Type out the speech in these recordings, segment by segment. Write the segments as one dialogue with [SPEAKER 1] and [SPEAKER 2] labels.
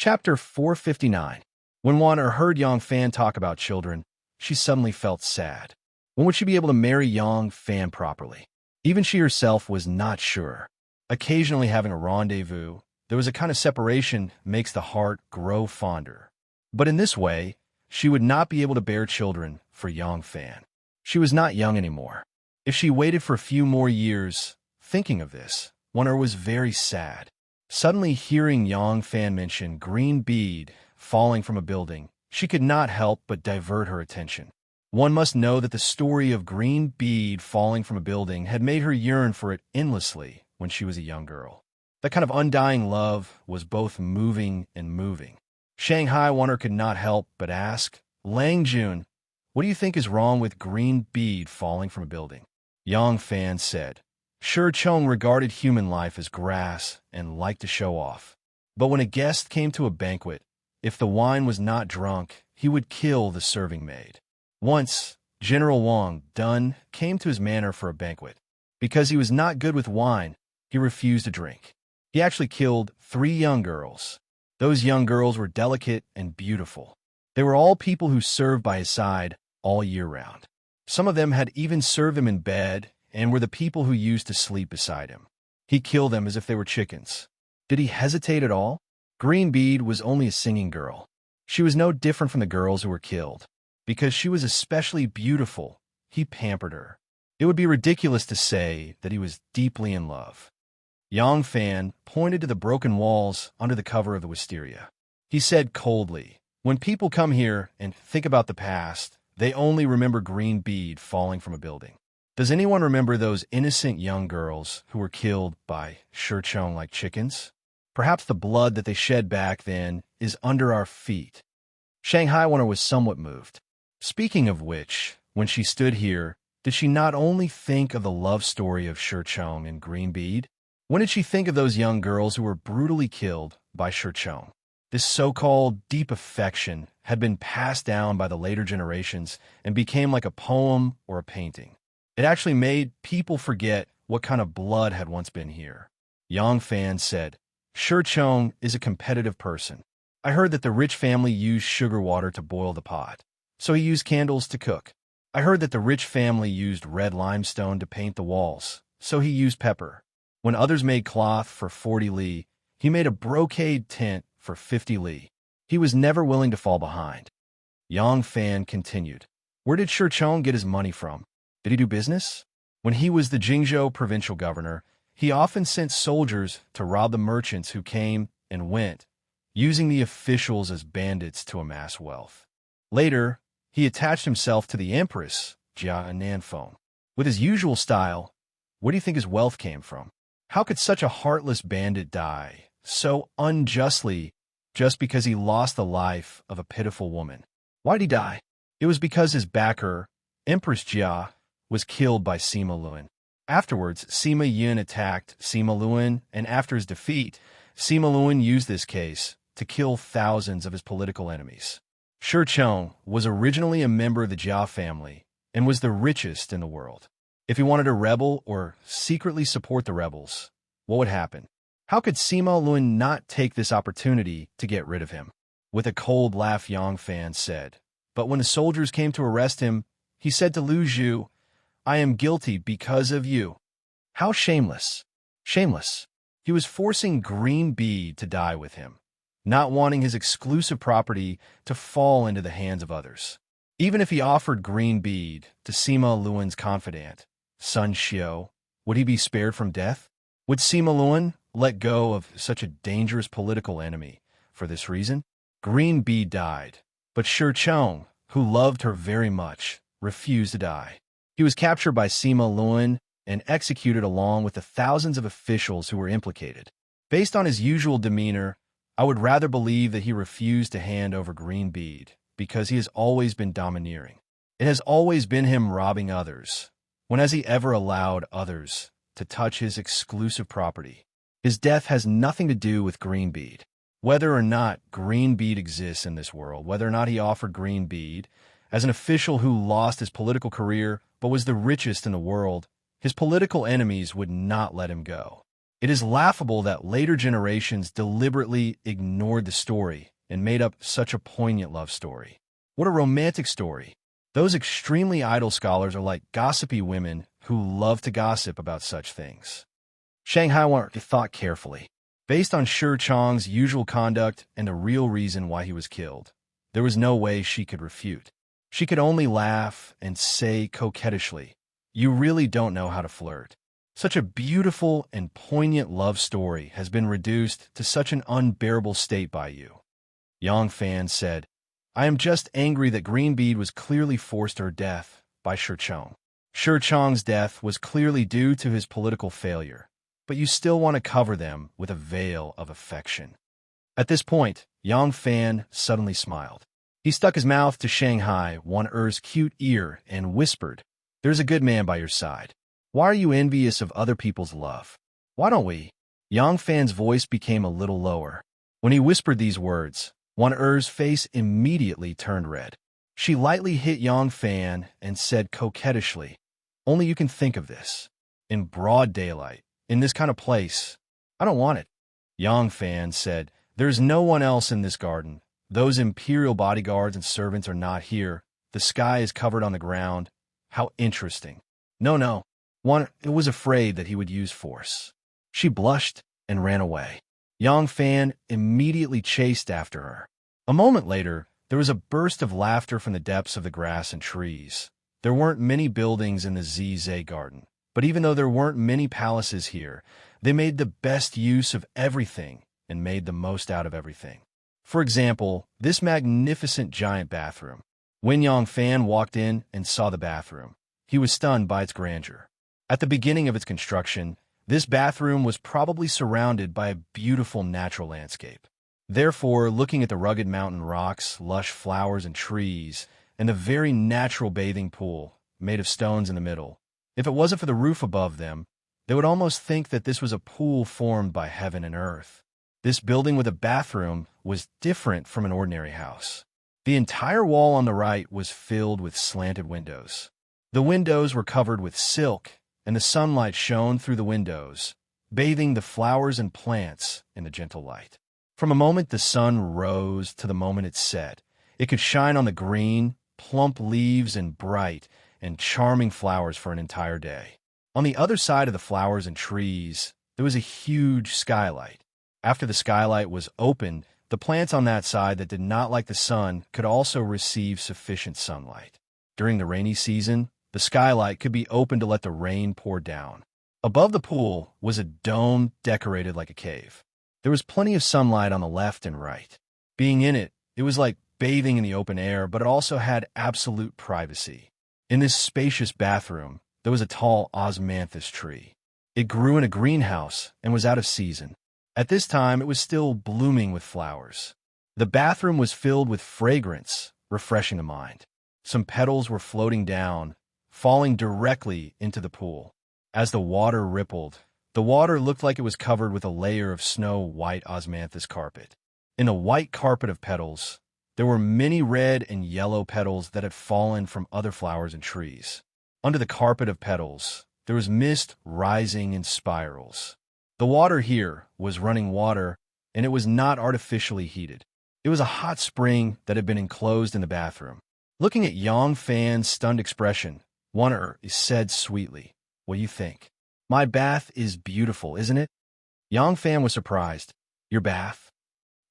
[SPEAKER 1] Chapter 459. When Wanner heard Yang Fan talk about children, she suddenly felt sad. When would she be able to marry Yang Fan properly? Even she herself was not sure. Occasionally having a rendezvous, there was a kind of separation makes the heart grow fonder. But in this way, she would not be able to bear children for Yang Fan. She was not young anymore. If she waited for a few more years, thinking of this, Wanner was very sad. Suddenly hearing Yang Fan mention green bead falling from a building, she could not help but divert her attention. One must know that the story of green bead falling from a building had made her yearn for it endlessly when she was a young girl. That kind of undying love was both moving and moving. Shanghai Wanner could not help but ask, "Lang Jun, what do you think is wrong with green bead falling from a building?" Yang Fan said, Shi Chong regarded human life as grass and liked to show off. But when a guest came to a banquet, if the wine was not drunk, he would kill the serving maid. Once, General Wang Dun came to his manor for a banquet. Because he was not good with wine, he refused to drink. He actually killed 3 young girls. Those young girls were delicate and beautiful. They were all people who served by his side all year round. Some of them had even served him in bed and were the people who used to sleep beside him. He killed them as if they were chickens. Did he hesitate at all? Green Bead was only a singing girl. She was no different from the girls who were killed. Because she was especially beautiful, he pampered her. It would be ridiculous to say that he was deeply in love. Yang Fan pointed to the broken walls under the cover of the wisteria. He said coldly, "When people come here and think about the past, they only remember green bead falling from a building. Does anyone remember those innocent young girls who were killed by Shi Chong like chickens? Perhaps the blood that they shed back then is under our feet." Shanghai Wanner was somewhat moved. Speaking of which, when she stood here, did she not only think of the love story of Shi Chong and green bead? When did she think of those young girls who were brutally killed by Shi Chong? This so-called deep affection had been passed down by the later generations and became like a poem or a painting. It actually made people forget what kind of blood had once been here. Yang Fan said, "Shi Chong is a competitive person. I heard that the rich family used sugar water to boil the pot, so he used candles to cook. I heard that the rich family used red limestone to paint the walls, so he used pepper. When others made cloth for 40 li, he made a brocade tent for 50 li. He was never willing to fall behind." Yang Fan continued, "Where did Shi Chong get his money from? Did he do business? When he was the Jingzhou provincial governor, he often sent soldiers to rob the merchants who came and went, using the officials as bandits to amass wealth. Later, he attached himself to the Empress, Jia Nanfeng. With his usual style, where do you think his wealth came from? How could such a heartless bandit die so unjustly just because he lost the life of a pitiful woman? Why did he die? It was because his backer, Empress Jia, was killed by Sima Luan. Afterwards, Sima Yun attacked Sima Luan, and after his defeat, Sima Luan used this case to kill thousands of his political enemies. Shi Chong was originally a member of the Jia family and was the richest in the world. If he wanted to rebel or secretly support the rebels, what would happen? How could Sima Luan not take this opportunity to get rid of him?" With a cold laugh, Yang Fan said, "But when the soldiers came to arrest him, he said to Lu Zhu, 'I am guilty because of you.' How shameless! Shameless. He was forcing green bead to die with him, not wanting his exclusive property to fall into the hands of others. Even if he offered green bead to Sima Luan's confidant, Sun Xiao, would he be spared from death? Would Sima Luan let go of such a dangerous political enemy for this reason? Green bead died, but Shi Chong, who loved her very much, refused to die. He was captured by Sima Luan and executed along with the thousands of officials who were implicated. Based on his usual demeanor, I would rather believe that he refused to hand over green bead because he has always been domineering. It has always been him robbing others. When has he ever allowed others to touch his exclusive property? His death has nothing to do with green bead. Whether or not green bead exists in this world, whether or not he offered green bead, as an official who lost his political career but was the richest in the world, his political enemies would not let him go. It is laughable that later generations deliberately ignored the story and made up such a poignant love story. What a romantic story. Those extremely idle scholars are like gossipy women who love to gossip about such things. Shanghai thought carefully. Based on Shi Chang's usual conduct and a real reason why he was killed, there was no way she could refute. She could only laugh and say coquettishly, "You really don't know how to flirt." Such a beautiful and poignant love story has been reduced to such an unbearable state by you. Yang Fan said, "I am just angry that Greenbeard was clearly forced to her death by Shi Chang. Shi Chang's death was clearly due to his political failure, but you still want to cover them with a veil of affection." At this point, Yang Fan suddenly smiled. He stuck his mouth to Shanghai Wan-Er's cute ear and whispered, "There's a good man by your side. Why are you envious of other people's love? Why don't we?" Yang Fan's voice became a little lower. When he whispered these words, Wan-Er's face immediately turned red. She lightly hit Yang Fan and said coquettishly, "Only you can think of this. In broad daylight, in this kind of place. I don't want it." Yang Fan said, "There's no one else in this garden. Those imperial bodyguards and servants are not here. The sky is covered on the ground. How interesting." No. It was afraid that he would use force. She blushed and ran away. Yang Fan immediately chased after her. A moment later, there was a burst of laughter from the depths of the grass and trees. There weren't many buildings in the ZZ garden, but even though there weren't many palaces here, they made the best use of everything and made the most out of everything. For example, this magnificent giant bathroom. When Yang Fan walked in and saw the bathroom, he was stunned by its grandeur. At the beginning of its construction, this bathroom was probably surrounded by a beautiful natural landscape. Therefore, looking at the rugged mountain rocks, lush flowers and trees, and the very natural bathing pool made of stones in the middle, if it wasn't for the roof above them, they would almost think that this was a pool formed by heaven and earth. This building with a bathroom was different from an ordinary house. The entire wall on the right was filled with slanted windows. The windows were covered with silk, and the sunlight shone through the windows, bathing the flowers and plants in the gentle light. From the moment the sun rose to the moment it set, it could shine on the green, plump leaves and bright and charming flowers for an entire day. On the other side of the flowers and trees, there was a huge skylight. After the skylight was opened, the plants on that side that did not like the sun could also receive sufficient sunlight. During the rainy season, the skylight could be opened to let the rain pour down. Above the pool was a dome decorated like a cave. There was plenty of sunlight on the left and right. Being in it, it was like bathing in the open air, but it also had absolute privacy. In this spacious bathroom, there was a tall osmanthus tree. It grew in a greenhouse and was out of season. At this time, it was still blooming with flowers. The bathroom was filled with fragrance, refreshing the mind. Some petals were floating down, falling directly into the pool. As the water rippled, the water looked like it was covered with a layer of snow-white osmanthus carpet. In a white carpet of petals, there were many red and yellow petals that had fallen from other flowers and trees. Under the carpet of petals, there was mist rising in spirals. The water here was running water, and it was not artificially heated. It was a hot spring that had been enclosed in the bathroom. Looking at Yang Fan's stunned expression, Wan-Er said sweetly, "What do you think? My bath is beautiful, isn't it?" Yang Fan was surprised. "Your bath?"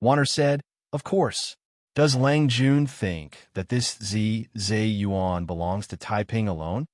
[SPEAKER 1] Wan-Er said, "Of course. Does Lang Jun think that this Zhe-Yuan belongs to Taiping alone?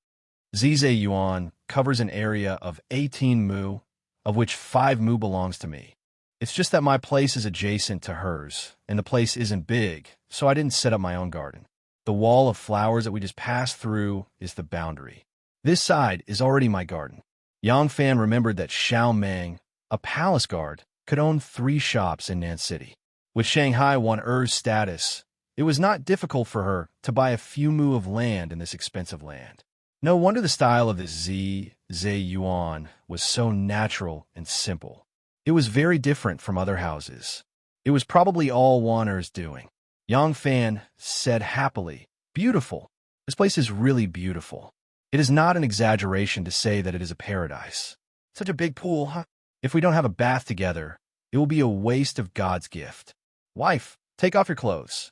[SPEAKER 1] Zhe-Yuan covers an area of 18 mu, of which 5 mu belongs to me. It's just that my place is adjacent to hers, and the place isn't big, so I didn't set up my own garden. The wall of flowers that we just passed through is the boundary. This side is already my garden." Yang Fan remembered that Xiao Meng, a palace guard, could own 3 shops in Nan City. With Shanghai Wan-Er's status, it was not difficult for her to buy a few mu of land in this expensive land. No wonder the style of this Zhe-Yuan was so natural and simple. It was very different from other houses. It was probably all Wan-Er's doing. Yang Fan said happily, "Beautiful. This place is really beautiful. It is not an exaggeration to say that it is a paradise. Such a big pool, huh? If we don't have a bath together, it will be a waste of God's gift. Wife, take off your clothes.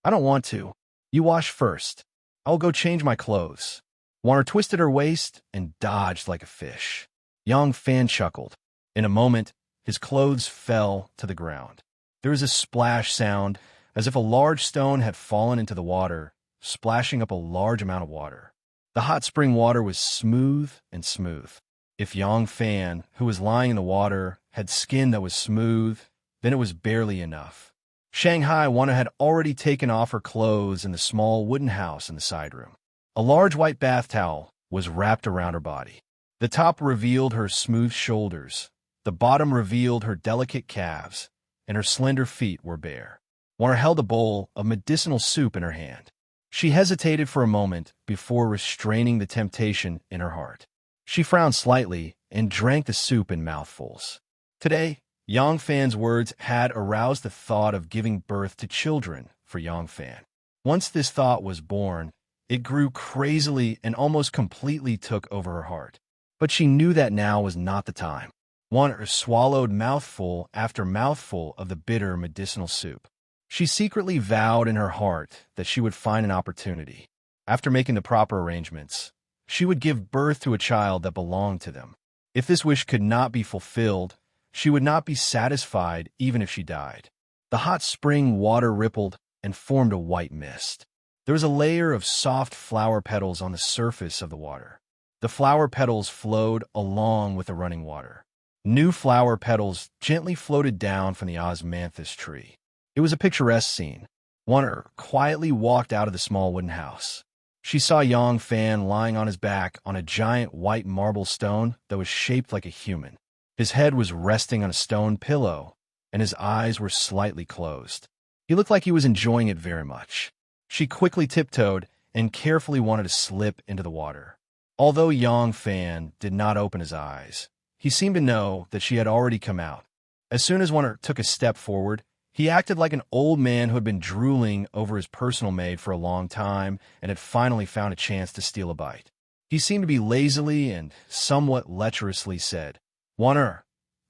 [SPEAKER 1] I don't want to. You wash first. I'll go change my clothes. Warner twisted her waist and dodged like a fish. Yang Fan chuckled. In a moment, his clothes fell to the ground. There was a splash sound, as if a large stone had fallen into the water, splashing up a large amount of water. The hot spring water was smooth and smooth. If Yang Fan, who was lying in the water, had skin that was smooth, then it was barely enough. Shanghai Wana had already taken off her clothes in the small wooden house in the side room. A large white bath towel was wrapped around her body. The top revealed her smooth shoulders, the bottom revealed her delicate calves, and her slender feet were bare. Warner held a bowl of medicinal soup in her hand. She hesitated for a moment before restraining the temptation in her heart. She frowned slightly and drank the soup in mouthfuls. Today, Yang Fan's words had aroused the thought of giving birth to children for Yang Fan. Once this thought was born, it grew crazily and almost completely took over her heart. But she knew that now was not the time. Warner swallowed mouthful after mouthful of the bitter medicinal soup. She secretly vowed in her heart that she would find an opportunity. After making the proper arrangements, she would give birth to a child that belonged to them. If this wish could not be fulfilled, she would not be satisfied even if she died. The hot spring water rippled and formed a white mist. There was a layer of soft flower petals on the surface of the water. The flower petals flowed along with the running water. New flower petals gently floated down from the osmanthus tree. It was a picturesque scene. Warner quietly walked out of the small wooden house. She saw Yang Fan lying on his back on a giant white marble stone that was shaped like a human. His head was resting on a stone pillow, and his eyes were slightly closed. He looked like he was enjoying it very much. She quickly tiptoed and carefully wanted to slip into the water. Although Yang Fan did not open his eyes, he seemed to know that she had already come out. As soon as Warner took a step forward, he acted like an old man who had been drooling over his personal maid for a long time and had finally found a chance to steal a bite. He seemed to be lazily and somewhat lecherously said, "Warner,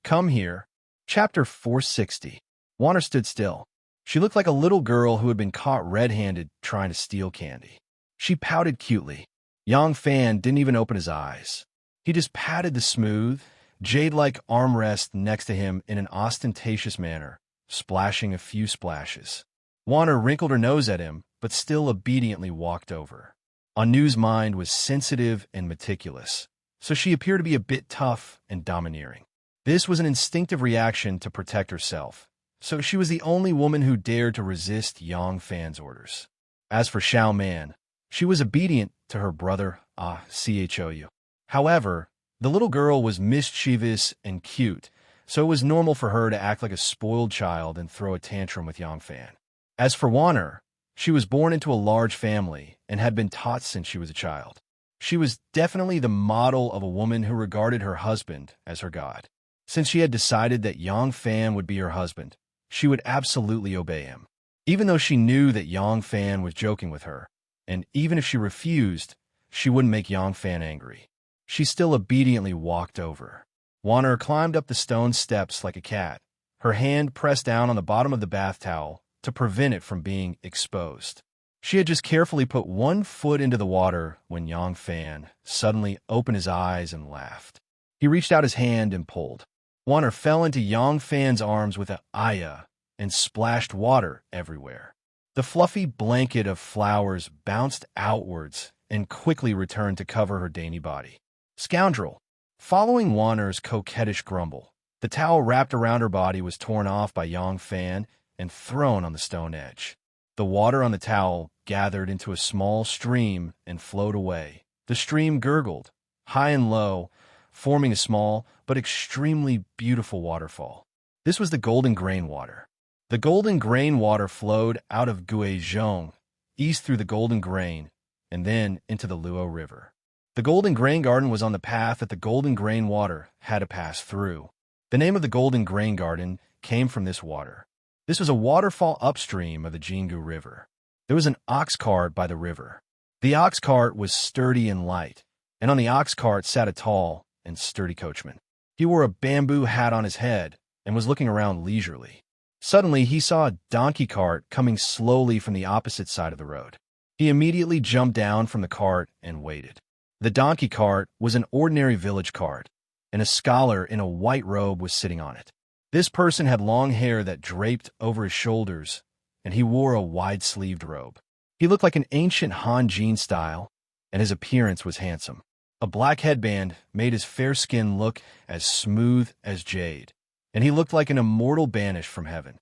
[SPEAKER 1] come here." Chapter 460. Warner stood still. She looked like a little girl who had been caught red-handed trying to steal candy. She pouted cutely. Yang Fan didn't even open his eyes. He just patted the smooth, jade-like armrest next to him in an ostentatious manner, splashing a few splashes. Warner wrinkled her nose at him, but still obediently walked over. Anu's mind was sensitive and meticulous, so she appeared to be a bit tough and domineering. This was an instinctive reaction to protect herself, so she was the only woman who dared to resist Yang Fan's orders. As for Xiao Man, she was obedient to her brother, Chou. However, the little girl was mischievous and cute, so it was normal for her to act like a spoiled child and throw a tantrum with Yang Fan. As for Warner, she was born into a large family and had been taught since she was a child. She was definitely the model of a woman who regarded her husband as her god. Since she had decided that Yang Fan would be her husband, she would absolutely obey him. Even though she knew that Yang Fan was joking with her, and even if she refused, she wouldn't make Yang Fan angry. She still obediently walked over. Warner climbed up the stone steps like a cat, her hand pressed down on the bottom of the bath towel to prevent it from being exposed. She had just carefully put one foot into the water when Yang Fan suddenly opened his eyes and laughed. He reached out his hand and pulled. Warner fell into Yang Fan's arms with an "Aya" and splashed water everywhere. The fluffy blanket of flowers bounced outwards and quickly returned to cover her dainty body. "Scoundrel!" Following Warner's coquettish grumble, the towel wrapped around her body was torn off by Yang Fan and thrown on the stone edge. The water on the towel gathered into a small stream and flowed away. The stream gurgled, high and low, forming a small but extremely beautiful waterfall. This was the Golden Grain Water. The Golden Grain Water flowed out of Guizhong, east through the Golden Grain, and then into the Luo River. The Golden Grain Garden was on the path that the Golden Grain Water had to pass through. The name of the Golden Grain Garden came from this water. This was a waterfall upstream of the Jingu River. There was an ox cart by the river. The ox cart was sturdy and light, and on the ox cart sat a tall and sturdy coachman. He wore a bamboo hat on his head and was looking around leisurely. Suddenly, he saw a donkey cart coming slowly from the opposite side of the road. He immediately jumped down from the cart and waited. The donkey cart was an ordinary village cart, and a scholar in a white robe was sitting on it. This person had long hair that draped over his shoulders, and he wore a wide-sleeved robe. He looked like an ancient Han Jin style, and his appearance was handsome. A black headband made his fair skin look as smooth as jade, and he looked like an immortal banished from heaven.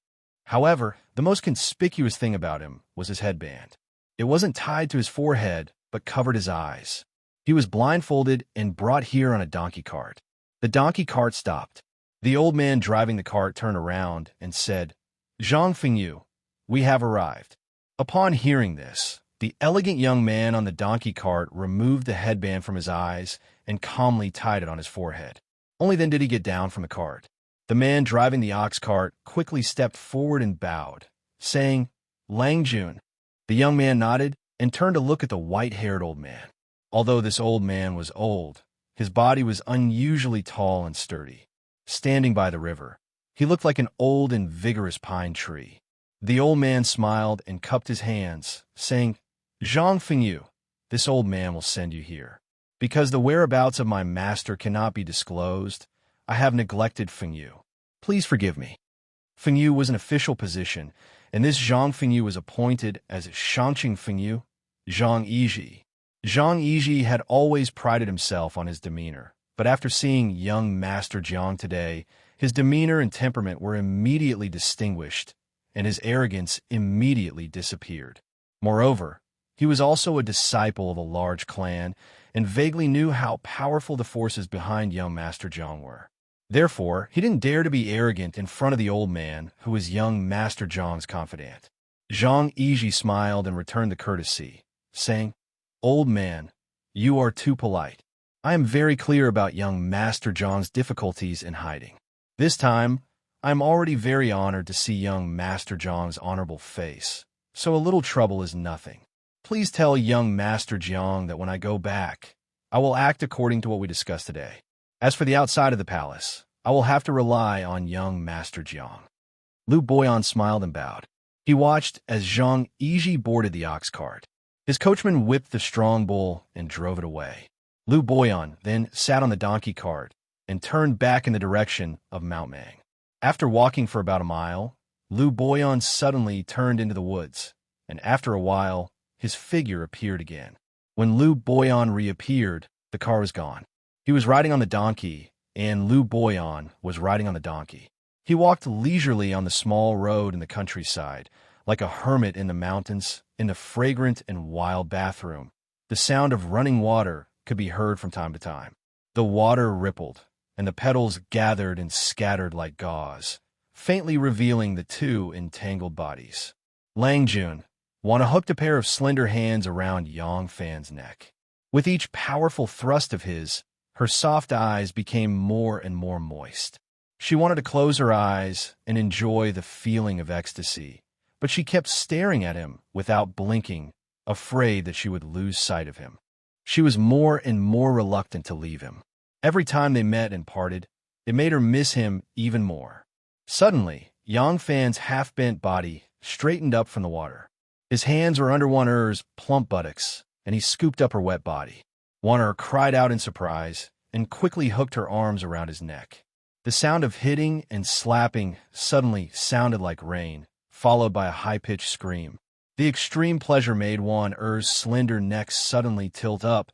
[SPEAKER 1] However, the most conspicuous thing about him was his headband. It wasn't tied to his forehead, but covered his eyes. He was blindfolded and brought here on a donkey cart. The donkey cart stopped. The old man driving the cart turned around and said, "Zhang Fengyu, we have arrived." Upon hearing this, the elegant young man on the donkey cart removed the headband from his eyes and calmly tied it on his forehead. Only then did he get down from the cart. The man driving the ox cart quickly stepped forward and bowed, saying, "Lang Jun." The young man nodded and turned to look at the white-haired old man. Although this old man was old, his body was unusually tall and sturdy. Standing by the river, he looked like an old and vigorous pine tree. The old man smiled and cupped his hands, saying, "Zhang Fengyu, this old man will send you here. Because the whereabouts of my master cannot be disclosed, I have neglected Fengyu. Please forgive me." Fengyu was an official position, and this Zhang Fengyu was appointed as Shangqing Fengyu, Zhang Yizhi. Zhang Yizhi had always prided himself on his demeanor, but after seeing young Master Jiang today, his demeanor and temperament were immediately distinguished, and his arrogance immediately disappeared. Moreover, he was also a disciple of a large clan, and vaguely knew how powerful the forces behind young Master Jiang were. Therefore, he didn't dare to be arrogant in front of the old man, who was young Master Jiang's confidant. Zhang Yizhi smiled and returned the courtesy, saying, "Old man, you are too polite. I am very clear about young Master Jiang's difficulties in hiding. This time, I am already very honored to see young Master Jiang's honorable face, so a little trouble is nothing. Please tell young Master Jiang that when I go back, I will act according to what we discussed today. As for the outside of the palace, I will have to rely on young Master Jiang." Lu Boyan smiled and bowed. He watched as Zhang Yizhi boarded the ox cart. His coachman whipped the strong bull and drove it away. Lu Boyan then sat on the donkey cart and turned back in the direction of Mount Mang. After walking for about a mile, Lu Boyan suddenly turned into the woods, and after a while, his figure appeared again. When Lu Boyan reappeared, the car was gone. He was riding on the donkey, and Lu Boyan was riding on the donkey. He walked leisurely on the small road in the countryside, like a hermit in the mountains, in the fragrant and wild bathroom. The sound of running water could be heard from time to time. The water rippled, and the petals gathered and scattered like gauze, faintly revealing the two entangled bodies. Lang Jun hooked a pair of slender hands around Yang Fan's neck. With each powerful thrust of his, her soft eyes became more and more moist. She wanted to close her eyes and enjoy the feeling of ecstasy, but she kept staring at him without blinking, afraid that she would lose sight of him. She was more and more reluctant to leave him. Every time they met and parted, it made her miss him even more. Suddenly, Yang Fan's half-bent body straightened up from the water. His hands were under Wan-Er's plump buttocks, and he scooped up her wet body. Wan-Er cried out in surprise and quickly hooked her arms around his neck. The sound of hitting and slapping suddenly sounded like rain, followed by a high-pitched scream. The extreme pleasure made Wan-Er's slender neck suddenly tilt up,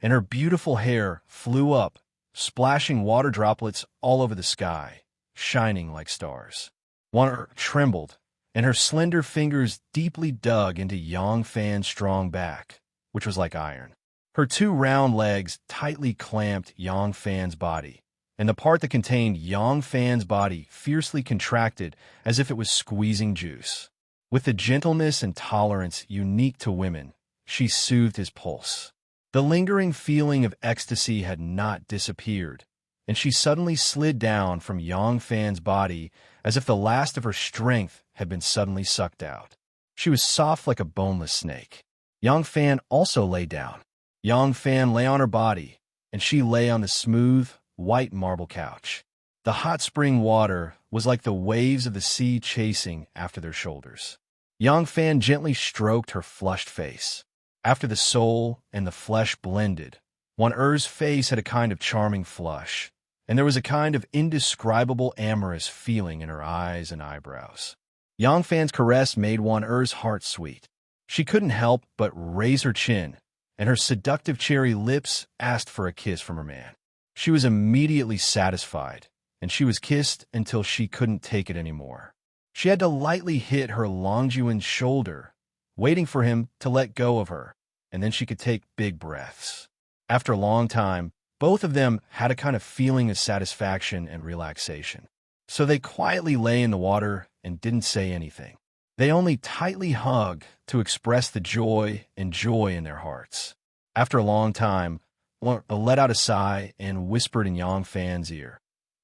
[SPEAKER 1] and her beautiful hair flew up, splashing water droplets all over the sky, shining like stars. Wan-Er trembled, and her slender fingers deeply dug into Yang Fan's strong back, which was like iron. Her two round legs tightly clamped Yang Fan's body, and the part that contained Yang Fan's body fiercely contracted as if it was squeezing juice. With the gentleness and tolerance unique to women, she soothed his pulse. The lingering feeling of ecstasy had not disappeared, and she suddenly slid down from Yang Fan's body as if the last of her strength had been suddenly sucked out. She was soft like a boneless snake. Yang Fan also lay down. Yang Fan lay on her body, and she lay on the smooth, white marble couch. The hot spring water was like the waves of the sea chasing after their shoulders. Yang Fan gently stroked her flushed face. After the soul and the flesh blended, Wan Er's face had a kind of charming flush, and there was a kind of indescribable amorous feeling in her eyes and eyebrows. Yang Fan's caress made Wan Er's heart sweet. She couldn't help but raise her chin, and her seductive cherry lips asked for a kiss from her man. She was immediately satisfied, and she was kissed until she couldn't take it anymore. She had to lightly hit her Longjuan's shoulder, waiting for him to let go of her, and then she could take big breaths. After a long time, both of them had a kind of feeling of satisfaction and relaxation. So they quietly lay in the water and didn't say anything. They only tightly hugged to express the joy in their hearts. After a long time, Wan let out a sigh and whispered in Yang Fan's ear,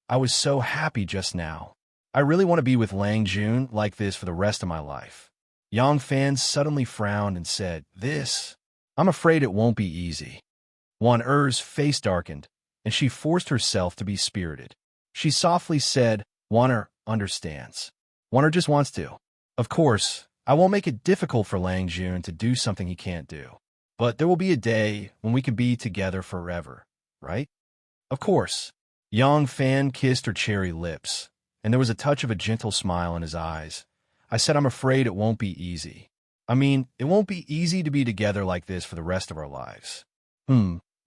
[SPEAKER 1] "I was so happy just now. I really want to be with Lang Jun like this for the rest of my life." Yang Fan suddenly frowned and said, "This? I'm afraid it won't be easy." Wan Er's face darkened, and she forced herself to be spirited. She softly said, "Wan Er understands. Wan Er just wants to. Of course, I won't make it difficult for Lang Jun to do something he can't do. But there will be a day when we can be together forever, right?" "Of course." Yang Fan kissed her cherry lips, and there was a touch of a gentle smile in his eyes. "I said I'm afraid it won't be easy. I mean, it won't be easy to be together like this for the rest of our lives.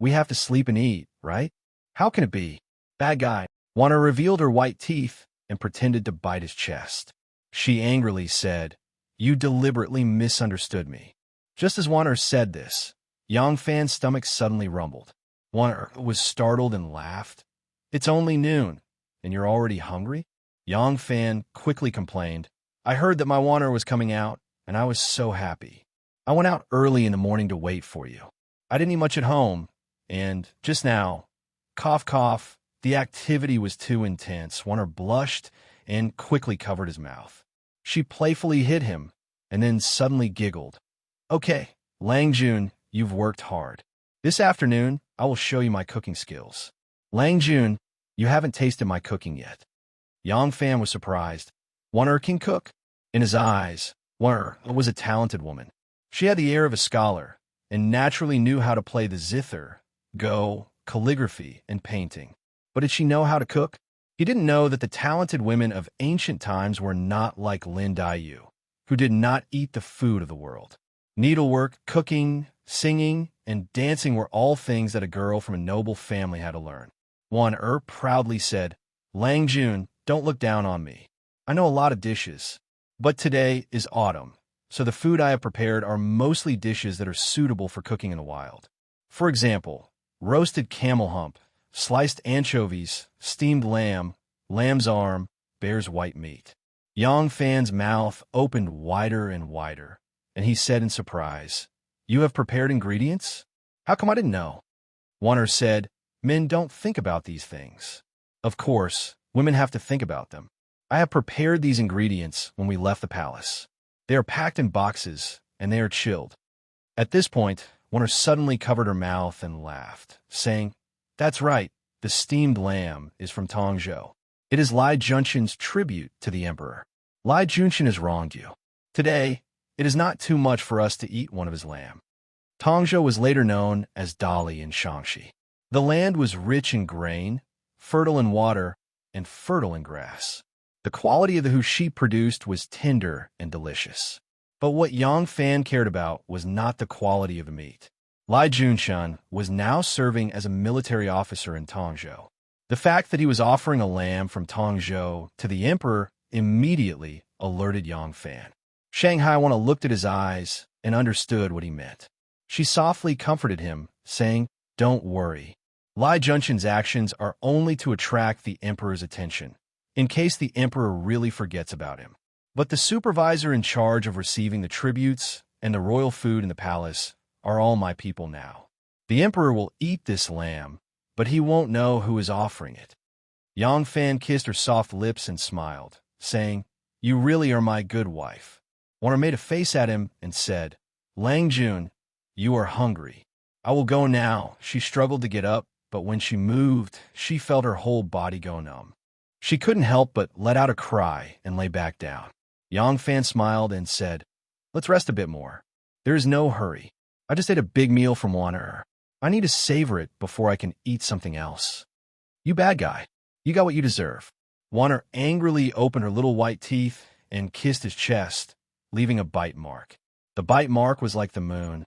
[SPEAKER 1] We have to sleep and eat, right? How can it be?" "Bad guy." Wan Er revealed her white teeth and pretended to bite his chest. She angrily said, "You deliberately misunderstood me." Just as Wan Er said this, Yang Fan's stomach suddenly rumbled. Wan Er was startled and laughed. "It's only noon, and you're already hungry?" Yang Fan quickly complained, "I heard that my Wan Er was coming out, and I was so happy. I went out early in the morning to wait for you. I didn't eat much at home, and just now, cough, cough, the activity was too intense." Wan Er blushed and quickly covered his mouth. She playfully hit him, and then suddenly giggled. "Okay, Lang Jun, you've worked hard. This afternoon, I will show you my cooking skills." "Lang Jun, you haven't tasted my cooking yet." Yang Fan was surprised. Wan Er can cook? In his eyes, Wan Er was a talented woman. She had the air of a scholar, and naturally knew how to play the zither, go, calligraphy, and painting. But did she know how to cook? He didn't know that the talented women of ancient times were not like Lin Daiyu, who did not eat the food of the world. Needlework, cooking, singing, and dancing were all things that a girl from a noble family had to learn. Wan Er proudly said, "Lang Jun, don't look down on me. I know a lot of dishes, but today is autumn, so the food I have prepared are mostly dishes that are suitable for cooking in the wild. For example, roasted camel hump, sliced anchovies, steamed lamb, lamb's arm, bear's white meat." Yang Fan's mouth opened wider and wider, and he said in surprise, "You have prepared ingredients? How come I didn't know?" Wan Er said, "Men don't think about these things. Of course, women have to think about them. I have prepared these ingredients when we left the palace. They are packed in boxes, and they are chilled." At this point, Wan Er suddenly covered her mouth and laughed, saying, "That's right, the steamed lamb is from Tongzhou. It is Lai Junshin's tribute to the emperor. Lai Junshin has wronged you. Today, it is not too much for us to eat one of his lamb." Tongzhou was later known as Dali in Shaanxi. The land was rich in grain, fertile in water, and fertile in grass. The quality of the sheep produced was tender and delicious. But what Yang Fan cared about was not the quality of the meat. Lai Junshan was now serving as a military officer in Tongzhou. The fact that he was offering a lamb from Tongzhou to the emperor immediately alerted Yang Fan. Shanghai Wana looked at his eyes and understood what he meant. She softly comforted him, saying, "Don't worry. Lai Junshin's actions are only to attract the emperor's attention, in case the emperor really forgets about him. But the supervisor in charge of receiving the tributes and the royal food in the palace are all my people now. The emperor will eat this lamb, but he won't know who is offering it." Yang Fan kissed her soft lips and smiled, saying, "You really are my good wife." Wan Er made a face at him and said, "Lang Jun, you are hungry. I will go now." She struggled to get up, but when she moved, she felt her whole body go numb. She couldn't help but let out a cry and lay back down. Yang Fan smiled and said, "Let's rest a bit more. There is no hurry. I just ate a big meal from Wanner. I need to savor it before I can eat something else." "You bad guy. You got what you deserve." Wanner angrily opened her little white teeth and kissed his chest, leaving a bite mark. The bite mark was like the moon.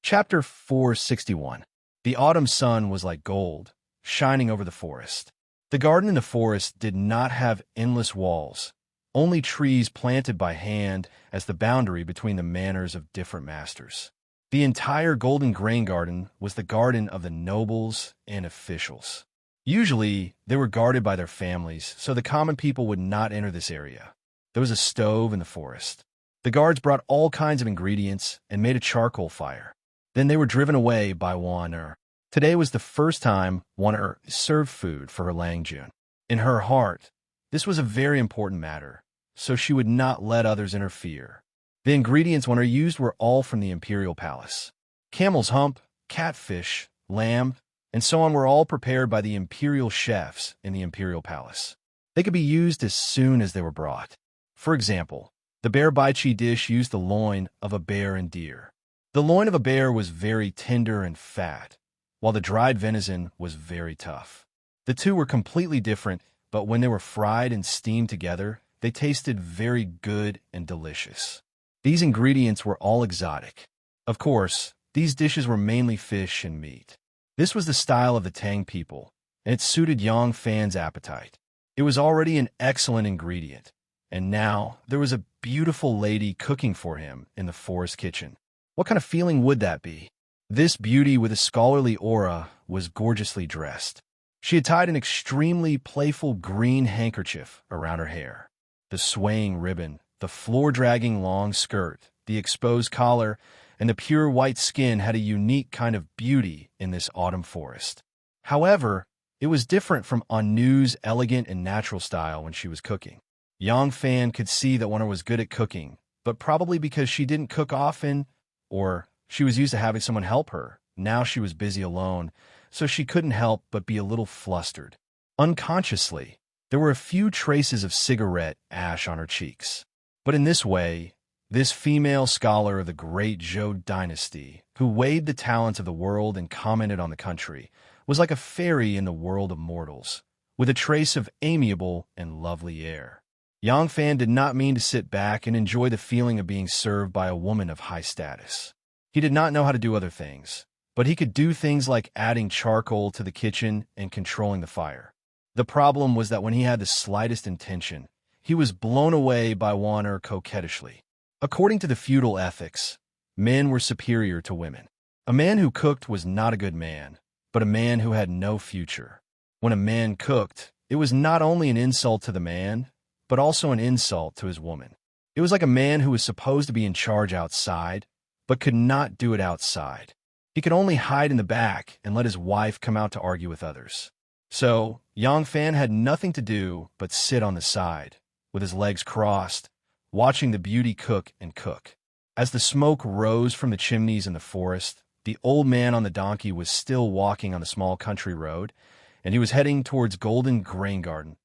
[SPEAKER 1] Chapter 461. The autumn sun was like gold, shining over the forest. The garden in the forest did not have endless walls, only trees planted by hand as the boundary between the manors of different masters. The entire golden grain garden was the garden of the nobles and officials. Usually, they were guarded by their families, so the common people would not enter this area. There was a stove in the forest. The guards brought all kinds of ingredients and made a charcoal fire. Then they were driven away by Wanner. Today was the first time Wanner served food for her Langjun. In her heart, this was a very important matter, so she would not let others interfere. The ingredients Wanner used were all from the imperial palace. Camel's hump, catfish, lamb, and so on were all prepared by the imperial chefs in the imperial palace. They could be used as soon as they were brought. For example, the bear baichi dish used the loin of a bear and deer. The loin of a bear was very tender and fat, while the dried venison was very tough. The two were completely different, but when they were fried and steamed together, they tasted very good and delicious. These ingredients were all exotic. Of course, these dishes were mainly fish and meat. This was the style of the Tang people, and it suited Yang Fan's appetite. It was already an excellent ingredient, and now there was a beautiful lady cooking for him in the forest kitchen. What kind of feeling would that be? This beauty with a scholarly aura was gorgeously dressed. She had tied an extremely playful green handkerchief around her hair. The swaying ribbon, the floor-dragging long skirt, the exposed collar, and the pure white skin had a unique kind of beauty in this autumn forest. However, it was different from Anu's elegant and natural style when she was cooking. Yang Fan could see that Wanner was good at cooking, but probably because she didn't cook often, or she was used to having someone help her. Now she was busy alone, so she couldn't help but be a little flustered. Unconsciously, there were a few traces of cigarette ash on her cheeks. But in this way, this female scholar of the great Zhou dynasty, who weighed the talents of the world and commented on the country, was like a fairy in the world of mortals, with a trace of amiable and lovely air. Yang Fan did not mean to sit back and enjoy the feeling of being served by a woman of high status. He did not know how to do other things, but he could do things like adding charcoal to the kitchen and controlling the fire. The problem was that when he had the slightest intention, he was blown away by Wanner coquettishly. According to the feudal ethics, men were superior to women. A man who cooked was not a good man, but a man who had no future. When a man cooked, it was not only an insult to the man, but also an insult to his woman. It was like a man who was supposed to be in charge outside, but could not do it outside. He could only hide in the back and let his wife come out to argue with others. So, Yang Fan had nothing to do but sit on the side, with his legs crossed, watching the beauty cook and cook. As the smoke rose from the chimneys in the forest, the old man on the donkey was still walking on the small country road, and he was heading towards Golden Grain Garden.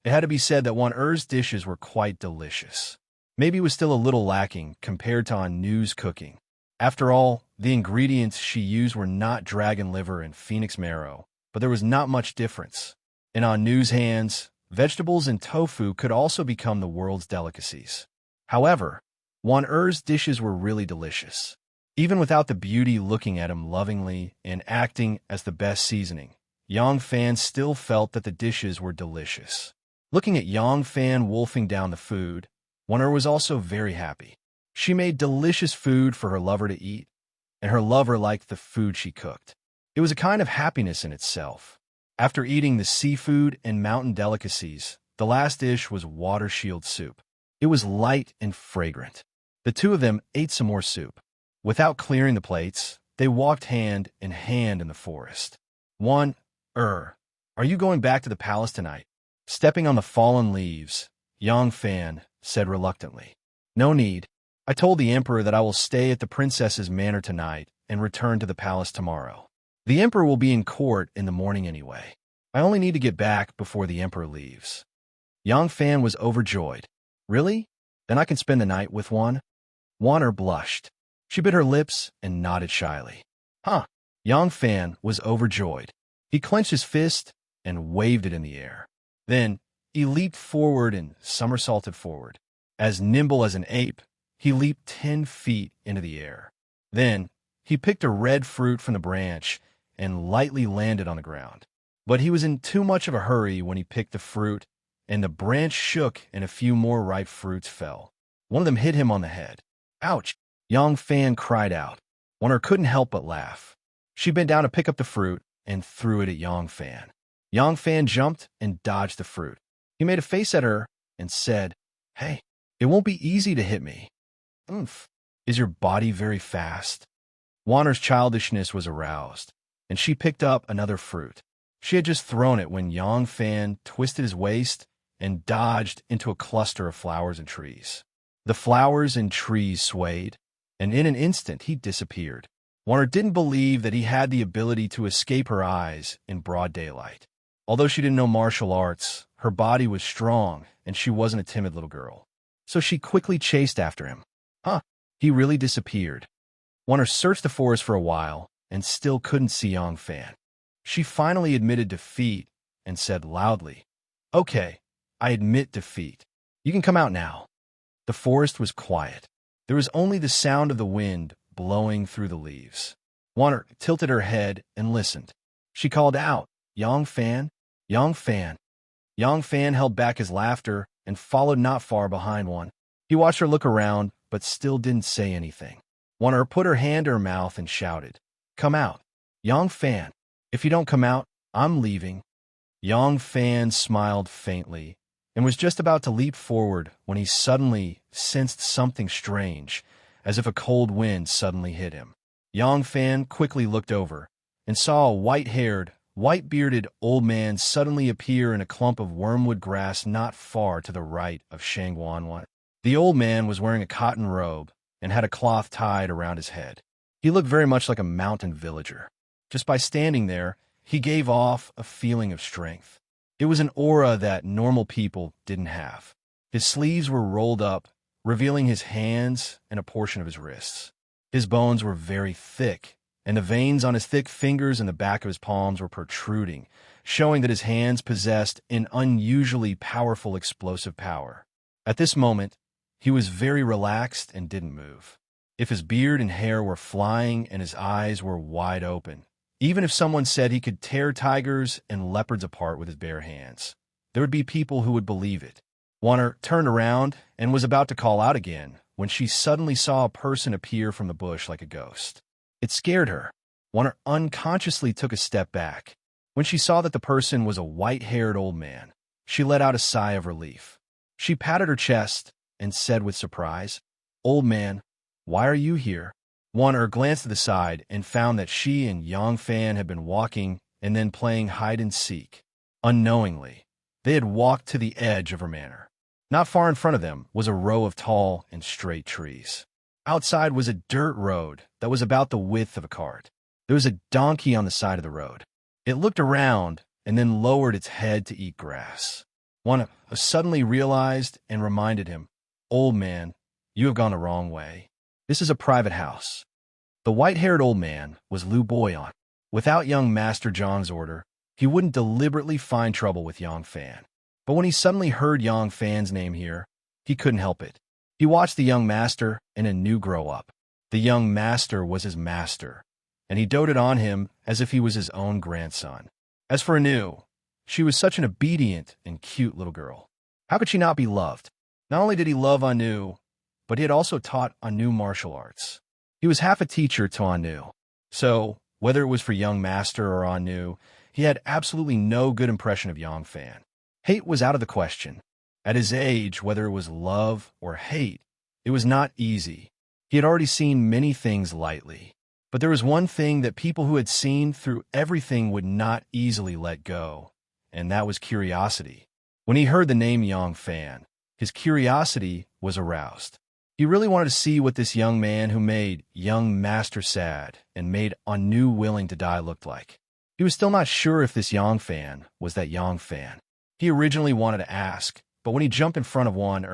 [SPEAKER 1] It had to be said that Wanner's dishes were quite delicious. Maybe it was still a little lacking compared to Anu's cooking. After all, the ingredients she used were not dragon liver and phoenix marrow, but there was not much difference. In Anu's hands, vegetables and tofu could also become the world's delicacies. However, Wanner's dishes were really delicious. Even without the beauty looking at him lovingly and acting as the best seasoning, Yang Fan still felt that the dishes were delicious. Looking at Yang Fan wolfing down the food, Wanner was also very happy. She made delicious food for her lover to eat, and her lover liked the food she cooked. It was a kind of happiness in itself. After eating the seafood and mountain delicacies, the last dish was water shield soup. It was light and fragrant. The two of them ate some more soup. Without clearing the plates, they walked hand in hand in the forest. Are you going back to the palace tonight?" Stepping on the fallen leaves, Yang Fan said reluctantly. "No need. I told the emperor that I will stay at the princess's manor tonight and return to the palace tomorrow." The emperor will be in court in the morning anyway. I only need to get back before the emperor leaves. Yang Fan was overjoyed. Really? Then I can spend the night with one? Wanner blushed. She bit her lips and nodded shyly. Huh. Yang Fan was overjoyed. He clenched his fist and waved it in the air. Then he leaped forward and somersaulted forward. As nimble as an ape, he leaped 10 feet into the air. Then he picked a red fruit from the branch and lightly landed on the ground. But he was in too much of a hurry when he picked the fruit, and the branch shook and a few more ripe fruits fell. One of them hit him on the head. Ouch! Yang Fan cried out. Wanner couldn't help but laugh. She bent down to pick up the fruit and threw it at Yang Fan. Yang Fan jumped and dodged the fruit. He made a face at her and said, Hey, it won't be easy to hit me. Oomph. Is your body very fast? Wanner's childishness was aroused, and she picked up another fruit. She had just thrown it when Yang Fan twisted his waist and dodged into a cluster of flowers and trees. The flowers and trees swayed, and in an instant he disappeared. Wanner didn't believe that he had the ability to escape her eyes in broad daylight. Although she didn't know martial arts, her body was strong, and she wasn't a timid little girl. So she quickly chased after him. Huh, he really disappeared. Wanner searched the forest for a while and still couldn't see Yang Fan. She finally admitted defeat and said loudly, Okay, I admit defeat. You can come out now. The forest was quiet. There was only the sound of the wind blowing through the leaves. Wanner tilted her head and listened. She called out, Yang Fan, Yang Fan. Yang Fan held back his laughter and followed not far behind one. He watched her look around, but still didn't say anything. Wanner put her hand to her mouth and shouted, Come out. Yang Fan, if you don't come out, I'm leaving. Yang Fan smiled faintly and was just about to leap forward when he suddenly sensed something strange, as if a cold wind suddenly hit him. Yang Fan quickly looked over and saw a white-haired, white-bearded old man suddenly appear in a clump of wormwood grass not far to the right of Shangwanwan. The old man was wearing a cotton robe and had a cloth tied around his head. He looked very much like a mountain villager. Just by standing there, he gave off a feeling of strength. It was an aura that normal people didn't have. His sleeves were rolled up, revealing his hands and a portion of his wrists. His bones were very thick, and the veins on his thick fingers and the back of his palms were protruding, showing that his hands possessed an unusually powerful explosive power. At this moment, he was very relaxed and didn't move. If his beard and hair were flying and his eyes were wide open, even if someone said he could tear tigers and leopards apart with his bare hands, there would be people who would believe it. Wanner turned around and was about to call out again when she suddenly saw a person appear from the bush like a ghost. It scared her. Wanner unconsciously took a step back. When she saw that the person was a white-haired old man, she let out a sigh of relief. She patted her chest and said with surprise, Old man, why are you here? Wanner glanced to the side and found that she and Yang Fan had been walking and then playing hide-and-seek. Unknowingly, they had walked to the edge of her manor. Not far in front of them was a row of tall and straight trees. Outside was a dirt road that was about the width of a cart. There was a donkey on the side of the road. It looked around and then lowered its head to eat grass. Wanner suddenly realized and reminded him, Old man, you have gone the wrong way. This is a private house. The white-haired old man was Lu Boyan. Without young Master Zhang's order, he wouldn't deliberately find trouble with Yang Fan. But when he suddenly heard Yang Fan's name here, he couldn't help it. He watched the young master and anew grow up. The young master was his master, and he doted on him as if he was his own grandson. As for Anu, she was such an obedient and cute little girl. How could she not be loved? Not only did he love Anu, but he had also taught Anu martial arts. He was half a teacher to Anu. So, whether it was for young master or Anu, he had absolutely no good impression of Yang Fan. Hate was out of the question. At his age, whether it was love or hate, it was not easy. He had already seen many things lightly. But there was one thing that people who had seen through everything would not easily let go, and that was curiosity. When he heard the name Yang Fan, his curiosity was aroused. He really wanted to see what this young man who made young master sad and made Anu willing to die looked like. He was still not sure if this Yang fan was that Yang fan. He originally wanted to ask, but when he jumped in front of Wan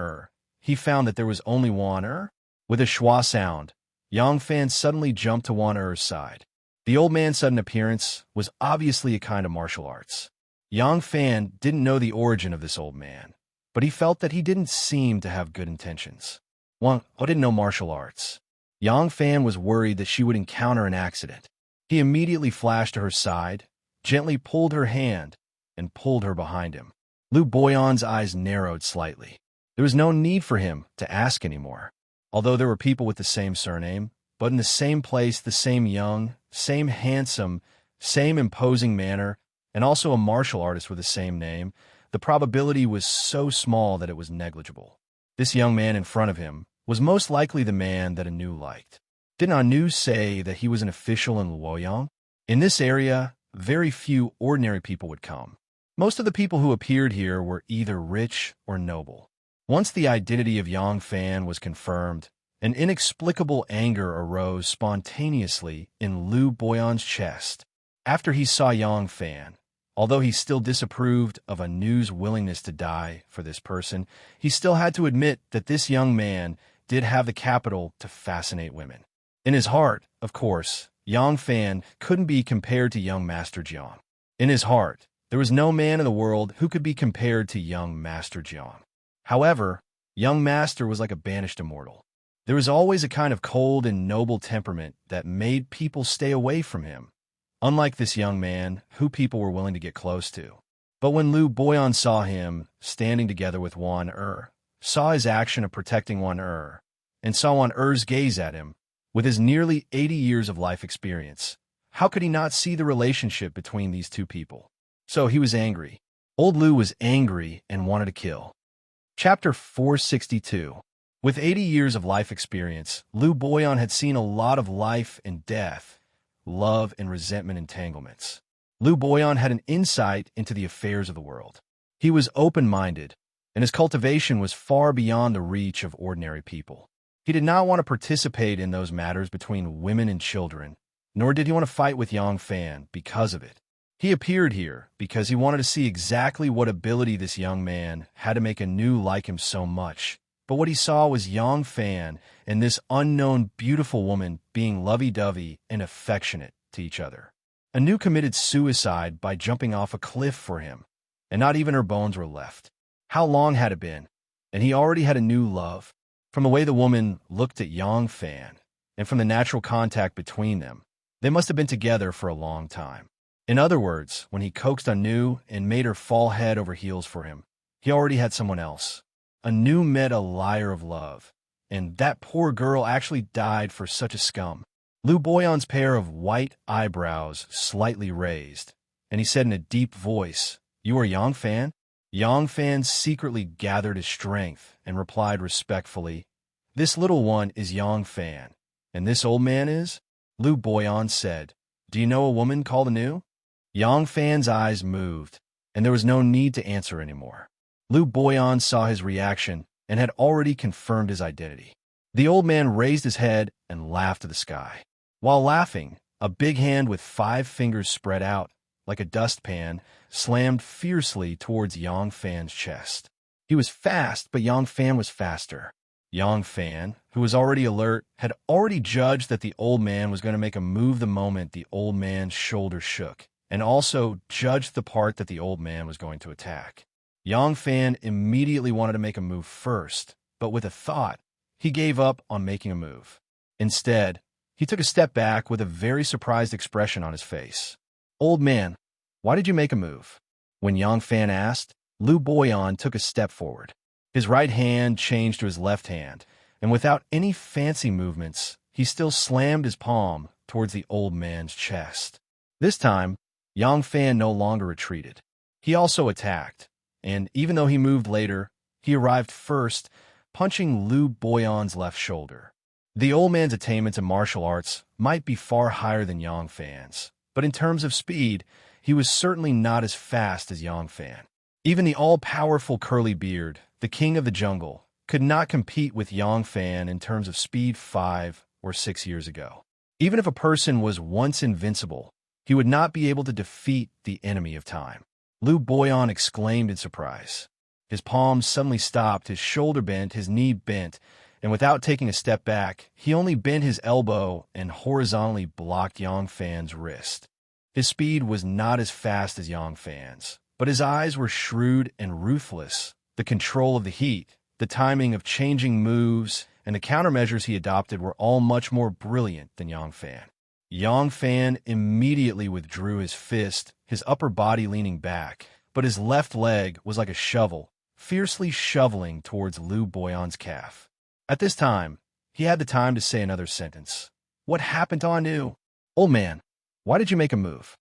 [SPEAKER 1] he found that there was only Wan With a schwa sound, Yang fan suddenly jumped to Wan side. The old man's sudden appearance was obviously a kind of martial arts. Yang fan didn't know the origin of this old man, but he felt that he didn't seem to have good intentions. Wan didn't know martial arts. Yang fan was worried that she would encounter an accident. He immediately flashed to her side, gently pulled her hand, and pulled her behind him. Lu Boyan's eyes narrowed slightly. There was no need for him to ask anymore. Although there were people with the same surname, but in the same place, the same young, same handsome, same imposing manner, and also a martial artist with the same name, the probability was so small that it was negligible. This young man in front of him was most likely the man that Anu liked. Didn't Anu say that he was an official in Luoyang? In this area, very few ordinary people would come. Most of the people who appeared here were either rich or noble. Once the identity of Yang Fan was confirmed, an inexplicable anger arose spontaneously in Lu Boyan's chest. After he saw Yang Fan, although he still disapproved of Anu's willingness to die for this person, he still had to admit that this young man did have the capital to fascinate women. In his heart, of course, Yang Fan couldn't be compared to young Master Jiang. In his heart, there was no man in the world who could be compared to young Master Jiang. However, young Master was like a banished immortal. There was always a kind of cold and noble temperament that made people stay away from him, unlike this young man who people were willing to get close to. But when Lu Boyan saw him standing together with Wan saw his action of protecting Wan and saw Wan gaze at him, with his nearly 80 years of life experience, how could he not see the relationship between these two people? So he was angry. Old Lu was angry and wanted to kill. Chapter 462. With 80 years of life experience, Lu Boyan had seen a lot of life and death, love and resentment entanglements. Lu Boyan had an insight into the affairs of the world. He was open-minded, and his cultivation was far beyond the reach of ordinary people. He did not want to participate in those matters between women and children, nor did he want to fight with Yang Fan because of it. He appeared here because he wanted to see exactly what ability this young man had to make Anu like him so much. But what he saw was Yang Fan and this unknown beautiful woman being lovey-dovey and affectionate to each other. Anu committed suicide by jumping off a cliff for him, and not even her bones were left. How long had it been? And he already had a new love. From the way the woman looked at Yang Fan, and from the natural contact between them, they must have been together for a long time. In other words, when he coaxed Anu and made her fall head over heels for him, he already had someone else. Anu met a liar of love, and that poor girl actually died for such a scum. Lu Boyan's pair of white eyebrows slightly raised, and he said in a deep voice, "You are Yang Fan?" Yang Fan secretly gathered his strength and replied respectfully, "This little one is Yang Fan, and this old man is?" Lu Boyan said, "Do you know a woman called Anu?" Yang Fan's eyes moved, and there was no need to answer anymore. Lu Boyan saw his reaction and had already confirmed his identity. The old man raised his head and laughed to the sky. While laughing, a big hand with 5 fingers spread out, like a dustpan, slammed fiercely towards Yang Fan's chest. He was fast, but Yang Fan was faster. Yang Fan, who was already alert, had already judged that the old man was going to make a move the moment the old man's shoulder shook, and also judged the part that the old man was going to attack. Yang Fan immediately wanted to make a move first, but with a thought, he gave up on making a move. Instead, he took a step back with a very surprised expression on his face. "Old man, why did you make a move?" When Yang Fan asked, Lu Boyan took a step forward. His right hand changed to his left hand, and without any fancy movements, he still slammed his palm towards the old man's chest. This time, Yang Fan no longer retreated. He also attacked, and even though he moved later, he arrived first, punching Lu Boyan's left shoulder. The old man's attainments in martial arts might be far higher than Yang Fan's, but in terms of speed, he was certainly not as fast as Yang Fan. Even the all-powerful curly beard, the king of the jungle, could not compete with Yang Fan in terms of speed 5 or 6 years ago. Even if a person was once invincible, he would not be able to defeat the enemy of time. Lu Boyan exclaimed in surprise. His palms suddenly stopped, his shoulder bent, his knee bent, and without taking a step back, he only bent his elbow and horizontally blocked Yang Fan's wrist. His speed was not as fast as Yang Fan's, but his eyes were shrewd and ruthless. The control of the heat, the timing of changing moves, and the countermeasures he adopted were all much more brilliant than Yang Fan. Yang Fan immediately withdrew his fist, his upper body leaning back, but his left leg was like a shovel, fiercely shoveling towards Lu Boyan's calf. At this time, he had the time to say another sentence. What happened to Anu? Old man, why did you make a move?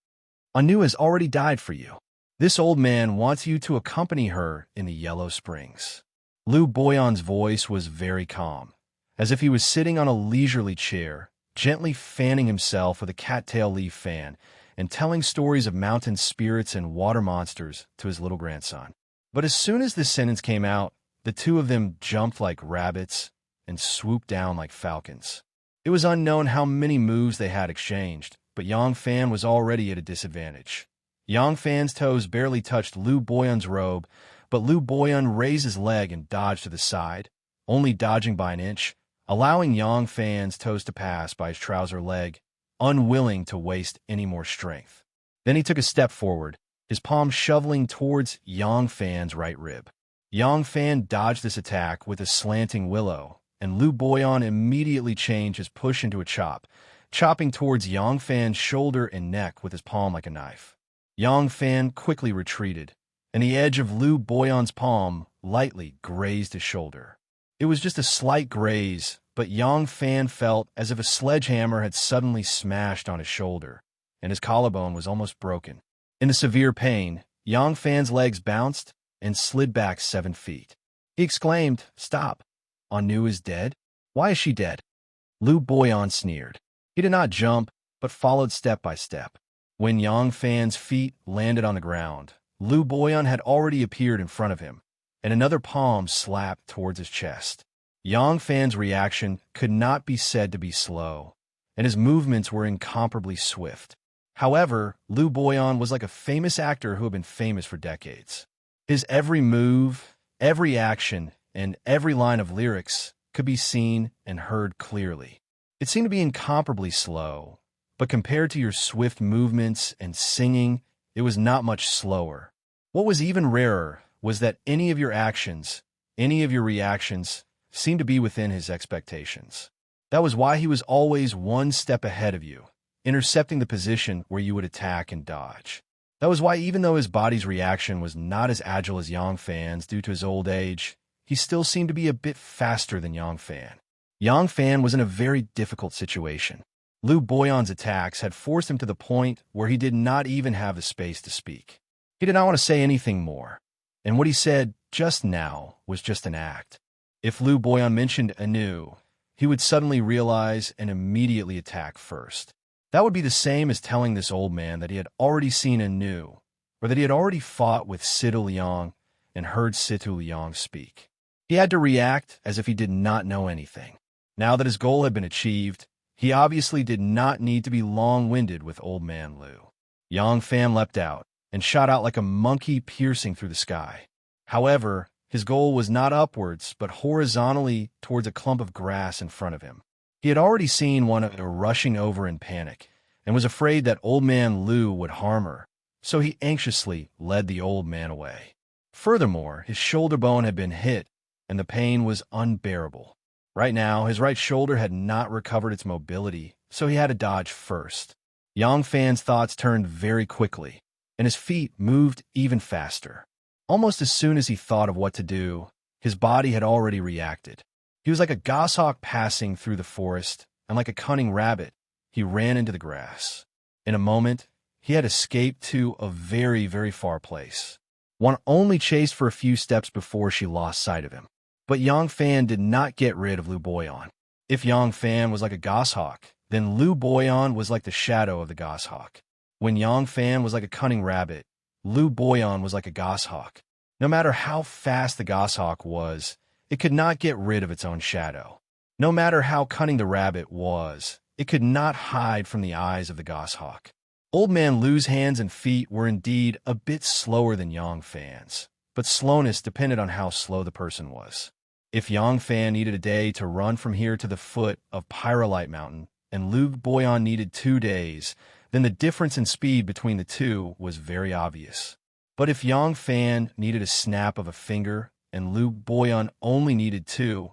[SPEAKER 1] Anu has already died for you. This old man wants you to accompany her in the Yellow Springs. Lu Boyan's voice was very calm, as if he was sitting on a leisurely chair, gently fanning himself with a cattail leaf fan and telling stories of mountain spirits and water monsters to his little grandson. But as soon as this sentence came out, the two of them jumped like rabbits and swooped down like falcons. It was unknown how many moves they had exchanged, but Yang Fan was already at a disadvantage. Yang Fan's toes barely touched Lu Boyan's robe, but Lu Boyan raised his leg and dodged to the side, only dodging by an inch, allowing Yang Fan's toes to pass by his trouser leg, unwilling to waste any more strength. Then he took a step forward, his palm shoveling towards Yang Fan's right rib. Yang Fan dodged this attack with a slanting willow, and Lu Boyan immediately changed his push into a chop, chopping towards Yang Fan's shoulder and neck with his palm like a knife. Yang Fan quickly retreated, and the edge of Lu Boyan's palm lightly grazed his shoulder. It was just a slight graze, but Yang Fan felt as if a sledgehammer had suddenly smashed on his shoulder, and his collarbone was almost broken. In the severe pain, Yang Fan's legs bounced and slid back 7 feet. He exclaimed, "Stop! Anu is dead? Why is she dead?" Lu Boyan sneered. He did not jump, but followed step by step. When Yang Fan's feet landed on the ground, Lu Boyan had already appeared in front of him, and another palm slapped towards his chest. Yang Fan's reaction could not be said to be slow, and his movements were incomparably swift. However, Lu Boyan was like a famous actor who had been famous for decades. His every move, every action, and every line of lyrics could be seen and heard clearly. It seemed to be incomparably slow, but compared to your swift movements and singing, it was not much slower. What was even rarer was that any of your actions, any of your reactions, seemed to be within his expectations. That was why he was always one step ahead of you, intercepting the position where you would attack and dodge. That was why even though his body's reaction was not as agile as Yang Fan's due to his old age, he still seemed to be a bit faster than Yang Fan. Yang Fan was in a very difficult situation. Lu Boyan's attacks had forced him to the point where he did not even have the space to speak. He did not want to say anything more, and what he said just now was just an act. If Lu Boyan mentioned Anu, he would suddenly realize and immediately attack first. That would be the same as telling this old man that he had already seen Anu, or that he had already fought with Situ Liang and heard Situ Liang speak. He had to react as if he did not know anything. Now that his goal had been achieved, he obviously did not need to be long-winded with old man Lu. Yang Fan leapt out and shot out like a monkey piercing through the sky. However, his goal was not upwards, but horizontally towards a clump of grass in front of him. He had already seen one rushing over in panic, and was afraid that old man Lu would harm her, so he anxiously led the old man away. Furthermore, his shoulder bone had been hit, and the pain was unbearable. Right now, his right shoulder had not recovered its mobility, so he had to dodge first. Yang Fan's thoughts turned very quickly, and his feet moved even faster. Almost as soon as he thought of what to do, his body had already reacted. He was like a goshawk passing through the forest, and like a cunning rabbit, he ran into the grass. In a moment, he had escaped to a very, very far place. One only chased for a few steps before she lost sight of him. But Yang Fan did not get rid of Lu Boyan. If Yang Fan was like a goshawk, then Lu Boyan was like the shadow of the goshawk. When Yang Fan was like a cunning rabbit, Lu Boyan was like a goshawk. No matter how fast the goshawk was, It could not get rid of its own shadow. No matter how cunning the rabbit was, it could not hide from the eyes of the goshawk. Old Man Lu's hands and feet were indeed a bit slower than Yang Fan's, but slowness depended on how slow the person was. If Yang Fan needed a day to run from here to the foot of Pyrolite Mountain, and Lu Boyan needed 2 days, then the difference in speed between the two was very obvious. But if Yang Fan needed a snap of a finger, and Lu Boyan only needed 2,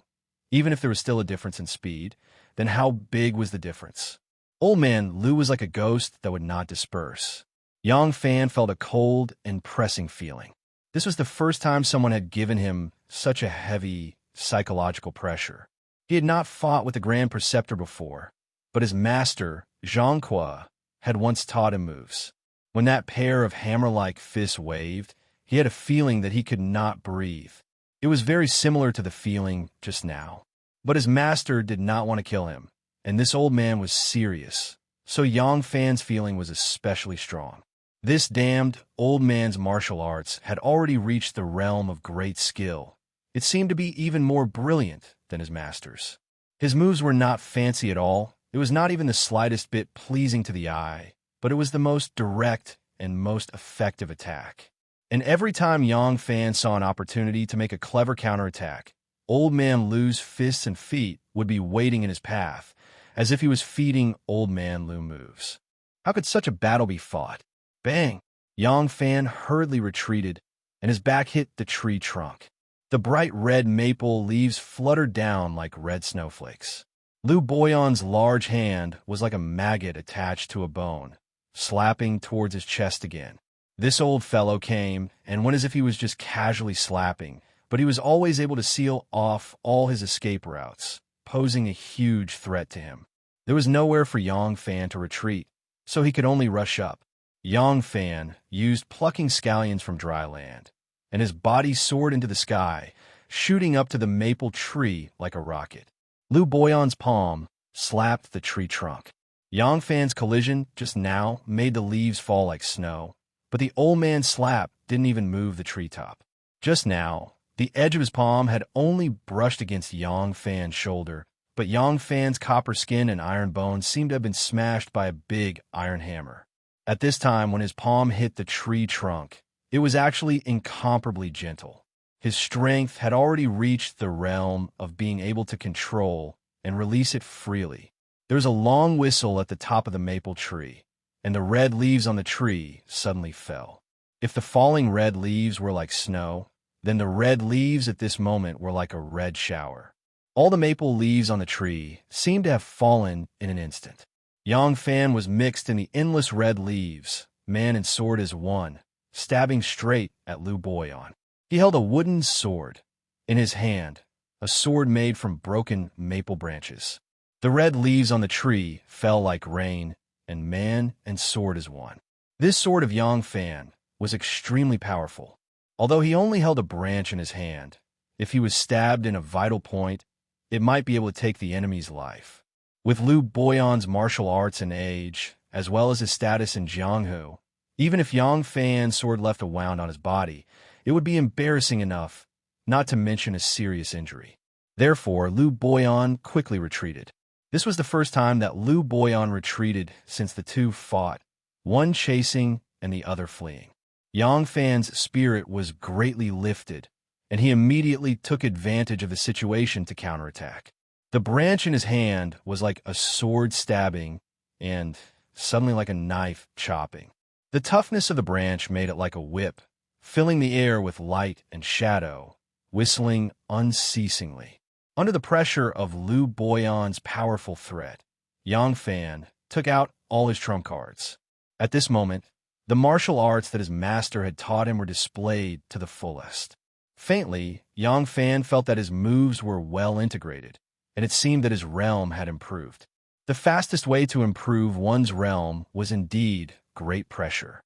[SPEAKER 1] even if there was still a difference in speed, then how big was the difference? Old Man Lu was like a ghost that would not disperse. Yang Fan felt a cold and pressing feeling. This was the first time someone had given him such a heavy psychological pressure. He had not fought with the Grand Preceptor before, but his master, Zhang Qua, had once taught him moves. When that pair of hammer-like fists waved, he had a feeling that he could not breathe. It was very similar to the feeling just now. But his master did not want to kill him, and this old man was serious, so Yang Fan's feeling was especially strong. This damned old man's martial arts had already reached the realm of great skill. It seemed to be even more brilliant than his master's. His moves were not fancy at all. It was not even the slightest bit pleasing to the eye, but it was the most direct and most effective attack. And every time Yang Fan saw an opportunity to make a clever counterattack, Old Man Lu's fists and feet would be waiting in his path, as if he was feeding Old Man Lu moves. How could such a battle be fought? Bang! Yang Fan hurriedly retreated, and his back hit the tree trunk. The bright red maple leaves fluttered down like red snowflakes. Lu Boyan's large hand was like a maggot attached to a bone, slapping towards his chest again. This old fellow came and went as if he was just casually slapping, but he was always able to seal off all his escape routes, posing a huge threat to him. There was nowhere for Yang Fan to retreat, so he could only rush up. Yang Fan used plucking scallions from dry land, and his body soared into the sky, shooting up to the maple tree like a rocket. Lu Boyan's palm slapped the tree trunk. Yang Fan's collision just now made the leaves fall like snow, but the old man's slap didn't even move the treetop. Just now, the edge of his palm had only brushed against Yang Fan's shoulder, but Yang Fan's copper skin and iron bones seemed to have been smashed by a big iron hammer. At this time, when his palm hit the tree trunk, it was actually incomparably gentle. His strength had already reached the realm of being able to control and release it freely. There was a long whistle at the top of the maple tree, and the red leaves on the tree suddenly fell. If the falling red leaves were like snow, then the red leaves at this moment were like a red shower. All the maple leaves on the tree seemed to have fallen in an instant. Yang Fan was mixed in the endless red leaves, man and sword as one, stabbing straight at Lu Boyan. He held a wooden sword in his hand, a sword made from broken maple branches. The red leaves on the tree fell like rain, and man and sword as one. This sword of Yang Fan was extremely powerful. Although he only held a branch in his hand, if he was stabbed in a vital point, it might be able to take the enemy's life. With Lu Boyan's martial arts and age, as well as his status in Jianghu, even if Yang Fan's sword left a wound on his body, it would be embarrassing enough, not to mention a serious injury. Therefore, Lu Boyan quickly retreated. This was the first time that Lu Boyan retreated since the two fought, one chasing and the other fleeing. Yang Fan's spirit was greatly lifted, and he immediately took advantage of the situation to counterattack. The branch in his hand was like a sword stabbing and suddenly like a knife chopping. The toughness of the branch made it like a whip, filling the air with light and shadow, whistling unceasingly. Under the pressure of Lu Boyan's powerful threat, Yang Fan took out all his trump cards. At this moment, the martial arts that his master had taught him were displayed to the fullest. Faintly, Yang Fan felt that his moves were well integrated, and it seemed that his realm had improved. The fastest way to improve one's realm was indeed great pressure.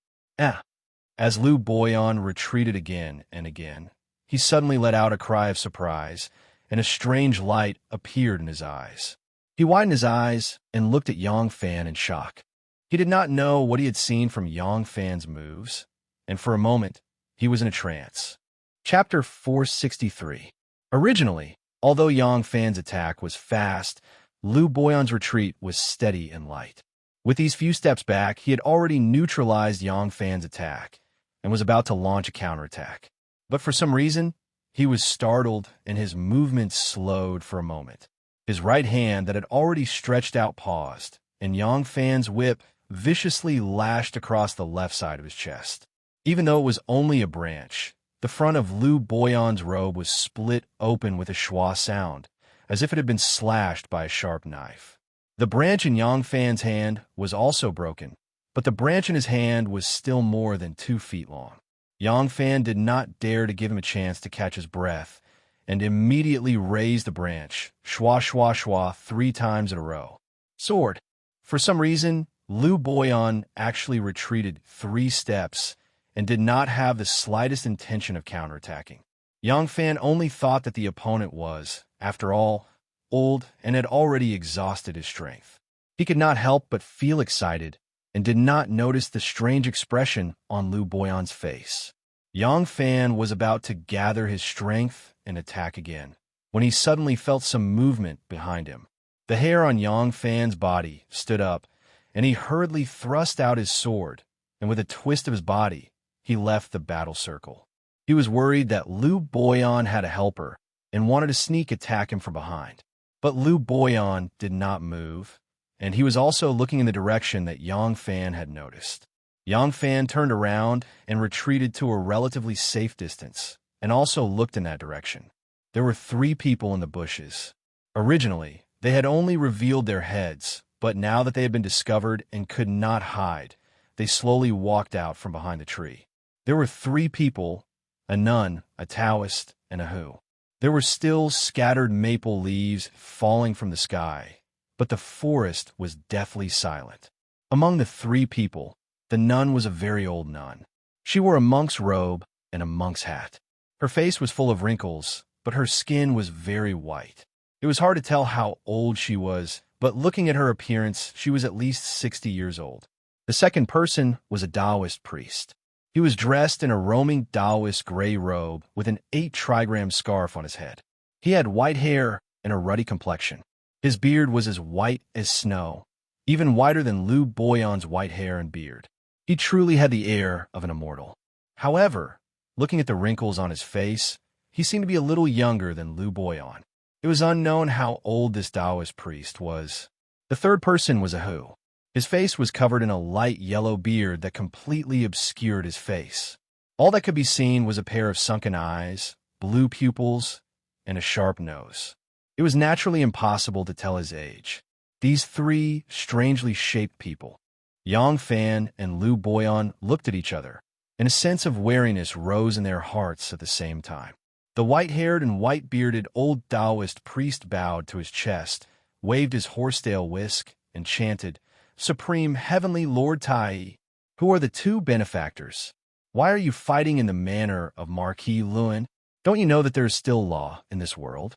[SPEAKER 1] As Lu Boyan retreated again and again, he suddenly let out a cry of surprise, and a strange light appeared in his eyes. He widened his eyes and looked at Yang Fan in shock. He did not know what he had seen from Yang Fan's moves, and for a moment, he was in a trance. Chapter 463. Originally, although Yang Fan's attack was fast, Lu Boyan's retreat was steady and light. With these few steps back, he had already neutralized Yang Fan's attack and was about to launch a counterattack. But for some reason, he was startled and his movements slowed for a moment. His right hand that had already stretched out paused, and Yang Fan's whip viciously lashed across the left side of his chest. Even though it was only a branch, the front of Lu Boyan's robe was split open with a schwa sound, as if it had been slashed by a sharp knife. The branch in Yang Fan's hand was also broken, but the branch in his hand was still more than 2 feet long. Yang Fan did not dare to give him a chance to catch his breath, and immediately raised the branch, schwa schwa schwa 3 times in a row. Sword. For some reason, Lu Boyan actually retreated 3 steps and did not have the slightest intention of counterattacking. Yang Fan only thought that the opponent was, after all, old and had already exhausted his strength. He could not help but feel excited and did not notice the strange expression on Lu Boyan's face. Yang Fan was about to gather his strength and attack again, when he suddenly felt some movement behind him. The hair on Yang Fan's body stood up, and he hurriedly thrust out his sword, and with a twist of his body, he left the battle circle. He was worried that Lu Boyan had a helper and wanted to sneak attack him from behind. But Lu Boyan did not move, and he was also looking in the direction that Yang Fan had noticed. Yang Fan turned around and retreated to a relatively safe distance, and also looked in that direction. There were 3 people in the bushes. Originally, they had only revealed their heads, but now that they had been discovered and could not hide, they slowly walked out from behind the tree. There were 3 people, a nun, a Taoist, and a Hu. There were still scattered maple leaves falling from the sky, but the forest was deathly silent. Among the 3 people, the nun was a very old nun. She wore a monk's robe and a monk's hat. Her face was full of wrinkles, but her skin was very white. It was hard to tell how old she was, but looking at her appearance, she was at least 60 years old. The second person was a Taoist priest. He was dressed in a roaming Taoist gray robe with an 8-trigram scarf on his head. He had white hair and a ruddy complexion. His beard was as white as snow, even whiter than Lu Boyan's white hair and beard. He truly had the air of an immortal. However, looking at the wrinkles on his face, he seemed to be a little younger than Lu Boyan. It was unknown how old this Taoist priest was. The third person was a Hu. His face was covered in a light yellow beard that completely obscured his face. All that could be seen was a pair of sunken eyes, blue pupils, and a sharp nose. It was naturally impossible to tell his age. These 3 strangely shaped people, Yang Fan and Lu Boyan, looked at each other, and a sense of wariness rose in their hearts at the same time. The white-haired and white-bearded old Taoist priest bowed to his chest, waved his horsetail whisk, and chanted, "Supreme Heavenly Lord Tai, who are the 2 benefactors? Why are you fighting in the manner of Marquis Luen? Don't you know that there is still law in this world?"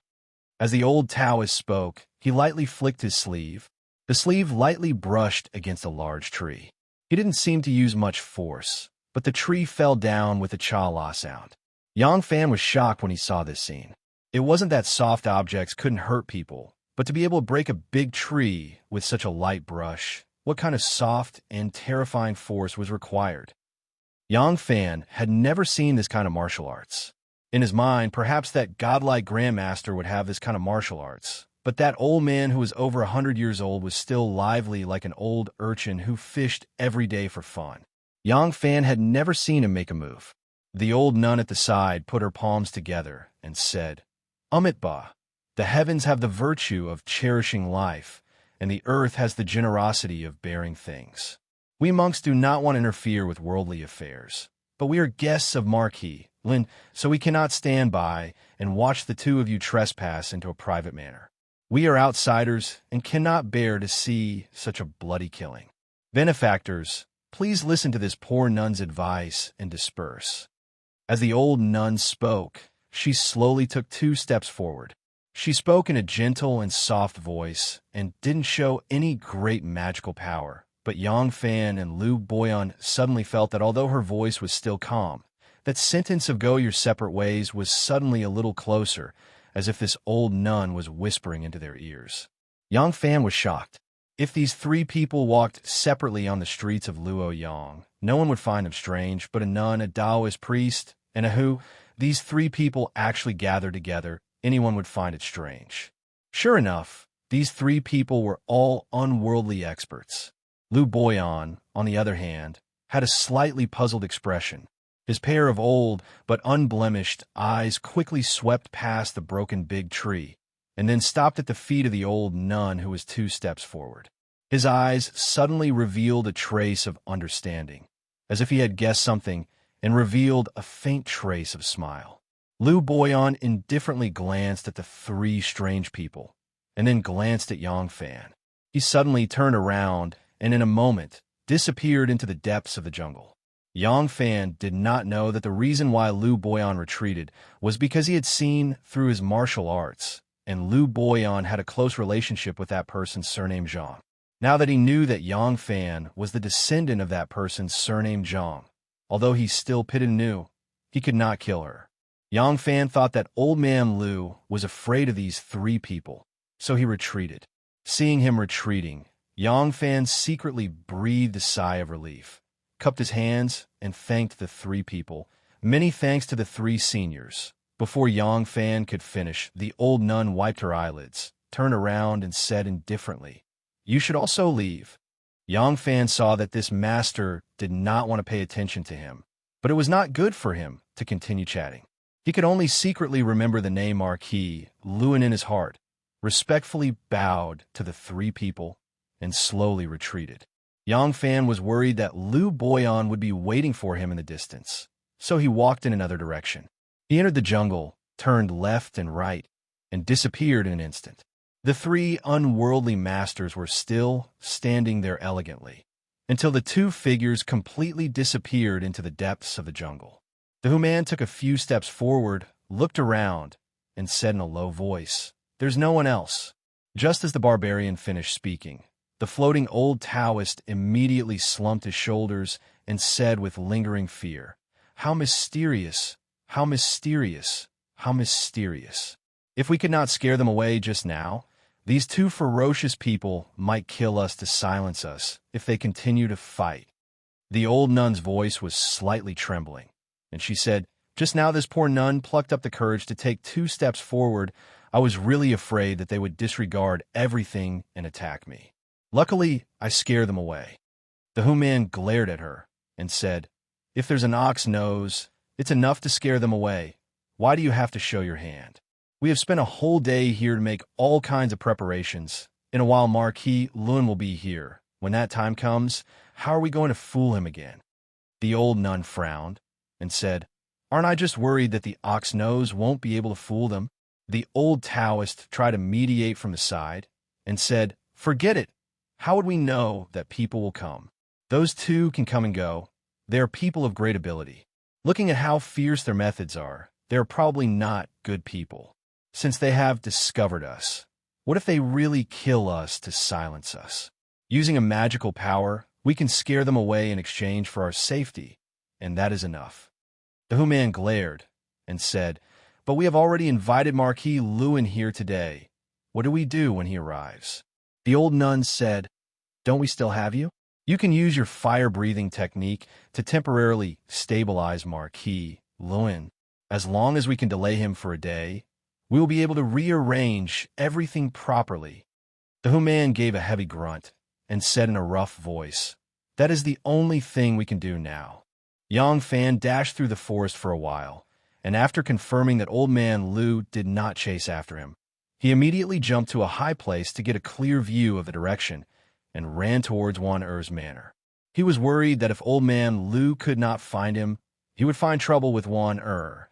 [SPEAKER 1] As the old Taoist spoke, he lightly flicked his sleeve. The sleeve lightly brushed against a large tree. He didn't seem to use much force, but the tree fell down with a cha-la sound. Yang Fan was shocked when he saw this scene. It wasn't that soft objects couldn't hurt people, but to be able to break a big tree with such a light brush, what kind of soft and terrifying force was required? Yang Fan had never seen this kind of martial arts. In his mind, perhaps that godlike grandmaster would have this kind of martial arts, but that old man who was over 100 years old was still lively like an old urchin who fished every day for fun. Yang Fan had never seen him make a move. The old nun at the side put her palms together and said, "Amitba, the heavens have the virtue of cherishing life, and the earth has the generosity of bearing things. We monks do not want to interfere with worldly affairs, but we are guests of Marquis Lin, so we cannot stand by and watch the 2 of you trespass into a private manor. We are outsiders and cannot bear to see such a bloody killing. Benefactors, please listen to this poor nun's advice and disperse." As the old nun spoke, she slowly took 2 steps forward. She spoke in a gentle and soft voice and didn't show any great magical power, but Yang Fan and Lu Boyan suddenly felt that although her voice was still calm, that sentence of "go your separate ways" was suddenly a little closer, as if this old nun was whispering into their ears. Yang Fan was shocked. If these three people walked separately on the streets of Luoyang, no one would find them strange, but a nun, a Taoist priest, and a Hu, these three people actually gathered together, anyone would find it strange. Sure enough, these three people were all unworldly experts. Lu Boyan, on the other hand, had a slightly puzzled expression. His pair of old but unblemished eyes quickly swept past the broken big tree, and then stopped at the feet of the old nun who was 2 steps forward. His eyes suddenly revealed a trace of understanding, as if he had guessed something, and revealed a faint trace of smile. Lu Boyan indifferently glanced at the 3 strange people, and then glanced at Yang Fan. He suddenly turned around and in a moment disappeared into the depths of the jungle. Yang Fan did not know that the reason why Lu Boyan retreated was because he had seen through his martial arts, and Lu Boyan had a close relationship with that person's surname Zhang. Now that he knew that Yang Fan was the descendant of that person's surname Zhang, although he still pitted anew, he could not kill her. Yang Fan thought that old man Lu was afraid of these 3 people, so he retreated. Seeing him retreating, Yang Fan secretly breathed a sigh of relief, cupped his hands, and thanked the 3 people. Many thanks to the 3 seniors. Before Yang Fan could finish, the old nun wiped her eyelids, turned around, and said indifferently, "You should also leave." Yang Fan saw that this master did not want to pay attention to him, but it was not good for him to continue chatting. He could only secretly remember the name Marquis Lewin in his heart, respectfully bowed to the 3 people, and slowly retreated. Yang Fan was worried that Lu Boyan would be waiting for him in the distance, so he walked in another direction. He entered the jungle, turned left and right, and disappeared in an instant. The 3 unworldly masters were still standing there elegantly, until the 2 figures completely disappeared into the depths of the jungle. The Human took a few steps forward, looked around, and said in a low voice, "There's no one else." Just as the barbarian finished speaking, the floating old Taoist immediately slumped his shoulders and said with lingering fear, "How mysterious, how mysterious, how mysterious. If we could not scare them away just now, these 2 ferocious people might kill us to silence us if they continue to fight." The old nun's voice was slightly trembling, and she said, "Just now this poor nun plucked up the courage to take 2 steps forward. I was really afraid that they would disregard everything and attack me. Luckily, I scared them away." The Human glared at her and said, "If there's an ox nose, it's enough to scare them away. Why do you have to show your hand? We have spent a whole day here to make all kinds of preparations. In a while Marquis Lun will be here. When that time comes, how are we going to fool him again?" The old nun frowned and said, "Aren't I just worried that the ox nose won't be able to fool them?" The old Taoist tried to mediate from the side and said, "Forget it. How would we know that people will come? Those 2 can come and go. They are people of great ability. Looking at how fierce their methods are, they are probably not good people. Since they have discovered us, what if they really kill us to silence us? Using a magical power, we can scare them away in exchange for our safety, and that is enough." The Human glared and said, "But we have already invited Marquis Lewin here today. What do we do when he arrives?" The old nun said, "Don't we still have you? You can use your fire-breathing technique to temporarily stabilize Marquis Lewin. As long as we can delay him for a day, we will be able to rearrange everything properly." The Human gave a heavy grunt and said in a rough voice, "That is the only thing we can do now." Yang Fan dashed through the forest for a while, and after confirming that old man Lu did not chase after him, he immediately jumped to a high place to get a clear view of the direction and ran towards Wan Er's manor. He was worried that if old man Lu could not find him, he would find trouble with Wan Er,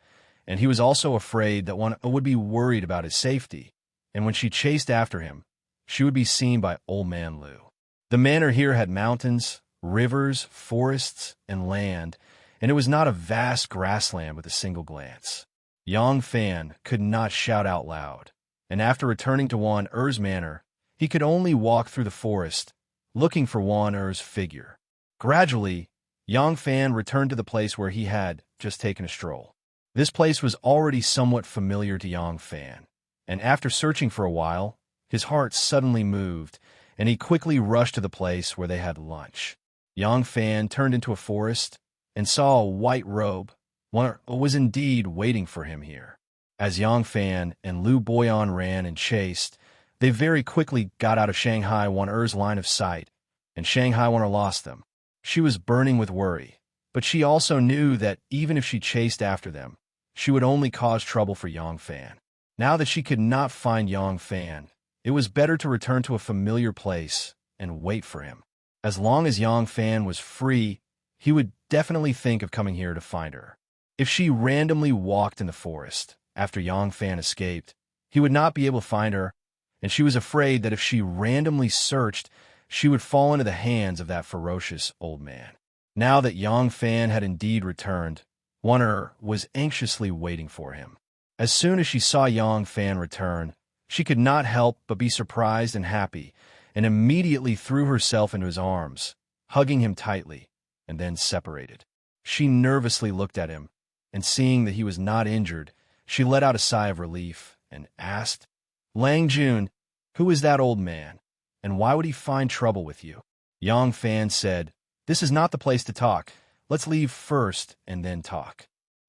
[SPEAKER 1] and he was also afraid that Wan Er would be worried about his safety, and when she chased after him, she would be seen by old man Lu. The manor here had mountains, rivers, forests, and land, and it was not a vast grassland with a single glance. Yang Fan could not shout out loud, and after returning to Wan Er's manor, he could only walk through the forest, looking for Wan Er's figure. Gradually, Yang Fan returned to the place where he had just taken a stroll. This place was already somewhat familiar to Yang Fan, And after searching for a while, his heart suddenly moved, and he quickly rushed to the place where they had lunch. Yang Fan turned into a forest and saw a white robe. One was indeed waiting for him here. As Yang Fan and Liu Boyan ran and chased, they very quickly got out of Shanghai Wan'er's line of sight, and Shanghai Wan'er lost them. She was burning with worry, but she also knew that even if she chased after them, she would only cause trouble for Yang Fan. Now that she could not find Yang Fan, it was better to return to a familiar place and wait for him. As long as Yang Fan was free, he would definitely think of coming here to find her. If she randomly walked in the forest after Yang Fan escaped, he would not be able to find her, and she was afraid that if she randomly searched, she would fall into the hands of that ferocious old man. Now that Yang Fan had indeed returned, Wan'er was anxiously waiting for him. As soon as she saw Yang Fan return, she could not help but be surprised and happy, and immediately threw herself into his arms, hugging him tightly, and then separated. She nervously looked at him, and seeing that he was not injured, she let out a sigh of relief and asked, "Lang Jun, who is that old man, and why would he find trouble with you?" Yang Fan said, "This is not the place to talk. Let's leave first and then talk."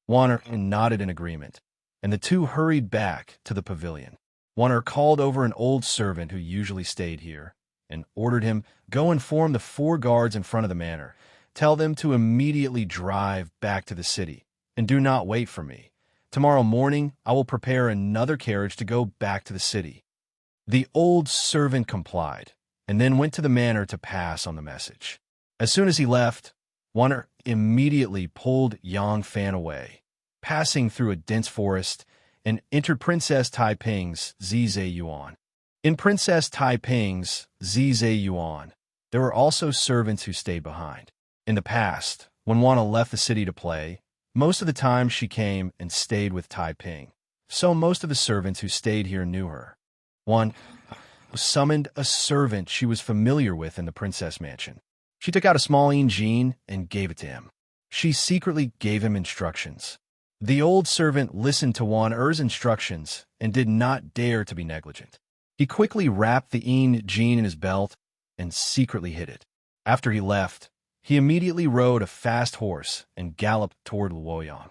[SPEAKER 1] Wan'er nodded in agreement, and the two hurried back to the pavilion. Wan'er called over an old servant who usually stayed here, and ordered him, "Go inform the 4 guards in front of the manor. Tell them to immediately drive back to the city, and do not wait for me. Tomorrow morning I will prepare another carriage to go back to the city." The old servant complied, and then went to the manor to pass on the message. As soon as he left, Wan'er immediately pulled Yang Fan away, passing through a dense forest, and entered Princess Taiping's Zizhe Yuan. In Princess Taiping's Zizhe Yuan, there were also servants who stayed behind. In the past, when Wan'er left the city to play, most of the time she came and stayed with Taiping, so most of the servants who stayed here knew her. One summoned a servant she was familiar with in the princess mansion. She took out a small engine and gave it to him. She secretly gave him instructions. The old servant listened to Wan'er's instructions and did not dare to be negligent. He quickly wrapped the engine in his belt and secretly hid it. After he left, he immediately rode a fast horse and galloped toward Luoyang.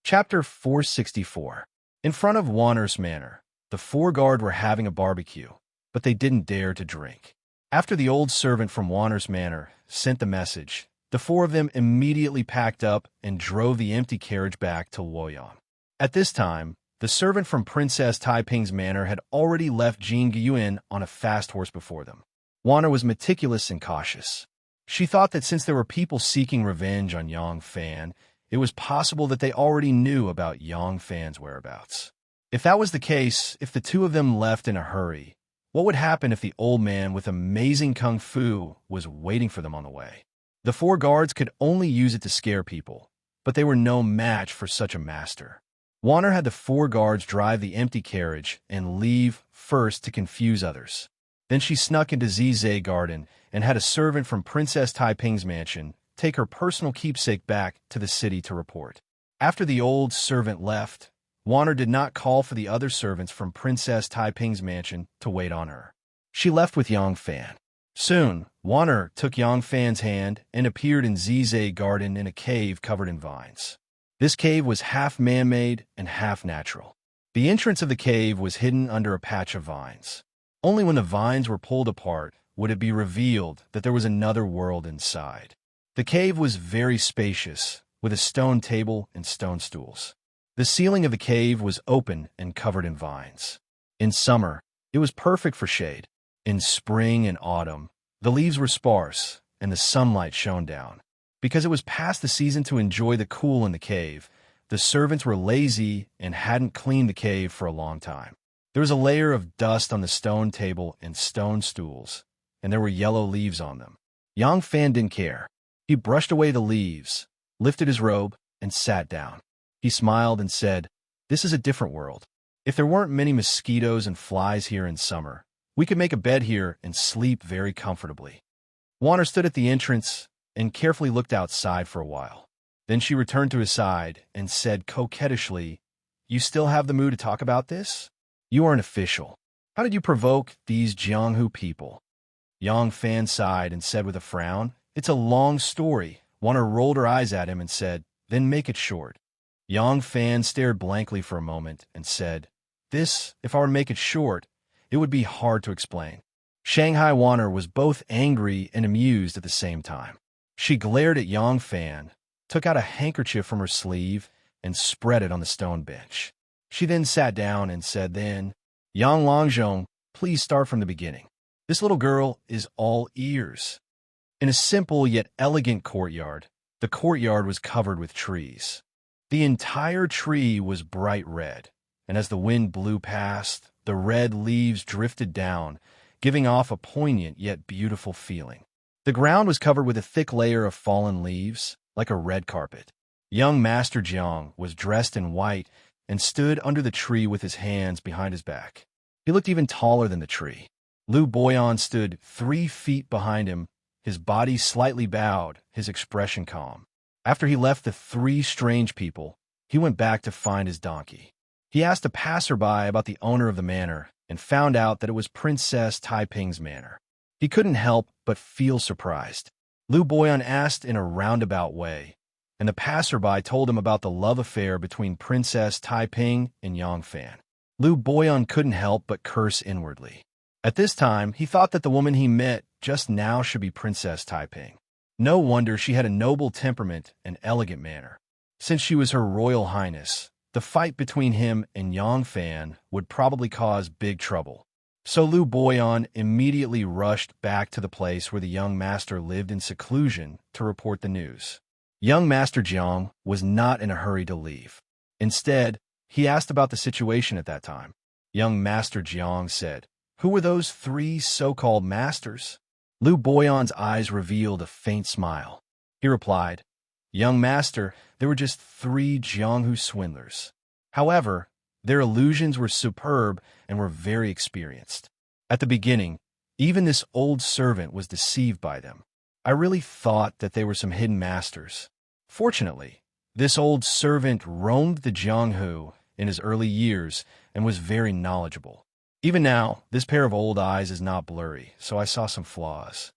[SPEAKER 1] Chapter 464. In front of Wan'er's manor, the 4 guard were having a barbecue, but they didn't dare to drink. After the old servant from Wan'er's manor sent the message, the 4 of them immediately packed up and drove the empty carriage back to Luoyang. At this time, the servant from Princess Taiping's manor had already left Jing Gyuan on a fast horse before them. Wan'er was meticulous and cautious. She thought that since there were people seeking revenge on Yang Fan, it was possible that they already knew about Yang Fan's whereabouts. If that was the case, if the 2 of them left in a hurry, what would happen if the old man with amazing kung fu was waiting for them on the way? The 4 guards could only use it to scare people, but they were no match for such a master. Wan'er had the 4 guards drive the empty carriage and leave first to confuse others. Then she snuck into Zizhe Garden and had a servant from Princess Taiping's mansion take her personal keepsake back to the city to report. After the old servant left, Wan'er did not call for the other servants from Princess Taiping's mansion to wait on her. She left with Yang Fan. Soon, Wan'er took Yang Fan's hand and appeared in Zizhe Garden in a cave covered in vines. This cave was half man-made and half natural. The entrance of the cave was hidden under a patch of vines. Only when the vines were pulled apart would it be revealed that there was another world inside. The cave was very spacious, with a stone table and stone stools. The ceiling of the cave was open and covered in vines. In summer, it was perfect for shade. In spring and autumn, the leaves were sparse and the sunlight shone down. Because it was past the season to enjoy the cool in the cave, the servants were lazy and hadn't cleaned the cave for a long time. There was a layer of dust on the stone table and stone stools, and there were yellow leaves on them. Yang Fan didn't care. He brushed away the leaves, lifted his robe, and sat down. He smiled and said, "This is a different world. If there weren't many mosquitoes and flies here in summer, we could make a bed here and sleep very comfortably." Wan'er stood at the entrance and carefully looked outside for a while. Then she returned to his side and said coquettishly, "You still have the mood to talk about this?" You are an official. How did you provoke these Jianghu people? Yang Fan sighed and said with a frown, It's a long story. Wanner rolled her eyes at him and said, Then make it short. Yang Fan stared blankly for a moment and said, This, if I were to make it short, it would be hard to explain. Shanghai Wanner was both angry and amused at the same time. She glared at Yang Fan, took out a handkerchief from her sleeve, and spread it on the stone bench. She then sat down and said Yang Longzhong, please start from the beginning. This little girl is all ears. In a simple yet elegant courtyard, the courtyard was covered with trees. The entire tree was bright red, and as the wind blew past, the red leaves drifted down, giving off a poignant yet beautiful feeling. The ground was covered with a thick layer of fallen leaves, like a red carpet. Young Master Jiang was dressed in white and stood under the tree with his hands behind his back. He looked even taller than the tree. Lu Boyan stood 3 feet behind him, his body slightly bowed, his expression calm. After he left the 3 strange people, he went back to find his donkey. He asked a passerby about the owner of the manor and found out that it was Princess Taiping's manor. He couldn't help but feel surprised. Lu Boyan asked in a roundabout way, and the passerby told him about the love affair between Princess Taiping and Yang Fan. Lu Boyan couldn't help but curse inwardly. At this time, he thought that the woman he met just now should be Princess Taiping. No wonder she had a noble temperament and elegant manner. Since she was Her Royal Highness, the fight between him and Yang Fan would probably cause big trouble. So Lu Boyan immediately rushed back to the place where the young master lived in seclusion to report the news. Young Master Jiang was not in a hurry to leave. Instead, he asked about the situation at that time. Young Master Jiang said, Who were those 3 so-called masters? Lu Boyan's eyes revealed a faint smile. He replied, Young Master, there were just 3 Jianghu swindlers. However, their illusions were superb and were very experienced. At the beginning, even this old servant was deceived by them. I really thought that they were some hidden masters. Fortunately, this old servant roamed the Jianghu in his early years and was very knowledgeable. Even now, this pair of old eyes is not blurry, so I saw some flaws.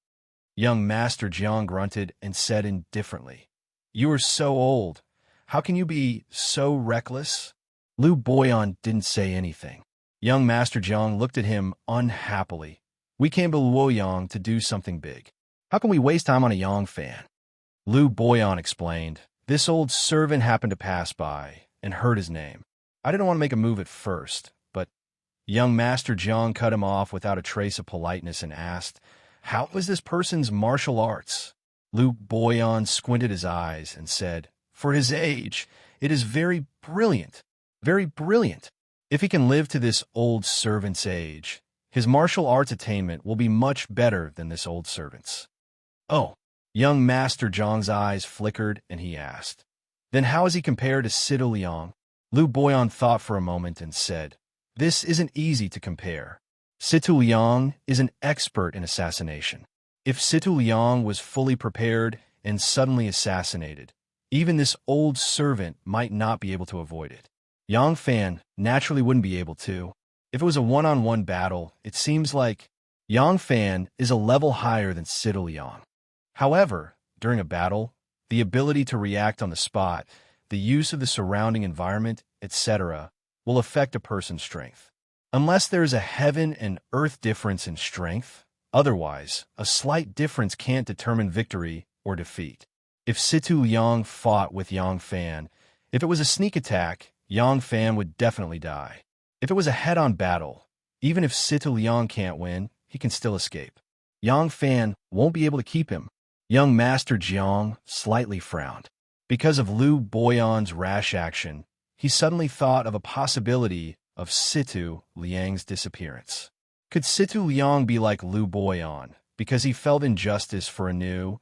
[SPEAKER 1] Young Master Jiang grunted and said indifferently, You are so old. How can you be so reckless? Lu Boyan didn't say anything. Young Master Jiang looked at him unhappily. We came to Luoyang to do something big. How can we waste time on a Yang Fan? Lu Boyan explained, This old servant happened to pass by and heard his name. I didn't want to make a move at first, but young Master Jiang cut him off without a trace of politeness and asked, How was this person's martial arts? Lu Boyan squinted his eyes and said, For his age, it is very brilliant. Very brilliant. If he can live to this old servant's age, his martial arts attainment will be much better than this old servant's. Oh, young Master Jiang's eyes flickered and he asked, Then how is he compared to Situ Liang? Lu Boyan thought for a moment and said, This isn't easy to compare. Situ Liang is an expert in assassination. If Situ Liang was fully prepared and suddenly assassinated, even this old servant might not be able to avoid it. Yang Fan naturally wouldn't be able to. If it was a one-on-one battle, it seems like Yang Fan is a level higher than Situ Liang. However, during a battle, the ability to react on the spot, the use of the surrounding environment, etc., will affect a person's strength. Unless there is a heaven and earth difference in strength, otherwise, a slight difference can't determine victory or defeat. If Situ Liang fought with Yang Fan, if it was a sneak attack, Yang Fan would definitely die. If it was a head-on battle, even if Situ Liang can't win, he can still escape. Yang Fan won't be able to keep him. Young Master Jiang slightly frowned. Because of Lu Boyan's rash action, he suddenly thought of a possibility of Situ Liang's disappearance. Could Situ Liang be like Lu Boyan because he felt injustice for Anu,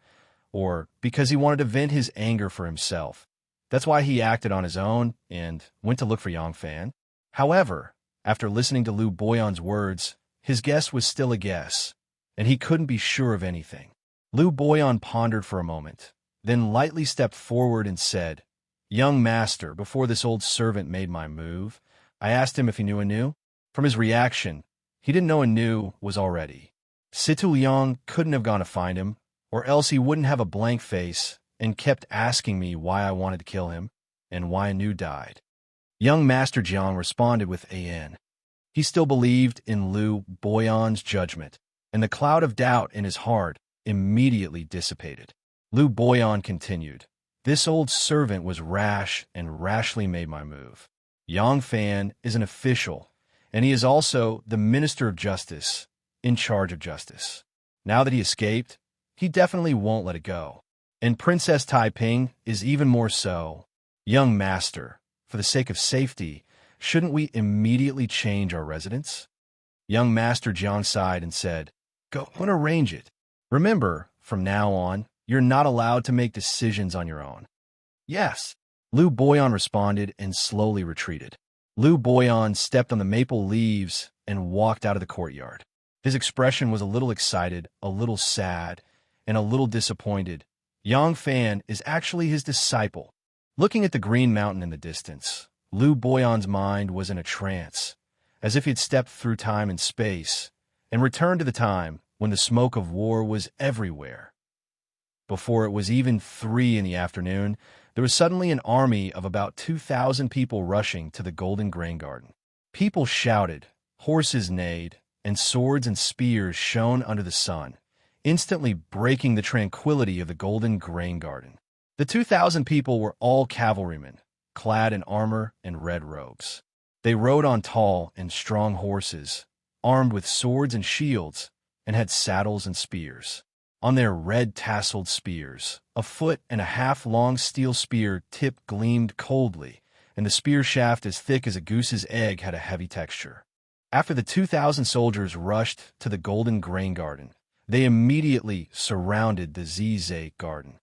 [SPEAKER 1] or because he wanted to vent his anger for himself? That's why he acted on his own and went to look for Yang Fan. However, after listening to Lu Boyan's words, his guess was still a guess, and he couldn't be sure of anything. Lu Boyan pondered for a moment, then lightly stepped forward and said, Young Master, before this old servant made my move, I asked him if he knew Anu. From his reaction, he didn't know Anu was already. Situ Liang couldn't have gone to find him, or else he wouldn't have a blank face and kept asking me why I wanted to kill him and why Anu died. Young Master Jiang responded with an. He still believed in Lu Boyan's judgment, and the cloud of doubt in his heart immediately dissipated. Lu Boyan continued, "This old servant was rash and rashly made my move. Yang Fan is an official, and he is also the Minister of Justice, in charge of justice. Now that he escaped, he definitely won't let it go. And Princess Taiping is even more so. Young Master, for the sake of safety, shouldn't we immediately change our residence?" Young Master Jiang sighed and said, "Go and arrange it. Remember, from now on, you're not allowed to make decisions on your own." "Yes," Lu Boyan responded and slowly retreated. Lu Boyan stepped on the maple leaves and walked out of the courtyard. His expression was a little excited, a little sad, and a little disappointed. Yang Fan is actually his disciple. Looking at the green mountain in the distance, Lu Boyan's mind was in a trance, as if he had stepped through time and space and returned to the time when the smoke of war was everywhere. Before it was even 3 in the afternoon, there was suddenly an army of about 2,000 people rushing to the Golden Grain Garden. People shouted, horses neighed, and swords and spears shone under the sun, instantly breaking the tranquility of the Golden Grain Garden. The 2,000 people were all cavalrymen, clad in armor and red robes. They rode on tall and strong horses, armed with swords and shields, and had saddles and spears. On their red-tasseled spears, a 1.5-foot-long steel spear tip gleamed coldly, and the spear shaft as thick as a goose's egg had a heavy texture. After the 2,000 soldiers rushed to the Golden Grain Garden, they immediately surrounded the Zizé Garden.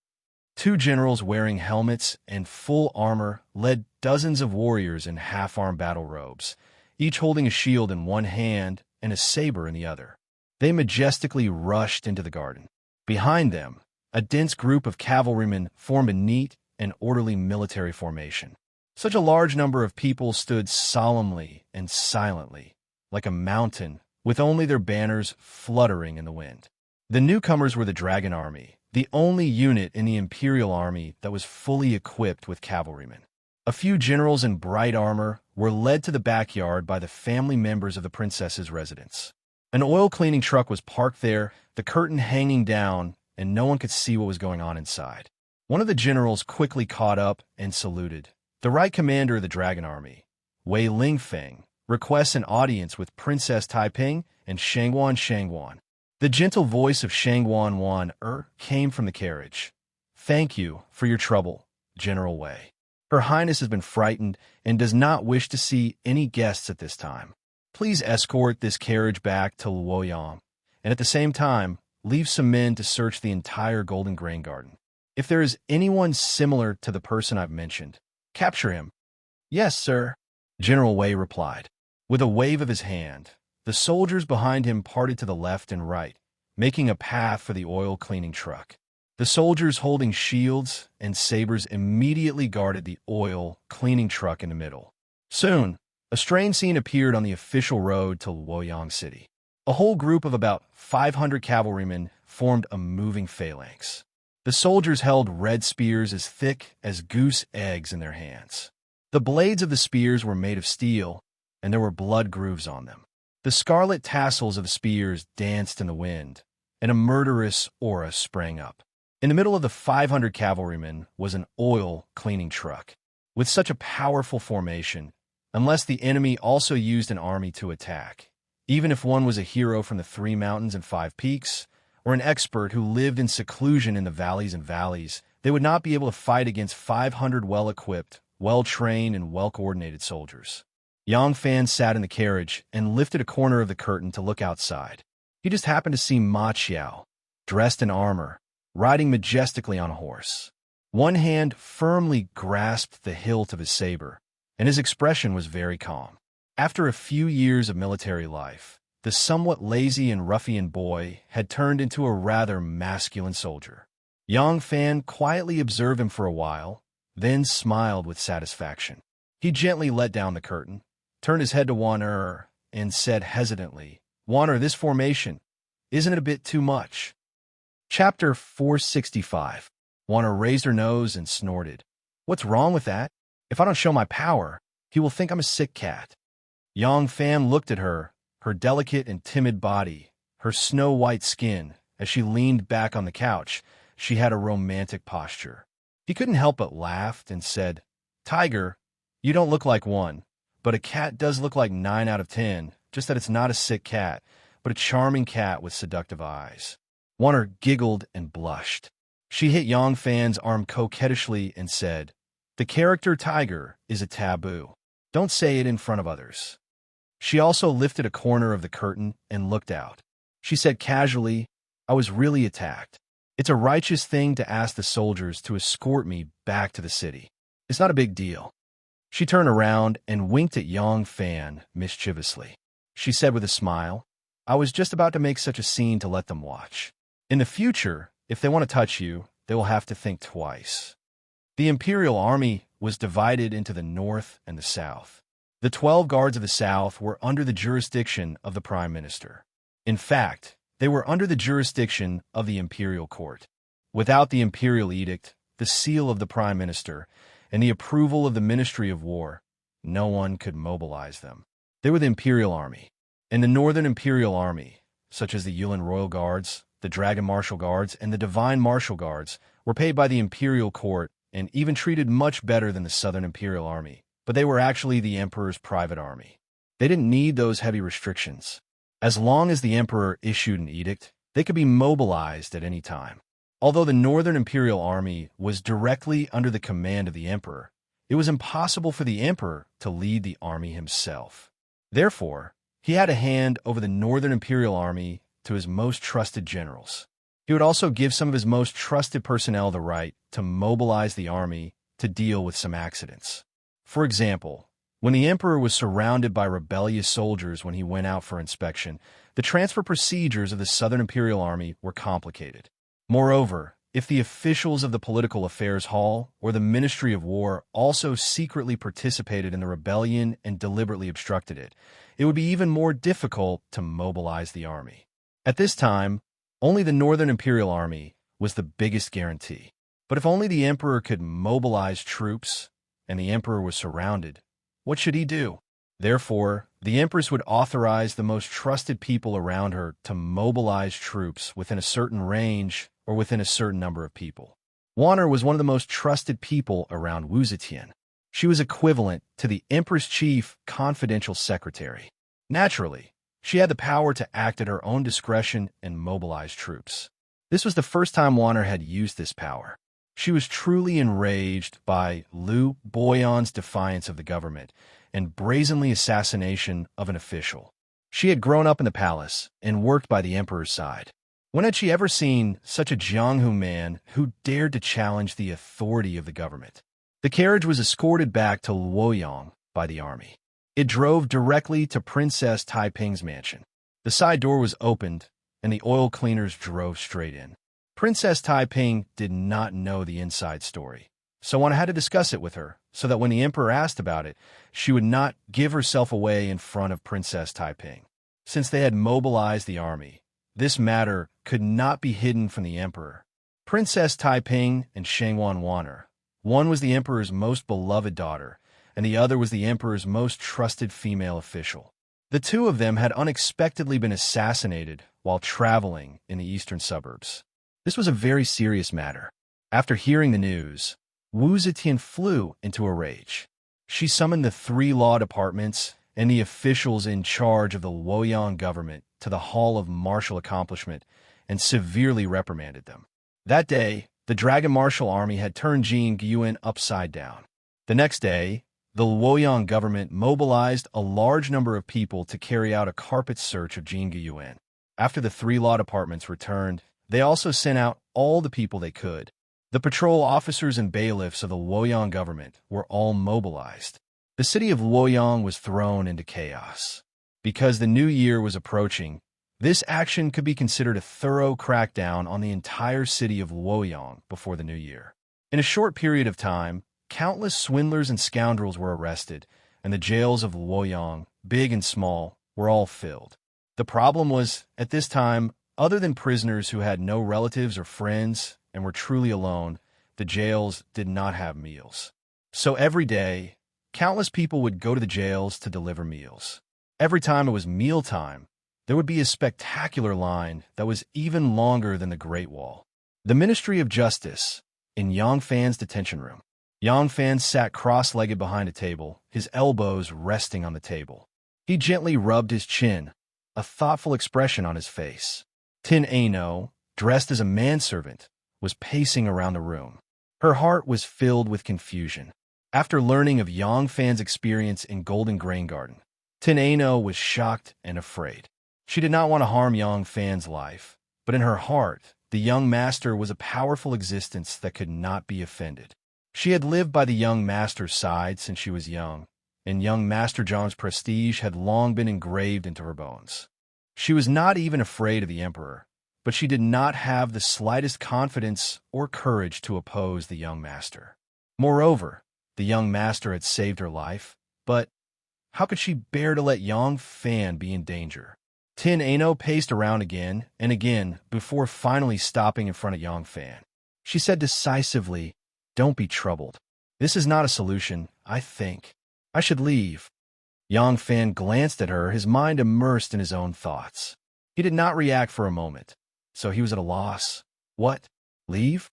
[SPEAKER 1] 2 generals wearing helmets and full armor led dozens of warriors in half-armed battle robes, each holding a shield in one hand and a saber in the other. They majestically rushed into the garden. Behind them, a dense group of cavalrymen formed a neat and orderly military formation. Such a large number of people stood solemnly and silently, like a mountain, with only their banners fluttering in the wind. The newcomers were the Dragon Army, the only unit in the Imperial Army that was fully equipped with cavalrymen. A few generals in bright armor were led to the backyard by the family members of the princess's residence. An oil cleaning truck was parked there, the curtain hanging down, and no one could see what was going on inside. One of the generals quickly caught up and saluted. "The right commander of the Dragon Army, Wei Lingfeng, requests an audience with Princess Taiping and Shangguan. The gentle voice of Shangguan came from the carriage. "Thank you for your trouble, General Wei. Her Highness has been frightened and does not wish to see any guests at this time. Please escort this carriage back to Luoyang, and at the same time, leave some men to search the entire Golden Grain Garden. If there is anyone similar to the person I've mentioned, capture him." "Yes, sir," General Wei replied. With a wave of his hand, the soldiers behind him parted to the left and right, making a path for the oil cleaning truck. The soldiers holding shields and sabers immediately guarded the oil cleaning truck in the middle. Soon, a strange scene appeared on the official road to Luoyang City. A whole group of about 500 cavalrymen formed a moving phalanx. The soldiers held red spears as thick as goose eggs in their hands. The blades of the spears were made of steel, and there were blood grooves on them. The scarlet tassels of the spears danced in the wind, and a murderous aura sprang up. In the middle of the 500 cavalrymen was an oil cleaning truck. With such a powerful formation, unless the enemy also used an army to attack, even if one was a hero from the 3 mountains and 5 peaks, or an expert who lived in seclusion in the valleys and valleys, they would not be able to fight against 500 well-equipped, well-trained, and well-coordinated soldiers. Yang Fan sat in the carriage and lifted a corner of the curtain to look outside. He just happened to see Ma Qiao, dressed in armor, riding majestically on a horse. One hand firmly grasped the hilt of his saber, and his expression was very calm. After a few years of military life, the somewhat lazy and ruffian boy had turned into a rather masculine soldier. Yang Fan quietly observed him for a while, then smiled with satisfaction. He gently let down the curtain, turned his head to one and said hesitantly, "Wander, this formation, isn't it a bit too much?" Chapter 465. Wander raised her nose and snorted. "What's wrong with that? If I don't show my power, he will think I'm a sick cat." Yang Fan looked at her, her delicate and timid body, her snow-white skin. As she leaned back on the couch, she had a romantic posture. He couldn't help but laugh and said, "Tiger, you don't look like one, but a cat does look like 9 out of 10, just that it's not a sick cat, but a charming cat with seductive eyes." Wander giggled and blushed. She hit Yang Fan's arm coquettishly and said, "The character Tiger is a taboo. Don't say it in front of others." She also lifted a corner of the curtain and looked out. She said casually, "I was really attacked. It's a righteous thing to ask the soldiers to escort me back to the city. It's not a big deal." She turned around and winked at Yang Fan mischievously. She said with a smile, "I was just about to make such a scene to let them watch. In the future, if they want to touch you, they will have to think twice." The Imperial Army was divided into the North and the South. The 12 guards of the South were under the jurisdiction of the Prime Minister. In fact, they were under the jurisdiction of the Imperial Court. Without the Imperial Edict, the seal of the Prime Minister, and the approval of the Ministry of War, no one could mobilize them. They were the Imperial Army. And the Northern Imperial Army, such as the Yulin Royal Guards, the Dragon Martial Guards, and the Divine Martial Guards, were paid by the Imperial Court and even treated much better than the Southern Imperial Army, but they were actually the Emperor's private army. They didn't need those heavy restrictions. As long as the Emperor issued an edict, they could be mobilized at any time. Although the Northern Imperial Army was directly under the command of the Emperor, it was impossible for the Emperor to lead the army himself. Therefore, he had to hand over the Northern Imperial Army to his most trusted generals. He would also give some of his most trusted personnel the right to mobilize the army to deal with some accidents. For example, when the Emperor was surrounded by rebellious soldiers when he went out for inspection, the transfer procedures of the Southern Imperial Army were complicated. Moreover, if the officials of the Political Affairs Hall or the Ministry of War also secretly participated in the rebellion and deliberately obstructed it, it would be even more difficult to mobilize the army. At this time, only the Northern Imperial Army was the biggest guarantee. But if only the Emperor could mobilize troops, and the Emperor was surrounded, what should he do? Therefore, the Empress would authorize the most trusted people around her to mobilize troops within a certain range or within a certain number of people. Wander was one of the most trusted people around Wu Zetian. She was equivalent to the Emperor's chief confidential secretary. Naturally, she had the power to act at her own discretion and mobilize troops. This was the first time Wander had used this power. She was truly enraged by Liu Boyan's defiance of the government and brazenly assassination of an official. She had grown up in the palace and worked by the Emperor's side. When had she ever seen such a Jianghu man who dared to challenge the authority of the government? The carriage was escorted back to Luoyang by the army. It drove directly to Princess Taiping's mansion. The side door was opened, and the oil cleaners drove straight in. Princess Taiping did not know the inside story, so one had to discuss it with her, so that when the Emperor asked about it, she would not give herself away in front of Princess Taiping. Since they had mobilized the army, this matter could not be hidden from the Emperor. Princess Taiping and Shengwan Wander. One was the Emperor's most beloved daughter, and the other was the Emperor's most trusted female official. The two of them had unexpectedly been assassinated while traveling in the eastern suburbs. This was a very serious matter. After hearing the news, Wu Zetian flew into a rage. She summoned the 3 law departments and the officials in charge of the Luoyang government to the Hall of Martial Accomplishment and severely reprimanded them. That day, the Dragon Martial Army had turned Jin Gyuan upside down. The next day, the Luoyang government mobilized a large number of people to carry out a carpet search of Jin Gyuan. After the 3 law departments returned, they also sent out all the people they could. The patrol officers and bailiffs of the Luoyang government were all mobilized. The city of Luoyang was thrown into chaos. Because the new year was approaching, this action could be considered a thorough crackdown on the entire city of Luoyang before the new year. In a short period of time, countless swindlers and scoundrels were arrested, and the jails of Luoyang, big and small, were all filled. The problem was, at this time, other than prisoners who had no relatives or friends and were truly alone, the jails did not have meals. So every day, countless people would go to the jails to deliver meals. Every time it was mealtime, there would be a spectacular line that was even longer than the Great Wall. The Ministry of Justice, in Yang Fan's detention room. Yang Fan sat cross-legged behind a table, his elbows resting on the table. He gently rubbed his chin, a thoughtful expression on his face. Tin Ano, dressed as a manservant, was pacing around the room. Her heart was filled with confusion. After learning of Yang Fan's experience in Golden Grain Garden, Tin Ano was shocked and afraid. She did not want to harm Yang Fan's life, but in her heart, the young master was a powerful existence that could not be offended. She had lived by the young master's side since she was young, and young Master Zhang's prestige had long been engraved into her bones. She was not even afraid of the emperor, but she did not have the slightest confidence or courage to oppose the young master. Moreover, the young master had saved her life, but how could she bear to let Yang Fan be in danger? Tin Ano paced around again and again before finally stopping in front of Yang Fan. She said decisively, "Don't be troubled. This is not a solution, I think. I should leave." Yang Fan glanced at her, his mind immersed in his own thoughts. He did not react for a moment, so he was at a loss. "What? Leave?"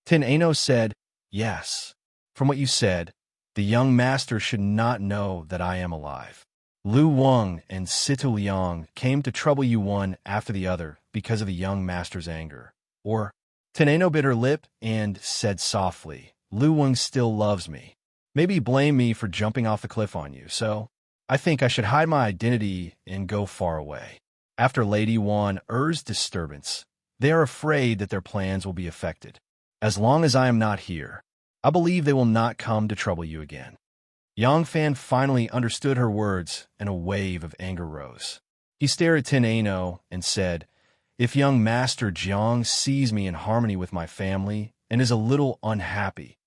[SPEAKER 1] Tin Ano said, "Yes. From what you said, the young master should not know that I am alive. Lu Wang and Situ Liang came to trouble you one after the other because of the young master's anger." Or, Tin Ano bit her lip and said softly, "Lu Wang still loves me. Maybe he blamed me for jumping off the cliff on you, so I think I should hide my identity and go far away. After Lady Wan Er's disturbance, they are afraid that their plans will be affected. As long as I am not here, I believe they will not come to trouble you again." Yang Fan finally understood her words, and a wave of anger rose. He stared at Tin Ano and said, "If young Master Jiang sees me in harmony with my family and is a little unhappy,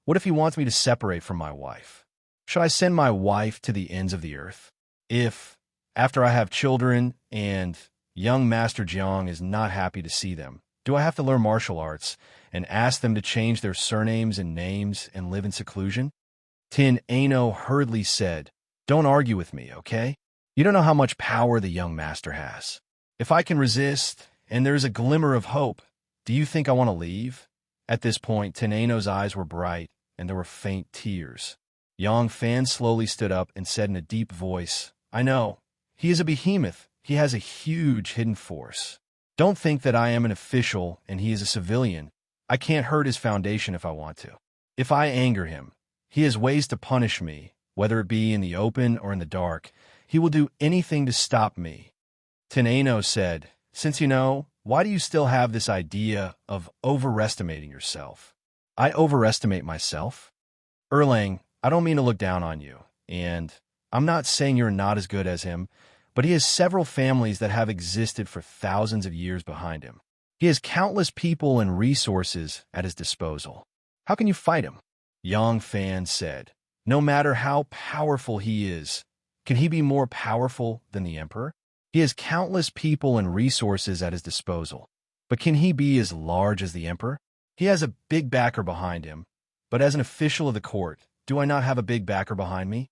[SPEAKER 1] what if he wants me to separate from my wife? Should I send my wife to the ends of the earth? If, after I have children and young Master Jiang is not happy to see them, do I have to learn martial arts and ask them to change their surnames and names and live in seclusion?" Tin Ano hurriedly said, "Don't argue with me, okay? You don't know how much power the young master has. If I can resist, and there's a glimmer of hope, do you think I want to leave?" At this point, Tin Ano's eyes were bright, and there were faint tears. Yang Fan slowly stood up and said in a deep voice, "I know. He is a behemoth. He has a huge hidden force. Don't think that I am an official and he is a civilian. I can't hurt his foundation if I want to. If I anger him, he has ways to punish me, whether it be in the open or in the dark. He will do anything to stop me." Tin Ano said, "Since you know, why do you still have this idea of overestimating yourself?" "I overestimate myself? Erlang, I don't mean to look down on you, and I'm not saying you're not as good as him, but he has several families that have existed for thousands of years behind him. He has countless people and resources at his disposal. How can you fight him?" Yang Fan said, "No matter how powerful he is, can he be more powerful than the emperor? He has countless people and resources at his disposal, but can he be as large as the emperor? He has a big backer behind him, but as an official of the court, do I not have a big backer behind me?"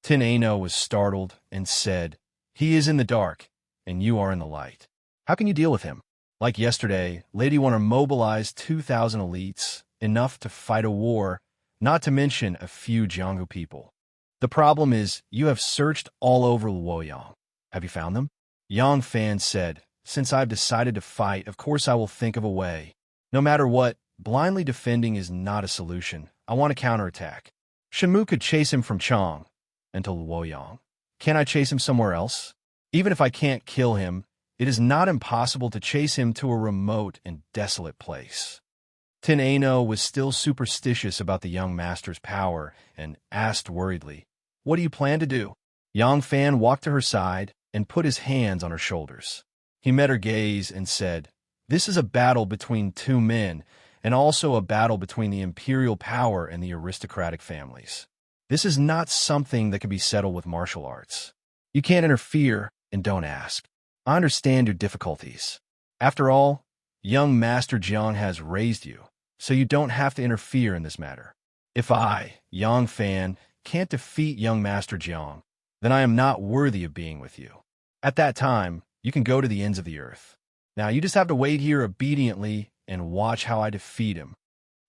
[SPEAKER 1] Tin Ano was startled and said, "He is in the dark, and you are in the light. How can you deal with him? Like yesterday, Lady Warner mobilized 2,000 elites, enough to fight a war, not to mention a few Jianghu people. The problem is, you have searched all over Luoyang. Have you found them?" Yang Fan said, "Since I've decided to fight, of course I will think of a way. No matter what, blindly defending is not a solution. I want to counterattack. Shenmu could chase him from Chang into Luoyang. Can I chase him somewhere else? Even if I can't kill him, it is not impossible to chase him to a remote and desolate place." Tin Ano was still superstitious about the young master's power and asked worriedly, "What do you plan to do?" Yang Fan walked to her side and put his hands on her shoulders. He met her gaze and said, "This is a battle between two men, and also a battle between the imperial power and the aristocratic families. This is not something that can be settled with martial arts. You can't interfere, and don't ask. I understand your difficulties. After all, young Master Jiang has raised you, so you don't have to interfere in this matter. If I, Yang Fan, can't defeat young Master Jiang, then I am not worthy of being with you. At that time, you can go to the ends of the earth. Now you just have to wait here obediently and watch how I defeat him.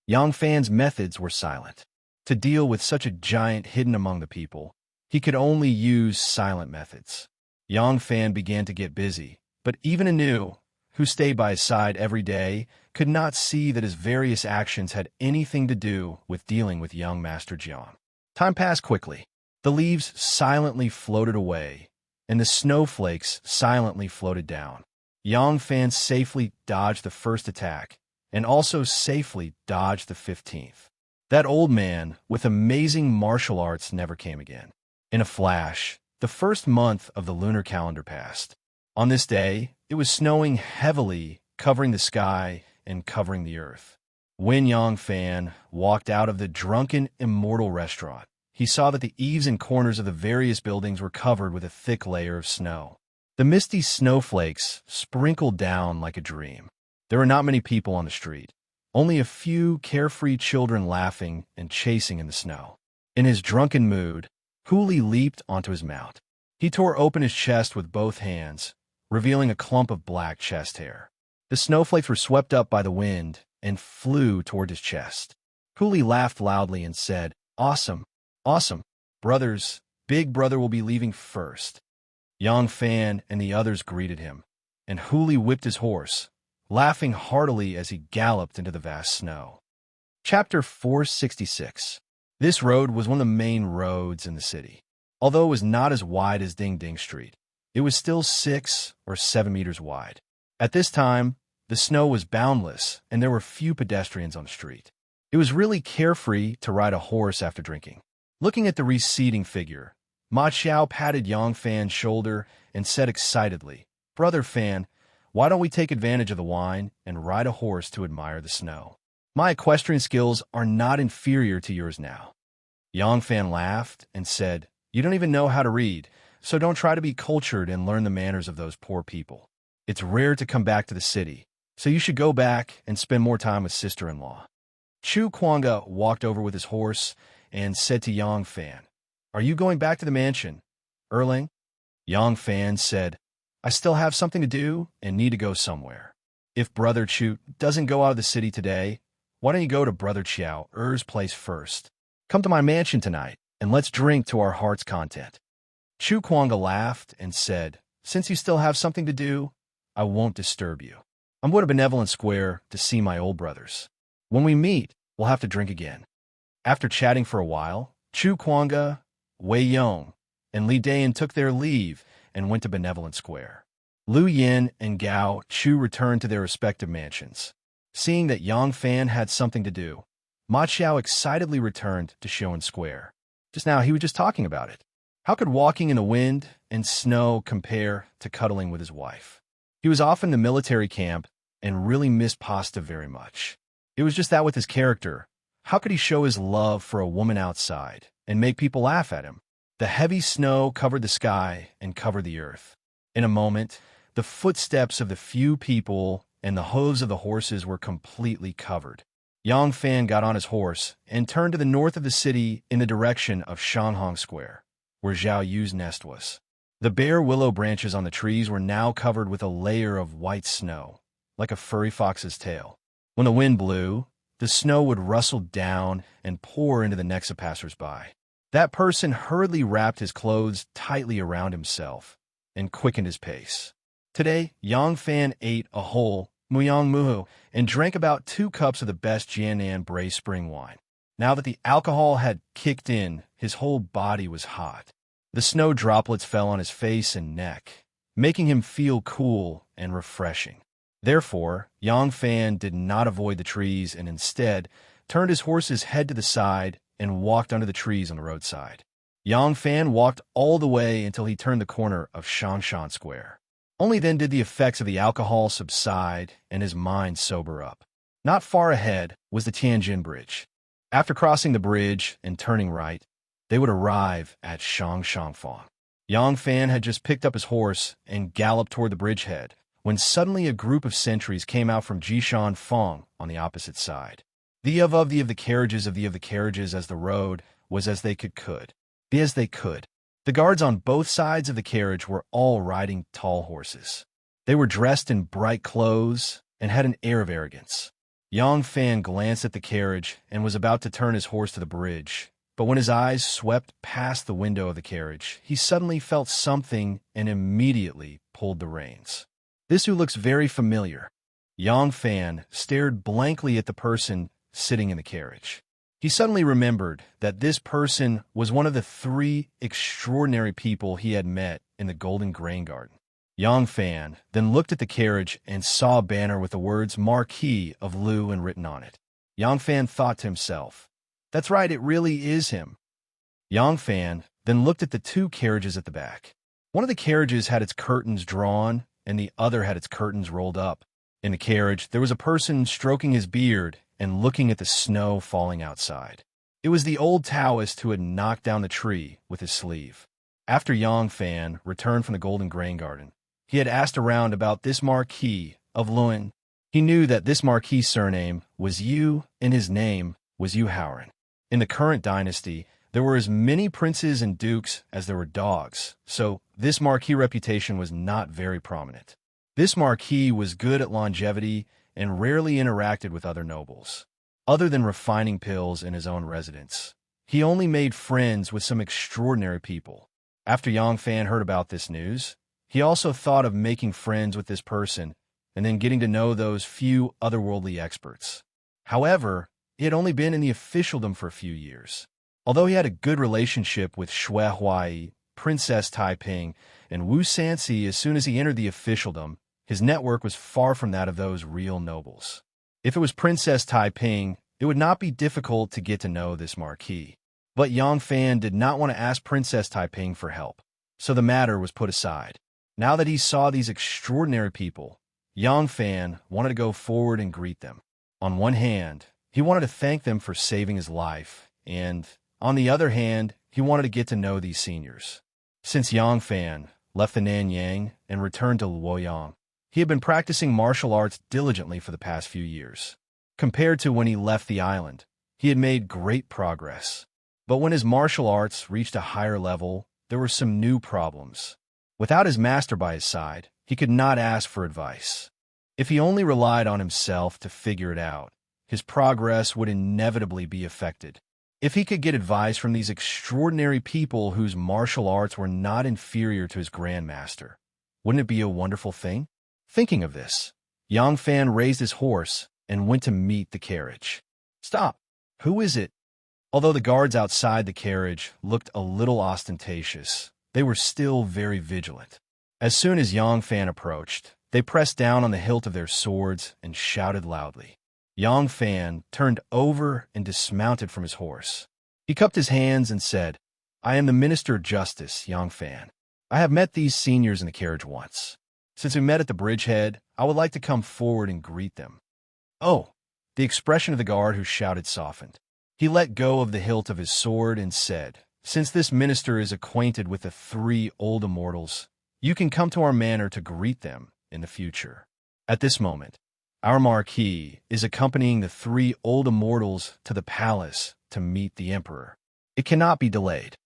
[SPEAKER 1] Yang Fan's methods were silent. To deal with such a giant hidden among the people, he could only use silent methods. Yang Fan began to get busy, but even Anu, who stayed by his side every day, could not see that his various actions had anything to do with dealing with young Master Jiang. Time passed quickly. The leaves silently floated away, and the snowflakes silently floated down. Yang Fan safely dodged the first attack, and also safely dodged the 15th. That old man, with amazing martial arts, never came again. In a flash, the first month of the lunar calendar passed. On this day, it was snowing heavily, covering the sky and covering the earth. When Yang Fan walked out of the Drunken Immortal restaurant, he saw that the eaves and corners of the various buildings were covered with a thick layer of snow. The misty snowflakes sprinkled down like a dream. There were not many people on the street, only a few carefree children laughing and chasing in the snow. In his drunken mood, Huli leaped onto his mount. He tore open his chest with both hands, revealing a clump of black chest hair. The snowflakes were swept up by the wind and flew toward his chest. Huli laughed loudly and said, "Awesome, awesome. Brothers, Big Brother will be leaving first." Yang Fan and the others greeted him, and Huli whipped his horse, laughing heartily as he galloped into the vast snow. Chapter 466. This road was one of the main roads in the city. Although it was not as wide as Ding Ding Street, it was still 6 or 7 meters wide. At this time, the snow was boundless, and there were few pedestrians on the street. It was really carefree to ride a horse after drinking. Looking at the receding figure, Ma Xiao patted Yang Fan's shoulder and said excitedly, "Brother Fan, why don't we take advantage of the wine and ride a horse to admire the snow? My equestrian skills are not inferior to yours now." Yang Fan laughed and said, "You don't even know how to read, so don't try to be cultured and learn the manners of those poor people. It's rare to come back to the city, so you should go back and spend more time with sister-in-law." Chu Kuanga walked over with his horse and said to Yang Fan, "Are you going back to the mansion, Erling?" Yang Fan said, "I still have something to do and need to go somewhere. If Brother Chu doesn't go out of the city today, why don't you go to Brother Chiao, Er's place first? Come to my mansion tonight, and let's drink to our heart's content." Chu Kuanga laughed and said, "Since you still have something to do, I won't disturb you. I'm going to Benevolent Square to see my old brothers. When we meet, we'll have to drink again." After chatting for a while, Chu Kuanga, Wei Yong, and Li Dayan took their leave and went to Benevolent Square. Lu Yin and Gao Chu returned to their respective mansions. Seeing that Yang Fan had something to do, Ma Xiao excitedly returned to Shoan Square. Just now, he was just talking about it. How could walking in the wind and snow compare to cuddling with his wife? He was off in the military camp and really missed pasta very much. It was just that with his character. How could he show his love for a woman outside and make people laugh at him? The heavy snow covered the sky and covered the earth. In a moment, the footsteps of the few people and the hooves of the horses were completely covered. Yang Fan got on his horse and turned to the north of the city in the direction of Shanghong Square, where Zhao Yu's nest was. The bare willow branches on the trees were now covered with a layer of white snow, like a furry fox's tail. When the wind blew, the snow would rustle down and pour into the necks of passers-by. That person hurriedly wrapped his clothes tightly around himself and quickened his pace. Today, Yang Fan ate a whole Muyang Muhu and drank about 2 cups of the best Jianan braised spring wine. Now that the alcohol had kicked in, his whole body was hot. The snow droplets fell on his face and neck, making him feel cool and refreshing. Therefore, Yang Fan did not avoid the trees and instead turned his horse's head to the side and walked under the trees on the roadside. Yang Fan walked all the way until he turned the corner of Shangshan Square. Only then did the effects of the alcohol subside and his mind sober up. Not far ahead was the Tianjin Bridge. After crossing the bridge and turning right, they would arrive at Shangshangfang. Yang Fan had just picked up his horse and galloped toward the bridgehead, when suddenly a group of sentries came out from Jishan Fong on the opposite side. The of the carriages of the carriages as the road was as they could. The guards on both sides of the carriage were all riding tall horses. They were dressed in bright clothes and had an air of arrogance. Yang Fan glanced at the carriage and was about to turn his horse to the bridge, but when his eyes swept past the window of the carriage, he suddenly felt something and immediately pulled the reins. "This who looks very familiar." Yang Fan stared blankly at the person sitting in the carriage. He suddenly remembered that this person was one of the 3 extraordinary people he had met in the Golden Grain Garden. Yang Fan then looked at the carriage and saw a banner with the words Marquis of Luan written on it. Yang Fan thought to himself, "That's right, it really is him." Yang Fan then looked at the 2 carriages at the back. One of the carriages had its curtains drawn, and the other had its curtains rolled up. In the carriage, there was a person stroking his beard and looking at the snow falling outside. It was the old Taoist who had knocked down the tree with his sleeve. After Yang Fan returned from the Golden Grain Garden, he had asked around about this Marquis of Luan. He knew that this Marquis' surname was Yu, and his name was Yu Haoran. In the current dynasty, there were as many princes and dukes as there were dogs, so this Marquis reputation was not very prominent. This Marquis was good at longevity and rarely interacted with other nobles. Other than refining pills in his own residence, he only made friends with some extraordinary people. After Yang Fan heard about this news, he also thought of making friends with this person and then getting to know those few otherworldly experts. However, he had only been in the officialdom for a few years. Although he had a good relationship with Shui Huai, Princess Taiping, and Wu Sanxi as soon as he entered the officialdom, his network was far from that of those real nobles. If it was Princess Taiping, it would not be difficult to get to know this Marquis. But Yang Fan did not want to ask Princess Taiping for help, so the matter was put aside. Now that he saw these extraordinary people, Yang Fan wanted to go forward and greet them. On one hand, he wanted to thank them for saving his life, and on the other hand, he wanted to get to know these seniors. Since Yang Fan left the Nanyang and returned to Luoyang, he had been practicing martial arts diligently for the past few years. Compared to when he left the island, he had made great progress. But when his martial arts reached a higher level, there were some new problems. Without his master by his side, he could not ask for advice. If he only relied on himself to figure it out, his progress would inevitably be affected. If he could get advice from these extraordinary people whose martial arts were not inferior to his grandmaster, wouldn't it be a wonderful thing? Thinking of this, Yang Fan raised his horse and went to meet the carriage. "Stop! Who is it?" Although the guards outside the carriage looked a little ostentatious, they were still very vigilant. As soon as Yang Fan approached, they pressed down on the hilt of their swords and shouted loudly. Yang Fan turned over and dismounted from his horse. He cupped his hands and said, "I am the Minister of Justice, Yang Fan. I have met these seniors in the carriage once. Since we met at the bridgehead, I would like to come forward and greet them." "Oh!" The expression of the guard who shouted softened. He let go of the hilt of his sword and said, "Since this minister is acquainted with the 3 old immortals, you can come to our manor to greet them in the future." At this moment, our Marquis is accompanying the 3 old immortals to the palace to meet the Emperor. It cannot be delayed.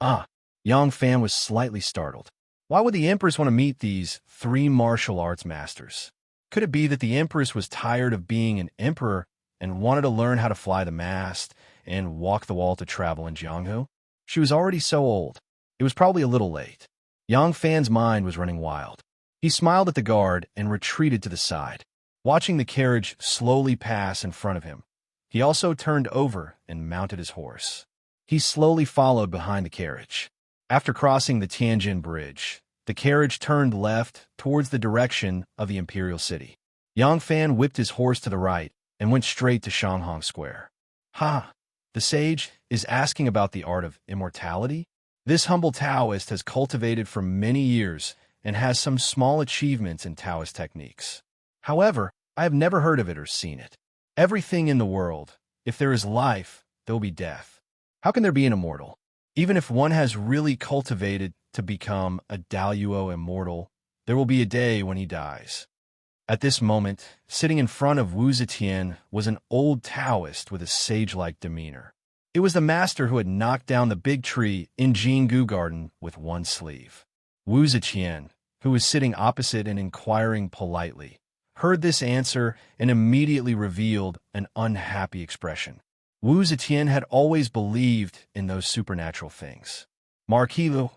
[SPEAKER 1] Ah! Yang Fan was slightly startled. Why would the Empress want to meet these 3 martial arts masters? Could it be that the Empress was tired of being an emperor and wanted to learn how to fly the mast and walk the wall to travel in Jianghu? She was already so old. It was probably a little late. Yang Fan's mind was running wild. He smiled at the guard and retreated to the side, watching the carriage slowly pass in front of him. He also turned over and mounted his horse. He slowly followed behind the carriage. After crossing the Tianjin Bridge, the carriage turned left towards the direction of the Imperial City. Yang Fan whipped his horse to the right and went straight to Shanghong Square. "Ha! The sage is asking about the art of immortality?" This humble Taoist has cultivated for many years and has some small achievements in Taoist techniques. However, I have never heard of it or seen it. Everything in the world, if there is life, there will be death. How can there be an immortal? Even if one has really cultivated to become a Daluo immortal, there will be a day when he dies. At this moment, sitting in front of Wu Zetian was an old Taoist with a sage-like demeanor. It was the master who had knocked down the big tree in Jingu Garden with one sleeve. Wu Zetian, who was sitting opposite and inquiring politely, heard this answer and immediately revealed an unhappy expression. Wu Zetian had always believed in those supernatural things. Marquis Lu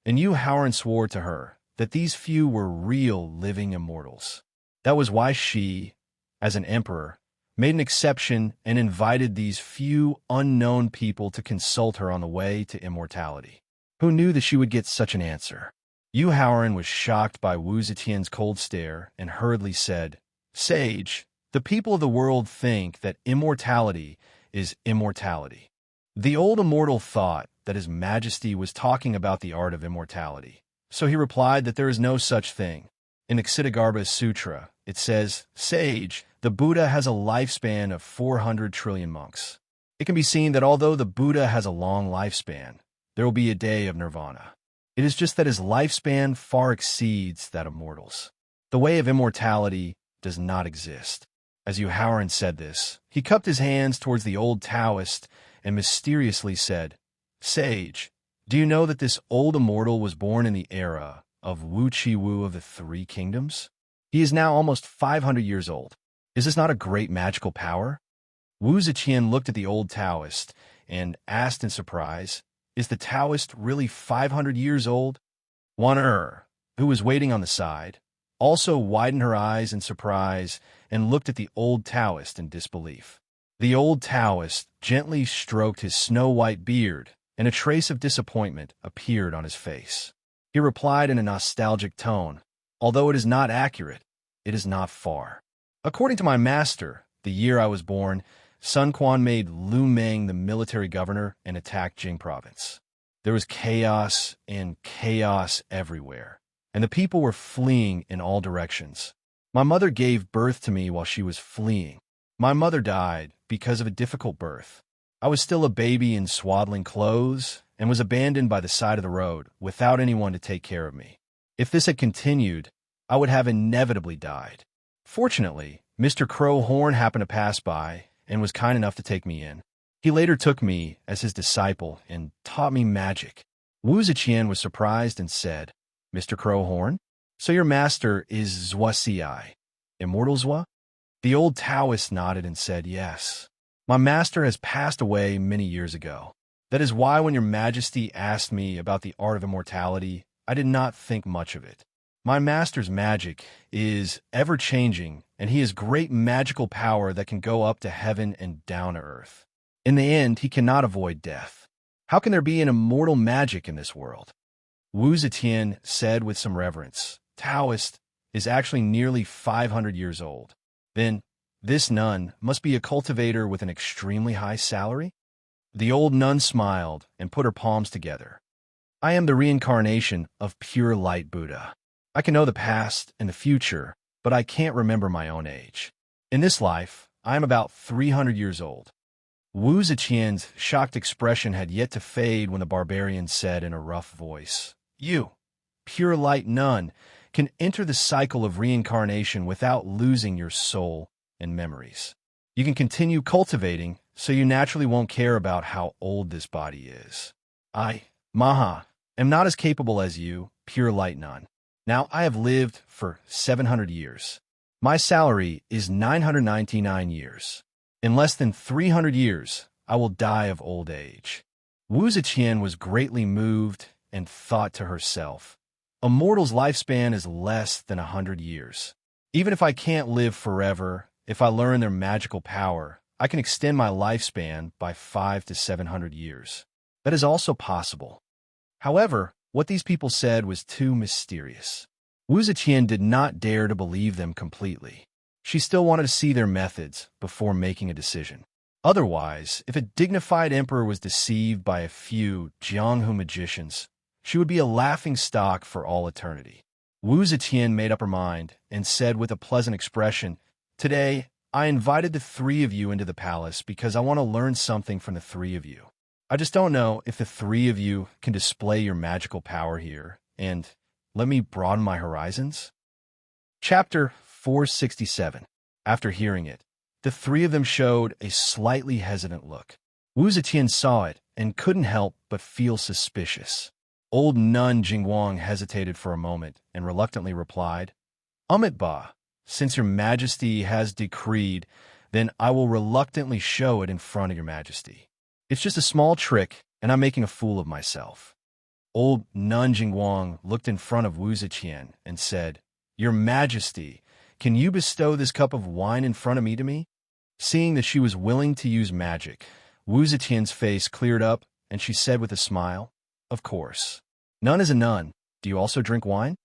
[SPEAKER 1] and Yu Haoran swore to her that these few were real living immortals. That was why she, as an emperor, made an exception and invited these few unknown people to consult her on the way to immortality. Who knew that she would get such an answer? Yu Haoran was shocked by Wu Zetian's cold stare and hurriedly said, "Sage, the people of the world think that immortality is immortality." The old immortal thought that His Majesty was talking about the art of immortality, so he replied that there is no such thing. In the Ksitigarbha Sutra, it says, "Sage, the Buddha has a lifespan of 400 trillion monks." It can be seen that although the Buddha has a long lifespan, there will be a day of nirvana. It is just that his lifespan far exceeds that of mortals. The way of immortality does not exist. As Yu Haoran said this, he cupped his hands towards the old Taoist and mysteriously said, "Sage, do you know that this old immortal was born in the era of Wu Chi Wu of the Three Kingdoms? He is now almost 500 years old. Is this not a great magical power?" Wu Zetian looked at the old Taoist and asked in surprise, "Is the Taoist really 500 years old?" Wan who was waiting on the side, also widened her eyes in surprise and looked at the old Taoist in disbelief. The old Taoist gently stroked his snow-white beard, and a trace of disappointment appeared on his face. He replied in a nostalgic tone, "Although it is not accurate, it is not far. According to my master, the year I was born, Sun Quan made Lu Meng the military governor and attacked Jing province. There was chaos and chaos everywhere, and the people were fleeing in all directions. My mother gave birth to me while she was fleeing. My mother died because of a difficult birth. I was still a baby in swaddling clothes and was abandoned by the side of the road without anyone to take care of me. If this had continued, I would have inevitably died. Fortunately, Mr. Crow Horn happened to pass by and was kind enough to take me in. He later took me as his disciple and taught me magic." Wu Zetian was surprised and said, "Mr. Crow Horn? So your master is Zhua Ci, Immortal Zhua?" The old Taoist nodded and said, "Yes. My master has passed away many years ago. That is why when your majesty asked me about the art of immortality, I did not think much of it. My master's magic is ever-changing, and he has great magical power that can go up to heaven and down to earth. In the end, he cannot avoid death. How can there be an immortal magic in this world?" Wu Zetian said with some reverence, "Taoist is actually nearly 500 years old. Then, this nun must be a cultivator with an extremely high salary?" The old nun smiled and put her palms together. "I am the reincarnation of pure light Buddha. I can know the past and the future, but I can't remember my own age. In this life, I am about 300 years old." Wu Zetian's shocked expression had yet to fade when the barbarian said in a rough voice, "You, pure light nun, can enter the cycle of reincarnation without losing your soul and memories. You can continue cultivating, so you naturally won't care about how old this body is. I, Maha, am not as capable as you, pure light nun. Now I have lived for 700 years. My salary is 999 years. In less than 300 years, I will die of old age." Wu Zetian was greatly moved and thought to herself, "A mortal's lifespan is less than 100 years. Even if I can't live forever, if I learn their magical power, I can extend my lifespan by 500 to 700 years. That is also possible." However, what these people said was too mysterious. Wu Zetian did not dare to believe them completely. She still wanted to see their methods before making a decision. Otherwise, if a dignified emperor was deceived by a few Jianghu magicians, she would be a laughingstock for all eternity. Wu Zetian made up her mind and said with a pleasant expression, "Today, I invited the three of you into the palace because I want to learn something from the three of you. I just don't know if the three of you can display your magical power here and let me broaden my horizons. Chapter 467. After hearing it, the three of them showed a slightly hesitant look. Wu Zetian saw it and couldn't help but feel suspicious. Old nun Jingguang hesitated for a moment and reluctantly replied, Ba, since your majesty has decreed, then I will reluctantly show it in front of your majesty. It's just a small trick, and I'm making a fool of myself. Old nun Jingguang looked in front of Wu Zetian and said, Your majesty, can you bestow this cup of wine in front of me to me? Seeing that she was willing to use magic, Wu Zetian's face cleared up, and she said with a smile, Of course. Nun is a nun. Do you also drink wine?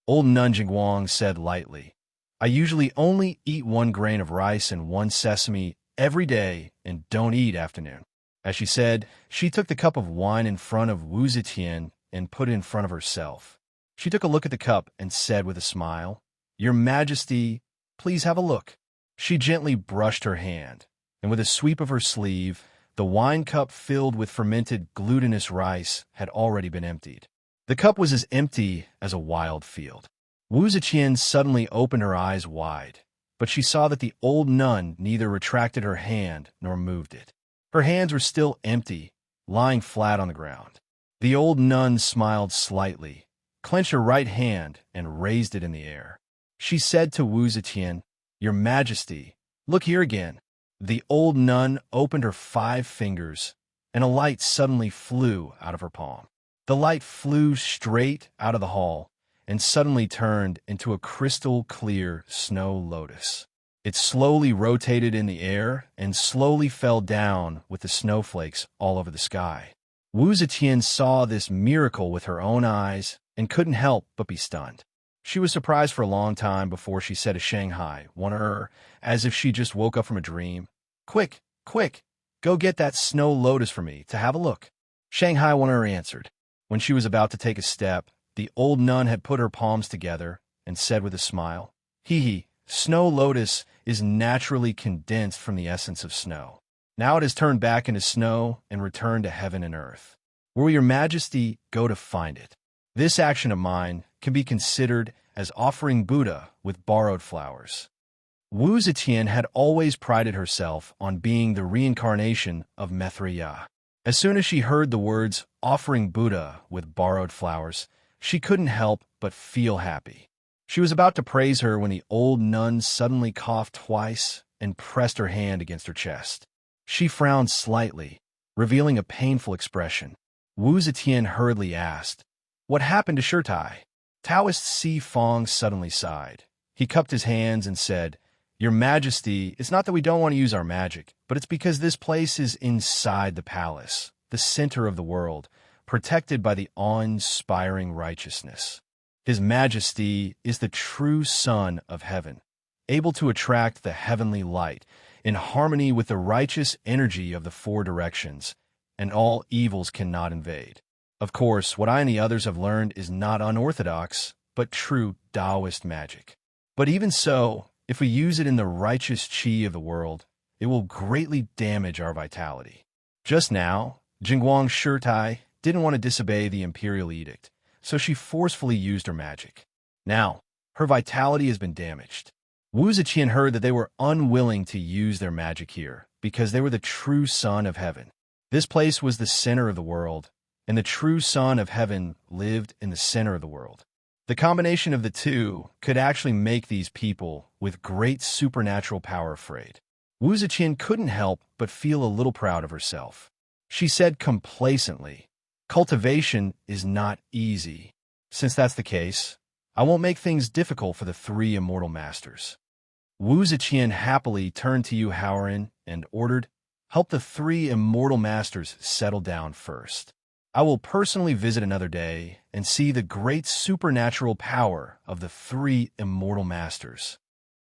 [SPEAKER 1] Old nun Jingguang said lightly, I usually only eat 1 grain of rice and 1 sesame every day and don't eat afternoon. As she said, she took the cup of wine in front of Wu Zetian and put it in front of herself. She took a look at the cup and said with a smile, Your Majesty, please have a look. She gently brushed her hand, and with a sweep of her sleeve, the wine cup filled with fermented glutinous rice had already been emptied. The cup was as empty as a wild field. Wu Zetian suddenly opened her eyes wide, but she saw that the old nun neither retracted her hand nor moved it. Her hands were still empty, lying flat on the ground. The old nun smiled slightly, clenched her right hand, and raised it in the air. She said to Wu Zetian, Your Majesty, look here again. The old nun opened her 5 fingers, and a light suddenly flew out of her palm. The light flew straight out of the hall and suddenly turned into a crystal-clear snow lotus. It slowly rotated in the air and slowly fell down with the snowflakes all over the sky. Wu Zetian saw this miracle with her own eyes and couldn't help but be stunned. She was surprised for a long time before she said to Shanghai, one of her, as if she just woke up from a dream, Quick, quick, go get that snow lotus for me to have a look. Shanghai, one of her, answered. When she was about to take a step, the old nun had put her palms together and said with a smile, Hee, snow lotus is naturally condensed from the essence of snow. Now it has turned back into snow and returned to heaven and earth. Where will your majesty go to find it? This action of mine can be considered as offering Buddha with borrowed flowers. Wu Zetian had always prided herself on being the reincarnation of Maitreya. As soon as she heard the words offering Buddha with borrowed flowers, she couldn't help but feel happy. She was about to praise her when the old nun suddenly coughed twice and pressed her hand against her chest. She frowned slightly, revealing a painful expression. Wu Zetian hurriedly asked, What happened to Shirtai? Taoist Si Fong suddenly sighed. He cupped his hands and said, Your Majesty, it's not that we don't want to use our magic, but it's because this place is inside the palace, the center of the world, protected by the awe-inspiring righteousness. His Majesty is the true Son of Heaven, able to attract the heavenly light in harmony with the righteous energy of the 4 directions, and all evils cannot invade. Of course, what I and the others have learned is not unorthodox, but true Taoist magic. But even so, if we use it in the righteous qi of the world, it will greatly damage our vitality. Just now, Jingguang Shirtai didn't want to disobey the imperial edict, so she forcefully used her magic. Now, her vitality has been damaged. Wu Zetian heard that they were unwilling to use their magic here because they were the true Son of Heaven. This place was the center of the world, and the true Son of Heaven lived in the center of the world. The combination of the two could actually make these people with great supernatural power afraid. Wu Zetian couldn't help but feel a little proud of herself. She said complacently, Cultivation is not easy. Since that's the case, I won't make things difficult for the 3 immortal masters. Wu Zetian happily turned to Yu Haoran and ordered, Help the 3 immortal masters settle down first. I will personally visit another day and see the great supernatural power of the 3 immortal masters.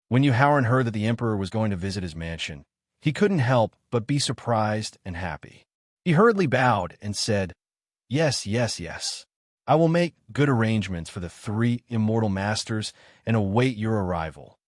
[SPEAKER 1] When Yu Haoran heard that the emperor was going to visit his mansion, he couldn't help but be surprised and happy. He hurriedly bowed and said, Yes, yes, yes. I will make good arrangements for the 3 immortal masters and await your arrival.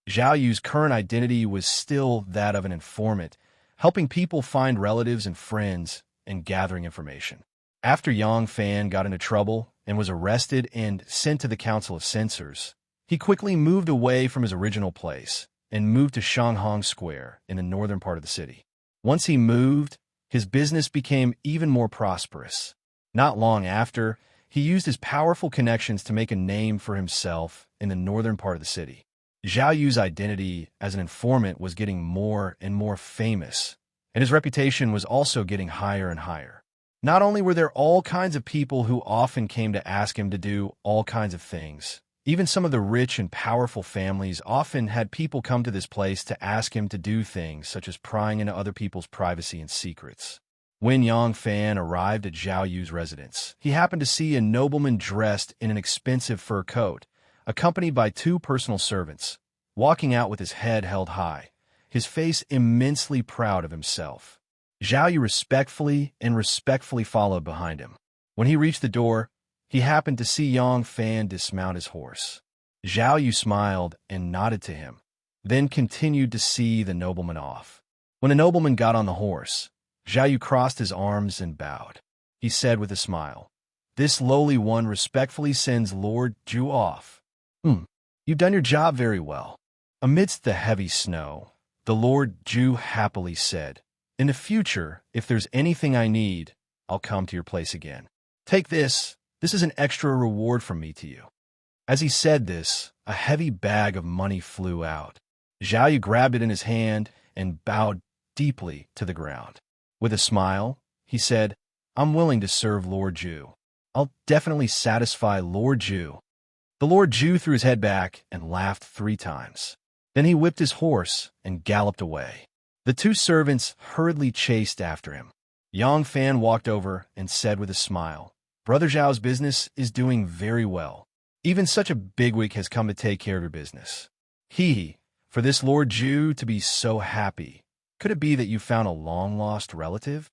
[SPEAKER 1] Zhao Yu's current identity was still that of an informant, helping people find relatives and friends and gathering information. After Yang Fan got into trouble and was arrested and sent to the Council of Censors, he quickly moved away from his original place and moved to Shanghang Square in the northern part of the city. Once he moved, his business became even more prosperous. Not long after, he used his powerful connections to make a name for himself in the northern part of the city. Zhao Yu's identity as an informant was getting more and more famous, and his reputation was also getting higher and higher. Not only were there all kinds of people who often came to ask him to do all kinds of things, even some of the rich and powerful families often had people come to this place to ask him to do things such as prying into other people's privacy and secrets. When Yang Fan arrived at Zhao Yu's residence, he happened to see a nobleman dressed in an expensive fur coat, accompanied by 2 personal servants, walking out with his head held high, his face immensely proud of himself. Zhao Yu respectfully followed behind him. When he reached the door, he happened to see Yang Fan dismount his horse. Zhao Yu smiled and nodded to him, then continued to see the nobleman off. When the nobleman got on the horse, Zhao Yu crossed his arms and bowed. He said with a smile, "This lowly one respectfully sends Lord Zhu off." You've done your job very well." Amidst the heavy snow, the Lord Zhu happily said, "In the future, if there's anything I need, I'll come to your place again. Take this. This is an extra reward from me to you." As he said this, a heavy bag of money flew out. Zhao Yu grabbed it in his hand and bowed deeply to the ground. With a smile, he said, "I'm willing to serve Lord Zhu. I'll definitely satisfy Lord Zhu." The Lord Zhu threw his head back and laughed 3 times. Then he whipped his horse and galloped away. The 2 servants hurriedly chased after him. Yang Fan walked over and said with a smile, "Brother Zhao's business is doing very well. Even such a bigwig has come to take care of your business. For this Lord Zhu to be so happy. Could it be that you found a long-lost relative?"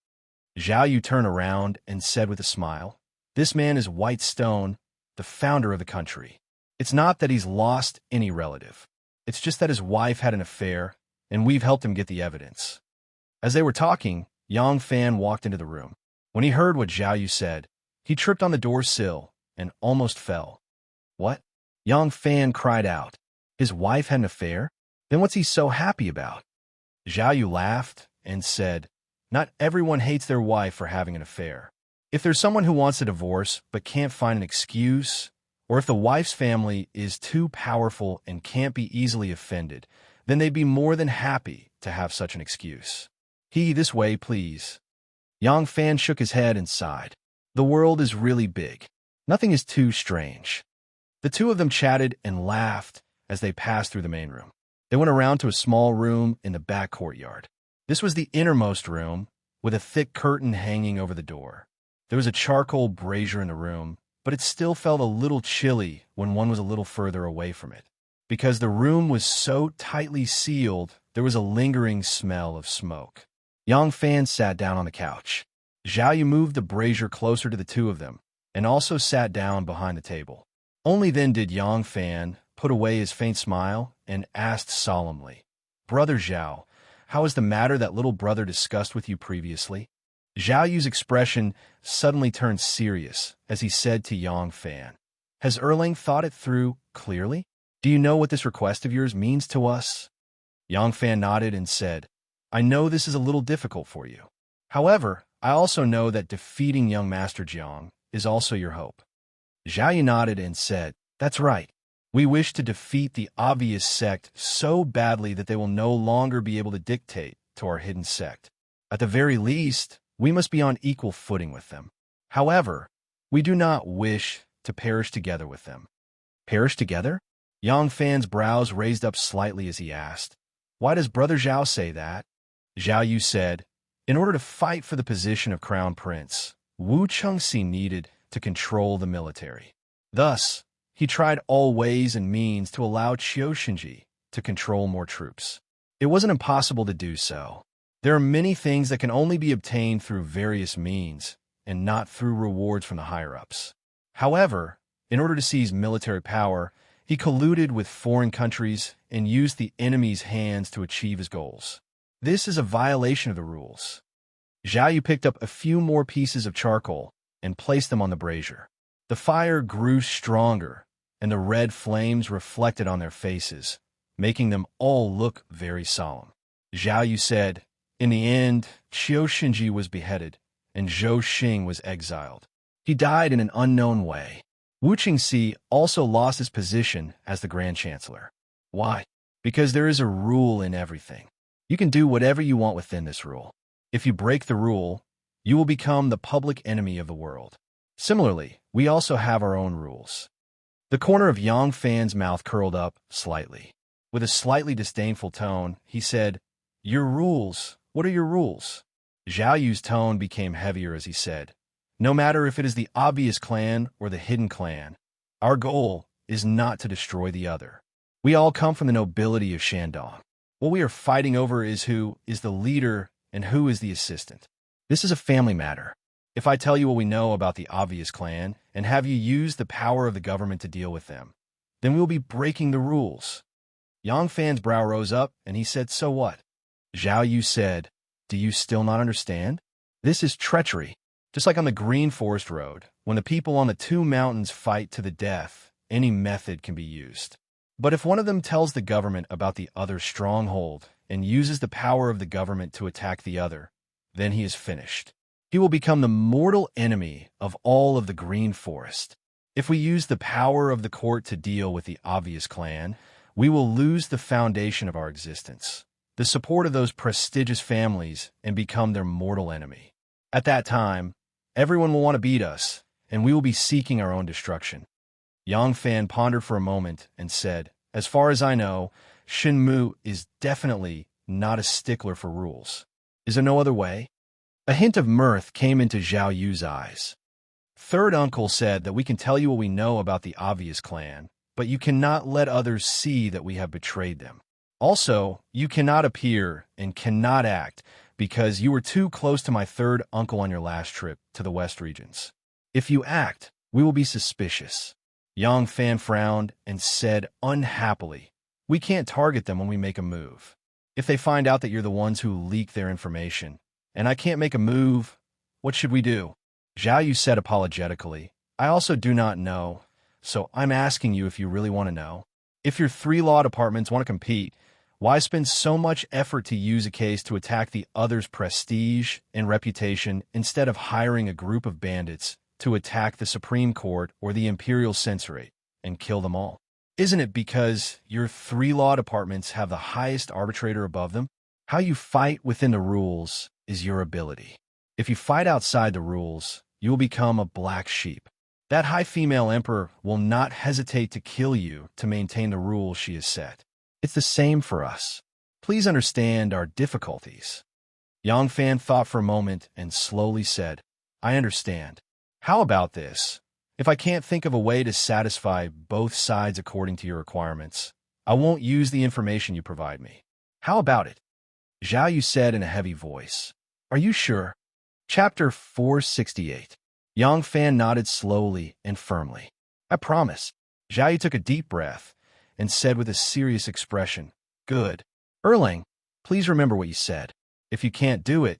[SPEAKER 1] Zhao Yu turned around and said with a smile, "This man is White Stone, the founder of the country. It's not that he's lost any relative. It's just that his wife had an affair, and we've helped him get the evidence." As they were talking, Yang Fan walked into the room. When he heard what Zhao Yu said, he tripped on the door sill and almost fell. "What?" Yang Fan cried out. "His wife had an affair? Then what's he so happy about?" Zhao Yu laughed and said, "Not everyone hates their wife for having an affair. If there's someone who wants a divorce but can't find an excuse, or if the wife's family is too powerful and can't be easily offended, then they'd be more than happy to have such an excuse. This way, please." Yang Fan shook his head and sighed. The world is really big. Nothing is too strange. The 2 of them chatted and laughed as they passed through the main room. They went around to a small room in the back courtyard. This was the innermost room, with a thick curtain hanging over the door. There was a charcoal brazier in the room, but it still felt a little chilly when one was a little further away from it. Because the room was so tightly sealed, there was a lingering smell of smoke. Yang Fan sat down on the couch. Zhao Yu moved the brazier closer to the 2 of them, and also sat down behind the table. Only then did Yang Fan put away his faint smile and asked solemnly, "Brother Zhao, how is the matter that little brother discussed with you previously?" Zhao Yu's expression suddenly turned serious as he said to Yang Fan, "Has Erlang thought it through clearly? Do you know what this request of yours means to us?" Yang Fan nodded and said, "I know this is a little difficult for you. However, I also know that defeating young Master Jiang is also your hope." Zhao Yu nodded and said, "That's right. We wish to defeat the obvious sect so badly that they will no longer be able to dictate to our hidden sect. At the very least, we must be on equal footing with them. However, we do not wish to perish together with them." "Perish together?" Yang Fan's brows raised up slightly as he asked, "Why does Brother Zhao say that?" Zhao Yu said, "In order to fight for the position of Crown Prince, Wu Chengxi needed to control the military. Thus, he tried all ways and means to allow Qiu Shenji to control more troops. It wasn't impossible to do so. There are many things that can only be obtained through various means, and not through rewards from the higher-ups. However, in order to seize military power, he colluded with foreign countries and used the enemy's hands to achieve his goals. This is a violation of the rules. Zhao Yu picked up a few more pieces of charcoal and placed them on the brazier. The fire grew stronger, and the red flames reflected on their faces, making them all look very solemn. Zhao Yu said, "In the end, Qiu Xinji was beheaded, and Zhou Xing was exiled. He died in an unknown way. Wu Qingxi also lost his position as the Grand Chancellor. Why? Because there is a rule in everything. You can do whatever you want within this rule. If you break the rule, you will become the public enemy of the world. Similarly, we also have our own rules." The corner of Yang Fan's mouth curled up slightly. With a slightly disdainful tone, he said, "Your rules? What are your rules?" Zhao Yu's tone became heavier as he said, "No matter if it is the obvious clan or the hidden clan, our goal is not to destroy the other. We all come from the nobility of Shandong. What we are fighting over is who is the leader and who is the assistant. This is a family matter. If I tell you what we know about the obvious clan and have you use the power of the government to deal with them, then we will be breaking the rules." Yang Fan's brow rose up, and he said, "So what?" Zhao Yu said, "Do you still not understand? This is treachery. Just like on the Green Forest Road, when the people on the two mountains fight to the death, any method can be used. But if one of them tells the government about the other's stronghold and uses the power of the government to attack the other, then he is finished. He will become the mortal enemy of all of the Green Forest. If we use the power of the court to deal with the obvious clan, we will lose the foundation of our existence, the support of those prestigious families, and become their mortal enemy. At that time, everyone will want to beat us, and we will be seeking our own destruction." Yang Fan pondered for a moment and said, "As far as I know, Shenmu is definitely not a stickler for rules. Is there no other way?" A hint of mirth came into Zhao Yu's eyes. "Third uncle said that we can tell you what we know about the obvious clan, but you cannot let others see that we have betrayed them. Also, you cannot appear and cannot act because you were too close to my third uncle on your last trip to the West regions. If you act, we will be suspicious." Yang Fan frowned and said unhappily, "We can't target them when we make a move. If they find out that you're the ones who leak their information, and I can't make a move, what should we do?" Zhao Yu said apologetically, "I also do not know, so I'm asking you if you really want to know. If your three law departments want to compete, why spend so much effort to use a case to attack the other's prestige and reputation instead of hiring a group of bandits to attack the Supreme Court or the Imperial Censorate and kill them all? Isn't it because your three law departments have the highest arbitrator above them? How you fight within the rules is your ability. If you fight outside the rules, you will become a black sheep. That high female emperor will not hesitate to kill you to maintain the rules she has set. It's the same for us. Please understand our difficulties." Yang Fan thought for a moment and slowly said, "I understand. How about this? If I can't think of a way to satisfy both sides according to your requirements, I won't use the information you provide me. How about it?" Zhao Yu said in a heavy voice, "Are you sure?" Chapter 468. Yang Fan nodded slowly and firmly. "I promise." Zhao Yu took a deep breath and said with a serious expression, "Good. Erlang, please remember what you said. If you can't do it,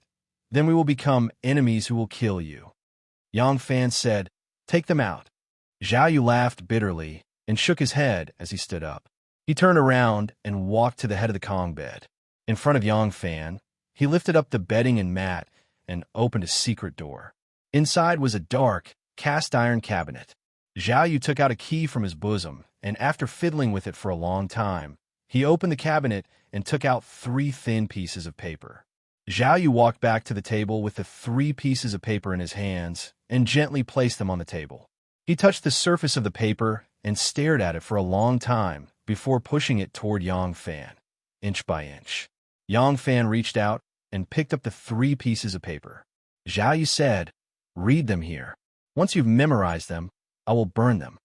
[SPEAKER 1] then we will become enemies who will kill you." Yang Fan said, "Take them out." Zhao Yu laughed bitterly and shook his head as he stood up. He turned around and walked to the head of the Kong bed. In front of Yang Fan, he lifted up the bedding and mat and opened a secret door. Inside was a dark, cast-iron cabinet. Zhao Yu took out a key from his bosom, and after fiddling with it for a long time, he opened the cabinet and took out 3 thin pieces of paper. Zhao Yu walked back to the table with the 3 pieces of paper in his hands and gently placed them on the table. He touched the surface of the paper and stared at it for a long time before pushing it toward Yang Fan, inch by inch. Yang Fan reached out and picked up the 3 pieces of paper. Zhao Yu said, "Read them here. Once you've memorized them, I will burn them."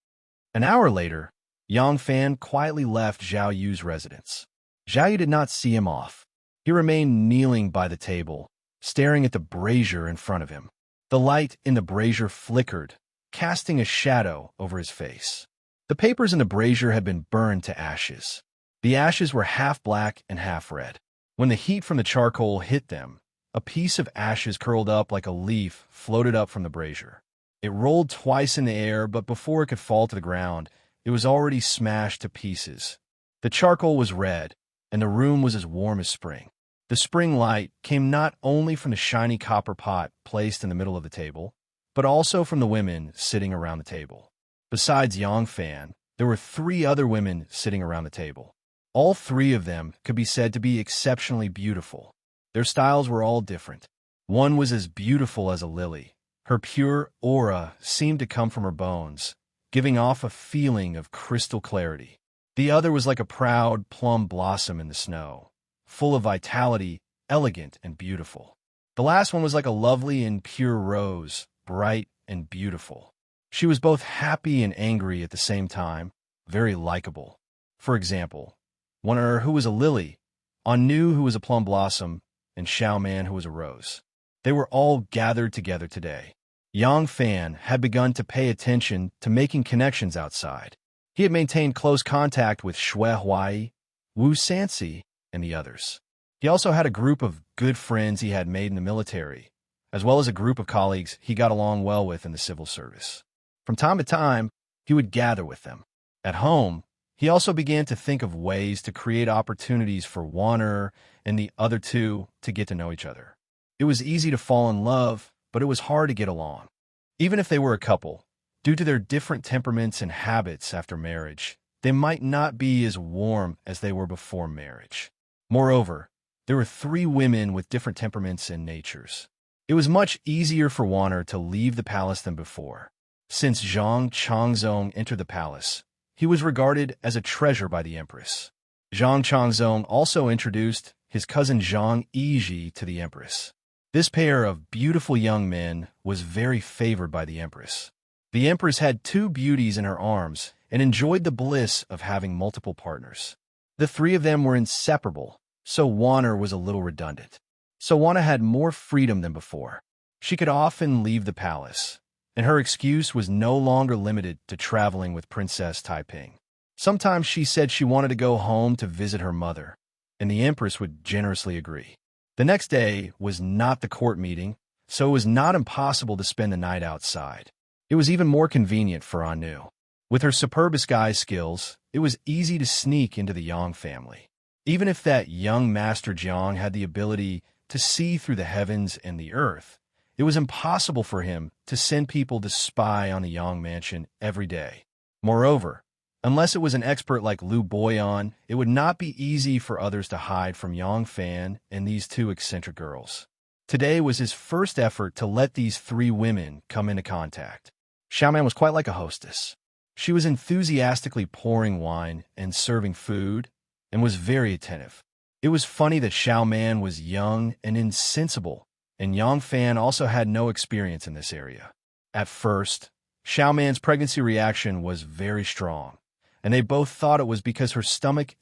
[SPEAKER 1] An hour later, Yang Fan quietly left Zhao Yu's residence. Zhao Yu did not see him off. He remained kneeling by the table, staring at the brazier in front of him. The light in the brazier flickered, casting a shadow over his face. The papers in the brazier had been burned to ashes. The ashes were half black and half red. When the heat from the charcoal hit them, A piece of ashes curled up like a leaf floated up from the brazier. It rolled twice in the air, but before it could fall to the ground, it was already smashed to pieces. The charcoal was red, and the room was as warm as spring. The spring light came not only from the shiny copper pot placed in the middle of the table, but also from the women sitting around the table. Besides Yang Fan, there were 3 other women sitting around the table. All 3 of them could be said to be exceptionally beautiful. Their styles were all different. One was as beautiful as a lily. Her pure aura seemed to come from her bones, giving off a feeling of crystal clarity. The other was like a proud plum blossom in the snow, full of vitality, elegant and beautiful. The last one was like a lovely and pure rose, bright and beautiful. She was both happy and angry at the same time, very likable. For example, Wan'er, who was a lily, Anu, who was a plum blossom, and Xiaoman, who was a rose. They were all gathered together today. Yang Fan had begun to pay attention to making connections outside. He had maintained close contact with Shui Huai, Wu Sansi, and the others. He also had a group of good friends he had made in the military, as well as a group of colleagues he got along well with in the civil service. From time to time, he would gather with them. At home, he also began to think of ways to create opportunities for Wan'er and the other 2 to get to know each other. It was easy to fall in love, but it was hard to get along. Even if they were a couple, due to their different temperaments and habits after marriage, they might not be as warm as they were before marriage. Moreover, there were 3 women with different temperaments and natures. It was much easier for Wan'er to leave the palace than before. Since Zhang Changzong entered the palace, he was regarded as a treasure by the empress. Zhang Changzong also introduced his cousin Zhang Yiji to the empress. This pair of beautiful young men was very favored by the empress. The empress had 2 beauties in her arms and enjoyed the bliss of having multiple partners. The 3 of them were inseparable, so Wan'er was a little redundant. So Wan'er had more freedom than before. She could often leave the palace, and her excuse was no longer limited to traveling with Princess Taiping. Sometimes she said she wanted to go home to visit her mother, and the empress would generously agree. The next day was not the court meeting, so it was not impossible to spend the night outside. It was even more convenient for Anu. With her superb disguise skills, it was easy to sneak into the Yang family. Even if that young Master Jiang had the ability to see through the heavens and the earth, it was impossible for him to send people to spy on the Yang mansion every day. Moreover, unless it was an expert like Liu Boyan, it would not be easy for others to hide from Yang Fan and these 2 eccentric girls. Today was his first effort to let these 3 women come into contact. Xiaoman was quite like a hostess. She was enthusiastically pouring wine and serving food, and was very attentive. It was funny that Xiaoman was young and insensible, and Yang Fan also had no experience in this area. At first, Xiaoman's pregnancy reaction was very strong, and they both thought it was because her stomach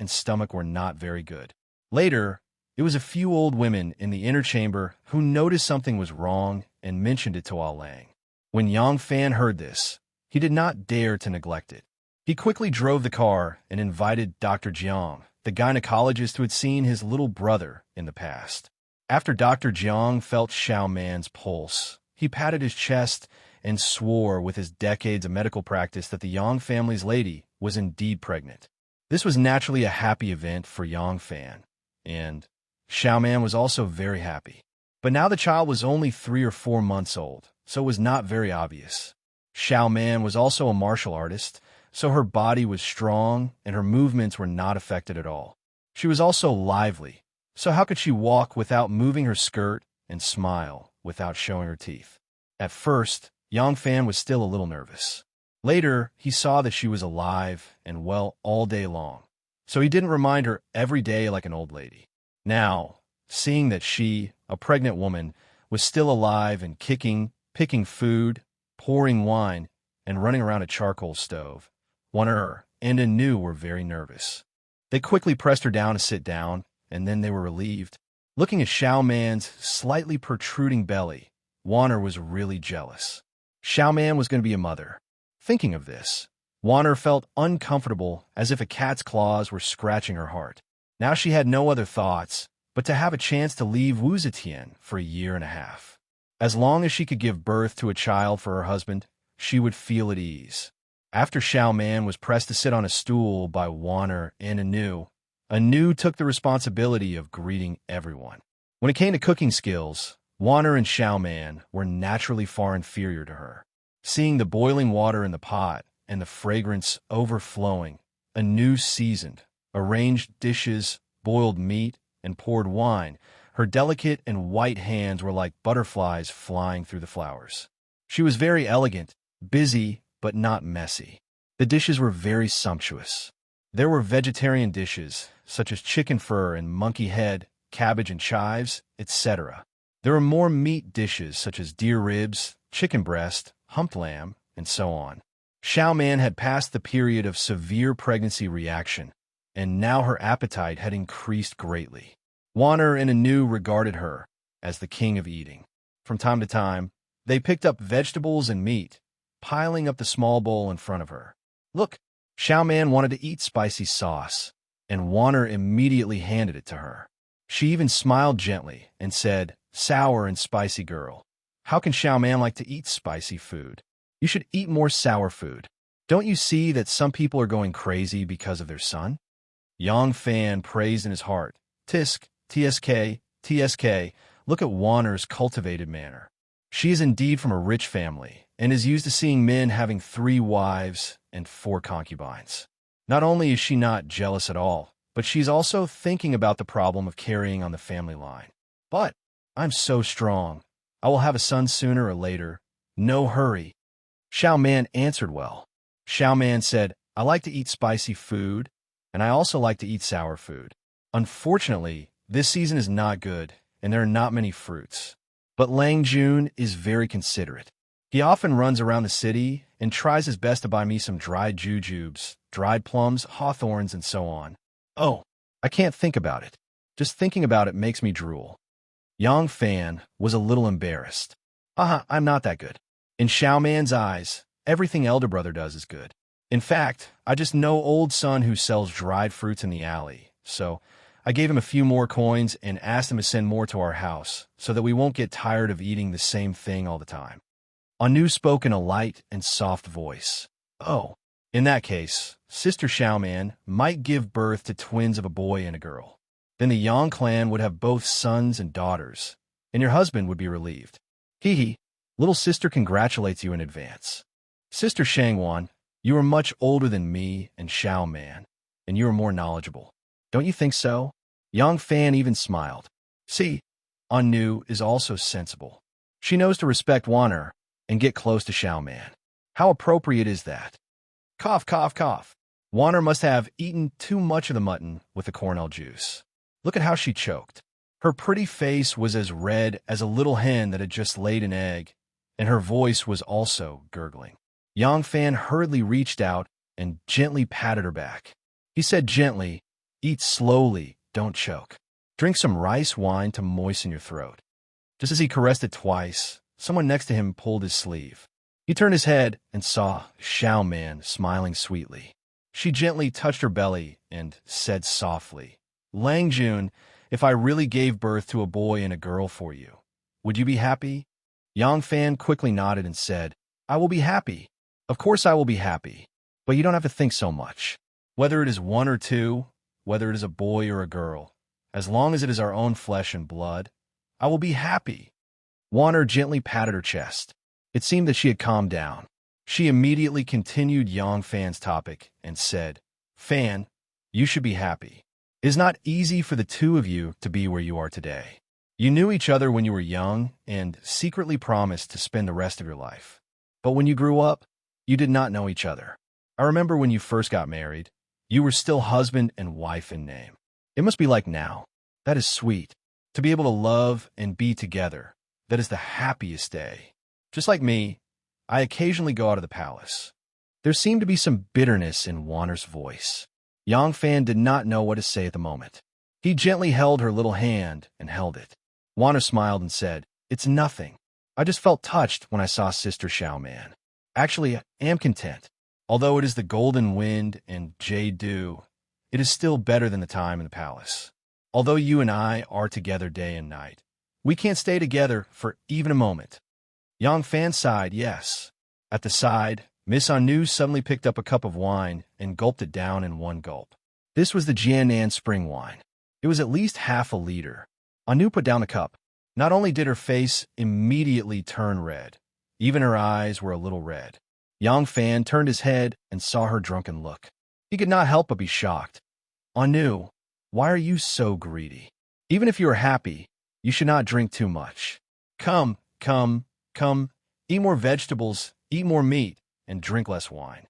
[SPEAKER 1] were not very good. Later, it was a few old women in the inner chamber who noticed something was wrong and mentioned it to Ah Lang. When Yang Fan heard this, he did not dare to neglect it. He quickly drove the car and invited Dr. Jiang, the gynecologist who had seen his little brother in the past. After Dr. Jiang felt Xiaoman's pulse, he patted his chest and swore with his decades of medical practice that the Yang family's lady was indeed pregnant. This was naturally a happy event for Yang Fan, and Xiaoman was also very happy. But now the child was only 3 or 4 months old, so it was not very obvious. Xiaoman was also a martial artist, so her body was strong and her movements were not affected at all. She was also lively, so how could she walk without moving her skirt and smile without showing her teeth? At first, Yang Fan was still a little nervous. Later, he saw that she was alive and well all day long, so he didn't remind her every day like an old lady. Now, seeing that she, a pregnant woman, was still alive and kicking, picking food, pouring wine, and running around a charcoal stove, Wan'er and Anu were very nervous. They quickly pressed her down to sit down, and then they were relieved. Looking at Xiaoman's slightly protruding belly, Wan'er was really jealous. Xiaoman was going to be a mother. Thinking of this, Wan'er felt uncomfortable, as if a cat's claws were scratching her heart. Now she had no other thoughts but to have a chance to leave Wuzetian for a year and a half. As long as she could give birth to a child for her husband, she would feel at ease. After Xiao Man was pressed to sit on a stool by Wanner and Anu took the responsibility of greeting everyone. When it came to cooking skills, Wanner and Xiao Man were naturally far inferior to her. Seeing the boiling water in the pot and the fragrance overflowing, Anu seasoned, arranged dishes, boiled meat, and poured wine. Her delicate and white hands were like butterflies flying through the flowers. She was very elegant, busy, but not messy. The dishes were very sumptuous. There were vegetarian dishes, such as chicken fur and monkey head, cabbage and chives, etc. There were more meat dishes, such as deer ribs, chicken breast, humped lamb, and so on. Xiao Man had passed the period of severe pregnancy reaction, and now her appetite had increased greatly. Wanner and Anu regarded her as the king of eating. From time to time, they picked up vegetables and meat, piling up the small bowl in front of her. Look, Xiao Man wanted to eat spicy sauce, and Wanner immediately handed it to her. She even smiled gently and said, "Sour and spicy girl. How can Xiao Man like to eat spicy food? You should eat more sour food. Don't you see that some people are going crazy because of their son?" Yang Fan praised in his heart, "Tisk, TSK, TSK, look at Wanner's cultivated manner. She is indeed from a rich family and is used to seeing men having 3 wives and 4 concubines. Not only is she not jealous at all, but she's also thinking about the problem of carrying on the family line. But I'm so strong. I will have a son sooner or later. No hurry." Xiao Man answered well. Xiao Man said, "I like to eat spicy food, and I also like to eat sour food. Unfortunately, this season is not good, and there are not many fruits. But Lang Jun is very considerate. He often runs around the city and tries his best to buy me some dried jujubes, dried plums, hawthorns, and so on. Oh, I can't think about it. Just thinking about it makes me drool." Yang Fan was a little embarrassed. I'm not that good. In Xiao Man's eyes, everything elder brother does is good. In fact, I just know old son who sells dried fruits in the alley, so I gave him a few more coins and asked him to send more to our house so that we won't get tired of eating the same thing all the time. Anu spoke in a light and soft voice. "Oh, in that case, Sister Xiao Man might give birth to twins of a boy and a girl. Then the Yang clan would have both sons and daughters, and your husband would be relieved. Hee hee, little sister congratulates you in advance. Sister Shangwan, you are much older than me and Xiao Man, and you are more knowledgeable. Don't you think so?" Yang Fan even smiled. See, Anu is also sensible. She knows to respect Wanner and get close to Xiao Man. How appropriate is that? Cough, cough, cough. Wanner must have eaten too much of the mutton with the cornel juice. Look at how she choked. Her pretty face was as red as a little hen that had just laid an egg, and her voice was also gurgling. Yang Fan hurriedly reached out and gently patted her back. He said gently, "Eat slowly, don't choke. Drink some rice wine to moisten your throat." Just as he caressed it twice, someone next to him pulled his sleeve. He turned his head and saw Xiao Man smiling sweetly. She gently touched her belly and said softly, "Lang Jun, if I really gave birth to a boy and a girl for you, would you be happy?" Yang Fan quickly nodded and said, "I will be happy. Of course I will be happy. But you don't have to think so much. Whether it is 1 or 2, whether it is a boy or a girl, as long as it is our own flesh and blood, I will be happy." Wanner gently patted her chest. It seemed that she had calmed down. She immediately continued Yang Fan's topic and said, "Fan, you should be happy. It is not easy for the 2 of you to be where you are today. You knew each other when you were young and secretly promised to spend the rest of your life. But when you grew up, you did not know each other. I remember when you first got married, you were still husband and wife in name. It must be like now. That is sweet. To be able to love and be together, that is the happiest day. Just like me, I occasionally go out of the palace." There seemed to be some bitterness in Wanner's voice. Yang Fan did not know what to say at the moment. He gently held her little hand and held it. Wanner smiled and said, "It's nothing. I just felt touched when I saw Sister Xiao Man. Actually, I am content. Although it is the golden wind and jade dew, it is still better than the time in the palace. Although you and I are together day and night, we can't stay together for even a moment. Yang Fan sighed, yes. At the side, Miss Anu suddenly picked up a cup of wine and gulped it down in one gulp. This was the Jianan spring wine. It was at least half a liter. Anu put down the cup. Not only did her face immediately turn red, even her eyes were a little red. Yang Fan turned his head and saw her drunken look. He could not help but be shocked. Anu, why are you so greedy? Even if you are happy, you should not drink too much. Come, eat more vegetables, eat more meat, and drink less wine.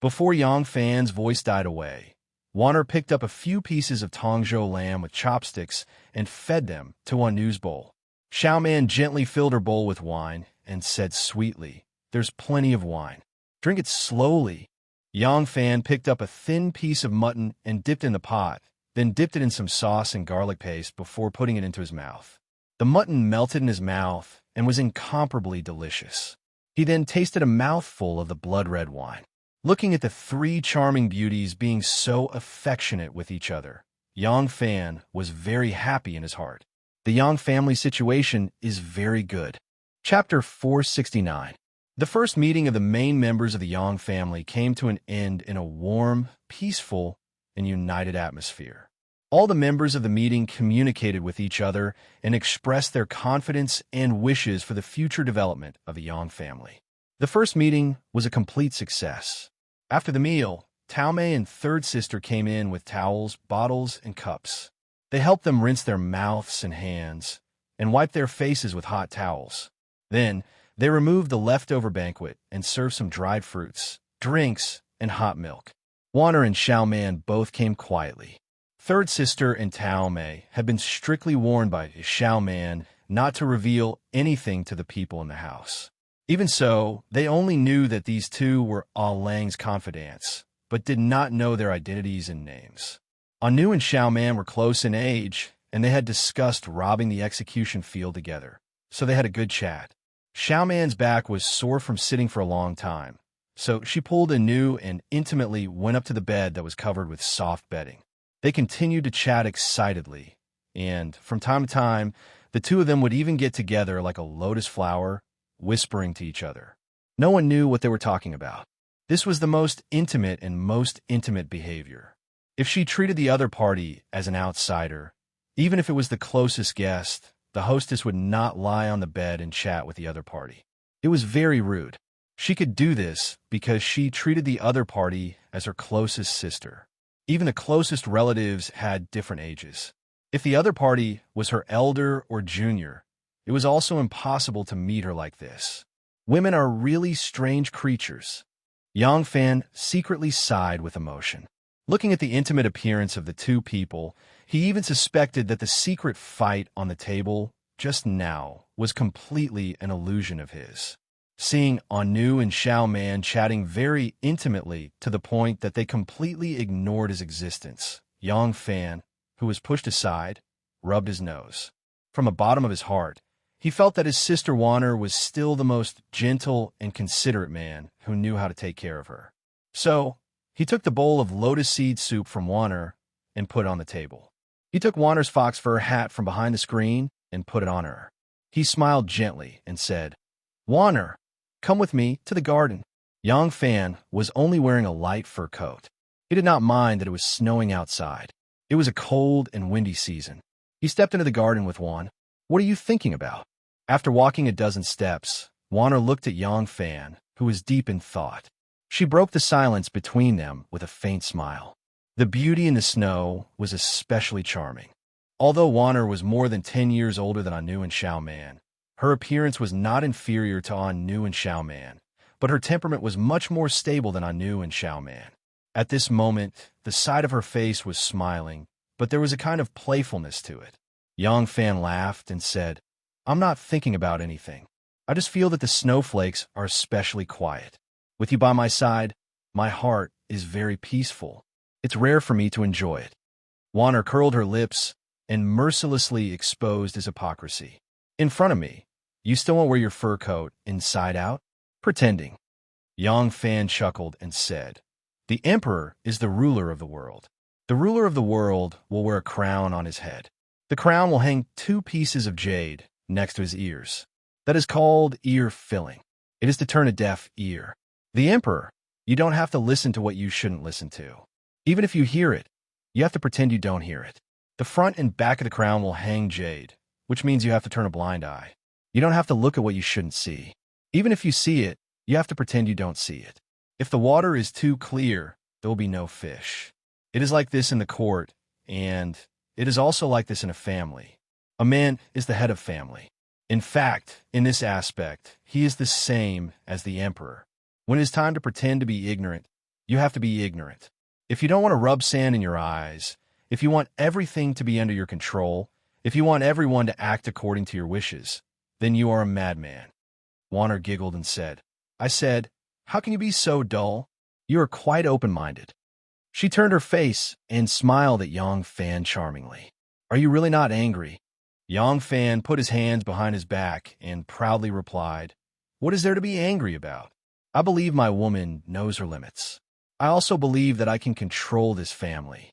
[SPEAKER 1] Before Yang Fan's voice died away, Warner picked up a few pieces of Tongzhou lamb with chopsticks and fed them to Anu's bowl. Xiaoman gently filled her bowl with wine and said sweetly, "There's plenty of wine. Drink it slowly." Yang Fan picked up a thin piece of mutton and dipped in the pot, then dipped it in some sauce and garlic paste before putting it into his mouth. The mutton melted in his mouth and was incomparably delicious. He then tasted a mouthful of the blood-red wine. Looking at the three charming beauties being so affectionate with each other, Yang Fan was very happy in his heart. The Yang family situation is very good. Chapter 469. The first meeting of the main members of the Yang family came to an end in a warm, peaceful, and united atmosphere. All the members of the meeting communicated with each other and expressed their confidence and wishes for the future development of the Yang family. The first meeting was a complete success. After the meal, Tao Mei and third sister came in with towels, bottles, and cups. They helped them rinse their mouths and hands and wipe their faces with hot towels. Then, they removed the leftover banquet and served some dried fruits, drinks, and hot milk. Warner and Xiaoman both came quietly. Third sister and Tao Mei had been strictly warned by Xiaoman not to reveal anything to the people in the house. Even so, they only knew that these two were Ah Lang's confidants, but did not know their identities and names. Anu and Xiaoman were close in age, and they had discussed robbing the execution field together, so they had a good chat. Xiaoman's back was sore from sitting for a long time, so she pulled Anu and intimately went up to the bed that was covered with soft bedding. They continued to chat excitedly, and from time to time, the two of them would even get together like a lotus flower, whispering to each other. No one knew what they were talking about. This was the most intimate behavior. If she treated the other party as an outsider, even if it was the closest guest, the hostess would not lie on the bed and chat with the other party. It was very rude. She could do this because she treated the other party as her closest sister. Even the closest relatives had different ages. If the other party was her elder or junior, it was also impossible to meet her like this. Women are really strange creatures. Yang Fan secretly sighed with emotion. Looking at the intimate appearance of the two people, he even suspected that the secret fight on the table just now was completely an illusion of his. Seeing Anu and Xiaoman chatting very intimately to the point that they completely ignored his existence, Yang Fan, who was pushed aside, rubbed his nose. From the bottom of his heart, he felt that his sister Warner was still the most gentle and considerate man who knew how to take care of her. So, he took the bowl of lotus seed soup from Warner and put it on the table. He took Warner's fox fur hat from behind the screen and put it on her. He smiled gently and said, "Warner, come with me to the garden." Yang Fan was only wearing a light fur coat. He did not mind that it was snowing outside. It was a cold and windy season. He stepped into the garden with Juan. "What are you thinking about?" After walking a dozen steps, Warner looked at Yang Fan, who was deep in thought. She broke the silence between them with a faint smile. The beauty in the snow was especially charming. Although Warner was more than 10 years older than Anu and Xiaoman, her appearance was not inferior to Anu and Xiaoman, but her temperament was much more stable than Anu and Xiaoman. At this moment, the side of her face was smiling, but there was a kind of playfulness to it. Yang Fan laughed and said, "I'm not thinking about anything. I just feel that the snowflakes are especially quiet. With you by my side, my heart is very peaceful. It's rare for me to enjoy it." Warner curled her lips and mercilessly exposed his hypocrisy. "In front of me, you still won't wear your fur coat inside out? Pretending." Yang Fan chuckled and said, "The emperor is the ruler of the world. The ruler of the world will wear a crown on his head. The crown will hang 2 pieces of jade next to his ears. That is called ear filling. It is to turn a deaf ear. The emperor, you don't have to listen to what you shouldn't listen to. Even if you hear it, you have to pretend you don't hear it. The front and back of the crown will hang jade, which means you have to turn a blind eye. You don't have to look at what you shouldn't see. Even if you see it, you have to pretend you don't see it. If the water is too clear, there will be no fish. It is like this in the court, and it is also like this in a family. A man is the head of family. In fact, in this aspect, he is the same as the emperor. When it is time to pretend to be ignorant, you have to be ignorant. If you don't want to rub sand in your eyes, if you want everything to be under your control, if you want everyone to act according to your wishes, then you are a madman. Warner giggled and said, I said, how can you be so dull? You are quite open-minded. She turned her face and smiled at Yang Fan charmingly. Are you really not angry? Yang Fan put his hands behind his back and proudly replied, what is there to be angry about? I believe my woman knows her limits. I also believe that I can control this family.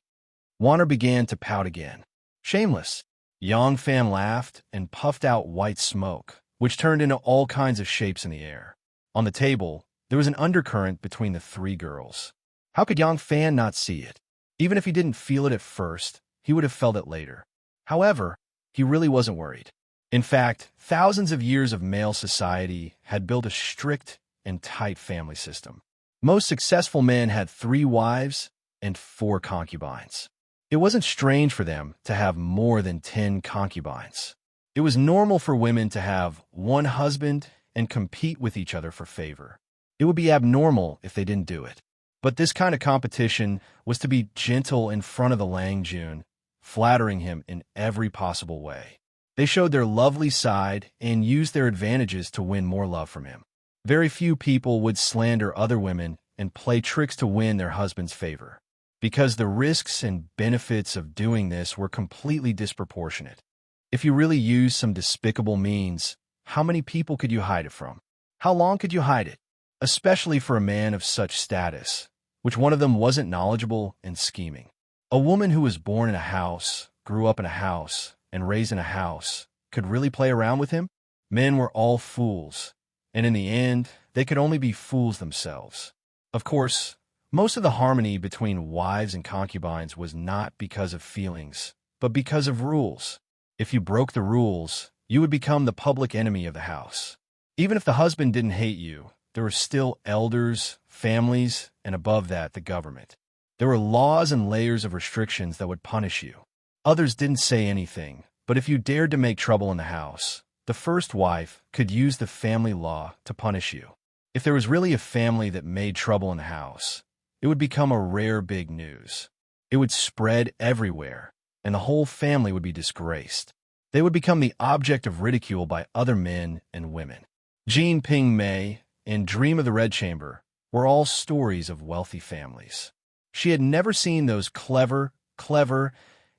[SPEAKER 1] Warner began to pout again. Shameless. Yang Fan laughed and puffed out white smoke, which turned into all kinds of shapes in the air. On the table, there was an undercurrent between the 3 girls. How could Yang Fan not see it? Even if he didn't feel it at first, he would have felt it later. However, he really wasn't worried. In fact, thousands of years of male society had built a strict and tight family system. Most successful men had 3 wives and 4 concubines. It wasn't strange for them to have more than 10 concubines. It was normal for women to have 1 husband and compete with each other for favor. It would be abnormal if they didn't do it. But this kind of competition was to be gentle in front of the Lang Jun, flattering him in every possible way. They showed their lovely side and used their advantages to win more love from him. Very few people would slander other women and play tricks to win their husband's favor, because the risks and benefits of doing this were completely disproportionate. If you really used some despicable means, how many people could you hide it from? How long could you hide it? Especially for a man of such status, which one of them wasn't knowledgeable and scheming. A woman who was born in a house, grew up in a house, and raised in a house could really play around with him? Men were all fools, and in the end, they could only be fools themselves. Of course, most of the harmony between wives and concubines was not because of feelings, but because of rules. If you broke the rules, you would become the public enemy of the house. Even if the husband didn't hate you, there were still elders, families, and above that, the government. There were laws and layers of restrictions that would punish you. Others didn't say anything, but if you dared to make trouble in the house, the first wife could use the family law to punish you. If there was really a family that made trouble in the house, it would become a rare big news. It would spread everywhere, and the whole family would be disgraced. They would become the object of ridicule by other men and women. Jean Ping Mei and Dream of the Red Chamber were all stories of wealthy families. She had never seen those clever,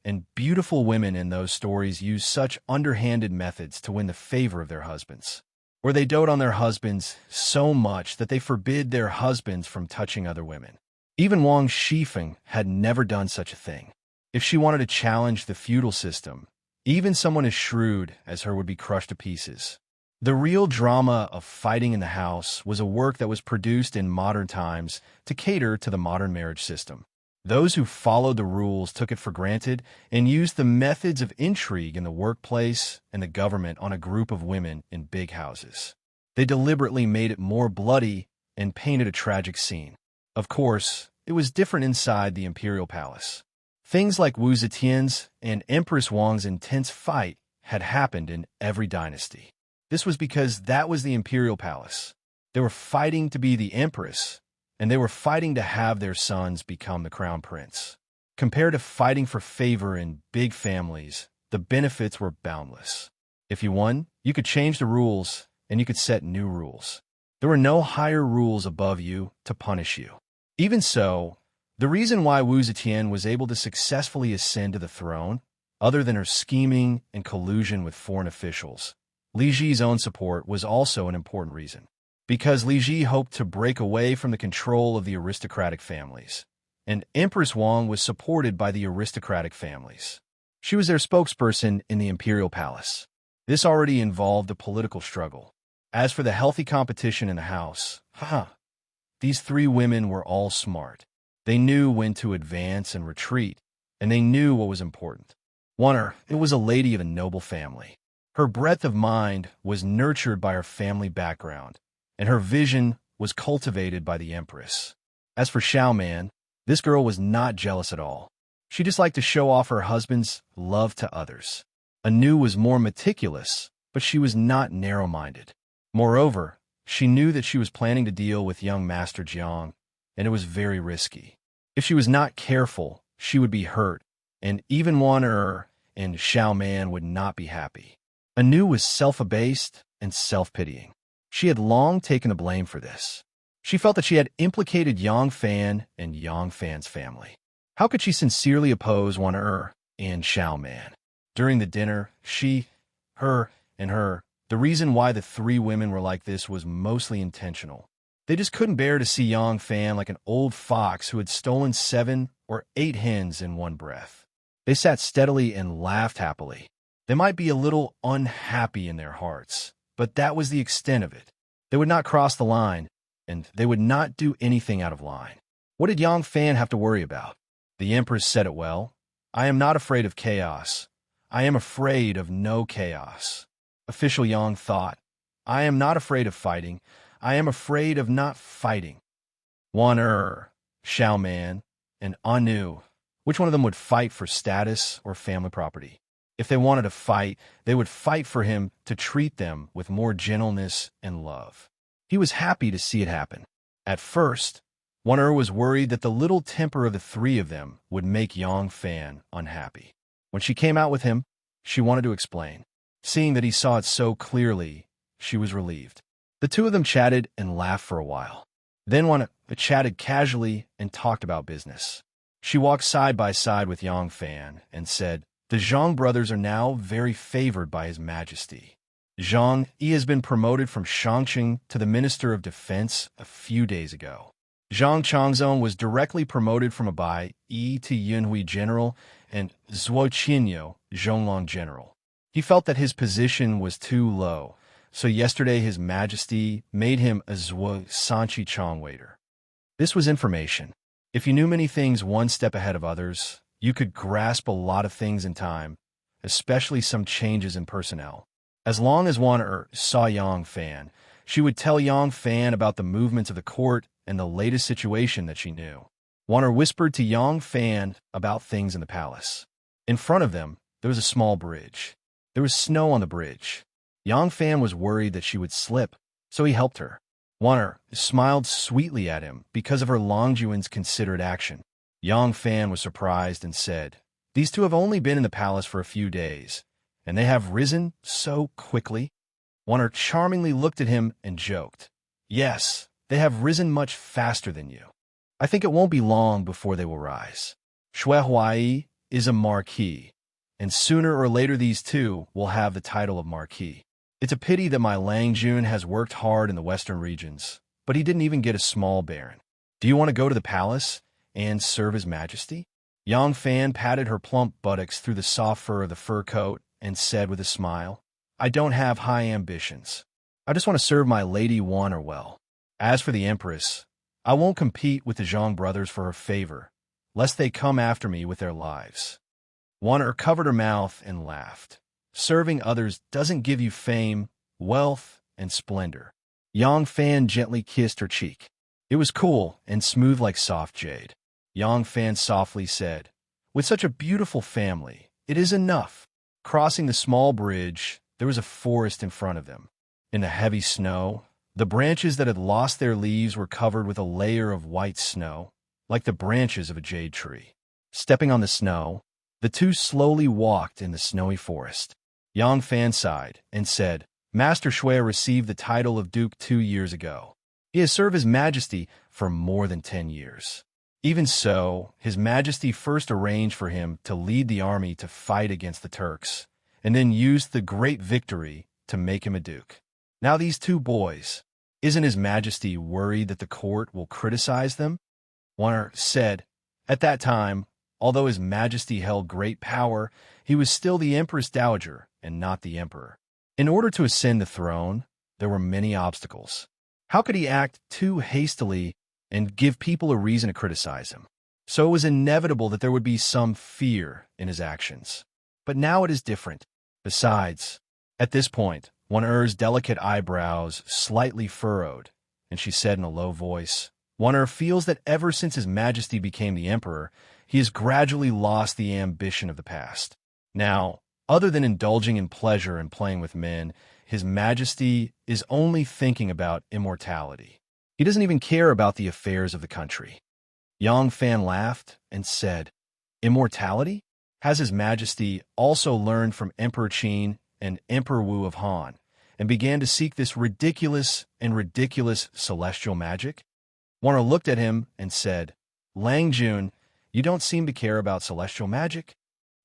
[SPEAKER 1] and beautiful women in those stories use such underhanded methods to win the favor of their husbands. Or they dote on their husbands so much that they forbid their husbands from touching other women. Even Wang Shifeng had never done such a thing. If she wanted to challenge the feudal system, even someone as shrewd as her would be crushed to pieces. The real drama of fighting in the house was a work that was produced in modern times to cater to the modern marriage system. Those who followed the rules took it for granted and used the methods of intrigue in the workplace and the government on a group of women in big houses. They deliberately made it more bloody and painted a tragic scene. Of course, it was different inside the imperial palace. Things like Wu Zetian's and Empress Wang's intense fight had happened in every dynasty. This was because that was the imperial palace. They were fighting to be the empress, and they were fighting to have their sons become the crown prince. Compared to fighting for favor in big families, the benefits were boundless. If you won, you could change the rules, and you could set new rules. There were no higher rules above you to punish you. Even so, the reason why Wu Zetian was able to successfully ascend to the throne, other than her scheming and collusion with foreign officials, Li Ji's own support was also an important reason. Because Li Ji hoped to break away from the control of the aristocratic families. and Empress Wang was supported by the aristocratic families. She was their spokesperson in the imperial palace. This already involved a political struggle. As for the healthy competition in the house, these three women were all smart. They knew when to advance and retreat, and they knew what was important. It was a lady of a noble family. Her breadth of mind was nurtured by her family background, and her vision was cultivated by the Empress. As for Xiaoman, this girl was not jealous at all. She just liked to show off her husband's love to others. Anu was more meticulous, but she was not narrow-minded. Moreover, she knew that she was planning to deal with young Master Jiang, and it was very risky. If she was not careful, she would be hurt, and even Wan and Xiaoman would not be happy. Anu was self-abased and self-pitying. She had long taken the blame for this. She felt that she had implicated Yang Fan and Yang Fan's family. How could she sincerely oppose Wan and Xiaoman? During the dinner, the reason why the three women were like this was mostly intentional. They just couldn't bear to see Yang Fan like an old fox who had stolen 7 or 8 hens in one breath. They sat steadily and laughed happily. They might be a little unhappy in their hearts, but that was the extent of it. They would not cross the line, and they would not do anything out of line. What did Yang Fan have to worry about? The Empress said it well. I am not afraid of chaos. I am afraid of no chaos. Official Yang thought. I am not afraid of fighting. I am afraid of not fighting. Wan Xiaoman, and Anu. Which one of them would fight for status or family property? If they wanted to fight, they would fight for him to treat them with more gentleness and love. He was happy to see it happen. At first, Wan was worried that the little temper of the three of them would make Yang Fan unhappy. When she came out with him, she wanted to explain. Seeing that he saw it so clearly, she was relieved. The two of them chatted and laughed for a while. Then Wan chatted casually and talked about business. She walked side by side with Yang Fan and said, the Zhang brothers are now very favored by His Majesty. Zhang Yi has been promoted from Shangqing to the Minister of Defense a few days ago. Zhang Changzong was directly promoted from a Bai Yi to Yunhui General and Zhuo Qinyo Zhonglong General. He felt that his position was too low, so yesterday His Majesty made him a Zhuo Sanchi Chong waiter. This was information. If you knew many things one step ahead of others, you could grasp a lot of things in time, especially some changes in personnel. As long as Wan saw Yang Fan, she would tell Yang Fan about the movements of the court and the latest situation that she knew. Wan whispered to Yang Fan about things in the palace. In front of them, there was a small bridge. There was snow on the bridge. Yang Fan was worried that she would slip, so he helped her. Wan smiled sweetly at him because of her Longjuan's considerate action. Yang Fan was surprised and said, these two have only been in the palace for a few days, and they have risen so quickly. Wan charmingly looked at him and joked, yes, they have risen much faster than you. I think it won't be long before they will rise. Shui Huai is a marquis, and sooner or later these two will have the title of marquis. It's a pity that my Lang Jun has worked hard in the western regions, but he didn't even get a small baron. Do you want to go to the palace and serve His Majesty? Yang Fan patted her plump buttocks through the soft fur of the fur coat and said with a smile, I don't have high ambitions. I just want to serve my Lady Wan well. As for the Empress, I won't compete with the Zhang brothers for her favor, lest they come after me with their lives. Wan covered her mouth and laughed. Serving others doesn't give you fame, wealth, and splendor. Yang Fan gently kissed her cheek. It was cool and smooth like soft jade. Yang Fan softly said, with such a beautiful family, it is enough. Crossing the small bridge, there was a forest in front of them. In the heavy snow, the branches that had lost their leaves were covered with a layer of white snow, like the branches of a jade tree. Stepping on the snow, the two slowly walked in the snowy forest. Yang Fan sighed and said, Master Shui received the title of Duke 2 years ago. He has served His Majesty for more than 10 years. Even so, His Majesty first arranged for him to lead the army to fight against the Turks, and then used the great victory to make him a duke. Now these two boys, isn't His Majesty worried that the court will criticize them? Wan said, At that time, although His Majesty held great power, he was still the Empress Dowager and not the Emperor. In order to ascend the throne, there were many obstacles. How could he act too hastily and give people a reason to criticize him? So it was inevitable that there would be some fear in his actions. But now it is different. Besides, at this point, One Er's delicate eyebrows slightly furrowed, and she said in a low voice, One Er feels that ever since His Majesty became the Emperor, he has gradually lost the ambition of the past. Now, other than indulging in pleasure and playing with men, His Majesty is only thinking about immortality. He doesn't even care about the affairs of the country. Yang Fan laughed and said, Immortality? Has His Majesty also learned from Emperor Qin and Emperor Wu of Han, and began to seek this ridiculous celestial magic? Warner looked at him and said, Lang Jun, you don't seem to care about celestial magic?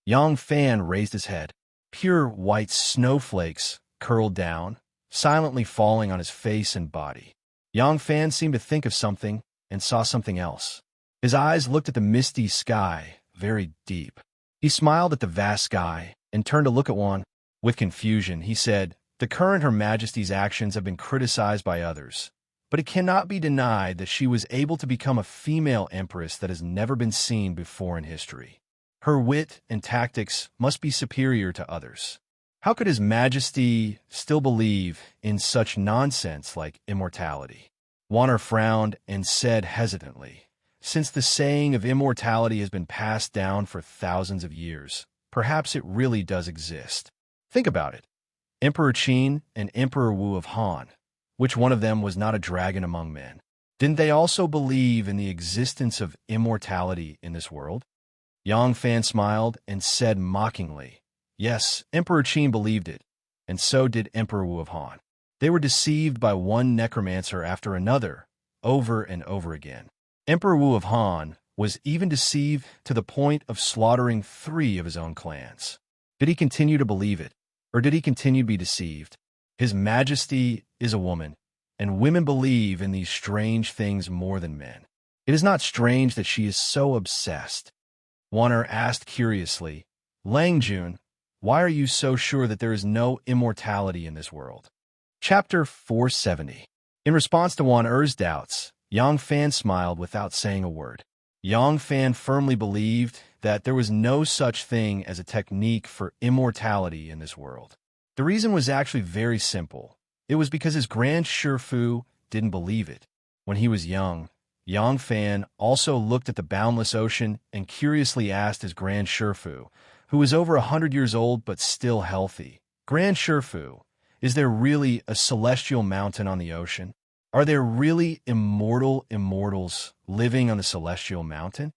[SPEAKER 1] Yang Fan raised his head. Pure white snowflakes curled down, silently falling on his face and body. Yang Fan seemed to think of something and saw something else. His eyes looked at the misty sky very deep. He smiled at the vast sky and turned to look at Wan. With confusion, he said, The current Her Majesty's actions have been criticized by others, but it cannot be denied that she was able to become a female empress that has never been seen before in history. Her wit and tactics must be superior to others. How could His Majesty still believe in such nonsense like immortality? Warner frowned and said hesitantly, Since the saying of immortality has been passed down for thousands of years, perhaps it really does exist. Think about it. Emperor Qin and Emperor Wu of Han, which one of them was not a dragon among men? Didn't they also believe in the existence of immortality in this world? Yang Fan smiled and said mockingly, Yes, Emperor Qin believed it, and so did Emperor Wu of Han. They were deceived by one necromancer after another, over and over again. Emperor Wu of Han was even deceived to the point of slaughtering 3 of his own clans. Did he continue to believe it, or did he continue to be deceived? His Majesty is a woman, and women believe in these strange things more than men. It is not strange that she is so obsessed. Warner asked curiously, Lang Jun, why are you so sure that there is no immortality in this world? Chapter 470. In response to Wan Er's doubts, Yang Fan smiled without saying a word. Yang Fan firmly believed that there was no such thing as a technique for immortality in this world. The reason was actually very simple. It was because his Grand Shifu didn't believe it. When he was young, Yang Fan also looked at the boundless ocean and curiously asked his Grand Shifu, who was over 100 years old but still healthy, Grand Shifu, is there really a celestial mountain on the ocean? Are there really immortals living on the celestial mountain?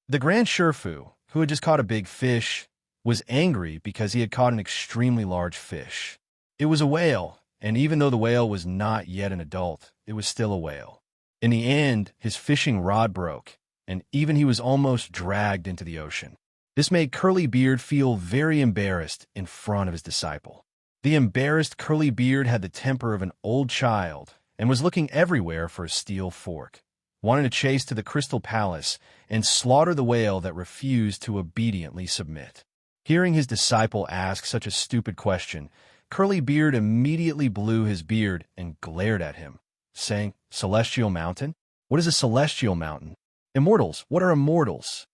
[SPEAKER 1] The Grand Shifu, who had just caught a big fish, was angry because he had caught an extremely large fish. It was a whale, and even though the whale was not yet an adult, it was still a whale. In the end, his fishing rod broke, and even he was almost dragged into the ocean. This made Curly Beard feel very embarrassed in front of his disciple. The embarrassed Curly Beard had the temper of an old child and was looking everywhere for a steel fork, wanting to chase to the Crystal Palace and slaughter the whale that refused to obediently submit. Hearing his disciple ask such a stupid question, Curly Beard immediately blew his beard and glared at him, saying, Celestial mountain? What is a celestial mountain? Immortals, what are immortals?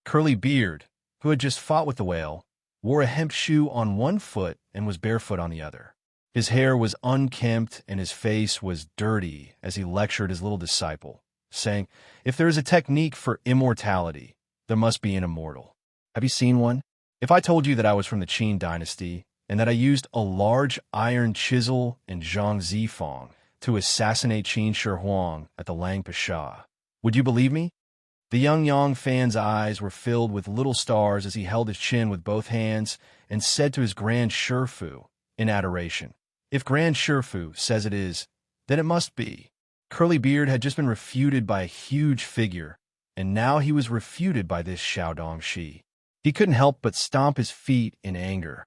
[SPEAKER 1] Curly Beard, who had just fought with the whale, wore a hemp shoe on one foot and was barefoot on the other. His hair was unkempt and his face was dirty as he lectured his little disciple, saying, If there is a technique for immortality, there must be an immortal. Have you seen one? If I told you that I was from the Qin dynasty and that I used a large iron chisel and Zhang Zifang to assassinate Qin Shi Huang at the Lang Pasha, would you believe me? The young Yang Fan's eyes were filled with little stars as he held his chin with both hands and said to his Grand Shifu in adoration, If Grand Shifu says it is, then it must be. Curly Beard had just been refuted by a huge figure, and now he was refuted by this Xiaodong Shi. He couldn't help but stomp his feet in anger.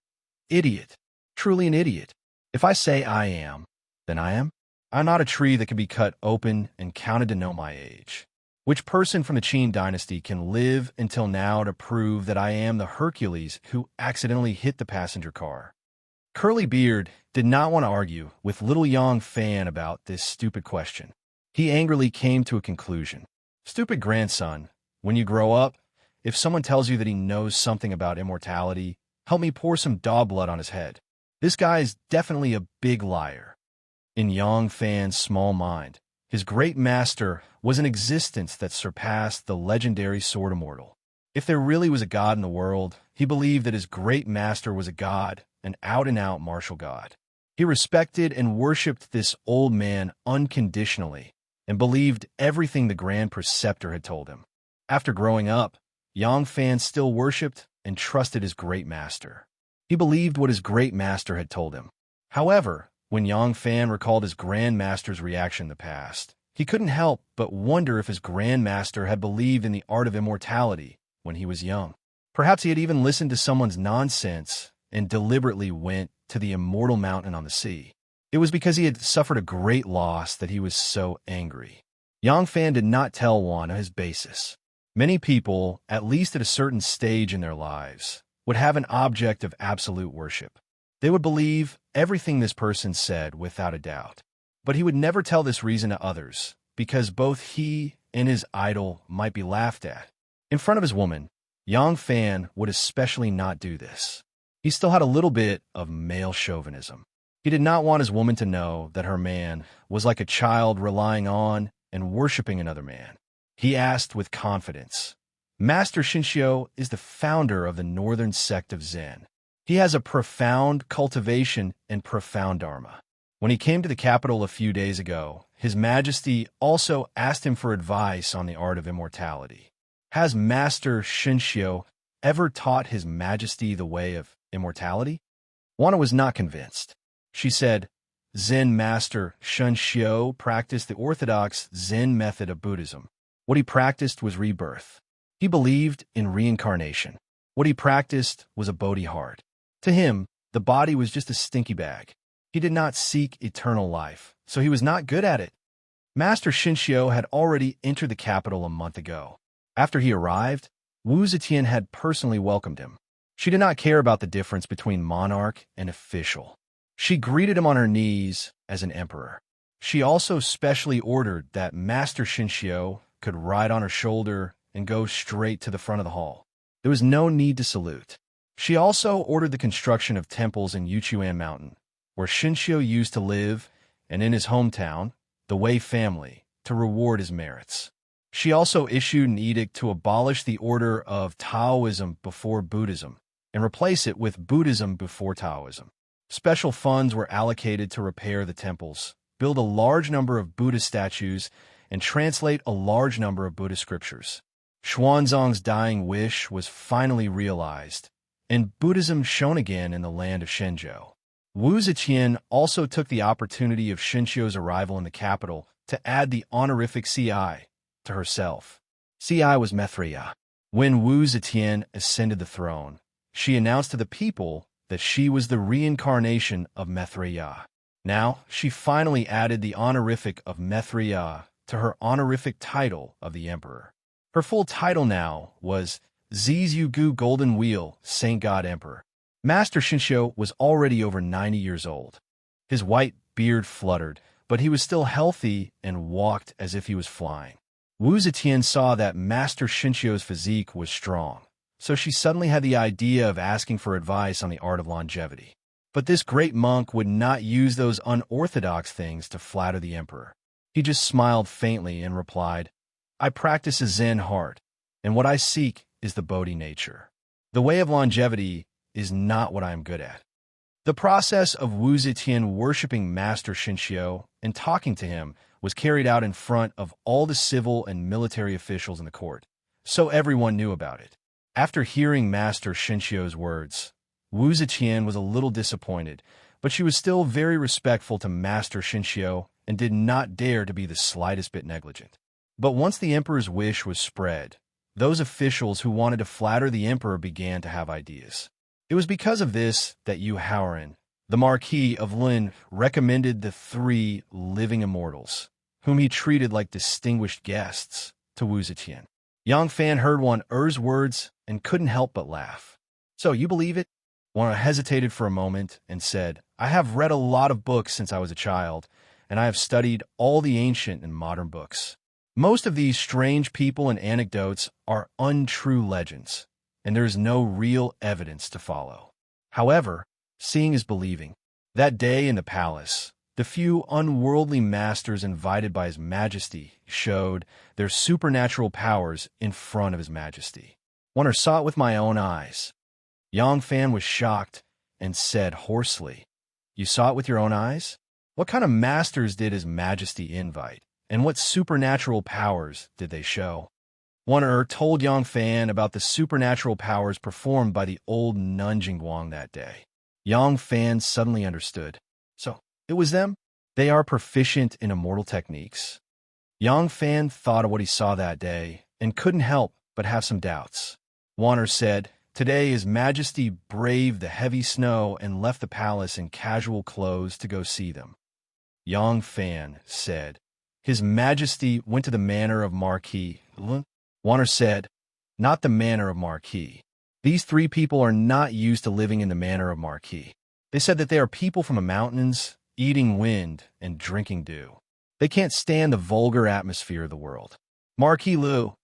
[SPEAKER 1] Idiot. Truly an idiot. If I say I am, then I am. I'm not a tree that can be cut open and counted to know my age. Which person from the Qin dynasty can live until now to prove that I am the Hercules who accidentally hit the passenger car? Curly Beard did not want to argue with little Yang Fan about this stupid question. He angrily came to a conclusion. Stupid grandson, when you grow up, if someone tells you that he knows something about immortality, help me pour some dog blood on his head. This guy is definitely a big liar. In Yang Fan's small mind, his great master was an existence that surpassed the legendary sword immortal. If there really was a god in the world, he believed that his great master was a god, an out-and-out martial god. He respected and worshipped this old man unconditionally and believed everything the Grand Preceptor had told him. After growing up, Yang Fan still worshipped and trusted his great master. He believed what his great master had told him. However, when Yang Fan recalled his Grand Master's reaction in the past, he couldn't help but wonder if his Grand Master had believed in the art of immortality when he was young. Perhaps he had even listened to someone's nonsense and deliberately went to the immortal mountain on the sea. It was because he had suffered a great loss that he was so angry. Yang Fan did not tell Wana his basis. Many people, at least at a certain stage in their lives, would have an object of absolute worship. They would believe everything this person said without a doubt. But he would never tell this reason to others, because both he and his idol might be laughed at. In front of his woman, Yang Fan would especially not do this. He still had a little bit of male chauvinism. He did not want his woman to know that her man was like a child relying on and worshiping another man. He asked with confidence, Master Shinshio is the founder of the northern sect of Zen. He has a profound cultivation and profound dharma. When he came to the capital a few days ago, His Majesty also asked him for advice on the art of immortality. Has Master Shinshio ever taught His Majesty the way of immortality? Wana was not convinced. She said, Zen Master Shinshio practiced the orthodox Zen method of Buddhism. What he practiced was rebirth. He believed in reincarnation. What he practiced was a Bodhi heart. To him, the body was just a stinky bag. He did not seek eternal life, so he was not good at it. Master Shinshio had already entered the capital a month ago. After he arrived, Wu Zetian had personally welcomed him. She did not care about the difference between monarch and official. She greeted him on her knees as an emperor. She also specially ordered that Master Shinshio could ride on her shoulder and go straight to the front of the hall. There was no need to salute. She also ordered the construction of temples in Yuchuan Mountain, where Shinshio used to live, and in his hometown, the Wei family, to reward his merits. She also issued an edict to abolish the order of Taoism before Buddhism and replace it with Buddhism before Taoism. Special funds were allocated to repair the temples, build a large number of Buddha statues, and translate a large number of Buddhist scriptures. Xuanzang's dying wish was finally realized, and Buddhism shone again in the land of Shenzhou. Wu Zetian also took the opportunity of Shinshio's arrival in the capital to add the honorific CI to herself. CI was Maitreya. When Wu Zetian ascended the throne, she announced to the people that she was the reincarnation of Maitreya. Now, she finally added the honorific of Maitreya to her honorific title of the emperor. Her full title now was Zizhugu Golden Wheel, Saint God Emperor. Master Shinshio was already over 90 years old. His white beard fluttered, but he was still healthy and walked as if he was flying. Wu Zetian saw that Master Shinshio's physique was strong, so she suddenly had the idea of asking for advice on the art of longevity. But this great monk would not use those unorthodox things to flatter the emperor. He just smiled faintly and replied, I practice a Zen heart, and what I seek is the Bodhi nature. The way of longevity is not what I am good at. The process of Wu Zetian worshipping Master Shinshio and talking to him was carried out in front of all the civil and military officials in the court, so everyone knew about it. After hearing Master Shinshio's words, Wu Zetian was a little disappointed, but she was still very respectful to Master Shinshio and did not dare to be the slightest bit negligent. But once the emperor's wish was spread, those officials who wanted to flatter the emperor began to have ideas. It was because of this that Yu Haoran, the Marquis of Lin, recommended the 3 living immortals, whom he treated like distinguished guests, to Wu Zetian. Yang Fan heard Wan Er's words and couldn't help but laugh. So, you believe it? Wan Er hesitated for a moment and said, I have read a lot of books since I was a child, and I have studied all the ancient and modern books. Most of these strange people and anecdotes are untrue legends, and there is no real evidence to follow. However, seeing is believing. That day in the palace, the few unworldly masters invited by His Majesty showed their supernatural powers in front of His Majesty. Wan Er saw it with my own eyes. Yang Fan was shocked and said hoarsely, You saw it with your own eyes? What kind of masters did His Majesty invite, and what supernatural powers did they show? Wan Er told Yang Fan about the supernatural powers performed by the old Nunjingguang that day. Yang Fan suddenly understood. So, it was them? They are proficient in immortal techniques. Yang Fan thought of what he saw that day and couldn't help but have some doubts. Wan Er said, Today His Majesty braved the heavy snow and left the palace in casual clothes to go see them. Yang Fan said, His Majesty went to the manor of Marquis. Wan Er said, Not the manor of Marquis. These three people are not used to living in the manor of Marquis. They said that they are people from the mountains, eating wind and drinking dew. They can't stand the vulgar atmosphere of the world. Marquis Lu,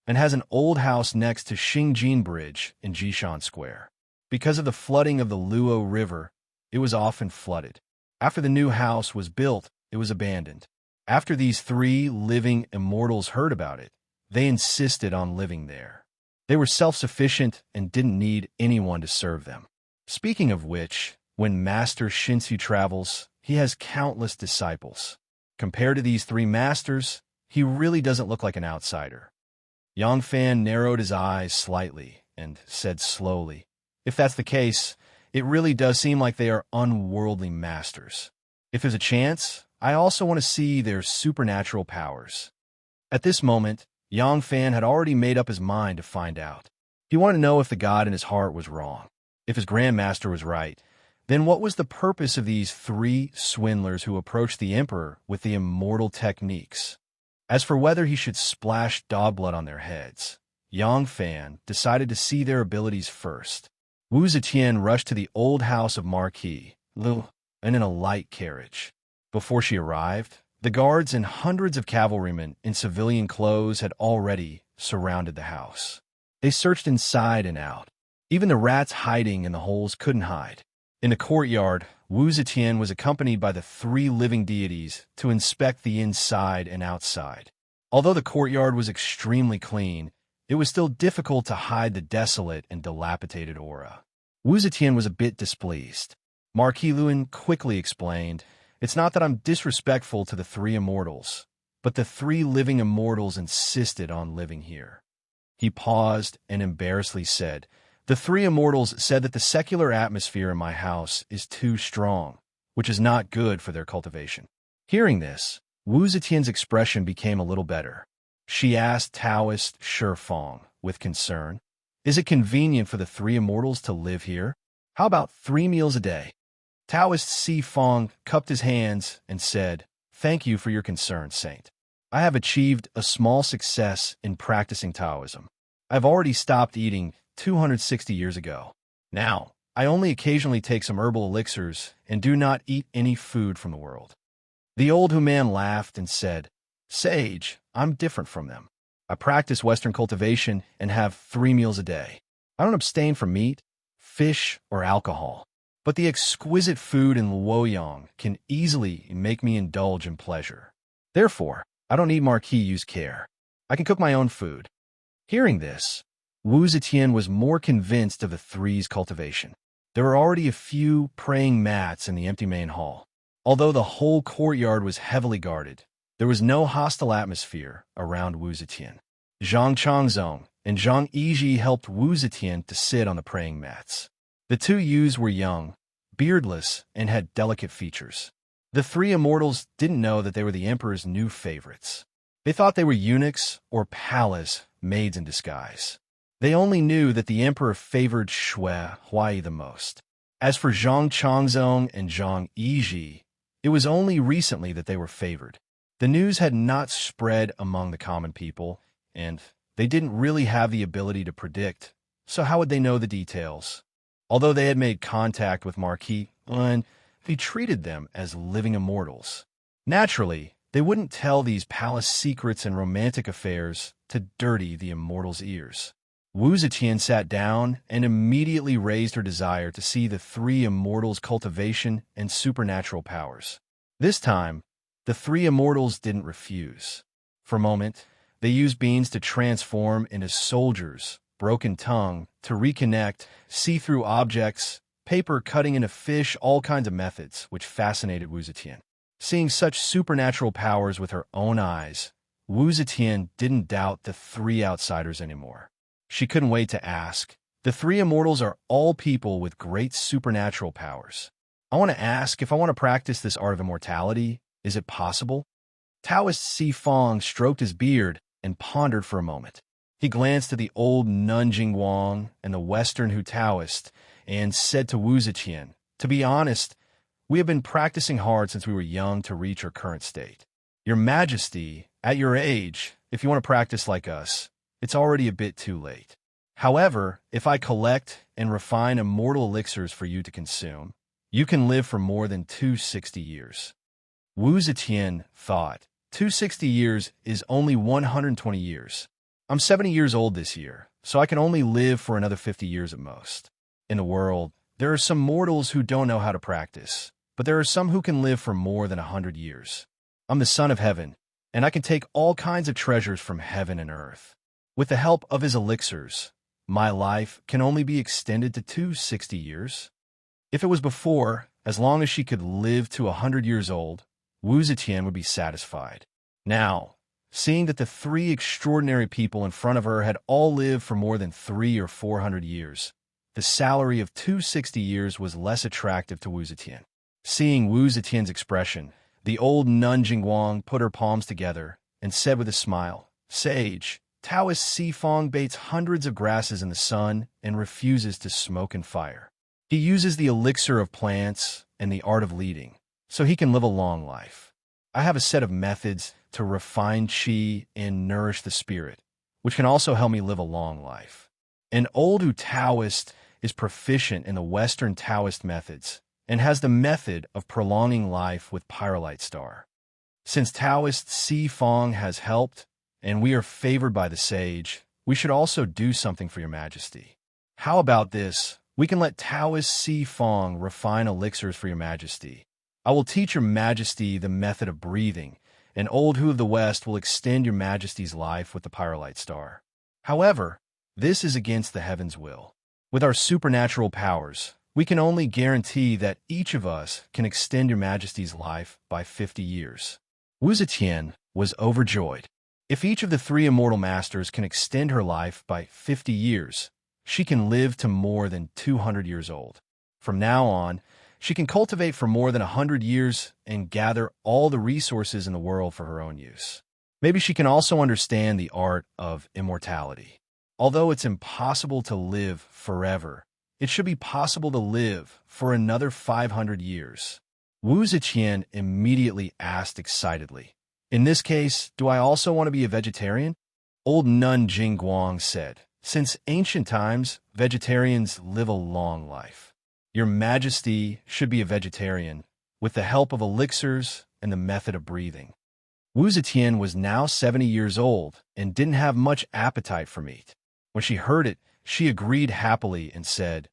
[SPEAKER 1] and has an old house next to Xingjin Bridge in Jishan Square. Because of the flooding of the Luo River, it was often flooded. After the new house was built, it was abandoned. After these three living immortals heard about it, they insisted on living there. They were self-sufficient and didn't need anyone to serve them. Speaking of which, when Master Shinsu travels, he has countless disciples. Compared to these three masters, he really doesn't look like an outsider. Yang Fan narrowed his eyes slightly and said slowly, If that's the case, it really does seem like they are unworldly masters. If there's a chance, I also want to see their supernatural powers. At this moment, Yang Fan had already made up his mind to find out. He wanted to know if the god in his heart was wrong. If his grandmaster was right, then what was the purpose of these three swindlers who approached the emperor with the immortal techniques? As for whether he should splash dog blood on their heads, Yang Fan decided to see their abilities first. Wu Zetian rushed to the old house of Marquis Lu and in a light carriage. Before she arrived, the guards and hundreds of cavalrymen in civilian clothes had already surrounded the house. They searched inside and out. Even the rats hiding in the holes couldn't hide. In the courtyard, Wu Zetian was accompanied by the three living deities to inspect the inside and outside. Although the courtyard was extremely clean, it was still difficult to hide the desolate and dilapidated aura. Wu Zetian was a bit displeased. Marquis Luan quickly explained, It's not that I'm disrespectful to the three immortals, but the three living immortals insisted on living here. He paused and embarrassedly said, The three immortals said that the secular atmosphere in my house is too strong, which is not good for their cultivation. Hearing this, Wu Zetian's expression became a little better. She asked Taoist Shi Fong with concern, Is it convenient for the three immortals to live here? How about 3 meals a day? Taoist Si Fong cupped his hands and said, Thank you for your concern, Saint. I have achieved a small success in practicing Taoism. I've already stopped eating 260 years ago. Now, I only occasionally take some herbal elixirs and do not eat any food from the world. The old man laughed and said, Sage, I'm different from them. I practice Western cultivation and have 3 meals a day. I don't abstain from meat, fish, or alcohol. But the exquisite food in Luoyang can easily make me indulge in pleasure. Therefore, I don't need Marquis use care. I can cook my own food. Hearing this, Wu Zetian was more convinced of the three's cultivation. There were already a few praying mats in the empty main hall. Although the whole courtyard was heavily guarded, there was no hostile atmosphere around Wu Zetian. Zhang Changzong and Zhang Yiji helped Wu Zetian to sit on the praying mats. The two youths were young, beardless, and had delicate features. The three immortals didn't know that they were the emperor's new favorites. They thought they were eunuchs or palace maids in disguise. They only knew that the emperor favored Shui Huai the most. As for Zhang Changzong and Zhang Yiji, it was only recently that they were favored. The news had not spread among the common people, and they didn't really have the ability to predict, so how would they know the details? Although they had made contact with Marquis, and he treated them as living immortals. Naturally, they wouldn't tell these palace secrets and romantic affairs to dirty the immortals' ears. Wu Zetian sat down and immediately raised her desire to see the three immortals' cultivation and supernatural powers. This time, the three immortals didn't refuse. For a moment, they used beings to transform into soldiers, broken tongue, to reconnect, see through objects, paper cutting into fish, all kinds of methods, which fascinated Wu Zetian. Seeing such supernatural powers with her own eyes, Wu Zetian didn't doubt the three outsiders anymore. She couldn't wait to ask. The three immortals are all people with great supernatural powers. I want to ask, if I want to practice this art of immortality, is it possible? Taoist Si Fong stroked his beard and pondered for a moment. He glanced at the old Nun Jingguang and the Western Hu Taoist and said to Wu Zetian, "To be honest, we have been practicing hard since we were young to reach our current state. Your Majesty, at your age, if you want to practice like us, it's already a bit too late. However, if I collect and refine immortal elixirs for you to consume, you can live for more than 260 years." Wu Zetian thought, 260 years is only 120 years. I'm 70 years old this year, so I can only live for another 50 years at most. In the world, there are some mortals who don't know how to practice, but there are some who can live for more than 100 years. I'm the son of heaven, and I can take all kinds of treasures from heaven and earth. With the help of his elixirs, my life can only be extended to 260 years. If it was before, as long as she could live to 100 years old, Wu Zetian would be satisfied. Now, seeing that the three extraordinary people in front of her had all lived for more than 300 or 400 years, the salary of 260 years was less attractive to Wu Zetian. Seeing Wu Zetian's expression, the old Nun Jingguang put her palms together and said with a smile, "Sage, Taoist Si Fong baits hundreds of grasses in the sun and refuses to smoke and fire. He uses the elixir of plants and the art of leading, so he can live a long life. I have a set of methods to refine qi and nourish the spirit, which can also help me live a long life. An old Wu Taoist is proficient in the Western Taoist methods and has the method of prolonging life with Pyrolite Star. Since Taoist Si Fong has helped, and we are favored by the sage, we should also do something for your Majesty. How about this? We can let Taoist Si Fong refine elixirs for your Majesty. I will teach your Majesty the method of breathing, and old Hu of the West will extend your Majesty's life with the Pyrolite Star. However, this is against the heaven's will. With our supernatural powers, we can only guarantee that each of us can extend your Majesty's life by 50 years. Wu Zetian was overjoyed. If each of the three immortal masters can extend her life by 50 years, she can live to more than 200 years old. From now on, she can cultivate for more than 100 years and gather all the resources in the world for her own use. Maybe she can also understand the art of immortality. Although it's impossible to live forever, it should be possible to live for another 500 years. Wu Zetian immediately asked excitedly, "In this case, do I also want to be a vegetarian?" Old Nun Jingguang said, "Since ancient times, vegetarians live a long life. Your Majesty should be a vegetarian, with the help of elixirs and the method of breathing." Wu Zetian was now 70 years old and didn't have much appetite for meat. When she heard it, she agreed happily and said,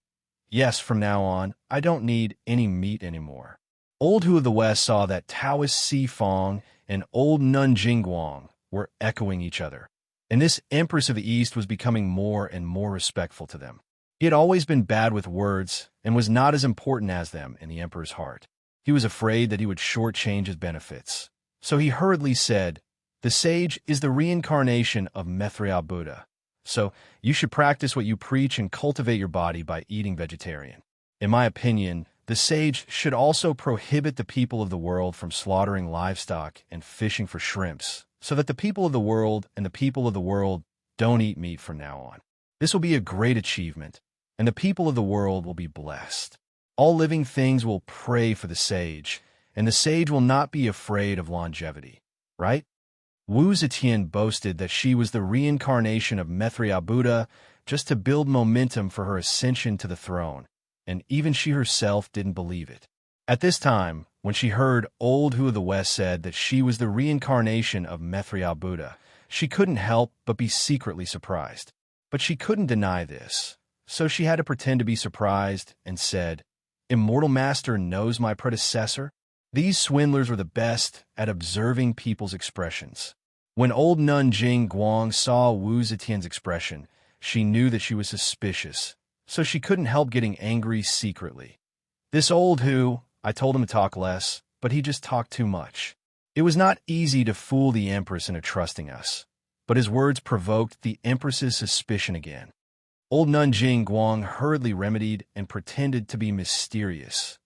[SPEAKER 1] "Yes, from now on, I don't need any meat anymore." Old Hu of the West saw that Taoist Si Fong and old Nun Jingguang were echoing each other, and this Empress of the East was becoming more and more respectful to them. He had always been bad with words and was not as important as them in the Emperor's heart. He was afraid that he would shortchange his benefits. So he hurriedly said, "The sage is the reincarnation of Mithriel Buddha. So you should practice what you preach and cultivate your body by eating vegetarian. In my opinion, the sage should also prohibit the people of the world from slaughtering livestock and fishing for shrimps, so that the people of the world and the people of the world don't eat meat from now on. This will be a great achievement, and the people of the world will be blessed. All living things will pray for the sage, and the sage will not be afraid of longevity." Right? Wu Zetian boasted that she was the reincarnation of Mithria Buddha just to build momentum for her ascension to the throne, and even she herself didn't believe it. At this time, when she heard old Hu of the West said that she was the reincarnation of Mithria Buddha, she couldn't help but be secretly surprised. But she couldn't deny this, so she had to pretend to be surprised and said, "Immortal Master knows my predecessor?" These swindlers were the best at observing people's expressions. When old nun Jing Guang saw Wu Zetian's expression, she knew that she was suspicious, so she couldn't help getting angry secretly. "This old Hu, I told him to talk less, but he just talked too much." It was not easy to fool the Empress into trusting us, but his words provoked the Empress's suspicion again. Old nun Jing Guang hurriedly remedied and pretended to be mysterious.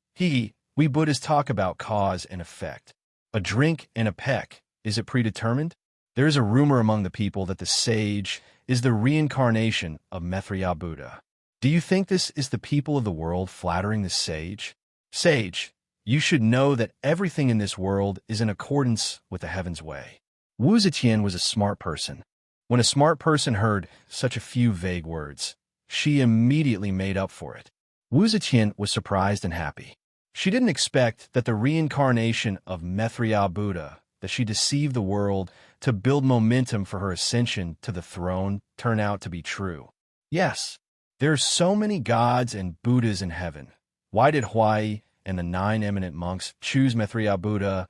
[SPEAKER 1] We Buddhists talk about cause and effect. A drink and a peck, is it predetermined? There is a rumor among the people that the sage is the reincarnation of Mithria Buddha. Do you think this is the people of the world flattering the sage? Sage, you should know that everything in this world is in accordance with the heaven's way. Wu Zetian was a smart person. When a smart person heard such a few vague words, she immediately made up for it. Wu Zetian was surprised and happy. She didn't expect that the reincarnation of Mithria Buddha, that she deceived the world to build momentum for her ascension to the throne, turned out to be true. Yes, there are so many gods and Buddhas in heaven. Why did Huai and the 9 eminent monks choose Mithria Buddha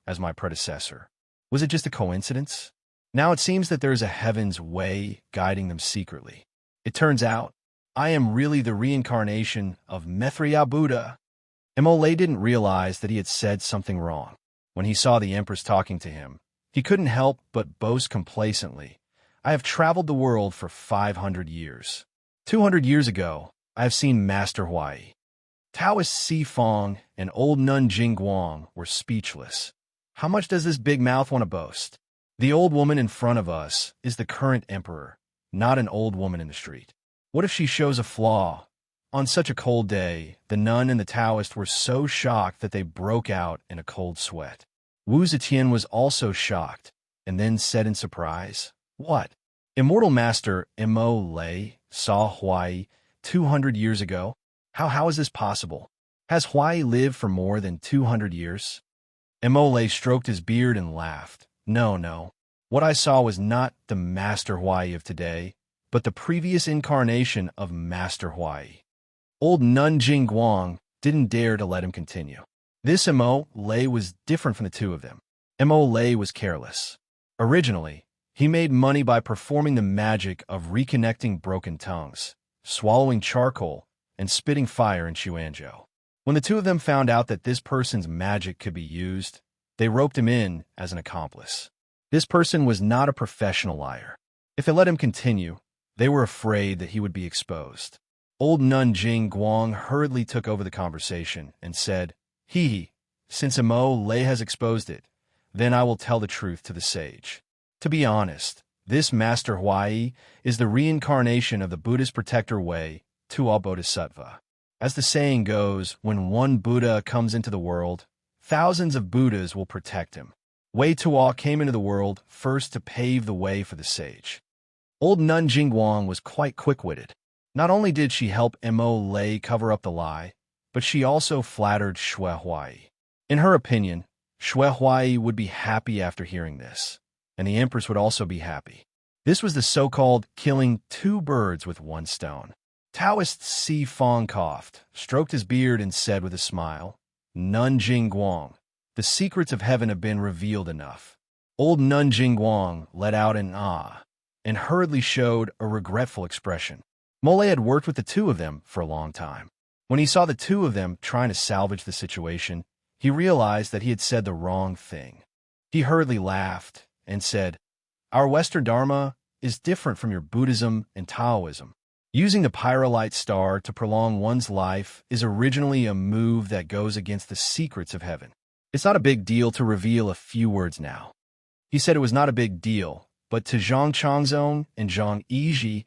[SPEAKER 1] as my predecessor? Was it just a coincidence? Now it seems that there is a heaven's way guiding them secretly. It turns out, I am really the reincarnation of Mithria Buddha. Emole didn't realize that he had said something wrong. When he saw the Empress talking to him, he couldn't help but boast complacently, "I have traveled the world for 500 years. 200 years ago, I have seen Master Huai." Taoist Si Fong and old nun Jing Guang were speechless. How much does this big mouth want to boast? The old woman in front of us is the current emperor, not an old woman in the street. What if she shows a flaw? On such a cold day, the nun and the Taoist were so shocked that they broke out in a cold sweat. Wu Zetian was also shocked, and then said in surprise, "What? Immortal Master Emole saw Huai 200 years ago? How is this possible? Has Huai lived for more than 200 years? Emole stroked his beard and laughed. No. What I saw was not the Master Huai of today, but the previous incarnation of Master Huai." Old nun Jing Guang didn't dare to let him continue. This Emole was different from the two of them. Emole was careless. Originally, he made money by performing the magic of reconnecting broken tongues, swallowing charcoal, and spitting fire in Chuanzhou. When the two of them found out that this person's magic could be used, they roped him in as an accomplice. This person was not a professional liar. If they let him continue, they were afraid that he would be exposed. Old nun Jing Guang hurriedly took over the conversation and said, Since Emole has exposed it, then I will tell the truth to the sage. To be honest, this Master Huai is the reincarnation of the Buddhist protector way to all Bodhisattva. As the saying goes, when one Buddha comes into the world, thousands of Buddhas will protect him. Wei Tuo came into the world first to pave the way for the sage. Old nun Jingguang was quite quick-witted. Not only did she help Emole cover up the lie, but she also flattered Shui Huai. In her opinion, Shui Huai would be happy after hearing this, and the Empress would also be happy. This was the so-called killing two birds with one stone. Taoist Si Fong coughed, stroked his beard, and said with a smile, Nun Jingguang, the secrets of heaven have been revealed enough. Old Nun Jingguang let out an ah, and hurriedly showed a regretful expression. Mole had worked with the two of them for a long time. When he saw the two of them trying to salvage the situation, he realized that he had said the wrong thing. He hurriedly laughed and said, Our Western Dharma is different from your Buddhism and Taoism. Using the pyrolite star to prolong one's life is originally a move that goes against the secrets of heaven. It's not a big deal to reveal a few words now. He said it was not a big deal, but to Zhang Changzong and Zhang Yizhi,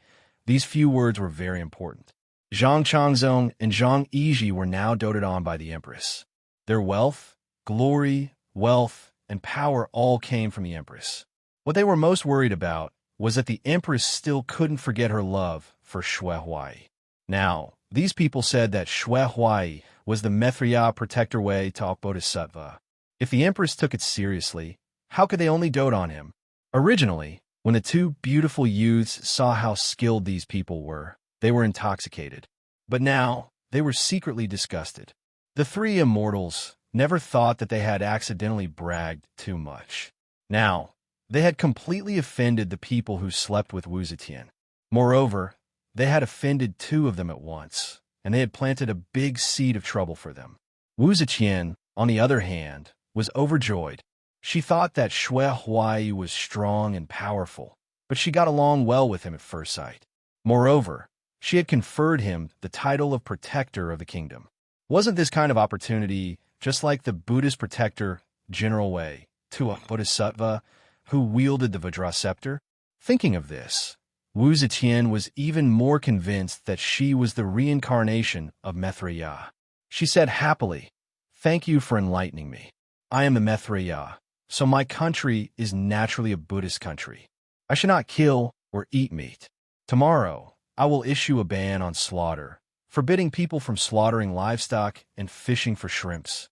[SPEAKER 1] these few words were very important. Zhang Changzong and Zhang Yizhi were now doted on by the Empress. Their wealth, glory, wealth, and power all came from the Empress. What they were most worried about was that the Empress still couldn't forget her love for Xue Huai. Now, these people said that Xue Huai was the Mithriya protector way to Bodhisattva. If the Empress took it seriously, how could they only dote on him? Originally, when the two beautiful youths saw how skilled these people were, they were intoxicated. But now, they were secretly disgusted. The three immortals never thought that they had accidentally bragged too much. Now, they had completely offended the people who slept with Wu Zetian. Moreover, they had offended two of them at once, and they had planted a big seed of trouble for them. Wu Zetian, on the other hand, was overjoyed. She thought that Xue Huai was strong and powerful, but she got along well with him at first sight. Moreover, she had conferred him the title of protector of the kingdom. Wasn't this kind of opportunity just like the Buddhist protector, General Wei, to a bodhisattva who wielded the Vajra scepter? Thinking of this, Wu Zetian was even more convinced that she was the reincarnation of Mithriya. She said happily, "Thank you for enlightening me. I am a Mithriya, so my country is naturally a Buddhist country. I should not kill or eat meat. Tomorrow, I will issue a ban on slaughter, forbidding people from slaughtering livestock and fishing for shrimps."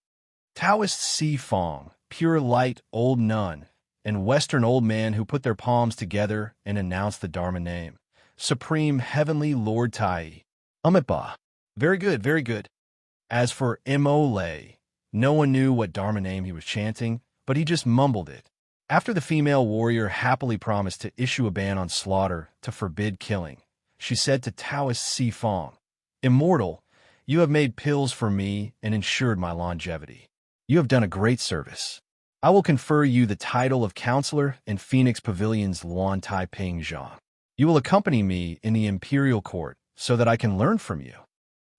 [SPEAKER 1] Taoist Si Fong, pure light old nun, and Western old man who put their palms together and announced the Dharma name. Supreme Heavenly Lord Tai. Ba. Very good, very good. As for Mo Lei, no one knew what Dharma name he was chanting, but he just mumbled it. After the female warrior happily promised to issue a ban on slaughter to forbid killing, she said to Taoist Si Fong, "Immortal, you have made pills for me and ensured my longevity. You have done a great service. I will confer you the title of Counselor in Phoenix Pavilion's Luan Tai Ping Zhang. You will accompany me in the imperial court so that I can learn from you."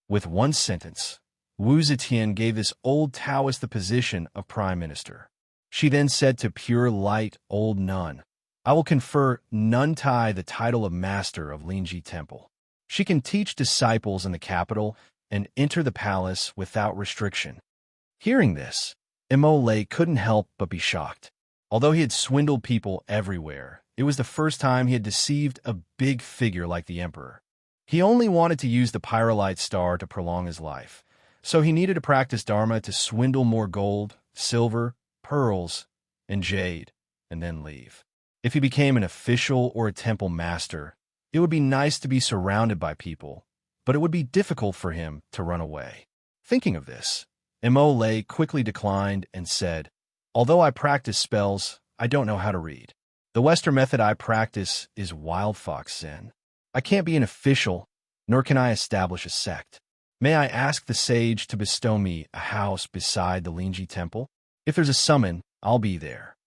[SPEAKER 1] With one sentence, Wu Zetian gave this old Taoist the position of prime minister. She then said to pure light old nun, "I will confer Nun Tai the title of master of Lingji Temple. She can teach disciples in the capital and enter the palace without restriction." Hearing this, Mo Lei couldn't help but be shocked. Although he had swindled people everywhere, it was the first time he had deceived a big figure like the emperor. He only wanted to use the pyrolite star to prolong his life, so he needed to practice Dharma to swindle more gold, silver, pearls, and jade, and then leave. If he became an official or a temple master, it would be nice to be surrounded by people, but it would be difficult for him to run away. Thinking of this, Mo Lei quickly declined and said, "Although I practice spells, I don't know how to read. The Western method I practice is Wild Fox Zen. I can't be an official, nor can I establish a sect. May I ask the sage to bestow me a house beside the Lingji Temple? If there's a summon, I'll be there."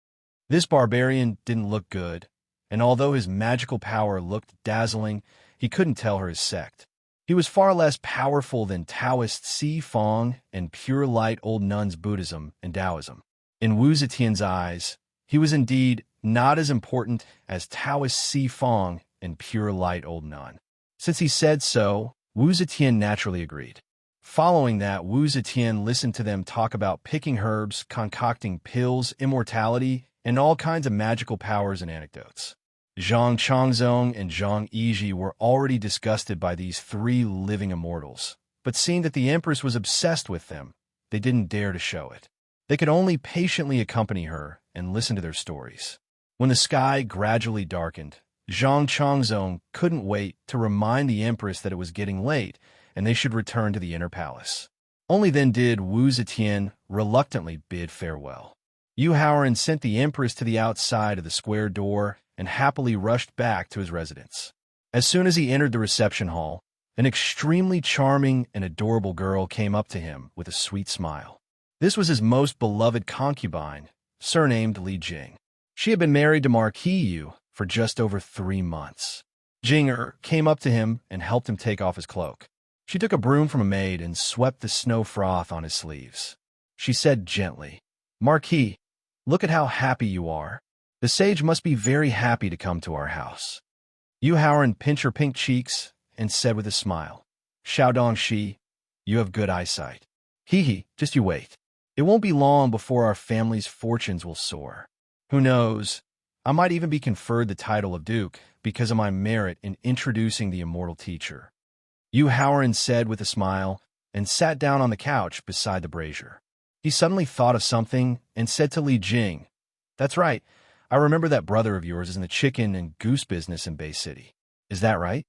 [SPEAKER 1] This barbarian didn't look good, and although his magical power looked dazzling, he couldn't tell her his sect. He was far less powerful than Taoist Si Fong and pure light old nun's Buddhism and Taoism. In Wu Zetian's eyes, he was indeed not as important as Taoist Si Fong and pure light old nun. Since he said so, Wu Zetian naturally agreed. Following that, Wu Zetian listened to them talk about picking herbs, concocting pills, immortality, and all kinds of magical powers and anecdotes. Zhang Changzong and Zhang Yiji were already disgusted by these three living immortals, but seeing that the Empress was obsessed with them, they didn't dare to show it. They could only patiently accompany her and listen to their stories. When the sky gradually darkened, Zhang Changzong couldn't wait to remind the Empress that it was getting late and they should return to the inner palace. Only then did Wu Zetian reluctantly bid farewell. Yu Haoran sent the Empress to the outside of the square door and happily rushed back to his residence. As soon as he entered the reception hall, an extremely charming and adorable girl came up to him with a sweet smile. This was his most beloved concubine, surnamed Li Jing. She had been married to Marquis Yu for just over 3 months. Jing came up to him and helped him take off his cloak. She took a broom from a maid and swept the snow froth on his sleeves. She said gently, "Marquis, look at how happy you are. The sage must be very happy to come to our house." Yu Haoran pinched her pink cheeks and said with a smile, "Xiaodong Shi, you have good eyesight. Hee, just you wait. It won't be long before our family's fortunes will soar. Who knows, I might even be conferred the title of Duke because of my merit in introducing the immortal teacher. Yu Haoran said with a smile and sat down on the couch beside the brazier. He suddenly thought of something and said to Li Jing, "That's right. I remember that brother of yours is in the chicken and goose business in Bay City. Is that right?"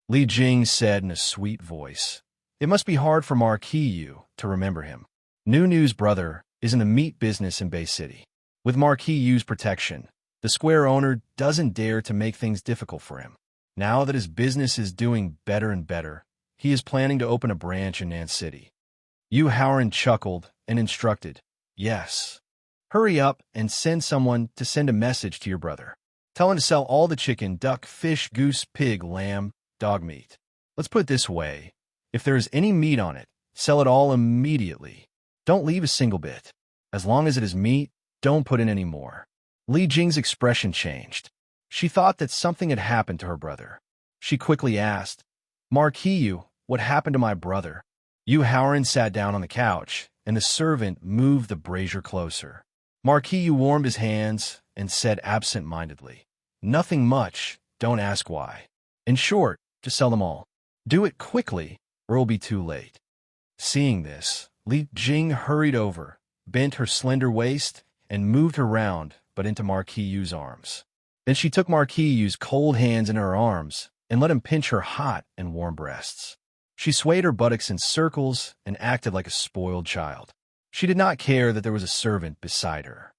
[SPEAKER 1] Li Jing said in a sweet voice. "It must be hard for Marquis Yu to remember him. Nu's brother is in the meat business in Bay City. With Marquis Yu's protection, the square owner doesn't dare to make things difficult for him. Now that his business is doing better and better, he is planning to open a branch in Nan City." Yu Haoran chuckled and instructed, "Yes. Hurry up and send someone to send a message to your brother. Tell him to sell all the chicken, duck, fish, goose, pig, lamb, dog meat. Let's put it this way. If there is any meat on it, sell it all immediately. Don't leave a single bit. As long as it is meat, don't put in any more." Li Jing's expression changed. She thought that something had happened to her brother. She quickly asked, "Marquis Yu, what happened to my brother?" Yu Haoran sat down on the couch, and the servant moved the brazier closer. Marquis Yu warmed his hands and said absent-mindedly, "Nothing much, don't ask why. In short, just sell them all. Do it quickly, or it will be too late." Seeing this, Li Jing hurried over, bent her slender waist, and moved her round, but into Marquis Yu's arms. Then she took Marquis Yu's cold hands in her arms and let him pinch her hot and warm breasts. She swayed her buttocks in circles and acted like a spoiled child. She did not care that there was a servant beside her.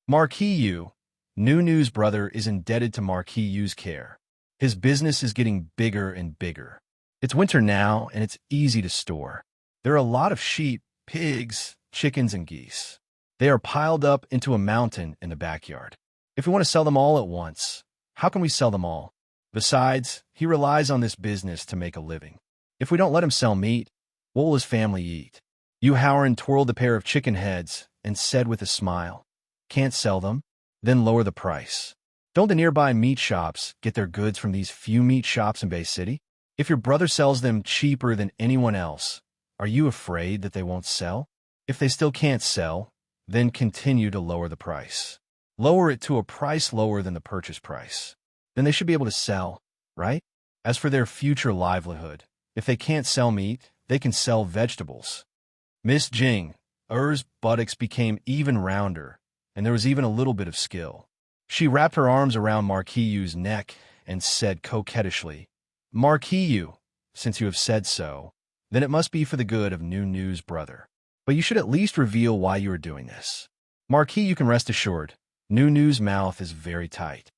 [SPEAKER 1] Marquis Yu, Nu's brother, is indebted to Marquis Yu's care. His business is getting bigger and bigger. It's winter now, and it's easy to store. There are a lot of sheep, pigs, chickens, and geese. They are piled up into a mountain in the backyard. If we want to sell them all at once, how can we sell them all? Besides, he relies on this business to make a living. If we don't let him sell meat, what will his family eat?" Yu Haoran twirled a pair of chicken heads and said with a smile, "Can't sell them? Then lower the price. Don't the nearby meat shops get their goods from these few meat shops in Bay City? If your brother sells them cheaper than anyone else, are you afraid that they won't sell? If they still can't sell, then continue to lower the price. Lower it to a price lower than the purchase price. Then they should be able to sell, right? As for their future livelihood, if they can't sell meat, they can sell vegetables." Miss Jing, buttocks became even rounder, and there was even a little bit of skill. She wrapped her arms around Marquis Yu's neck and said coquettishly, "Marquis Yu, since you have said so, then it must be for the good of Nu's brother. But you should at least reveal why you are doing this. Marquis, you can rest assured, Nu's mouth is very tight."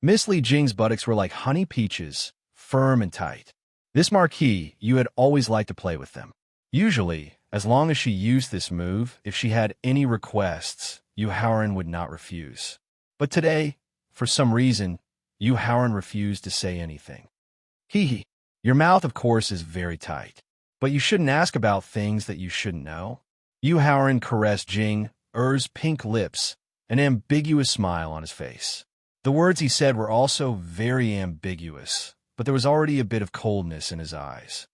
[SPEAKER 1] Miss Li Jing's buttocks were like honey peaches, firm and tight. This Marquis Yu had always liked to play with them. Usually, as long as she used this move, if she had any requests, Yu Haoran would not refuse. But today, for some reason, Yu Haoran refused to say anything. "Hee, your mouth, of course, is very tight. But you shouldn't ask about things that you shouldn't know." Yu Haoran caressed Jing's pink lips, an ambiguous smile on his face. The words he said were also very ambiguous, but there was already a bit of coldness in his eyes.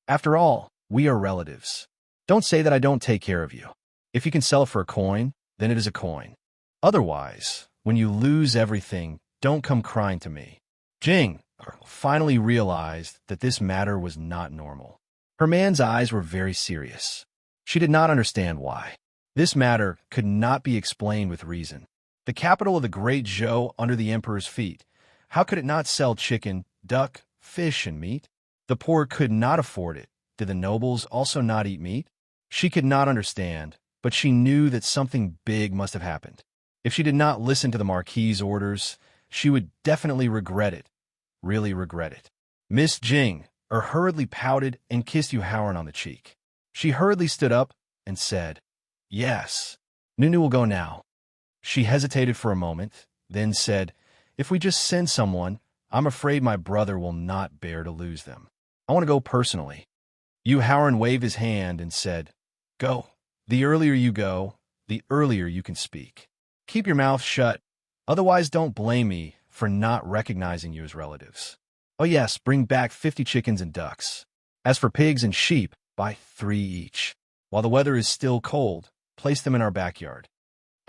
[SPEAKER 1] "After all, we are relatives. Don't say that I don't take care of you. If you can sell it for a coin, then it is a coin. Otherwise, when you lose everything, don't come crying to me." Jing finally realized that this matter was not normal. Her man's eyes were very serious. She did not understand why. This matter could not be explained with reason. The capital of the great Zhou under the emperor's feet, how could it not sell chicken, duck, fish, and meat? The poor could not afford it. Did the nobles also not eat meat? She could not understand, but she knew that something big must have happened. If she did not listen to the Marquis's orders, she would definitely regret it, really regret it. Miss Jing hurriedly pouted and kissed Yu Haoran on the cheek. She hurriedly stood up and said, "Yes, Nu will go now." She hesitated for a moment, then said, "If we just send someone, I'm afraid my brother will not bear to lose them. I want to go personally." Yu Haoran waved his hand and said, "Go. The earlier you go, the earlier you can speak. Keep your mouth shut, otherwise don't blame me for not recognizing you as relatives. Oh yes, bring back 50 chickens and ducks. As for pigs and sheep, buy 3 each. While the weather is still cold, place them in our backyard."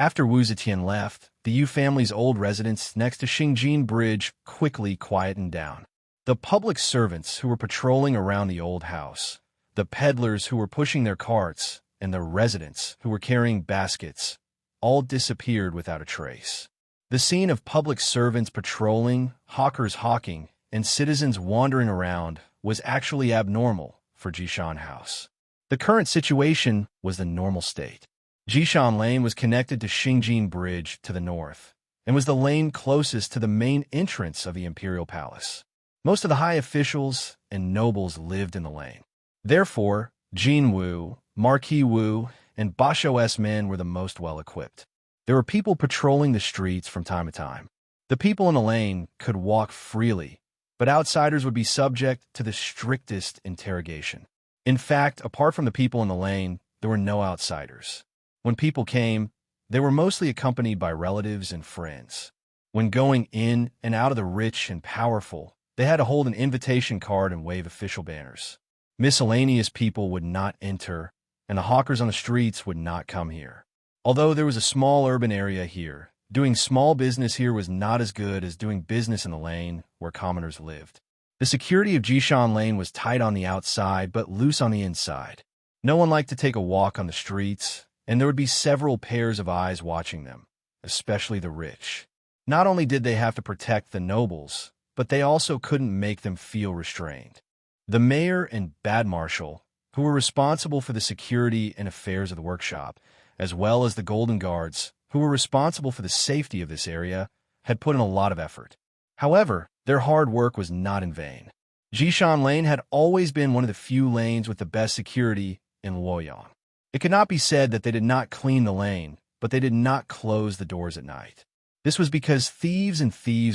[SPEAKER 1] After Wu Zetian left, the Yu family's old residence next to Xingjin Bridge quickly quietened down. The public servants who were patrolling around the old house, the peddlers who were pushing their carts, and the residents who were carrying baskets all disappeared without a trace. The scene of public servants patrolling, hawkers hawking, and citizens wandering around was actually abnormal for Jishan House. The current situation was the normal state. Jishan Lane was connected to Xingjin Bridge to the north, and was the lane closest to the main entrance of the Imperial Palace. Most of the high officials and nobles lived in the lane. Therefore, Jin Wu, Marquis Wu, and Basho S men were the most well-equipped. There were people patrolling the streets from time to time. The people in the lane could walk freely, but outsiders would be subject to the strictest interrogation. In fact, apart from the people in the lane, there were no outsiders. When people came, they were mostly accompanied by relatives and friends. When going in and out of the rich and powerful, they had to hold an invitation card and wave official banners. Miscellaneous people would not enter, and the hawkers on the streets would not come here. Although there was a small urban area here, doing small business here was not as good as doing business in the lane where commoners lived. The security of Jishan Lane was tight on the outside but loose on the inside. No one liked to take a walk on the streets, and there would be several pairs of eyes watching them, especially the rich. Not only did they have to protect the nobles, but they also couldn't make them feel restrained. The mayor and bad marshal, who were responsible for the security and affairs of the workshop, as well as the Golden Guards, who were responsible for the safety of this area, had put in a lot of effort. However, their hard work was not in vain. Jishan Lane had always been one of the few lanes with the best security in Luoyang. It could not be said that they did not clean the lane, but they did not close the doors at night. This was because thieves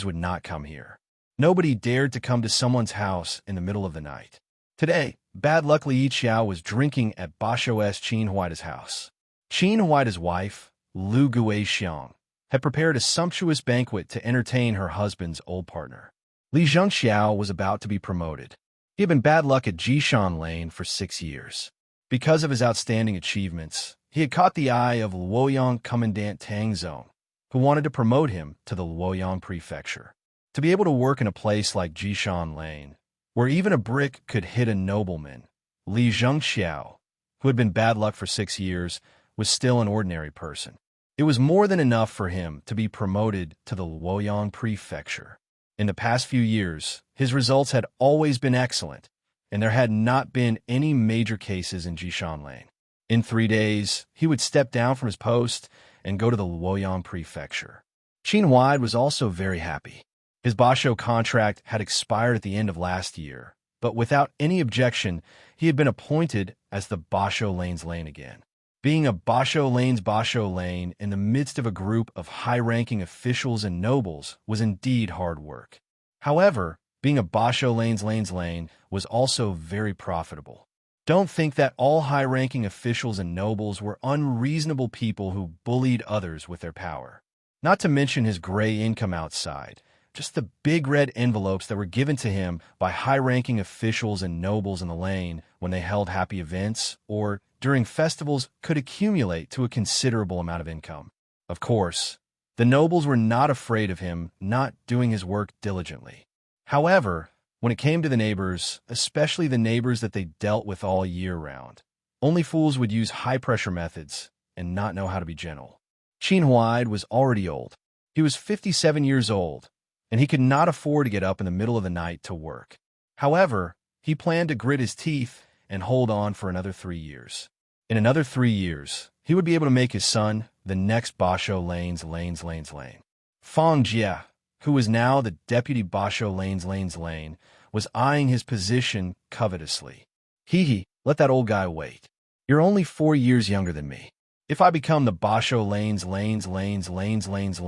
[SPEAKER 1] would not come here. Nobody dared to come to someone's house in the middle of the night. Today, bad luck Li Xiao was drinking at Basho S. Qin Huaida's house. Qin Huaida's wife, Lu Guixiang, had prepared a sumptuous banquet to entertain her husband's old partner. Li Zhengxiao was about to be promoted. He had been bad luck at Jishan Lane for 6 years. Because of his outstanding achievements, he had caught the eye of Luoyang Commandant Tang Zong, who wanted to promote him to the Luoyang Prefecture. To be able to work in a place like Jishan Lane, where even a brick could hit a nobleman, Li Zhengxiao, who had been bad luck for 6 years, was still an ordinary person. It was more than enough for him to be promoted to the Luoyang Prefecture. In the past few years, his results had always been excellent, and there had not been any major cases in Jishan Lane. In 3 days, he would step down from his post and go to the Luoyang Prefecture. Qin Huaid was also very happy. His Basho contract had expired at the end of last year, but without any objection, he had been appointed as the Basho Lane's lane again. Being a Basho Lane's Basho Lane in the midst of a group of high-ranking officials and nobles was indeed hard work. However, being a Basho Lane's lane was also very profitable. Don't think that all high-ranking officials and nobles were unreasonable people who bullied others with their power. Not to mention his gray income outside. Just the big red envelopes that were given to him by high-ranking officials and nobles in the lane when they held happy events or during festivals could accumulate to a considerable amount of income. Of course, the nobles were not afraid of him not doing his work diligently. However, when it came to the neighbors, especially the neighbors that they dealt with all year round, only fools would use high-pressure methods and not know how to be gentle. Qin Huaid was already old. He was 57 years old, and he could not afford to get up in the middle of the night to work. However, he planned to grit his teeth and hold on for another 3 years. In another 3 years, he would be able to make his son the next Basho Lane's lane. Fang Jie, who was now the deputy Basho Lane's lane, was eyeing his position covetously. Hee, let that old guy wait. You're only 4 years younger than me. If I become the Basho Lane's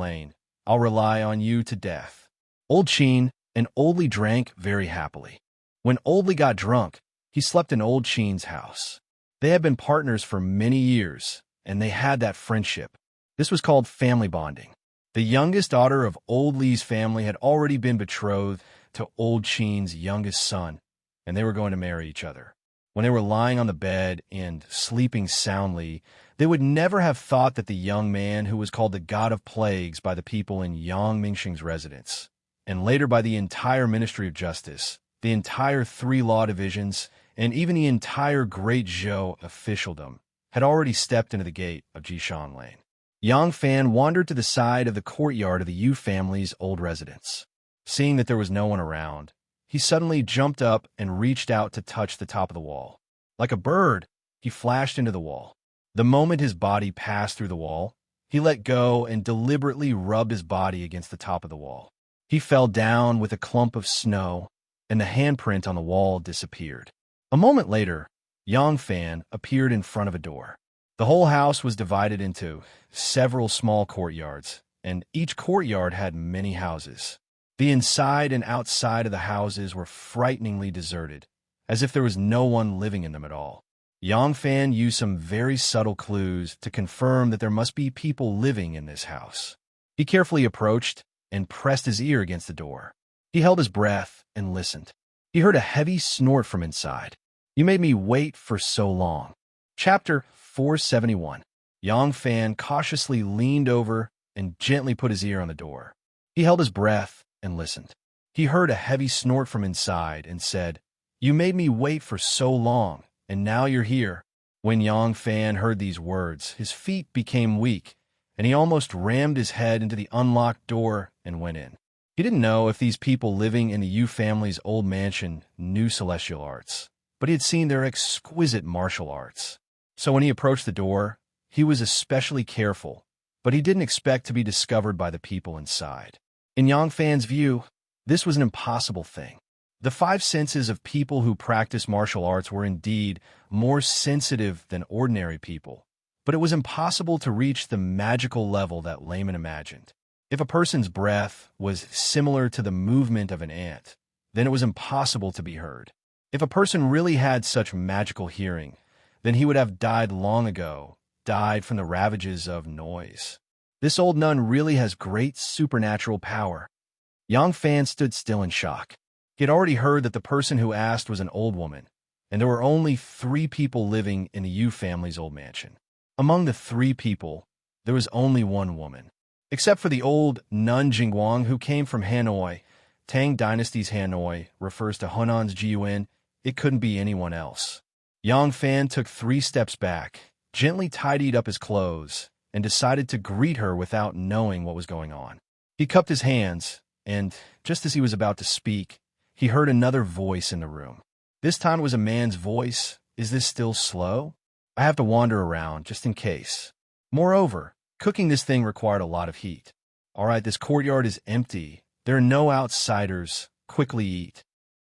[SPEAKER 1] lane, I'll rely on you to death. Old Qin and Old Li drank very happily. When Old Li got drunk, he slept in Old Qin's house. They had been partners for many years, and they had that friendship. This was called family bonding. The youngest daughter of Old Li's family had already been betrothed to Old Qin's youngest son, and they were going to marry each other. When they were lying on the bed and sleeping soundly, they would never have thought that the young man who was called the God of Plagues by the people in Yang Mingxing's residence, and later by the entire Ministry of Justice, the entire 3 law divisions, and even the entire Great Zhou officialdom, had already stepped into the gate of Jishan Lane. Yang Fan wandered to the side of the courtyard of the Yu family's old residence. Seeing that there was no one around, he suddenly jumped up and reached out to touch the top of the wall. Like a bird, he flashed into the wall. The moment his body passed through the wall, he let go and deliberately rubbed his body against the top of the wall. He fell down with a clump of snow, and the handprint on the wall disappeared. A moment later, Yang Fan appeared in front of a door. The whole house was divided into several small courtyards, and each courtyard had many houses. The inside and outside of the houses were frighteningly deserted, as if there was no one living in them at all. Yang Fan used some very subtle clues to confirm that there must be people living in this house. He carefully approached and pressed his ear against the door. He held his breath and listened. He heard a heavy snort from inside. "You made me wait for so long." Chapter 471. Yang Fan cautiously leaned over and gently put his ear on the door. He held his breath and listened. He heard a heavy snort from inside and said, "You made me wait for so long, and now you're here." When Yang Fan heard these words, his feet became weak, and he almost rammed his head into the unlocked door and went in. He didn't know if these people living in the Yu family's old mansion knew celestial arts, but he had seen their exquisite martial arts. So when he approached the door, he was especially careful, but he didn't expect to be discovered by the people inside. In Yang Fan's view, this was an impossible thing. The 5 senses of people who practice martial arts were indeed more sensitive than ordinary people, but it was impossible to reach the magical level that laymen imagined. If a person's breath was similar to the movement of an ant, then it was impossible to be heard. If a person really had such magical hearing, then he would have died long ago, died from the ravages of noise. This old nun really has great supernatural power. Yang Fan stood still in shock. He had already heard that the person who asked was an old woman, and there were only 3 people living in the Yu family's old mansion. Among the 3 people, there was only one woman. Except for the old nun Jingguang who came from Hanoi, Tang Dynasty's Hanoi refers to Hunan's Jiyuan, it couldn't be anyone else. Yang Fan took 3 steps back, gently tidied up his clothes, and decided to greet her without knowing what was going on. He cupped his hands, and just as he was about to speak, he heard another voice in the room. This time it was a man's voice. "Is this still slow? I have to wander around, just in case. Moreover, cooking this thing required a lot of heat. All right, this courtyard is empty. There are no outsiders. Quickly eat."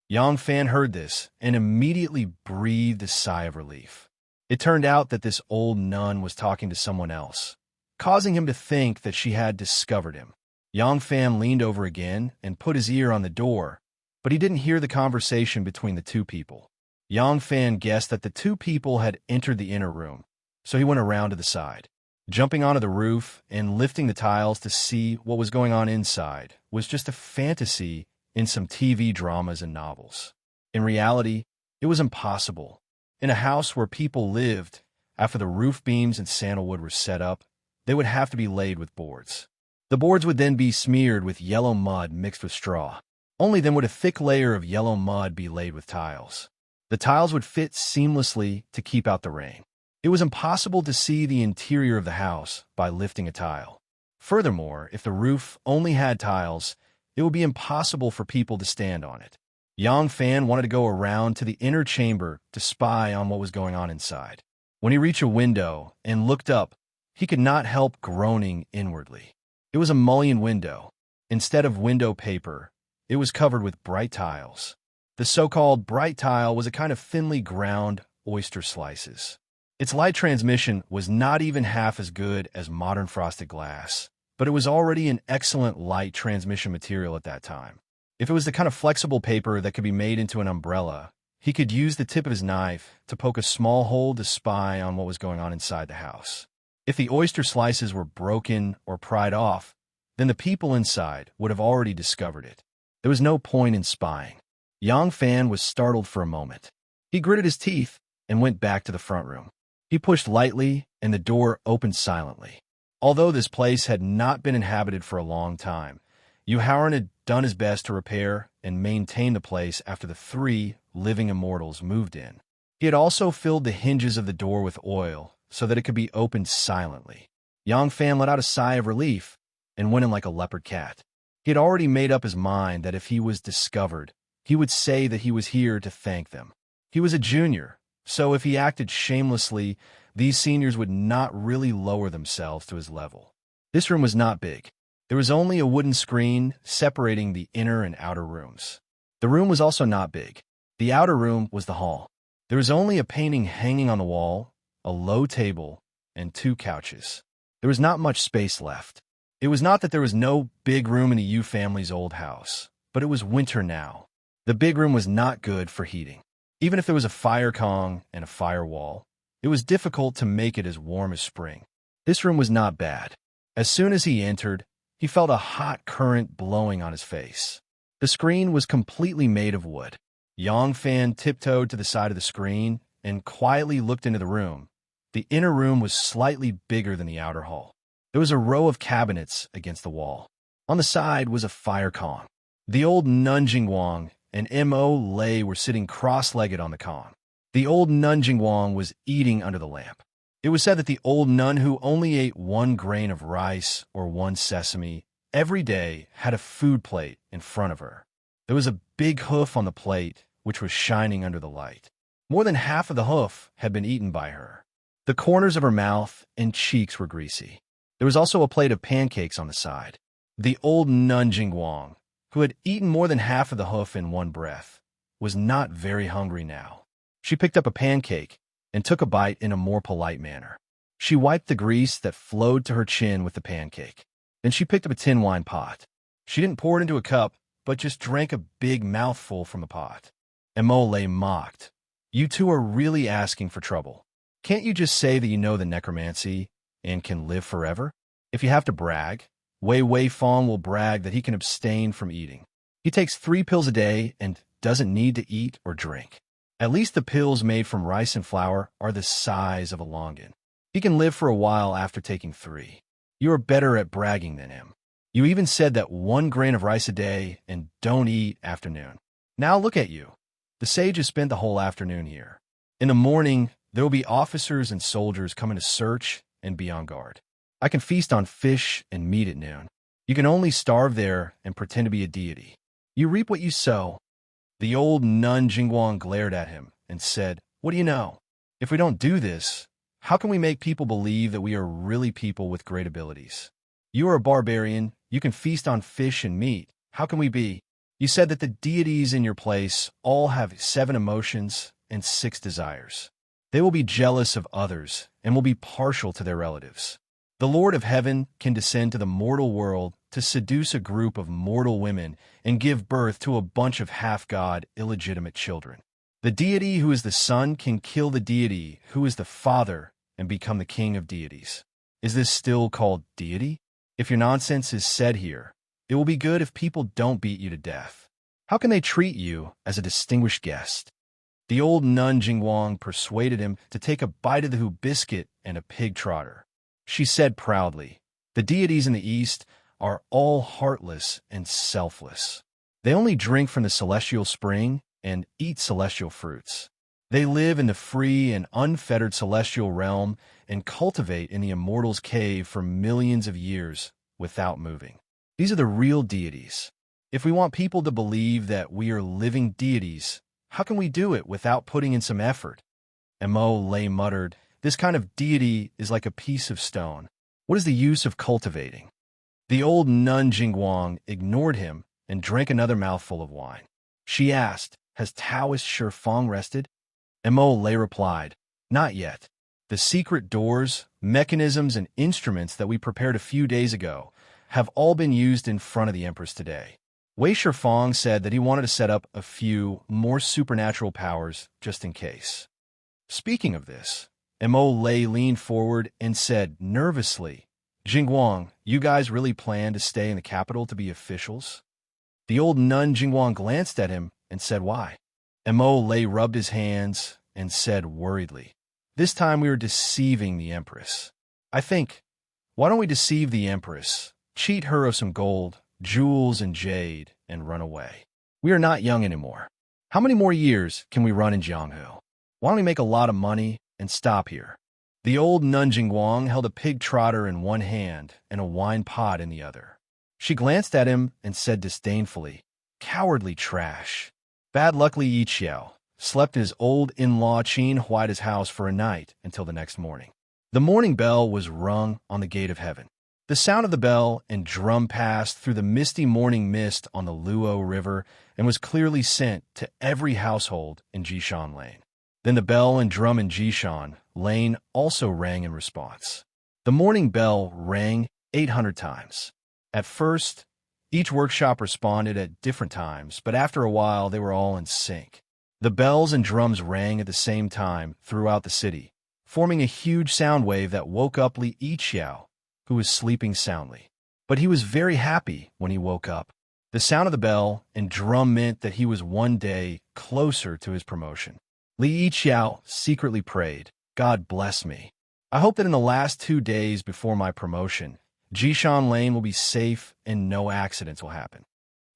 [SPEAKER 1] Yang Fan heard this and immediately breathed a sigh of relief. It turned out that this old nun was talking to someone else, causing him to think that she had discovered him. Yang Fan leaned over again and put his ear on the door, but he didn't hear the conversation between the 2 people. Yang Fan guessed that the 2 people had entered the inner room, so he went around to the side. Jumping onto the roof and lifting the tiles to see what was going on inside was just a fantasy in some TV dramas and novels. In reality, it was impossible. In a house where people lived, after the roof beams and sandalwood were set up, they would have to be laid with boards. The boards would then be smeared with yellow mud mixed with straw. Only then would a thick layer of yellow mud be laid with tiles. The tiles would fit seamlessly to keep out the rain. It was impossible to see the interior of the house by lifting a tile. Furthermore, if the roof only had tiles, it would be impossible for people to stand on it. Yang Fan wanted to go around to the inner chamber to spy on what was going on inside. When he reached a window and looked up, he could not help groaning inwardly. It was a mullioned window. Instead of window paper, it was covered with bright tiles. The so-called bright tile was a kind of thinly ground oyster slices. Its light transmission was not even half as good as modern frosted glass, but it was already an excellent light transmission material at that time. If it was the kind of flexible paper that could be made into an umbrella, he could use the tip of his knife to poke a small hole to spy on what was going on inside the house. If the oyster slices were broken or pried off, then the people inside would have already discovered it. There was no point in spying. Yang Fan was startled for a moment. He gritted his teeth and went back to the front room. He pushed lightly, and the door opened silently. Although this place had not been inhabited for a long time, Yuhauran had done his best to repair and maintain the place after the 3 living immortals moved in. He had also filled the hinges of the door with oil so that it could be opened silently. Yang Fan let out a sigh of relief and went in like a leopard cat. He had already made up his mind that if he was discovered, he would say that he was here to thank them. He was a junior, so if he acted shamelessly, these seniors would not really lower themselves to his level. This room was not big. There was only a wooden screen separating the inner and outer rooms. The room was also not big. The outer room was the hall. There was only a painting hanging on the wall, a low table, and 2 couches. There was not much space left. It was not that there was no big room in the Yu family's old house, but it was winter now. The big room was not good for heating. Even if there was a fire Kong and a firewall, it was difficult to make it as warm as spring. This room was not bad. As soon as he entered, he felt a hot current blowing on his face. The screen was completely made of wood. Yang Fan tiptoed to the side of the screen and quietly looked into the room. The inner room was slightly bigger than the outer hall. There was a row of cabinets against the wall. On the side was a fire Kong. The old Nunjing Wang and Mo Lei were sitting cross-legged on the Kong. The old Nunjing Wang was eating under the lamp. It was said that the old nun who only ate 1 grain of rice or 1 sesame every day had a food plate in front of her. There was a big hoof on the plate, which was shining under the light. More than half of the hoof had been eaten by her. The corners of her mouth and cheeks were greasy. There was also a plate of pancakes on the side. The old Nunjing Wang, who had eaten more than half of the hoof in one breath, was not very hungry now. She picked up a pancake and took a bite in a more polite manner. She wiped the grease that flowed to her chin with the pancake. Then she picked up a tin wine pot. She didn't pour it into a cup, but just drank a big mouthful from the pot. Emole mocked. You two are really asking for trouble. Can't you just say that you know the necromancy and can live forever? If you have to brag, Wei Wei Fong will brag that he can abstain from eating. He takes 3 pills a day and doesn't need to eat or drink. At least the pills made from rice and flour are the size of a longan. He can live for a while after taking 3. You are better at bragging than him. You even said that 1 grain of rice a day and don't eat after noon. Now look at you. The sage has spent the whole afternoon here. In the morning, there will be officers and soldiers coming to search and be on guard. I can feast on fish and meat at noon. You can only starve there and pretend to be a deity. You reap what you sow. The old nun Jingguang glared at him and said, What do you know? If we don't do this, how can we make people believe that we are really people with great abilities? You are a barbarian. You can feast on fish and meat. How can we be? You said that the deities in your place all have 7 emotions and 6 desires. They will be jealous of others and will be partial to their relatives. The Lord of Heaven can descend to the mortal world to seduce a group of mortal women and give birth to a bunch of half-god, illegitimate children. The deity who is the son can kill the deity who is the father and become the king of deities. Is this still called deity? If your nonsense is said here, it will be good if people don't beat you to death. How can they treat you as a distinguished guest? The old nun Jingguang persuaded him to take a bite of the hu biscuit and a pig trotter. She said proudly, The deities in the East are all heartless and selfless. They only drink from the celestial spring and eat celestial fruits. They live in the free and unfettered celestial realm and cultivate in the immortal's cave for millions of years without moving. These are the real deities. If we want people to believe that we are living deities, how can we do it without putting in some effort? Mo Lei muttered, This kind of deity is like a piece of stone. What is the use of cultivating? The old nun Jingguang ignored him and drank another mouthful of wine. She asked, Has Taoist Shifeng rested? Mo Lei replied, Not yet. The secret doors, mechanisms, and instruments that we prepared a few days ago have all been used in front of the Empress today. Wei Shifeng said that he wanted to set up a few more supernatural powers just in case. Speaking of this, Mo Lei leaned forward and said nervously, Jingguang, you guys really plan to stay in the capital to be officials? The old nun Jingguang glanced at him and said, Why? Lei rubbed his hands and said worriedly, "This time we are deceiving the Empress. I think, why don't we deceive the Empress, cheat her of some gold, jewels, and jade, and run away? We are not young anymore. How many more years can we run in Jianghu? Why don't we make a lot of money and stop here?" The old Nun Jingguang held a pig trotter in one hand and a wine pot in the other. She glanced at him and said disdainfully, "Cowardly trash." Bad luck Li Yiqiao slept in his old in-law Qin Huaida's house for a night until the next morning. The morning bell was rung on the gate of heaven. The sound of the bell and drum passed through the misty morning mist on the Luo River and was clearly sent to every household in Jishan Lane. Then the bell and drum in Jishan Lane also rang in response. The morning bell rang 800 times. At first, each workshop responded at different times, but after a while they were all in sync. The bells and drums rang at the same time throughout the city, forming a huge sound wave that woke up Li Yiqiao, who was sleeping soundly. But he was very happy when he woke up. The sound of the bell and drum meant that he was one day closer to his promotion. Li Yiqiao secretly prayed, "God bless me. I hope that in the last 2 days before my promotion, Jishan Lane will be safe and no accidents will happen."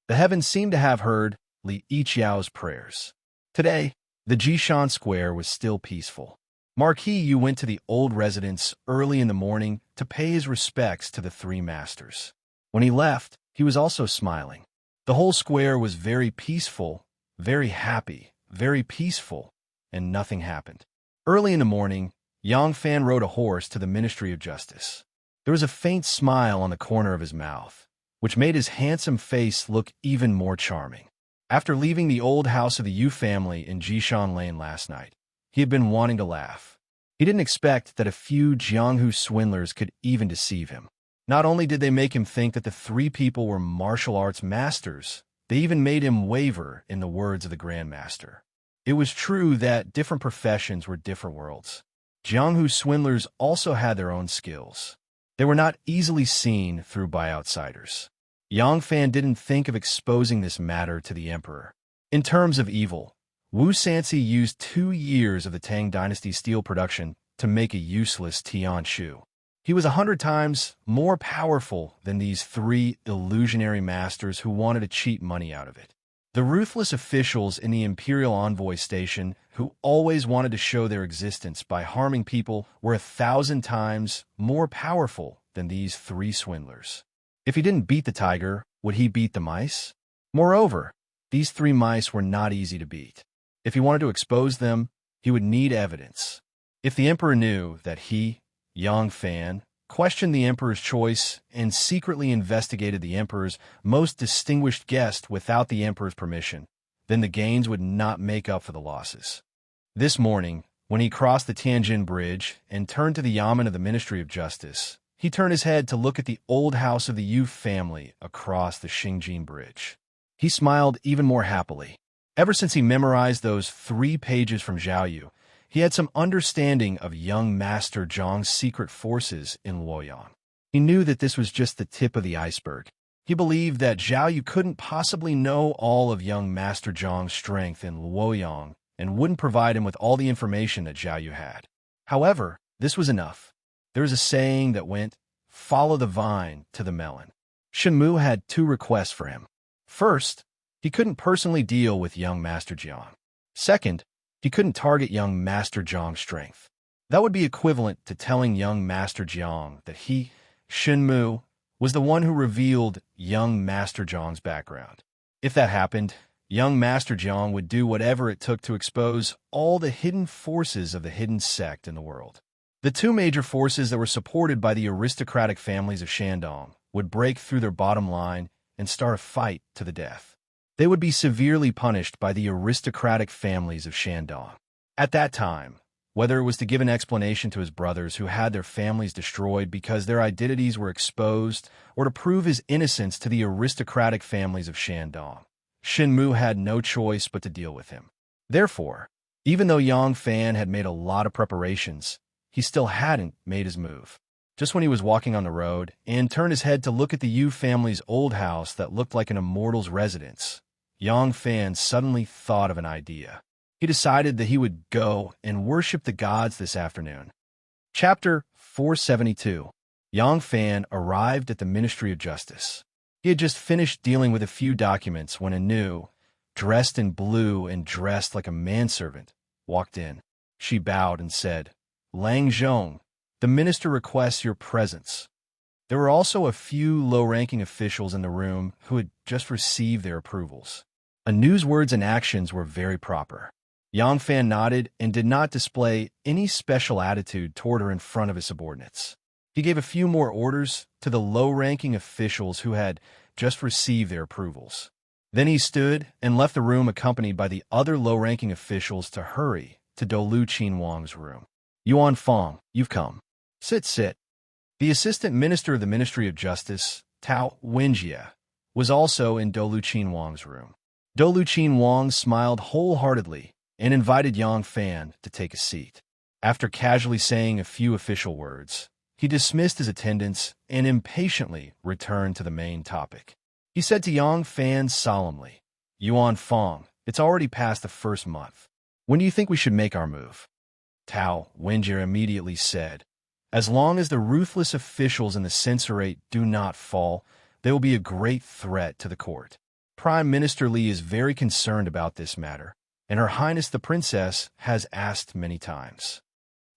[SPEAKER 1] The heavens seemed to have heard Li Yiqiao's prayers. Today, the Jishan Square was still peaceful. Marquis Yu went to the old residence early in the morning to pay his respects to the 3 masters. When he left, he was also smiling. The whole square was very peaceful, very happy, very peaceful, and nothing happened. Early in the morning, Yang Fan rode a horse to the Ministry of Justice. There was a faint smile on the corner of his mouth, which made his handsome face look even more charming. After leaving the old house of the Yu family in Jishan Lane last night, he had been wanting to laugh. He didn't expect that a few Jianghu swindlers could even deceive him. Not only did they make him think that the 3 people were martial arts masters, they even made him waver in the words of the Grand Master. It was true that different professions were different worlds. Jianghu swindlers also had their own skills. They were not easily seen through by outsiders. Yang Fan didn't think of exposing this matter to the emperor. In terms of evil, Wu Sanci used 2 years of the Tang Dynasty steel production to make a useless Tian Shu. He was 100 times more powerful than these 3 illusionary masters who wanted to cheat money out of it. The ruthless officials in the Imperial Envoy Station, who always wanted to show their existence by harming people, were 1,000 times more powerful than these 3 swindlers. If he didn't beat the tiger, would he beat the mice? Moreover, these 3 mice were not easy to beat. If he wanted to expose them, he would need evidence. If the emperor knew that he, Yang Fan, questioned the emperor's choice and secretly investigated the emperor's most distinguished guest without the emperor's permission, then the gains would not make up for the losses. This morning, when he crossed the Tianjin Bridge and turned to the Yamen of the Ministry of Justice, he turned his head to look at the old house of the Yu family across the Xingjin Bridge. He smiled even more happily. Ever since he memorized those 3 pages from Zhao Yu, he had some understanding of young Master Zhang's secret forces in Luoyang. He knew that this was just the tip of the iceberg. He believed that Zhao Yu couldn't possibly know all of young Master Zhang's strength in Luoyang and wouldn't provide him with all the information that Zhao Yu had. However, this was enough. There was a saying that went, "Follow the vine to the melon." Shen Mu had 2 requests for him. First, he couldn't personally deal with young Master Jiang. Second, he couldn't target young Master Jiang's strength. That would be equivalent to telling young Master Jiang that he, Shen Mu, was the one who revealed young Master Jiang's background. If that happened, young Master Jiang would do whatever it took to expose all the hidden forces of the hidden sect in the world. The 2 major forces that were supported by the aristocratic families of Shandong would break through their bottom line and start a fight to the death. They would be severely punished by the aristocratic families of Shandong. At that time, whether it was to give an explanation to his brothers who had their families destroyed because their identities were exposed, or to prove his innocence to the aristocratic families of Shandong, Shen Mu had no choice but to deal with him. Therefore, even though Yang Fan had made a lot of preparations, he still hadn't made his move. Just when he was walking on the road and turned his head to look at the Yu family's old house that looked like an immortal's residence, Yang Fan suddenly thought of an idea. He decided that he would go and worship the gods this afternoon. Chapter 472. Yang Fan arrived at the Ministry of Justice. He had just finished dealing with a few documents when a new, dressed in blue and dressed like a manservant, walked in. She bowed and said, "Lang Zhong, the minister requests your presence." There were also a few low-ranking officials in the room who had just received their approvals. Anu's words and actions were very proper. Yang Fan nodded and did not display any special attitude toward her in front of his subordinates. He gave a few more orders to the low-ranking officials who had just received their approvals. Then he stood and left the room accompanied by the other low-ranking officials to hurry to Dolu Qinhuang's room. "Yuan Fong, you've come. Sit. The assistant minister of the Ministry of Justice, Tao Wenjie, was also in Dolu Qinhuang's room. Dolu Qinhuang smiled wholeheartedly and invited Yang Fan to take a seat. After casually saying a few official words, he dismissed his attendants and impatiently returned to the main topic. He said to Yang Fan solemnly, "Yuan Fong, it's already past the first month. When do you think we should make our move?" Tao Wenjie immediately said, "As long as the ruthless officials in the censorate do not fall, they will be a great threat to the court. Prime Minister Li is very concerned about this matter, and Her Highness the Princess has asked many times."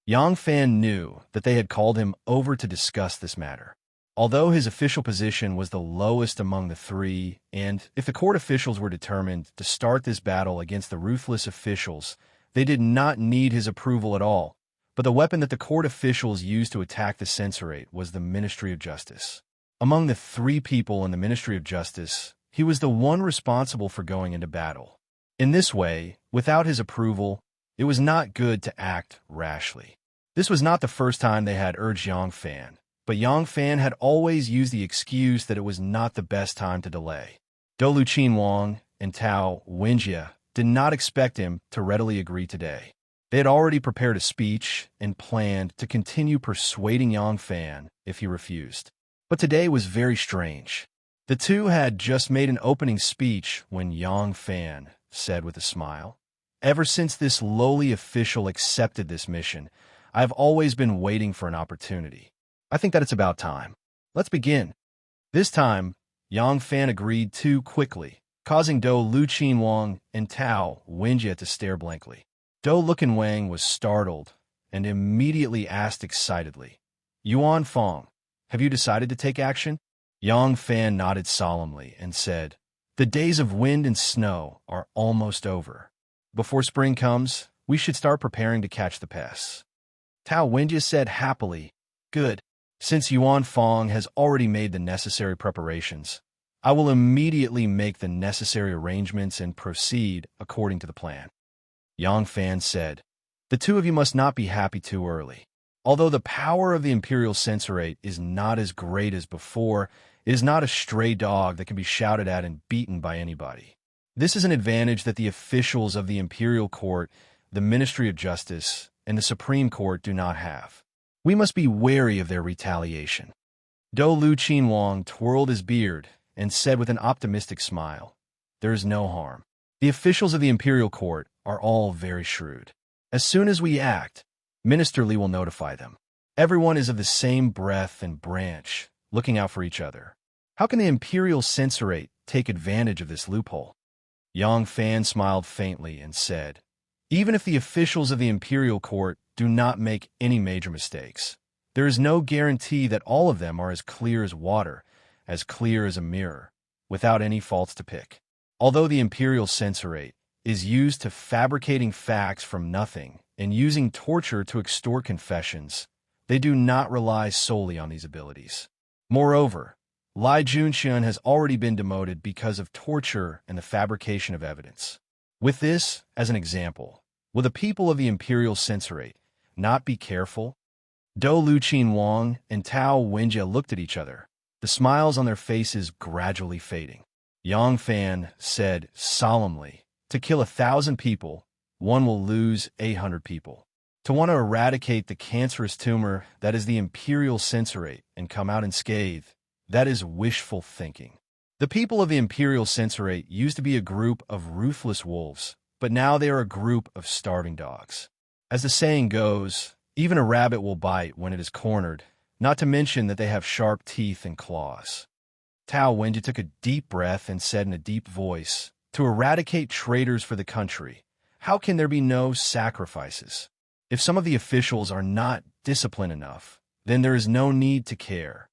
[SPEAKER 1] Yang Fan knew that they had called him over to discuss this matter. Although his official position was the lowest among the three, and if the court officials were determined to start this battle against the ruthless officials, they did not need his approval at all. But the weapon that the court officials used to attack the censorate was the Ministry of Justice. Among the three people in the Ministry of Justice, he was the one responsible for going into battle. In this way, without his approval, it was not good to act rashly. This was not the first time they had urged Yang Fan, but Yang Fan had always used the excuse that it was not the best time to delay. Dolu Qinhuang and Tao Wenjie did not expect him to readily agree today. They had already prepared a speech and planned to continue persuading Yang Fan if he refused. But today was very strange. The two had just made an opening speech when Yang Fan said with a smile, "Ever since this lowly official accepted this mission, I have always been waiting for an opportunity. I think that it's about time. Let's begin." This time, Yang Fan agreed too quickly, causing Dolu Qinhuang and Tao Wenjie to stare blankly. Dolu Qinhuang was startled and immediately asked excitedly, "Yuan Fong, have you decided to take action?" Yang Fan nodded solemnly and said, "The days of wind and snow are almost over. Before spring comes, we should start preparing to catch the pests." Tao Wenjie said happily, "Good. Since Yuan Fong has already made the necessary preparations, I will immediately make the necessary arrangements and proceed according to the plan." Yang Fan said, "The two of you must not be happy too early. Although the power of the Imperial Censorate is not as great as before, it is not a stray dog that can be shouted at and beaten by anybody. This is an advantage that the officials of the Imperial Court, the Ministry of Justice, and the Supreme Court do not have. We must be wary of their retaliation." Dolu Qinhuang twirled his beard and said with an optimistic smile, "There is no harm. The officials of the Imperial Court are all very shrewd. As soon as we act, Minister Li will notify them. Everyone is of the same breadth and branch, looking out for each other. How can the Imperial Censorate take advantage of this loophole?" Yang Fan smiled faintly and said, "Even if the officials of the Imperial Court do not make any major mistakes, there is no guarantee that all of them are as clear as water, as clear as a mirror, without any faults to pick. Although the Imperial Censorate is used to fabricating facts from nothing and using torture to extort confessions, they do not rely solely on these abilities. Moreover, Lai Junxian has already been demoted because of torture and the fabrication of evidence. With this as an example, will the people of the Imperial Censorate not be careful?" Dolu Qinhuang and Tao Wenjie looked at each other, the smiles on their faces gradually fading. Yang Fan said solemnly, "To kill 1,000 people, one will lose 800 people. To want to eradicate the cancerous tumor that is the Imperial Censorate and come out unscathed, that is wishful thinking. The people of the Imperial Censorate used to be a group of ruthless wolves, but now they are a group of starving dogs. As the saying goes, even a rabbit will bite when it is cornered, not to mention that they have sharp teeth and claws. Tao Wenji took a deep breath and said in a deep voice, "To eradicate traitors for the country, how can there be no sacrifices? If some of the officials are not disciplined enough, then there is no need to care."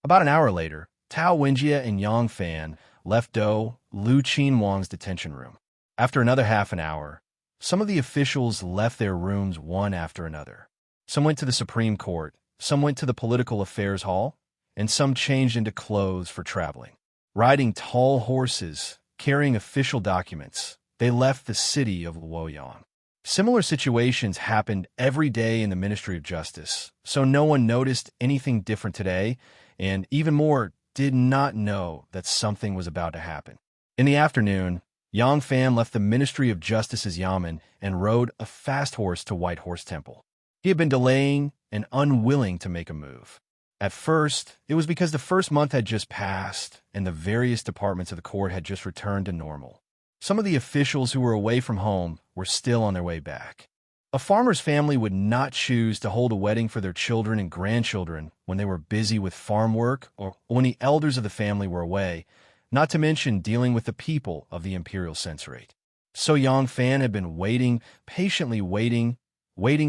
[SPEAKER 1] About an hour later, Tao Wenjie and Yang Fan left Do Lu Qinwang's detention room. After another half an hour, some of the officials left their rooms one after another. Some went to the Supreme Court, some went to the Political Affairs Hall, and some changed into clothes for traveling. Riding tall horses, carrying official documents, they left the city of Luoyang. Similar situations happened every day in the Ministry of Justice, so no one noticed anything different today, and even more, did not know that something was about to happen. In the afternoon, Yang Fan left the Ministry of Justice's yamen and rode a fast horse to White Horse Temple. He had been delaying and unwilling to make a move. At first, it was because the first month had just passed and the various departments of the court had just returned to normal. Some of the officials who were away from home were still on their way back. A farmer's family would not choose to hold a wedding for their children and grandchildren when they were busy with farm work or when the elders of the family were away, not to mention dealing with the people of the Imperial Censorate. So Yang Fan had been waiting, patiently waiting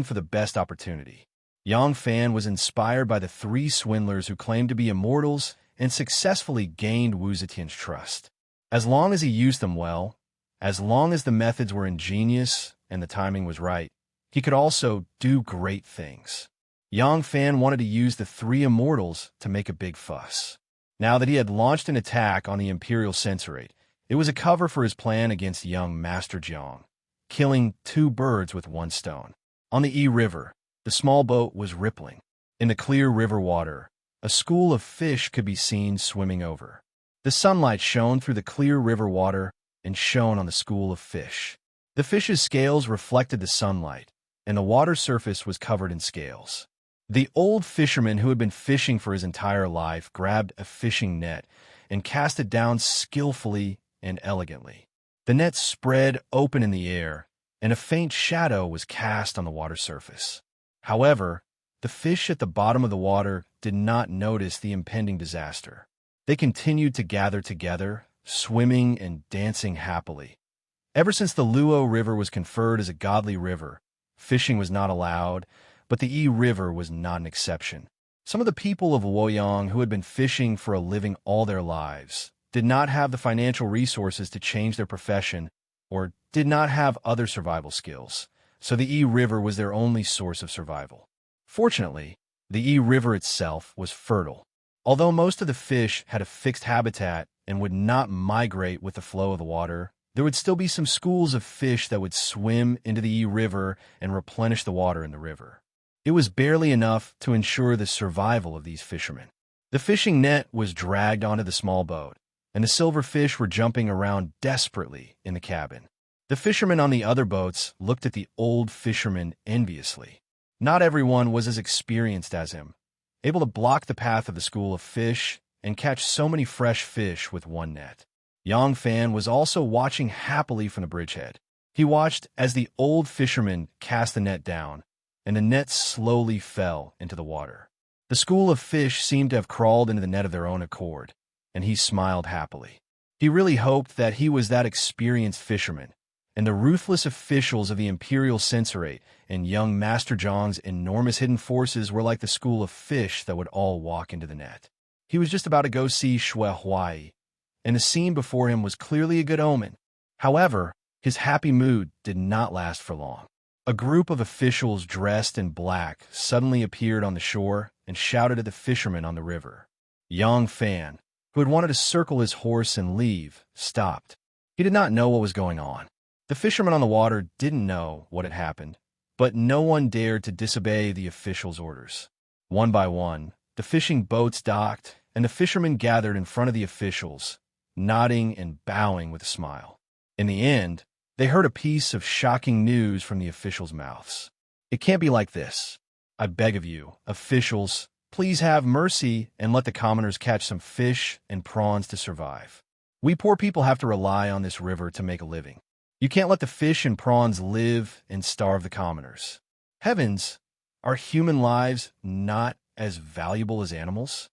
[SPEAKER 1] for the best opportunity. Yang Fan was inspired by the three swindlers who claimed to be immortals and successfully gained Wu Zetian's trust. As long as he used them well, as long as the methods were ingenious and the timing was right, he could also do great things. Yang Fan wanted to use the three immortals to make a big fuss. Now that he had launched an attack on the Imperial Censorate, it was a cover for his plan against young Master Jiang, killing two birds with one stone. On the Yi River, the small boat was rippling. In the clear river water, a school of fish could be seen swimming over. The sunlight shone through the clear river water and shone on the school of fish. The fish's scales reflected the sunlight, and the water surface was covered in scales. The old fisherman who had been fishing for his entire life grabbed a fishing net and cast it down skillfully and elegantly. The net spread open in the air, and a faint shadow was cast on the water surface. However, the fish at the bottom of the water did not notice the impending disaster. They continued to gather together, swimming and dancing happily. Ever since the Luo River was conferred as a godly river, fishing was not allowed, but the Yi River was not an exception. Some of the people of Luoyang who had been fishing for a living all their lives did not have the financial resources to change their profession or did not have other survival skills, so the Yi River was their only source of survival. Fortunately, the Yi River itself was fertile. Although most of the fish had a fixed habitat and would not migrate with the flow of the water, there would still be some schools of fish that would swim into the Yi River and replenish the water in the river. It was barely enough to ensure the survival of these fishermen. The fishing net was dragged onto the small boat, and the silver fish were jumping around desperately in the cabin. The fishermen on the other boats looked at the old fisherman enviously. Not everyone was as experienced as him, able to block the path of the school of fish and catch so many fresh fish with one net. Yang Fan was also watching happily from the bridgehead. He watched as the old fisherman cast the net down, and the net slowly fell into the water. The school of fish seemed to have crawled into the net of their own accord, and he smiled happily. He really hoped that he was that experienced fisherman, and the ruthless officials of the Imperial Censorate and young Master Zhang's enormous hidden forces were like the school of fish that would all walk into the net. He was just about to go see Shui Huai, and the scene before him was clearly a good omen. However, his happy mood did not last for long. A group of officials dressed in black suddenly appeared on the shore and shouted at the fishermen on the river. Yang Fan, who had wanted to circle his horse and leave, stopped. He did not know what was going on. The fishermen on the water didn't know what had happened, but no one dared to disobey the officials' orders. One by one, the fishing boats docked, and the fishermen gathered in front of the officials, nodding and bowing with a smile. In the end, they heard a piece of shocking news from the officials' mouths. "It can't be like this. I beg of you, officials, Please have mercy and let the commoners catch some fish and prawns to survive. We poor people have to rely on this river to make a living. You can't let the fish and prawns live and starve the commoners. Heavens, are human lives not as valuable as animals?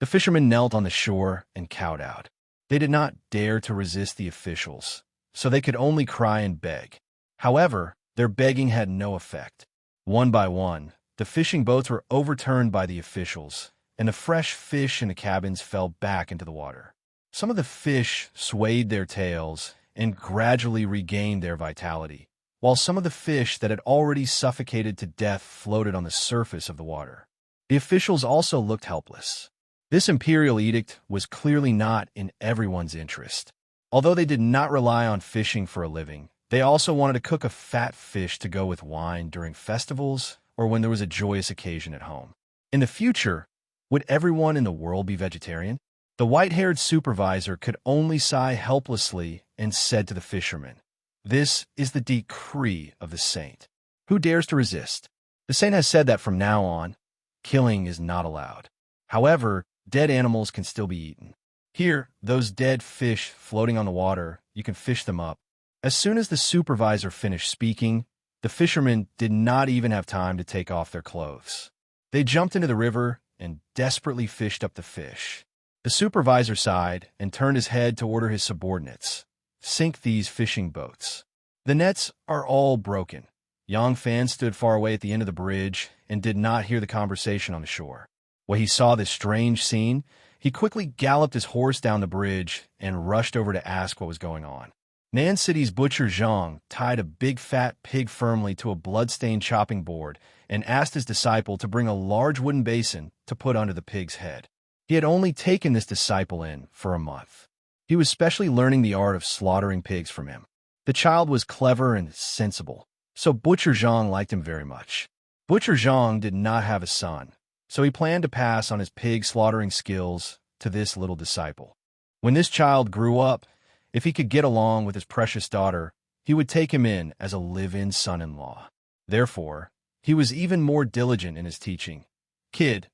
[SPEAKER 1] The fishermen knelt on the shore and cowed out. They did not dare to resist the officials, so they could only cry and beg. However, their begging had no effect. One by one, the fishing boats were overturned by the officials, and the fresh fish in the cabins fell back into the water. Some of the fish swayed their tails and gradually regained their vitality, while some of the fish that had already suffocated to death floated on the surface of the water. The officials also looked helpless. This imperial edict was clearly not in everyone's interest. Although they did not rely on fishing for a living, they also wanted to cook a fat fish to go with wine during festivals or when there was a joyous occasion at home. In the future, would everyone in the world be vegetarian? The white-haired supervisor could only sigh helplessly and said to the fishermen, "This is the decree of the saint. Who dares to resist? The saint has said that from now on, killing is not allowed. However, dead animals can still be eaten. Here, those dead fish floating on the water, you can fish them up." As soon as the supervisor finished speaking, the fishermen did not even have time to take off their clothes. They jumped into the river and desperately fished up the fish. The supervisor sighed and turned his head to order his subordinates, "Sink these fishing boats." The nets are all broken. Yang Fan stood far away at the end of the bridge and did not hear the conversation on the shore. When he saw this strange scene, he quickly galloped his horse down the bridge and rushed over to ask what was going on. Nan City's butcher Zhang tied a big fat pig firmly to a blood-stained chopping board and asked his disciple to bring a large wooden basin to put under the pig's head. He had only taken this disciple in for a month. He was specially learning the art of slaughtering pigs from him. The child was clever and sensible, so Butcher Zhang liked him very much. Butcher Zhang did not have a son, so he planned to pass on his pig slaughtering skills to this little disciple. When this child grew up, if he could get along with his precious daughter, he would take him in as a live-in son-in-law. Therefore, he was even more diligent in his teaching. "Kid,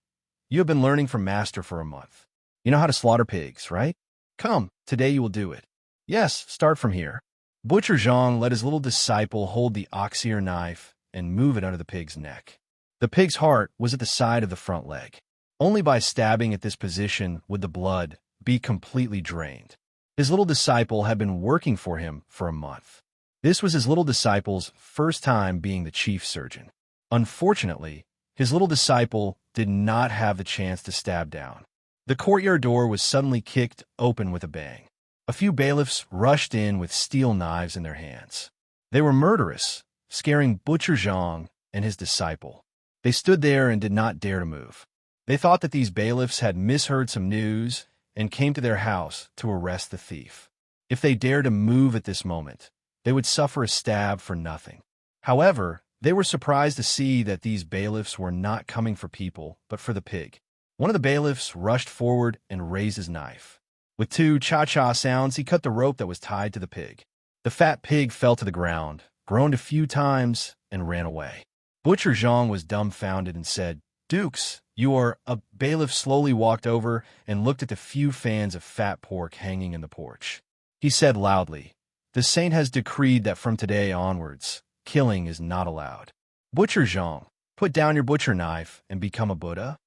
[SPEAKER 1] you have been learning from Master for a month. You know how to slaughter pigs, right? Come, today you will do it." "Yes, start from here." Butcher Zhang let his little disciple hold the ox-ear knife and move it under the pig's neck. The pig's heart was at the side of the front leg. Only by stabbing at this position would the blood be completely drained. His little disciple had been working for him for a month. This was his little disciple's first time being the chief surgeon. Unfortunately, his little disciple did not have the chance to stab down. The courtyard door was suddenly kicked open with a bang. A few bailiffs rushed in with steel knives in their hands. They were murderous, scaring Butcher Zhang and his disciple. They stood there and did not dare to move. They thought that these bailiffs had misheard some news and came to their house to arrest the thief. If they dared to move at this moment, they would suffer a stab for nothing. However, they were surprised to see that these bailiffs were not coming for people, but for the pig. One of the bailiffs rushed forward and raised his knife. With two cha-cha sounds, he cut the rope that was tied to the pig. The fat pig fell to the ground, groaned a few times, and ran away. Butcher Zhang was dumbfounded and said, "Dukes, you are..." A bailiff slowly walked over and looked at the few fans of fat pork hanging in the porch. He said loudly, "The saint has decreed that from today onwards, killing is not allowed. Butcher Zhang, put down your butcher knife and become a Buddha."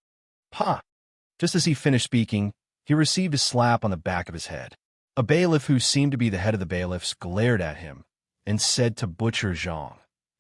[SPEAKER 1] "Pa!" Just as he finished speaking, he received a slap on the back of his head. A bailiff who seemed to be the head of the bailiffs glared at him and said to Butcher Zhang,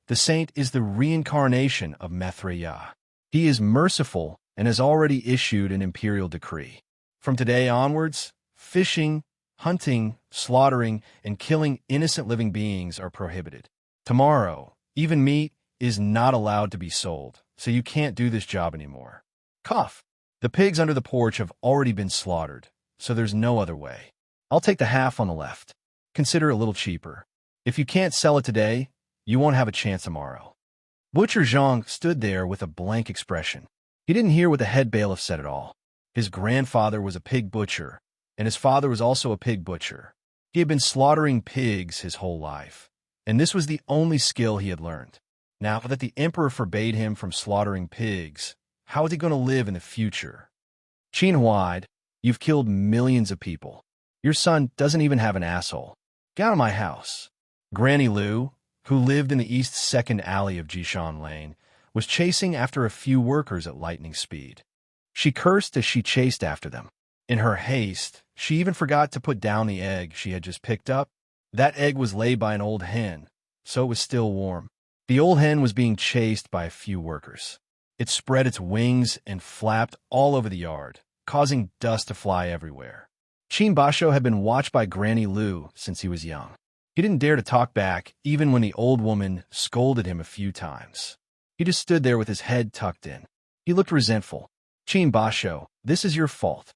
[SPEAKER 1] "The saint is the reincarnation of Maitreya. He is merciful and has already issued an imperial decree. From today onwards, fishing, hunting, slaughtering, and killing innocent living beings are prohibited. Tomorrow, even meat is not allowed to be sold, so you can't do this job anymore." Cough. The pigs under the porch have already been slaughtered, so there's no other way. I'll take the half on the left. Consider it a little cheaper. If you can't sell it today, you won't have a chance tomorrow. Butcher Zhang stood there with a blank expression. He didn't hear what the head bailiff said at all. His grandfather was a pig butcher, and his father was also a pig butcher. He had been slaughtering pigs his whole life, and this was the only skill he had learned. Now that the emperor forbade him from slaughtering pigs, How is he going to live in the future? Qin Huaid, you've killed millions of people. Your son doesn't even have an asshole. Get out of my house. Granny Lu, who lived in the east second alley of Jishan Lane, was chasing after a few workers at lightning speed. She cursed as she chased after them. In her haste, she even forgot to put down the egg she had just picked up. That egg was laid by an old hen, so it was still warm. The old hen was being chased by a few workers. It spread its wings and flapped all over the yard, causing dust to fly everywhere. Qin Basho had been watched by Granny Lu since he was young. He didn't dare to talk back, even when the old woman scolded him a few times. He just stood there with his head tucked in. He looked resentful. Qin Basho, this is your fault.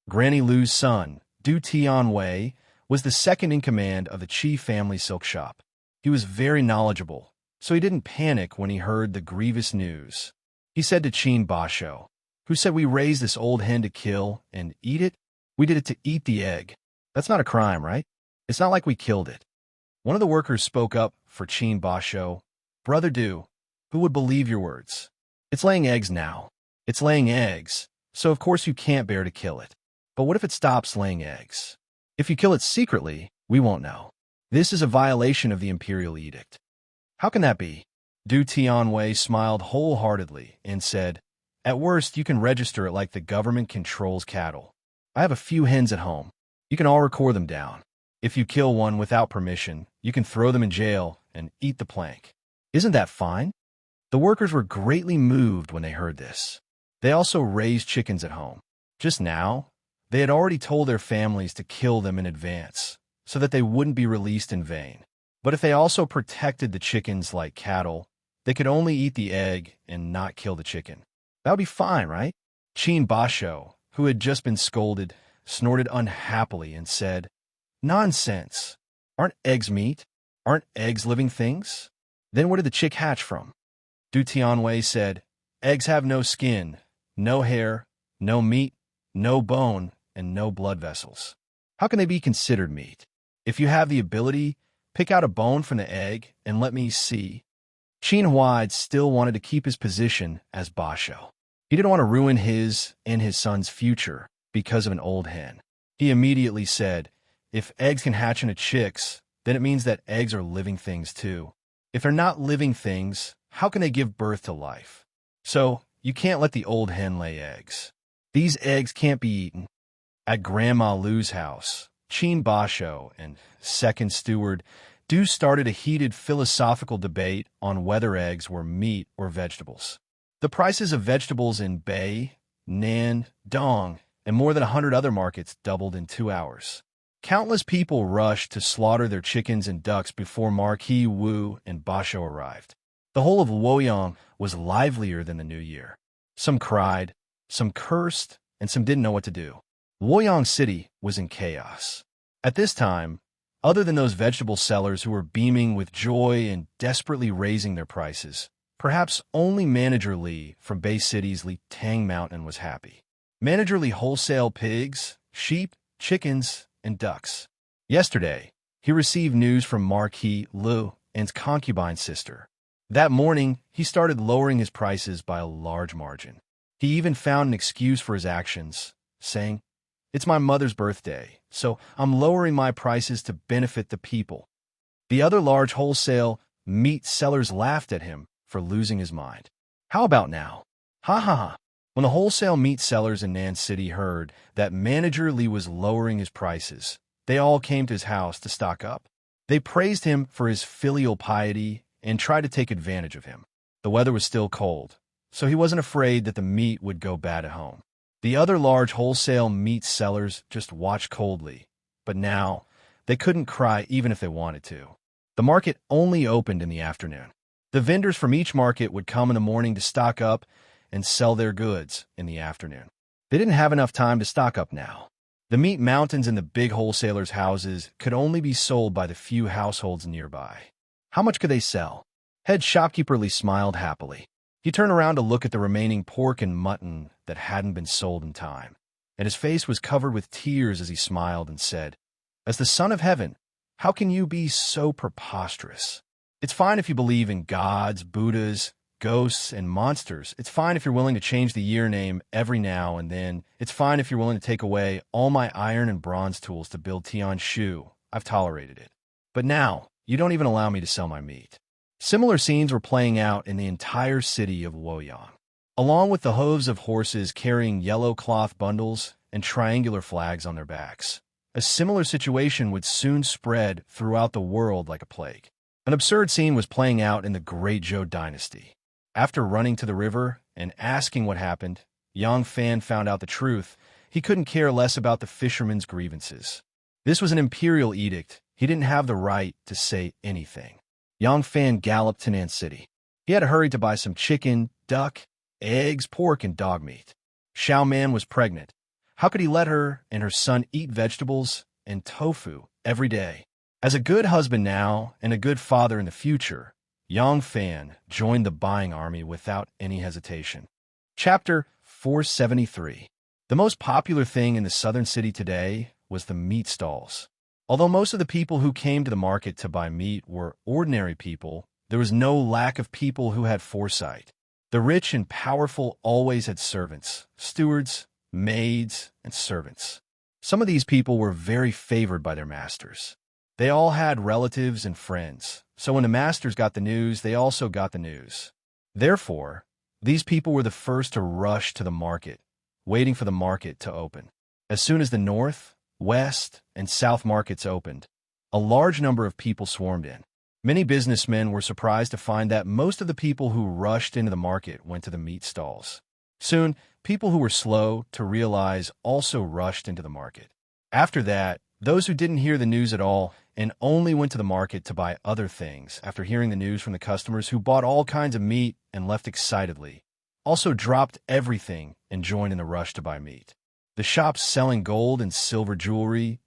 [SPEAKER 1] Granny Lu's son, Du Tianwei, was the second in command of the Qi family silk shop. He was very knowledgeable, so he didn't panic when he heard the grievous news. He said to Qin Basho, who said we raised this old hen to kill and eat it? We did it to eat the egg. That's not a crime, right? It's not like we killed it. One of the workers spoke up for Qin Basho. Brother Du, who would believe your words? It's laying eggs now. It's laying eggs, so of course you can't bear to kill it. But what if it stops laying eggs? If you kill it secretly, we won't know. This is a violation of the imperial edict. How can that be? Du Tianwei smiled wholeheartedly and said, at worst, you can register it like the government controls cattle. I have a few hens at home. You can all record them down. If you kill one without permission, you can throw them in jail and eat the plank. Isn't that fine? The workers were greatly moved when they heard this. They also raised chickens at home. Just now, they had already told their families to kill them in advance so that they wouldn't be released in vain. But if they also protected the chickens like cattle, they could only eat the egg and not kill the chicken. That would be fine, right? Qin Basho, who had just been scolded, snorted unhappily and said, nonsense. Aren't eggs meat? Aren't eggs living things? Then where did the chick hatch from? Du Tianwei said, eggs have no skin, no hair, no meat, no bone, and no blood vessels. How can they be considered meat? If you have the ability, pick out a bone from the egg and let me see. Qin Huaid still wanted to keep his position as Basho. He didn't want to ruin his and his son's future because of an old hen. He immediately said, if eggs can hatch into chicks, then it means that eggs are living things too. If they're not living things, how can they give birth to life? So, you can't let the old hen lay eggs. These eggs can't be eaten. At Grandma Lu's house, Qin Basho and second steward Du started a heated philosophical debate on whether eggs were meat or vegetables. The prices of vegetables in Bei, Nan, Dong, and more than 100 other markets doubled in 2 hours. Countless people rushed to slaughter their chickens and ducks before Marquis Wu and Basho arrived. The whole of Luoyang was livelier than the new year. Some cried, some cursed, and some didn't know what to do. Luoyang City was in chaos. At this time, other than those vegetable sellers who were beaming with joy and desperately raising their prices, perhaps only Manager Li from Bay City's Li Tang Mountain was happy. Manager Li wholesale pigs, sheep, chickens, and ducks. Yesterday, he received news from Marquis Lu and his concubine sister. That morning, he started lowering his prices by a large margin. He even found an excuse for his actions, saying, it's my mother's birthday, so I'm lowering my prices to benefit the people. The other large wholesale meat sellers laughed at him for losing his mind. How about now? Ha ha ha. When the wholesale meat sellers in Nan City heard that Manager Li was lowering his prices, they all came to his house to stock up. They praised him for his filial piety and tried to take advantage of him. The weather was still cold, so he wasn't afraid that the meat would go bad at home. The other large wholesale meat sellers just watched coldly, but now they couldn't cry even if they wanted to. The market only opened in the afternoon. The vendors from each market would come in the morning to stock up and sell their goods in the afternoon. They didn't have enough time to stock up now. The meat mountains in the big wholesalers' houses could only be sold by the few households nearby. How much could they sell? Head shopkeeper Lee smiled happily. He turned around to look at the remaining pork and mutton that hadn't been sold in time, and his face was covered with tears as he smiled and said, as the Son of Heaven, how can you be so preposterous? It's fine if you believe in gods, Buddhas, ghosts, and monsters. It's fine if you're willing to change the year name every now and then. It's fine if you're willing to take away all my iron and bronze tools to build Tion Shu. I've tolerated it. But now, you don't even allow me to sell my meat. Similar scenes were playing out in the entire city of Luoyang. Along with the hooves of horses carrying yellow cloth bundles and triangular flags on their backs. A similar situation would soon spread throughout the world like a plague. An absurd scene was playing out in the Great Zhou dynasty. After running to the river and asking what happened, Yang Fan found out the truth. He couldn't care less about the fishermen's grievances. This was an imperial edict. He didn't have the right to say anything. Yang Fan galloped to Nan City. He had to hurry to buy some chicken, duck, eggs, pork, and dog meat. Xiao Man was pregnant. How could he let her and her son eat vegetables and tofu every day? As a good husband now and a good father in the future, Yang Fan joined the buying army without any hesitation. Chapter 473. The most popular thing in the southern city today was the meat stalls. Although most of the people who came to the market to buy meat were ordinary people, there was no lack of people who had foresight. The rich and powerful always had servants, stewards, maids, and servants. Some of these people were very favored by their masters. They all had relatives and friends, so when the masters got the news, they also got the news. Therefore, these people were the first to rush to the market, waiting for the market to open. As soon as the north, west, and south markets opened, a large number of people swarmed in. Many businessmen were surprised to find that most of the people who rushed into the market went to the meat stalls. Soon, people who were slow to realize also rushed into the market. After that, those who didn't hear the news at all and only went to the market to buy other things after hearing the news from the customers who bought all kinds of meat and left excitedly, also dropped everything and joined in the rush to buy meat. The shops selling gold and silver jewelry,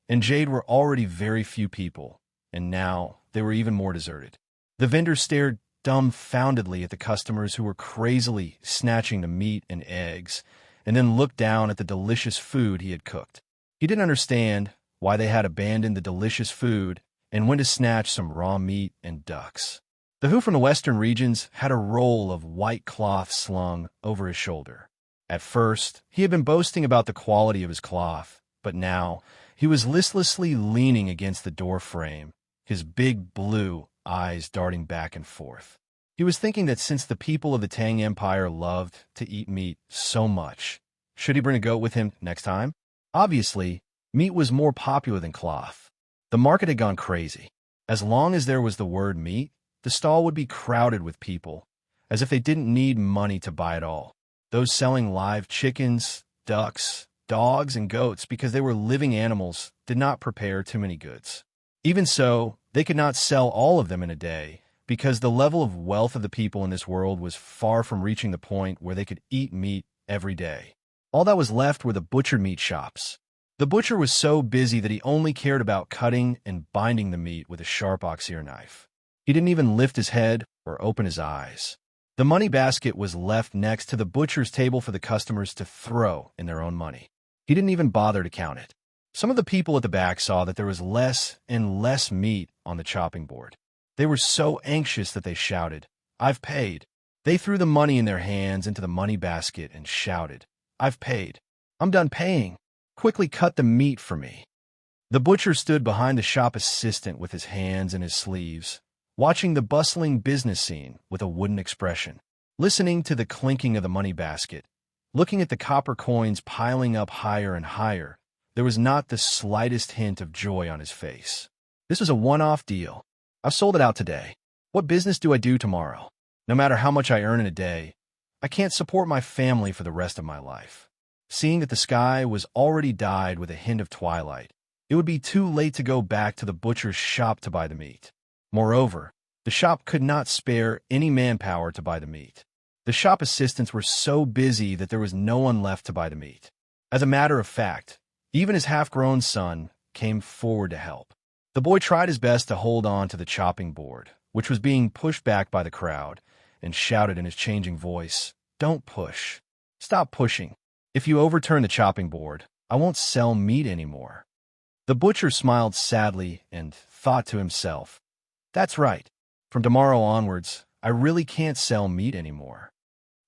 [SPEAKER 1] and jade were already very few people, and now they were even more deserted. The vendors stared dumbfoundedly at the customers who were crazily snatching the meat and eggs, and then looked down at the delicious food he had cooked. He didn't understand why they had abandoned the delicious food and went to snatch some raw meat and ducks. The Who from the western regions had a roll of white cloth slung over his shoulder. At first, he had been boasting about the quality of his cloth, but now he was listlessly leaning against the door frame, his big blue eyes darting back and forth. He was thinking that since the people of the Tang Empire loved to eat meat so much, should he bring a goat with him next time? Obviously, meat was more popular than cloth. The market had gone crazy. As long as there was the word meat, the stall would be crowded with people, as if they didn't need money to buy it all. Those selling live chickens, ducks, dogs, and goats because they were living animals did not prepare too many goods. Even so, they could not sell all of them in a day because the level of wealth of the people in this world was far from reaching the point where they could eat meat every day. All that was left were the butchered meat shops. The butcher was so busy that he only cared about cutting and binding the meat with a sharp ox-ear knife. He didn't even lift his head or open his eyes. The money basket was left next to the butcher's table for the customers to throw in their own money. He didn't even bother to count it. Some of the people at the back saw that there was less and less meat on the chopping board. They were so anxious that they shouted, "I've paid." They threw the money in their hands into the money basket and shouted, "I've paid. I'm done paying. Quickly cut the meat for me." The butcher stood behind the shop assistant with his hands in his sleeves, watching the bustling business scene with a wooden expression, listening to the clinking of the money basket, looking at the copper coins piling up higher and higher. There was not the slightest hint of joy on his face. This was a one-off deal. I've sold it out today. What business do I do tomorrow? No matter how much I earn in a day, I can't support my family for the rest of my life. Seeing that the sky was already dyed with a hint of twilight, it would be too late to go back to the butcher's shop to buy the meat. Moreover, the shop could not spare any manpower to buy the meat. The shop assistants were so busy that there was no one left to buy the meat. As a matter of fact, even his half-grown son came forward to help. The boy tried his best to hold on to the chopping board, which was being pushed back by the crowd, and shouted in his changing voice, "Don't push. Stop pushing. If you overturn the chopping board, I won't sell meat anymore." The butcher smiled sadly and thought to himself, "That's right. From tomorrow onwards, I really can't sell meat anymore."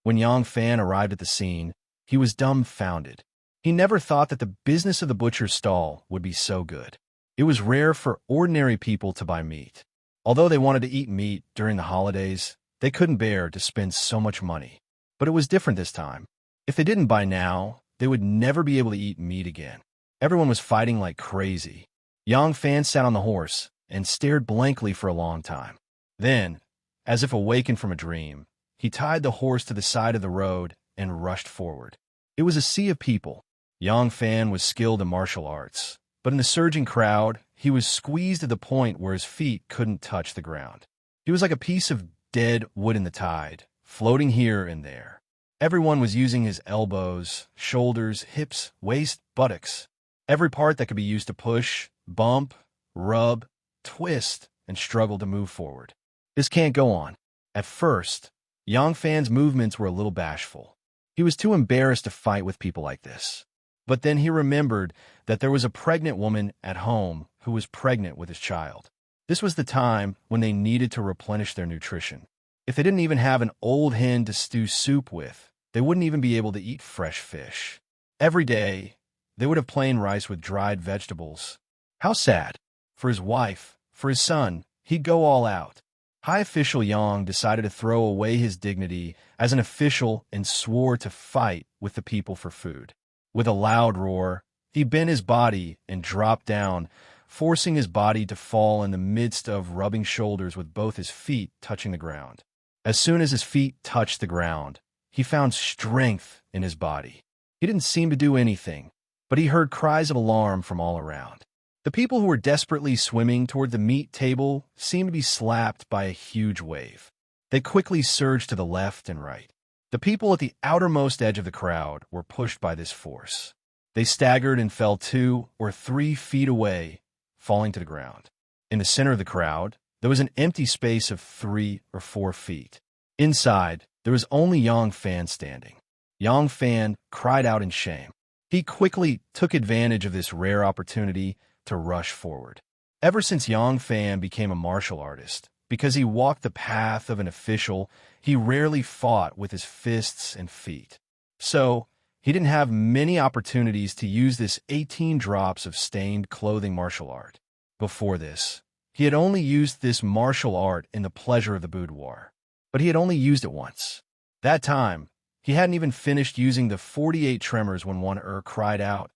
[SPEAKER 1] When Yang Fan arrived at the scene, he was dumbfounded. He never thought that the business of the butcher's stall would be so good. It was rare for ordinary people to buy meat. Although they wanted to eat meat during the holidays, they couldn't bear to spend so much money. But it was different this time. If they didn't buy now, they would never be able to eat meat again. Everyone was fighting like crazy. Yang Fan sat on the horse and stared blankly for a long time. Then, as if awakened from a dream, he tied the horse to the side of the road and rushed forward. It was a sea of people. Yang Fan was skilled in martial arts, but in the surging crowd, he was squeezed to the point where his feet couldn't touch the ground. He was like a piece of dead wood in the tide, floating here and there. Everyone was using his elbows, shoulders, hips, waist, buttocks, every part that could be used to push, bump, rub, twist, and struggle to move forward. This can't go on. At first, Yang Fan's movements were a little bashful. He was too embarrassed to fight with people like this. But then he remembered that there was a pregnant woman at home who was pregnant with his child. This was the time when they needed to replenish their nutrition. If they didn't even have an old hen to stew soup with, they wouldn't even be able to eat fresh fish. Every day, they would have plain rice with dried vegetables. How sad. For his wife, for his son, he'd go all out. High official Yang decided to throw away his dignity as an official and swore to fight with the people for food. With a loud roar, he bent his body and dropped down, forcing his body to fall in the midst of rubbing shoulders with both his feet touching the ground. As soon as his feet touched the ground, he found strength in his body. He didn't seem to do anything, but he heard cries of alarm from all around. The people who were desperately swimming toward the meat table seemed to be slapped by a huge wave. They quickly surged to the left and right. The people at the outermost edge of the crowd were pushed by this force. They staggered and fell 2 or 3 feet away, falling to the ground. In the center of the crowd, there was an empty space of 3 or 4 feet. Inside, there was only Yang Fan standing. Yang Fan cried out in shame. He quickly took advantage of this rare opportunity to rush forward. Ever since Yang Fan became a martial artist, because he walked the path of an official, he rarely fought with his fists and feet. So, he didn't have many opportunities to use this 18 drops of stained clothing martial art. Before this, he had only used this martial art in the pleasure of the boudoir. But he had only used it once. That time, he hadn't even finished using the 48 tremors when one cried out,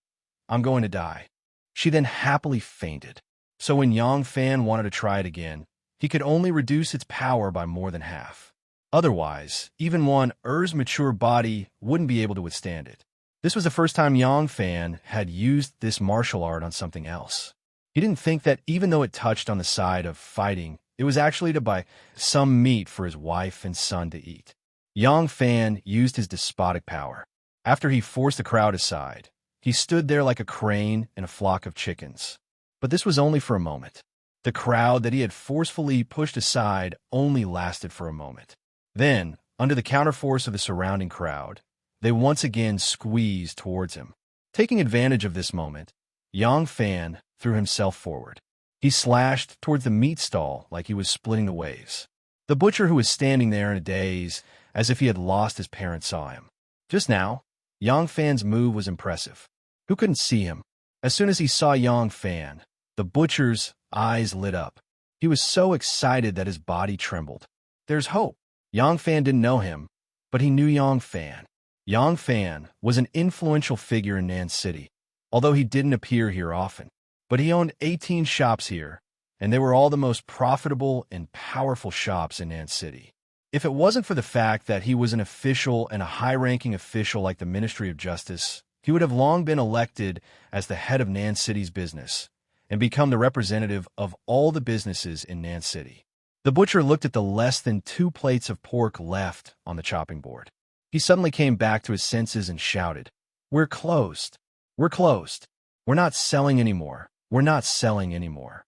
[SPEAKER 1] "I'm going to die." She then happily fainted. So when Yang Fan wanted to try it again, he could only reduce its power by more than half. Otherwise, even one's mature body wouldn't be able to withstand it. This was the first time Yang Fan had used this martial art on something else. He didn't think that even though it touched on the side of fighting, it was actually to buy some meat for his wife and son to eat. Yang Fan used his despotic power. After he forced the crowd aside, he stood there like a crane in a flock of chickens. But this was only for a moment. The crowd that he had forcefully pushed aside only lasted for a moment. Then, under the counterforce of the surrounding crowd, they once again squeezed towards him. Taking advantage of this moment, Yang Fan threw himself forward. He slashed towards the meat stall like he was splitting the waves. The butcher, who was standing there in a daze, as if he had lost his parents, saw him. Just now, Yang Fan's move was impressive. Who couldn't see him? As soon as he saw Yang Fan, the butcher's eyes lit up. He was so excited that his body trembled. There's hope. Yang Fan didn't know him, but he knew Yang Fan. Yang Fan was an influential figure in Nan City, although he didn't appear here often. But he owned 18 shops here, and they were all the most profitable and powerful shops in Nan City. If it wasn't for the fact that he was an official and a high-ranking official like the Ministry of Justice, he would have long been elected as the head of Nan City's business and become the representative of all the businesses in Nan City. The butcher looked at the less than 2 plates of pork left on the chopping board. He suddenly came back to his senses and shouted, "We're closed. We're closed. We're not selling anymore. We're not selling anymore."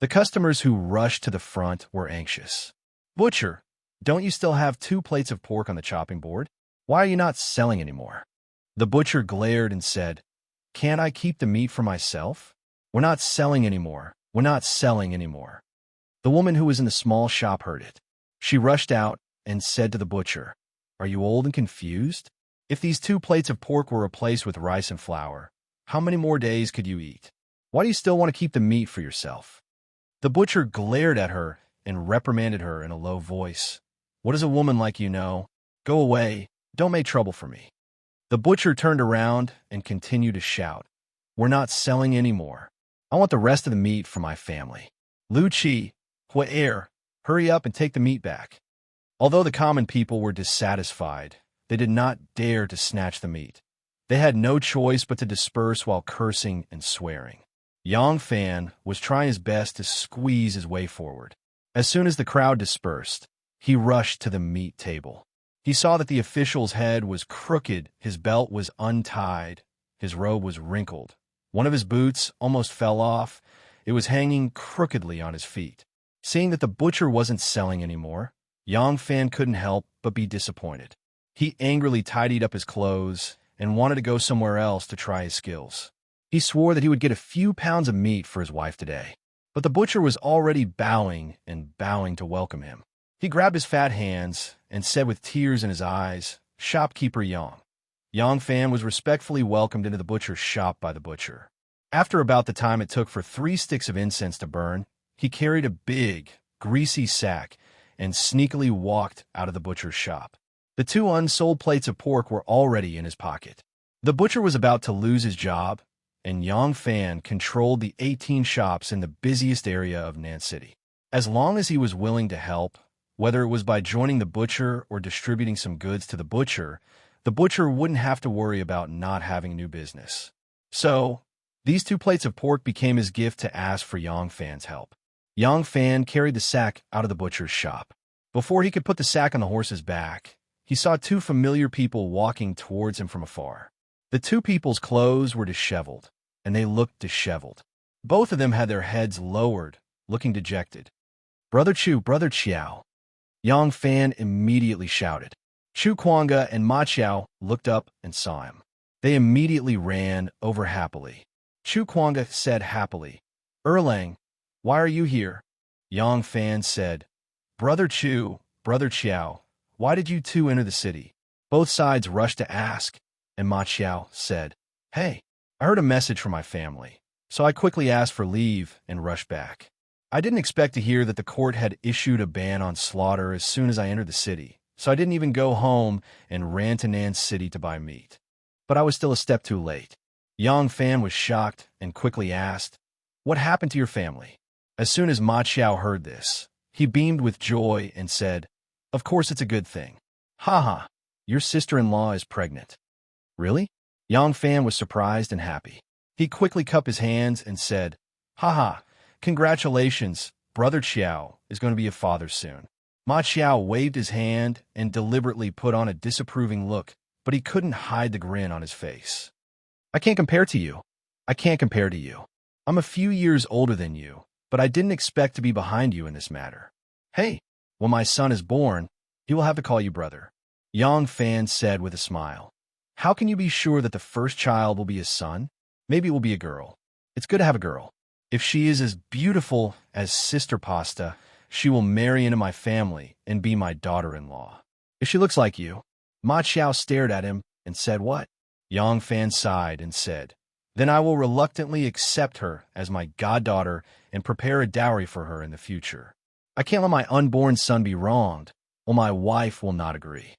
[SPEAKER 1] The customers who rushed to the front were anxious. "Butcher, don't you still have 2 plates of pork on the chopping board? Why are you not selling anymore?" The butcher glared and said, "Can't I keep the meat for myself? We're not selling anymore. We're not selling anymore." The woman who was in the small shop heard it. She rushed out and said to the butcher, "Are you old and confused? If these 2 plates of pork were replaced with rice and flour, how many more days could you eat? Why do you still want to keep the meat for yourself?" The butcher glared at her and reprimanded her in a low voice. "What does a woman like you know? Go away. Don't make trouble for me." The butcher turned around and continued to shout, "We're not selling anymore. I want the rest of the meat for my family. Lu Chi, Hua hurry up and take the meat back." Although the common people were dissatisfied, they did not dare to snatch the meat. They had no choice but to disperse while cursing and swearing. Yang Fan was trying his best to squeeze his way forward. As soon as the crowd dispersed, he rushed to the meat table. He saw that the official's head was crooked, his belt was untied, his robe was wrinkled. One of his boots almost fell off. It was hanging crookedly on his feet. Seeing that the butcher wasn't selling anymore, Yang Fan couldn't help but be disappointed. He angrily tidied up his clothes and wanted to go somewhere else to try his skills. He swore that he would get a few pounds of meat for his wife today, but the butcher was already bowing and bowing to welcome him. He grabbed his fat hands and said with tears in his eyes, "Shopkeeper Yang." Yang Fan was respectfully welcomed into the butcher's shop by the butcher. After about the time it took for 3 sticks of incense to burn, he carried a big, greasy sack and sneakily walked out of the butcher's shop. The 2 unsold plates of pork were already in his pocket. The butcher was about to lose his job, and Yang Fan controlled the 18 shops in the busiest area of Nan City. As long as he was willing to help, whether it was by joining the butcher or distributing some goods to the butcher wouldn't have to worry about not having new business. So, these 2 plates of pork became his gift to ask for Yang Fan's help. Yang Fan carried the sack out of the butcher's shop. Before he could put the sack on the horse's back, he saw 2 familiar people walking towards him from afar. The 2 people's clothes were disheveled, and they looked disheveled. Both of them had their heads lowered, looking dejected. "Brother Chu, Brother Chiao!" Yang Fan immediately shouted. Chu Kuanga and Ma Chiao looked up and saw him. They immediately ran over happily. Chu Kuanga said happily, "Erlang, why are you here?" Yang Fan said, "Brother Chu, Brother Chiao, why did you 2 enter the city?" Both sides rushed to ask, and Ma Chiao said, "Hey, I heard a message from my family, so I quickly asked for leave and rushed back. I didn't expect to hear that the court had issued a ban on slaughter as soon as I entered the city, so I didn't even go home and ran to Nan City to buy meat. But I was still a step too late." Yang Fan was shocked and quickly asked, "What happened to your family?" As soon as Ma Chiao heard this, he beamed with joy and said, "Of course it's a good thing. Ha, your sister-in-law is pregnant." "Really?" Yang Fan was surprised and happy. He quickly cupped his hands and said, "Ha, congratulations, Brother Chiao is going to be a father soon." Ma Chiao waved his hand and deliberately put on a disapproving look, but he couldn't hide the grin on his face. "I can't compare to you. I can't compare to you. I'm a few years older than you, but I didn't expect to be behind you in this matter. Hey, when my son is born, he will have to call you brother," Yang Fan said with a smile. "How can you be sure that the first child will be a son? Maybe it will be a girl. It's good to have a girl. If she is as beautiful as Sister Pasta, she will marry into my family and be my daughter-in-law. If she looks like you." Ma Chiao stared at him and said, "What?" Yang Fan sighed and said, "Then I will reluctantly accept her as my goddaughter and prepare a dowry for her in the future. I can't let my unborn son be wronged, or my wife will not agree."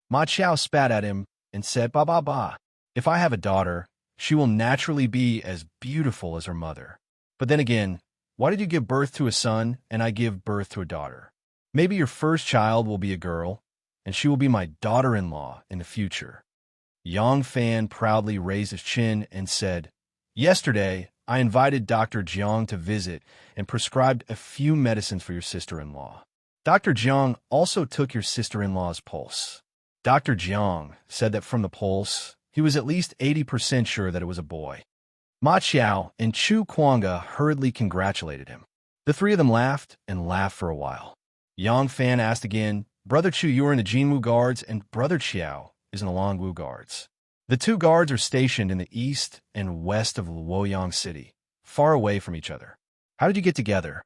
[SPEAKER 1] Ma Chiao spat at him and said, Ba. If I have a daughter, she will naturally be as beautiful as her mother. But then again, why did you give birth to a son and I give birth to a daughter? Maybe your first child will be a girl, and she will be my daughter-in-law in the future." Yang Fan proudly raised his chin and said, "Yesterday, I invited Dr. Jiang to visit and prescribed a few medicines for your sister-in-law. Dr. Jiang also took your sister-in-law's pulse. Dr. Jiang said that from the pulse, he was at least 80% sure that it was a boy." Ma Chiao and Chu Kuanga hurriedly congratulated him. The 3 of them laughed and laughed for a while. Yang Fan asked again, "Brother Chu, you are in the Jinwu Guards, and Brother Chiao is in the Longwu Guards. The 2 guards are stationed in the east and west of Luoyang City, far away from each other. How did you get together?"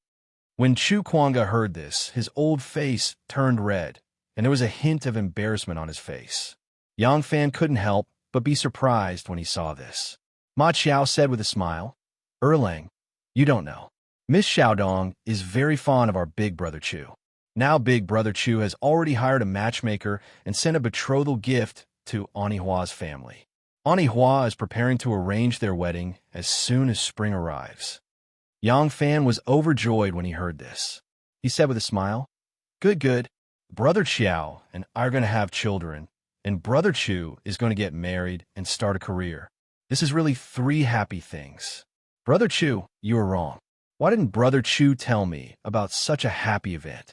[SPEAKER 1] When Chu Kuanga heard this, his old face turned red, and there was a hint of embarrassment on his face. Yang Fan couldn't help but be surprised when he saw this. Ma Qiao said with a smile, "Erlang, you don't know. Miss Xiaodong is very fond of our big brother Chu. Now big brother Chu has already hired a matchmaker and sent a betrothal gift to Anihua's family. Anihua is preparing to arrange their wedding as soon as spring arrives." Yang Fan was overjoyed when he heard this. He said with a smile, "Good, good. Brother Qiao and I are going to have children, and Brother Chu is going to get married and start a career. This is really 3 happy things. Brother Chu, you were wrong. Why didn't Brother Chu tell me about such a happy event?"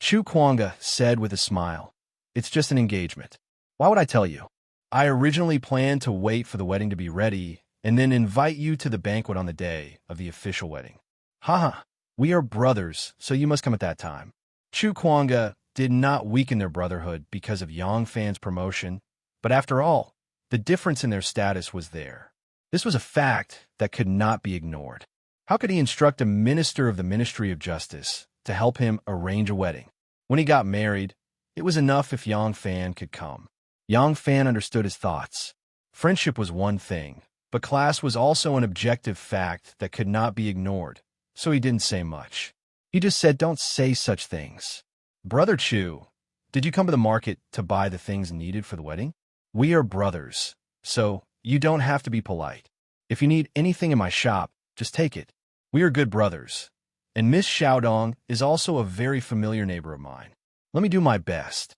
[SPEAKER 1] Chu Kuanga said with a smile, "It's just an engagement. Why would I tell you? I originally planned to wait for the wedding to be ready and then invite you to the banquet on the day of the official wedding. Haha, we are brothers, so you must come at that time." Chu Kuanga did not weaken their brotherhood because of Yang Fan's promotion, but after all, the difference in their status was there. This was a fact that could not be ignored. How could he instruct a minister of the Ministry of Justice to help him arrange a wedding? When he got married, it was enough if Yang Fan could come. Yang Fan understood his thoughts. Friendship was one thing, but class was also an objective fact that could not be ignored, so he didn't say much. He just said, "Don't say such things. Brother Chu, did you come to the market to buy the things needed for the wedding? We are brothers, so you don't have to be polite. If you need anything in my shop, just take it. We are good brothers. And Miss Xiaodong is also a very familiar neighbor of mine. Let me do my best."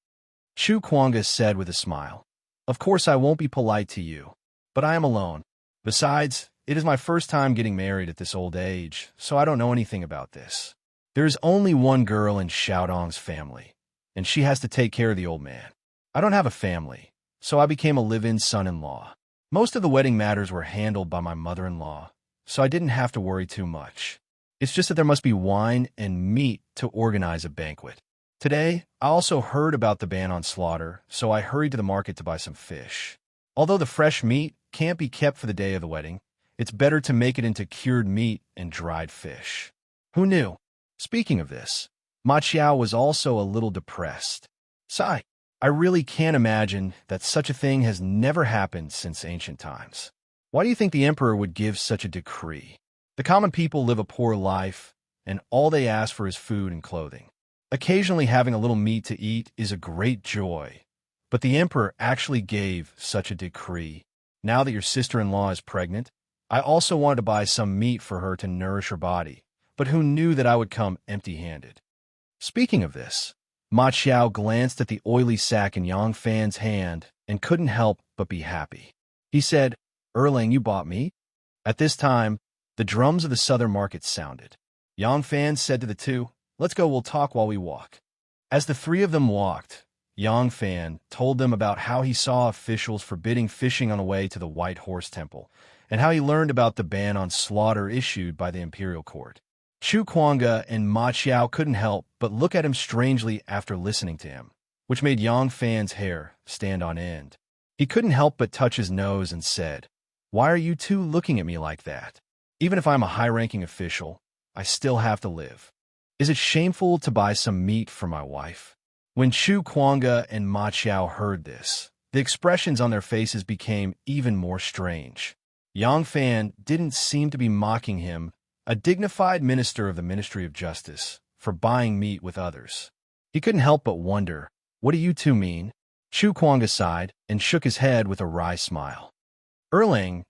[SPEAKER 1] Chu Kuanga said with a smile, "Of course I won't be polite to you, but I am alone. Besides, it is my first time getting married at this old age, so I don't know anything about this. There is only one girl in Xiaodong's family, and she has to take care of the old man. I don't have a family, so I became a live-in son-in-law. Most of the wedding matters were handled by my mother-in-law, so I didn't have to worry too much. It's just that there must be wine and meat to organize a banquet. Today, I also heard about the ban on slaughter, so I hurried to the market to buy some fish. Although the fresh meat can't be kept for the day of the wedding, it's better to make it into cured meat and dried fish." Who knew? Speaking of this, Ma Qiao was also a little depressed. "Sigh, I really can't imagine that such a thing has never happened since ancient times. Why do you think the emperor would give such a decree? The common people live a poor life, and all they ask for is food and clothing. Occasionally having a little meat to eat is a great joy, but the emperor actually gave such a decree. Now that your sister-in-law is pregnant, I also wanted to buy some meat for her to nourish her body, but who knew that I would come empty-handed?" Speaking of this, Ma Qiao glanced at the oily sack in Yang Fan's hand and couldn't help but be happy. He said, "Erlang, you bought meat?" At this time, the drums of the southern market sounded. Yang Fan said to the two, "Let's go, we'll talk while we walk." As the 3 of them walked, Yang Fan told them about how he saw officials forbidding fishing on the way to the White Horse Temple, and how he learned about the ban on slaughter issued by the imperial court. Chu Kuanga and Ma Qiao couldn't help but look at him strangely after listening to him, which made Yang Fan's hair stand on end. He couldn't help but touch his nose and said, "Why are you two looking at me like that? Even if I'm a high-ranking official, I still have to live. Is it shameful to buy some meat for my wife?" When Chu Kuanga and Ma Qiao heard this, the expressions on their faces became even more strange. Yang Fan didn't seem to be mocking him, a dignified minister of the Ministry of Justice, for buying meat with others. He couldn't help but wonder, "What do you two mean?" Chu Kuanga sighed and shook his head with a wry smile. Erlang,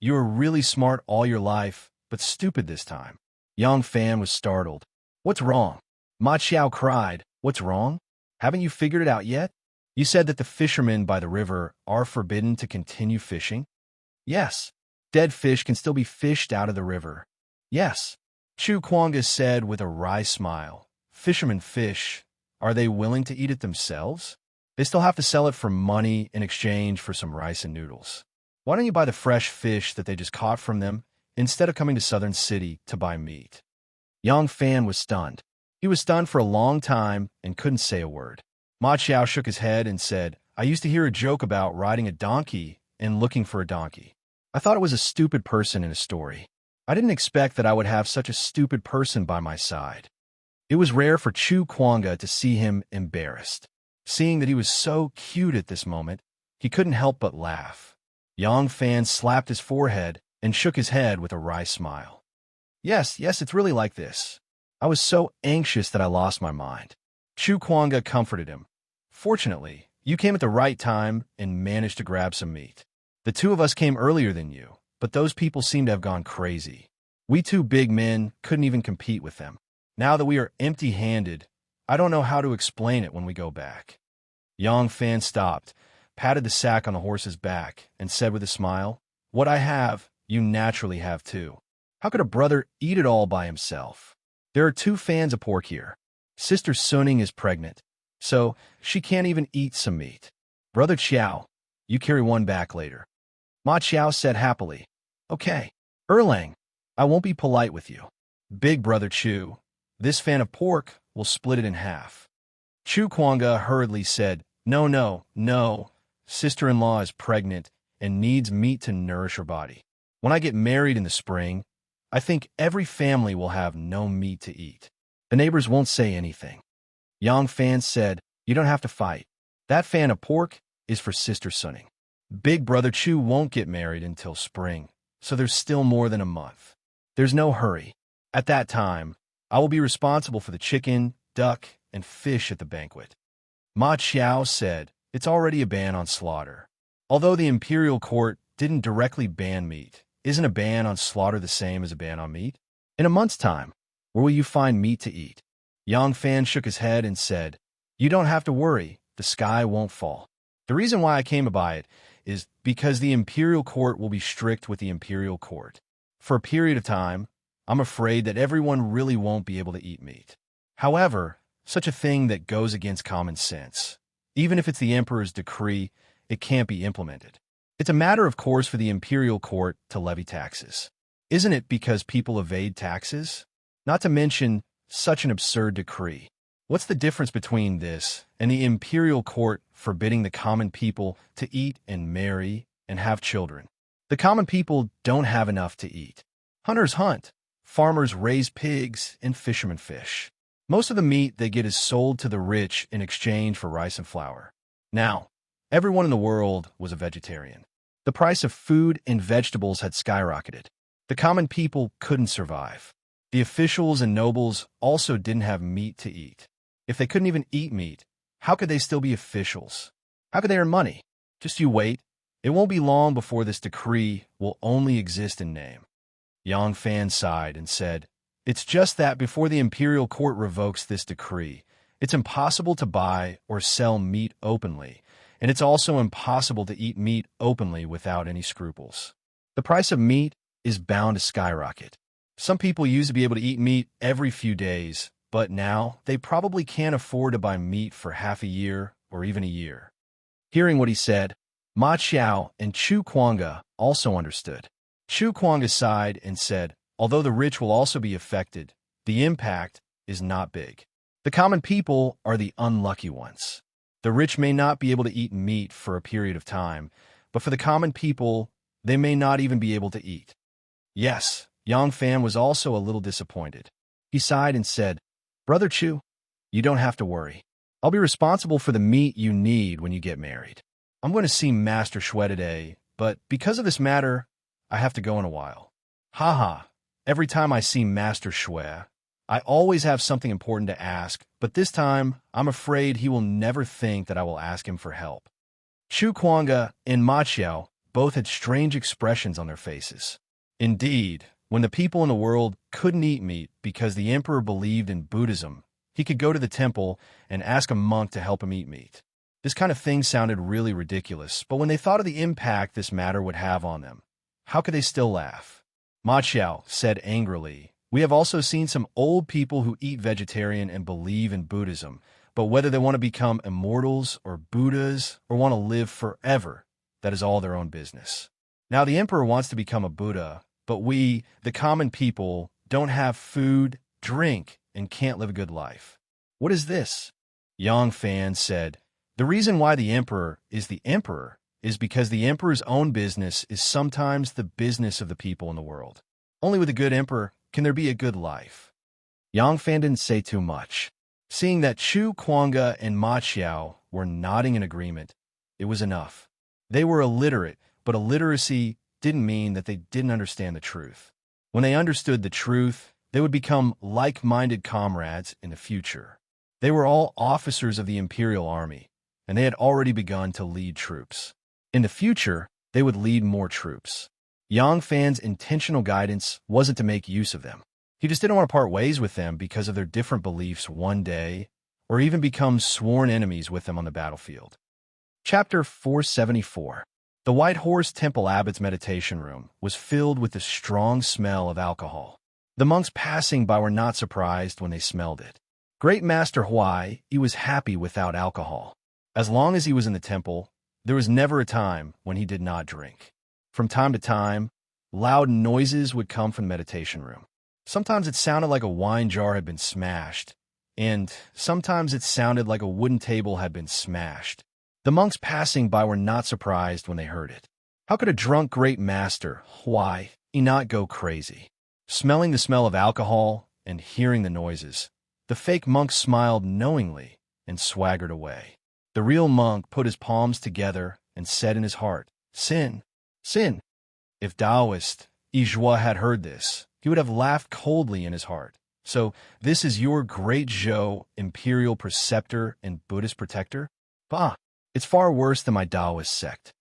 [SPEAKER 1] you were really smart all your life, but stupid this time." Yang Fan was startled. "What's wrong?" Ma Qiao cried, "What's wrong? Haven't you figured it out yet? You said that the fishermen by the river are forbidden to continue fishing?" "Yes. Dead fish can still be fished out of the river." "Yes." Chu Kuanga said with a wry smile. "Fishermen fish. Are they willing to eat it themselves? They still have to sell it for money in exchange for some rice and noodles. Why don't you buy the fresh fish that they just caught from them instead of coming to Southern City to buy meat?" Yang Fan was stunned. He was stunned for a long time and couldn't say a word. Ma Qiao shook his head and said, "I used to hear a joke about riding a donkey and looking for a donkey. I thought it was a stupid person in a story. I didn't expect that I would have such a stupid person by my side. It was rare for Chu Kuanga to see him embarrassed. Seeing that he was so cute at this moment, he couldn't help but laugh. Yang Fan slapped his forehead and shook his head with a wry smile. Yes, it's really like this. I was so anxious that I lost my mind. Chu Kuanga comforted him. Fortunately, you came at the right time and managed to grab some meat. The two of us came earlier than you, but those people seem to have gone crazy. We two big men couldn't even compete with them. Now that we are empty-handed, I don't know how to explain it when we go back. Yang Fan stopped, patted the sack on the horse's back, and said with a smile, What I have, you naturally have too. How could a brother eat it all by himself? There are 2 fans of pork here. Sister Suning is pregnant, so she can't even eat some meat. Brother Qiao, you carry one back later. Ma Qiao said happily. Okay. Erlang, I won't be polite with you. Big brother Chu, this fan of pork will split it in half. Chu Kuanga hurriedly said, No. Sister-in-law is pregnant and needs meat to nourish her body. When I get married in the spring, I think every family will have no meat to eat. The neighbors won't say anything. Yang Fan said, You don't have to fight. That fan of pork is for Sister Suning. Big brother Chu won't get married until spring, so there's still more than a month. There's no hurry. At that time, I will be responsible for the chicken, duck, and fish at the banquet. Ma Qiao said, It's already a ban on slaughter. Although the imperial court didn't directly ban meat, isn't a ban on slaughter the same as a ban on meat? In a month's time, where will you find meat to eat? Yang Fan shook his head and said, You don't have to worry, the sky won't fall. The reason why I came by it is because the imperial court will be strict with the imperial court. For a period of time, I'm afraid that everyone really won't be able to eat meat. However, such a thing that goes against common sense. Even if it's the emperor's decree, it can't be implemented. It's a matter of course for the imperial court to levy taxes. Isn't it because people evade taxes? Not to mention such an absurd decree. What's the difference between this and the imperial court forbidding the common people to eat and marry and have children? The common people don't have enough to eat. Hunters hunt, farmers raise pigs, and fishermen fish. Most of the meat they get is sold to the rich in exchange for rice and flour. Now, everyone in the world was a vegetarian. The price of food and vegetables had skyrocketed. The common people couldn't survive. The officials and nobles also didn't have meat to eat. If they couldn't even eat meat, how could they still be officials? How could they earn money? Just you wait. It won't be long before this decree will only exist in name. Yang Fan sighed and said, It's just that before the imperial court revokes this decree, it's impossible to buy or sell meat openly, and it's also impossible to eat meat openly without any scruples. The price of meat is bound to skyrocket. Some people used to be able to eat meat every few days, but now they probably can't afford to buy meat for half a year or even a year. Hearing what he said, Ma Qiao and Chu Kuanga also understood. Chu Kuanga sighed and said, Although the rich will also be affected, the impact is not big. The common people are the unlucky ones. The rich may not be able to eat meat for a period of time, but for the common people, they may not even be able to eat. Yes, Yang Fan was also a little disappointed. He sighed and said, Brother Chu, you don't have to worry. I'll be responsible for the meat you need when you get married. I'm going to see Master Shui today, but because of this matter, I have to go in a while. Haha, every time I see Master Shui, I always have something important to ask, but this time, I'm afraid he will never think that I will ask him for help. Chu Kuanga and Ma Qiao both had strange expressions on their faces. Indeed, when the people in the world couldn't eat meat because the emperor believed in Buddhism, he could go to the temple and ask a monk to help him eat meat. This kind of thing sounded really ridiculous, but when they thought of the impact this matter would have on them, how could they still laugh? Ma Qiao said angrily, We have also seen some old people who eat vegetarian and believe in Buddhism, but whether they want to become immortals or Buddhas or want to live forever, that is all their own business. Now the emperor wants to become a Buddha, but we, the common people, don't have food, drink, and can't live a good life. What is this? Yang Fan said, The reason why the emperor is because the emperor's own business is sometimes the business of the people in the world. Only with a good emperor can there be a good life. Yang Fan didn't say too much. Seeing that Chu Kuanga and Ma Xiao were nodding in agreement, it was enough. They were illiterate, but illiteracy didn't mean that they didn't understand the truth. When they understood the truth, they would become like-minded comrades in the future. They were all officers of the Imperial Army, and they had already begun to lead troops. In the future, they would lead more troops. Yang Fan's intentional guidance wasn't to make use of them. He just didn't want to part ways with them because of their different beliefs one day, or even become sworn enemies with them on the battlefield. Chapter 474. The White Horse Temple Abbot's meditation room was filled with the strong smell of alcohol. The monks passing by were not surprised when they smelled it. Great Master Huai, he was happy without alcohol. As long as he was in the temple, there was never a time when he did not drink. From time to time, loud noises would come from the meditation room. Sometimes it sounded like a wine jar had been smashed, and sometimes it sounded like a wooden table had been smashed. The monks passing by were not surprised when they heard it. How could a drunk great master, Huai, he not go crazy? Smelling the smell of alcohol and hearing the noises, the fake monk smiled knowingly and swaggered away. The real monk put his palms together and said in his heart, "Sin, sin." If Taoist Yizhua had heard this, he would have laughed coldly in his heart. So, this is your great Zhou, imperial preceptor and Buddhist protector? Bah, it's far worse than my Taoist sect.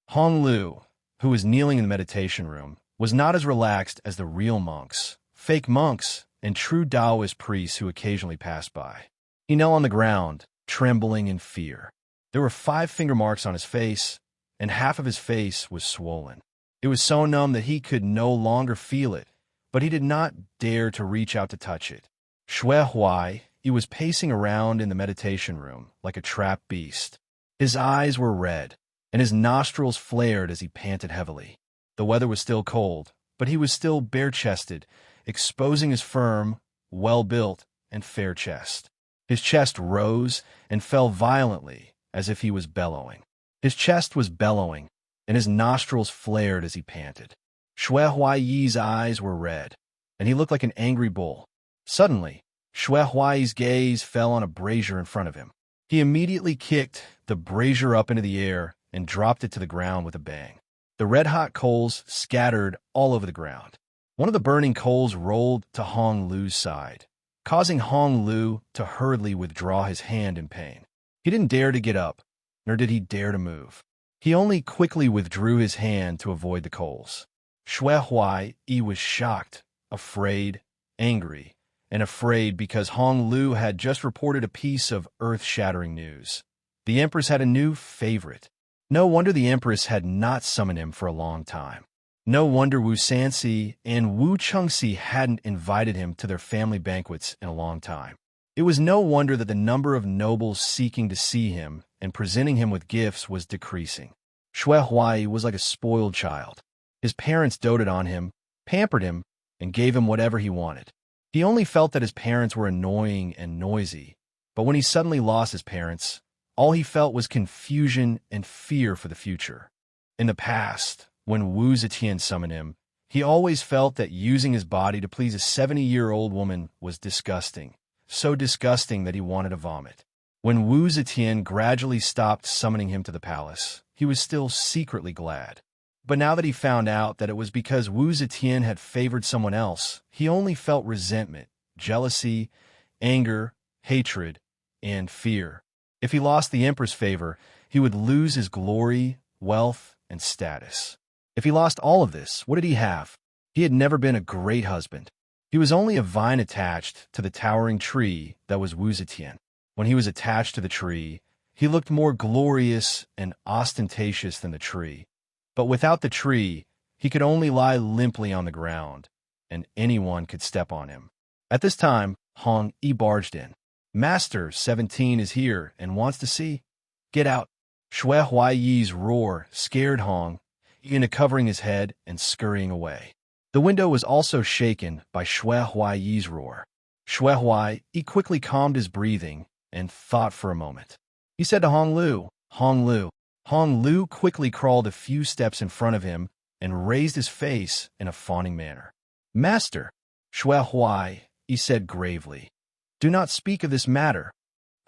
[SPEAKER 1] Hong Lu, who was kneeling in the meditation room, was not as relaxed as the real monks, fake monks, and true Taoist priests who occasionally passed by. He knelt on the ground, trembling in fear. There were 5 finger marks on his face, and half of his face was swollen. It was so numb that he could no longer feel it, but he did not dare to reach out to touch it. Shui Huai, he was pacing around in the meditation room like a trapped beast. His eyes were red, and his nostrils flared as he panted heavily. The weather was still cold, but he was still bare-chested, exposing his firm, well-built, and fair chest. His chest rose and fell violently, as if he was bellowing. His chest was bellowing, and his nostrils flared as he panted. Shui Huai's eyes were red, and he looked like an angry bull. Suddenly, Shui Huai's gaze fell on a brazier in front of him. He immediately kicked the brazier up into the air and dropped it to the ground with a bang. The red-hot coals scattered all over the ground. One of the burning coals rolled to Hong Lu's side, causing Hong Lu to hurriedly withdraw his hand in pain. He didn't dare to get up, nor did he dare to move. He only quickly withdrew his hand to avoid the coals. Shui Huai, he was shocked, afraid, angry, and afraid because Hong Lu had just reported a piece of earth-shattering news. The Empress had a new favorite. No wonder the Empress had not summoned him for a long time. No wonder Wu Sanxi and Wu Chengxi hadn't invited him to their family banquets in a long time. It was no wonder that the number of nobles seeking to see him and presenting him with gifts was decreasing. Shui Huai was like a spoiled child. His parents doted on him, pampered him, and gave him whatever he wanted. He only felt that his parents were annoying and noisy, but when he suddenly lost his parents, all he felt was confusion and fear for the future. In the past, when Wu Zetian summoned him, he always felt that using his body to please a 70-year-old woman was disgusting, so disgusting that he wanted to vomit. When Wu Zetian gradually stopped summoning him to the palace, he was still secretly glad. But now that he found out that it was because Wu Zetian had favored someone else, he only felt resentment, jealousy, anger, hatred, and fear. If he lost the Emperor's favor, he would lose his glory, wealth, and status. If he lost all of this, what did he have? He had never been a great husband. He was only a vine attached to the towering tree that was Wu Zetian. When he was attached to the tree, he looked more glorious and ostentatious than the tree. But without the tree, he could only lie limply on the ground, and anyone could step on him. At this time, Hong Yi barged in. "Master 17 is here and wants to see." "Get out." Shui Huai's roar scared Hong into covering his head and scurrying away. The window was also shaken by Shui Huai's roar. Shui Huai quickly calmed his breathing and thought for a moment. He said to Hong Lu, "Hong Lu." Hong Lu quickly crawled a few steps in front of him and raised his face in a fawning manner. Master, Shui Huai, he said gravely, do not speak of this matter.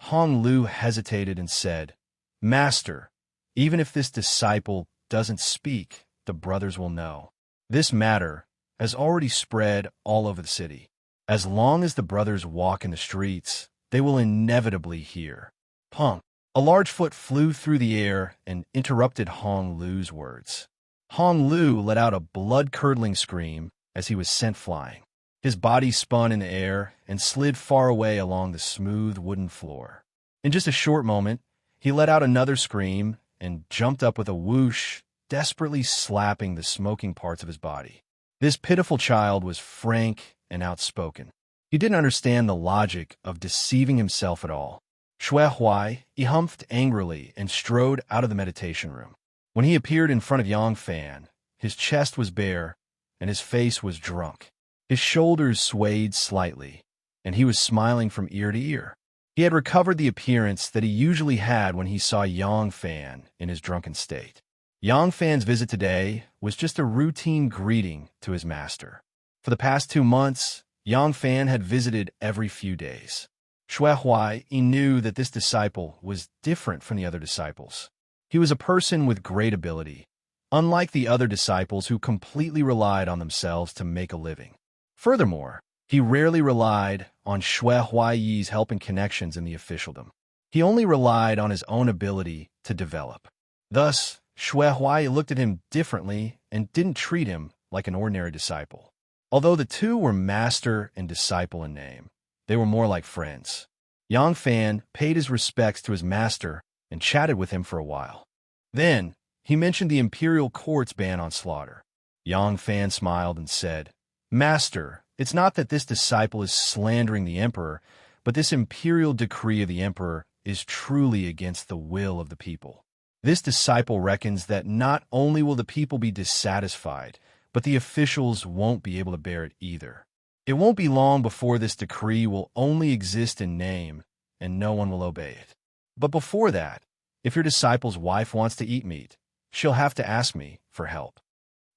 [SPEAKER 1] Hong Lu hesitated and said, Master, even if this disciple doesn't speak, the brothers will know. This matter has already spread all over the city. As long as the brothers walk in the streets, they will inevitably hear. Punk. A large foot flew through the air and interrupted Hong Lu's words. Hong Lu let out a blood-curdling scream as he was sent flying. His body spun in the air and slid far away along the smooth wooden floor. In just a short moment, he let out another scream and jumped up with a whoosh, desperately slapping the smoking parts of his body. This pitiful child was frank and outspoken. He didn't understand the logic of deceiving himself at all. Shui Huai, he humphed angrily and strode out of the meditation room. When he appeared in front of Yang Fan, his chest was bare and his face was drunk. His shoulders swayed slightly, and he was smiling from ear to ear. He had recovered the appearance that he usually had when he saw Yang Fan in his drunken state. Yang Fan's visit today was just a routine greeting to his master. For the past 2 months, Yang Fan had visited every few days. Shui Huai, he knew that this disciple was different from the other disciples. He was a person with great ability, unlike the other disciples who completely relied on themselves to make a living. Furthermore, he rarely relied on Shui Huai's help and connections in the officialdom. He only relied on his own ability to develop. Thus, Shui Huai looked at him differently and didn't treat him like an ordinary disciple. Although the two were master and disciple in name, they were more like friends. Yang Fan paid his respects to his master and chatted with him for a while. Then, he mentioned the imperial court's ban on slaughter. Yang Fan smiled and said, Master, it's not that this disciple is slandering the emperor, but this imperial decree of the emperor is truly against the will of the people. This disciple reckons that not only will the people be dissatisfied, but the officials won't be able to bear it either. It won't be long before this decree will only exist in name, and no one will obey it. But before that, if your disciple's wife wants to eat meat, she'll have to ask me for help.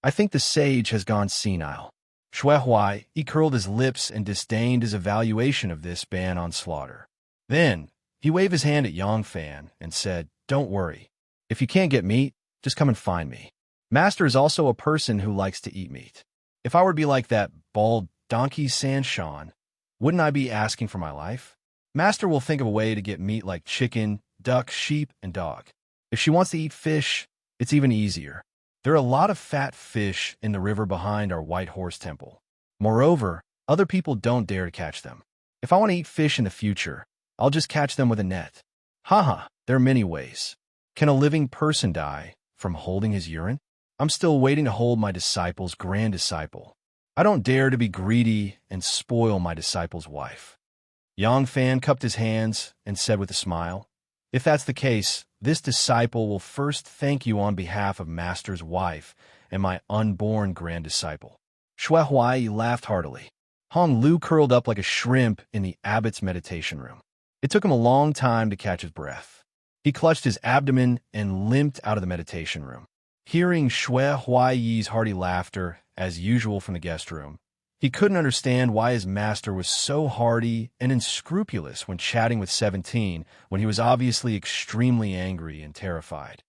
[SPEAKER 1] I think the sage has gone senile. Shui Huai, he curled his lips and disdained his evaluation of this ban on slaughter. Then, he waved his hand at Yang Fan and said, Don't worry. If you can't get meat, just come and find me. Master is also a person who likes to eat meat. If I were to be like that bald donkey Sanshan, wouldn't I be asking for my life? Master will think of a way to get meat like chicken, duck, sheep, and dog. If she wants to eat fish, it's even easier. There are a lot of fat fish in the river behind our White Horse Temple. Moreover, other people don't dare to catch them. If I want to eat fish in the future, I'll just catch them with a net. Haha, there are many ways. Can a living person die from holding his urine? I'm still waiting to hold my disciple's grand disciple. I don't dare to be greedy and spoil my disciple's wife. Yang Fan cupped his hands and said with a smile, If that's the case, this disciple will first thank you on behalf of Master's wife and my unborn grand disciple. Shui Huai laughed heartily. Hong Lu curled up like a shrimp in the abbot's meditation room. It took him a long time to catch his breath. He clutched his abdomen and limped out of the meditation room. Hearing Shui Huai's hearty laughter, as usual from the guest room, he couldn't understand why his master was so hearty and unscrupulous when chatting with 17, when he was obviously extremely angry and terrified.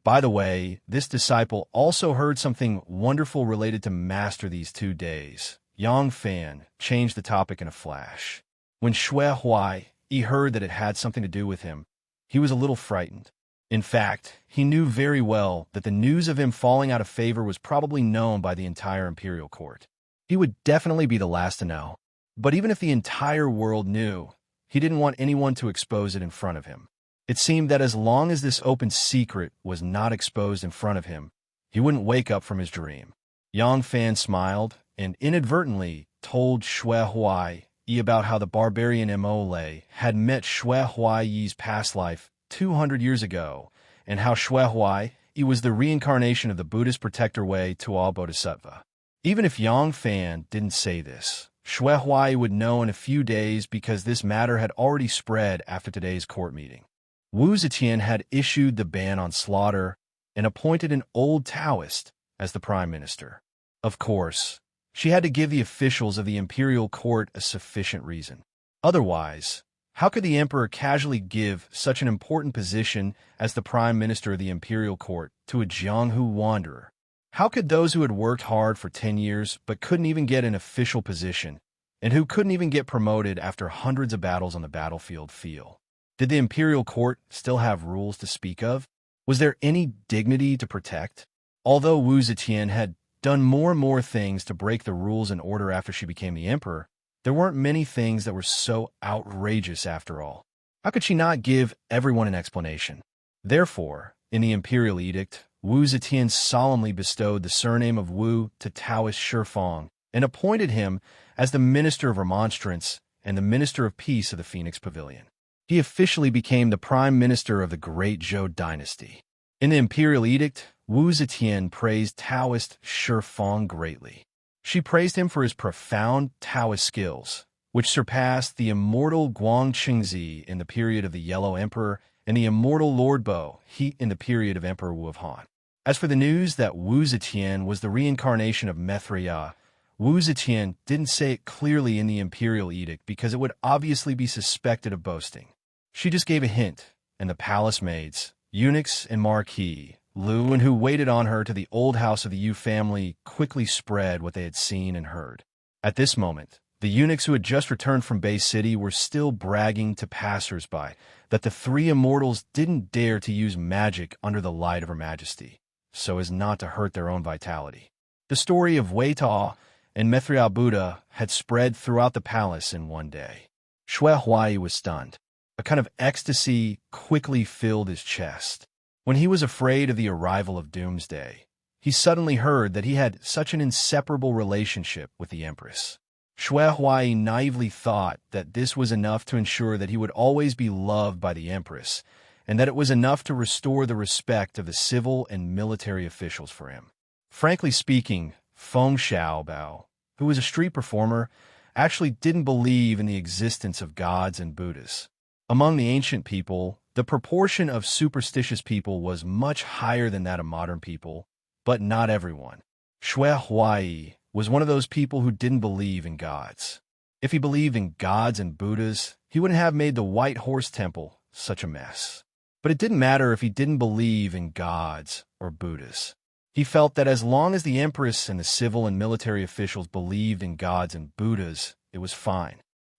[SPEAKER 1] By the way, this disciple also heard something wonderful related to Master these 2 days. Yang Fan changed the topic in a flash. When Shui Huai heard that it had something to do with him, he was a little frightened. In fact, he knew very well that the news of him falling out of favor was probably known by the entire imperial court. He would definitely be the last to know. But even if the entire world knew, he didn't want anyone to expose it in front of him. It seemed that as long as this open secret was not exposed in front of him, he wouldn't wake up from his dream. Yang Fan smiled and inadvertently told Shui Huai about how the barbarian Emole had met Shui Huai's past life 200 years ago, and how Shui Huai was the reincarnation of the Buddhist protector way to all bodhisattva. Even if Yang Fan didn't say this, Shui Huai would know in a few days because this matter had already spread after today's court meeting. Wu Zetian had issued the ban on slaughter and appointed an old Taoist as the prime minister. Of course, She had to give the officials of the imperial court a sufficient reason. Otherwise, how could the emperor casually give such an important position as the prime minister of the imperial court to a Jianghu wanderer? How could those who had worked hard for 10 years but couldn't even get an official position, and who couldn't even get promoted after hundreds of battles on the battlefield feel? Did the imperial court still have rules to speak of? Was there any dignity to protect? Although Wu Zetian had done more and more things to break the rules and order after she became the emperor, there weren't many things that were so outrageous after all. How could she not give everyone an explanation? Therefore, in the imperial edict, Wu Zetian solemnly bestowed the surname of Wu to Taoist Shifeng and appointed him as the Minister of Remonstrance and the Minister of Peace of the Phoenix Pavilion. He officially became the Prime Minister of the Great Zhou dynasty. In the imperial edict, Wu Zetian praised Taoist Shifeng greatly. She praised him for his profound Taoist skills, which surpassed the immortal Guang Qingzi in the period of the Yellow Emperor and the immortal Lord Bo He in the period of Emperor Wu of Han. As for the news that Wu Zetian was the reincarnation of Mithriya, Wu Zetian didn't say it clearly in the imperial edict because it would obviously be suspected of boasting. She just gave a hint, and the palace maids, eunuchs and marquis, Lu and who waited on her to the old house of the Yu family quickly spread what they had seen and heard. At this moment, the eunuchs who had just returned from Bay City were still bragging to passers-by that the three immortals didn't dare to use magic under the light of Her Majesty, so as not to hurt their own vitality. The story of Wei Ta and Mithriya Buddha had spread throughout the palace in one day. Xue Huai was stunned. A kind of ecstasy quickly filled his chest. When he was afraid of the arrival of doomsday, he suddenly heard that he had such an inseparable relationship with the Empress. Xue Huai naively thought that this was enough to ensure that he would always be loved by the Empress, and that it was enough to restore the respect of the civil and military officials for him. Frankly speaking, Feng Xiaobao, who was a street performer, actually didn't believe in the existence of gods and Buddhas. Among the ancient people, the proportion of superstitious people was much higher than that of modern people, but not everyone. Xue Huai was one of those people who didn't believe in gods. If he believed in gods and Buddhas, he wouldn't have made the White Horse Temple such a mess. But it didn't matter if he didn't believe in gods or Buddhas. He felt that as long as the Empress and the civil and military officials believed in gods and Buddhas, it was fine.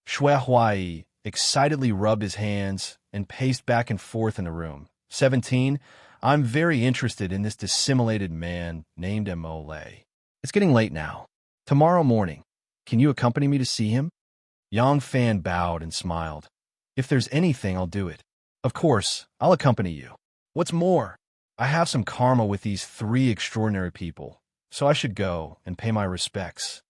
[SPEAKER 1] Xue Huai excitedly rubbed his hands and paced back and forth in the room. 17, I'm very interested in this dissimulated man named Emole. It's getting late now. Tomorrow morning, can you accompany me to see him? Yang Fan bowed and smiled. If there's anything, I'll do it. Of course, I'll accompany you. What's more, I have some karma with these three extraordinary people, so I should go and pay my respects.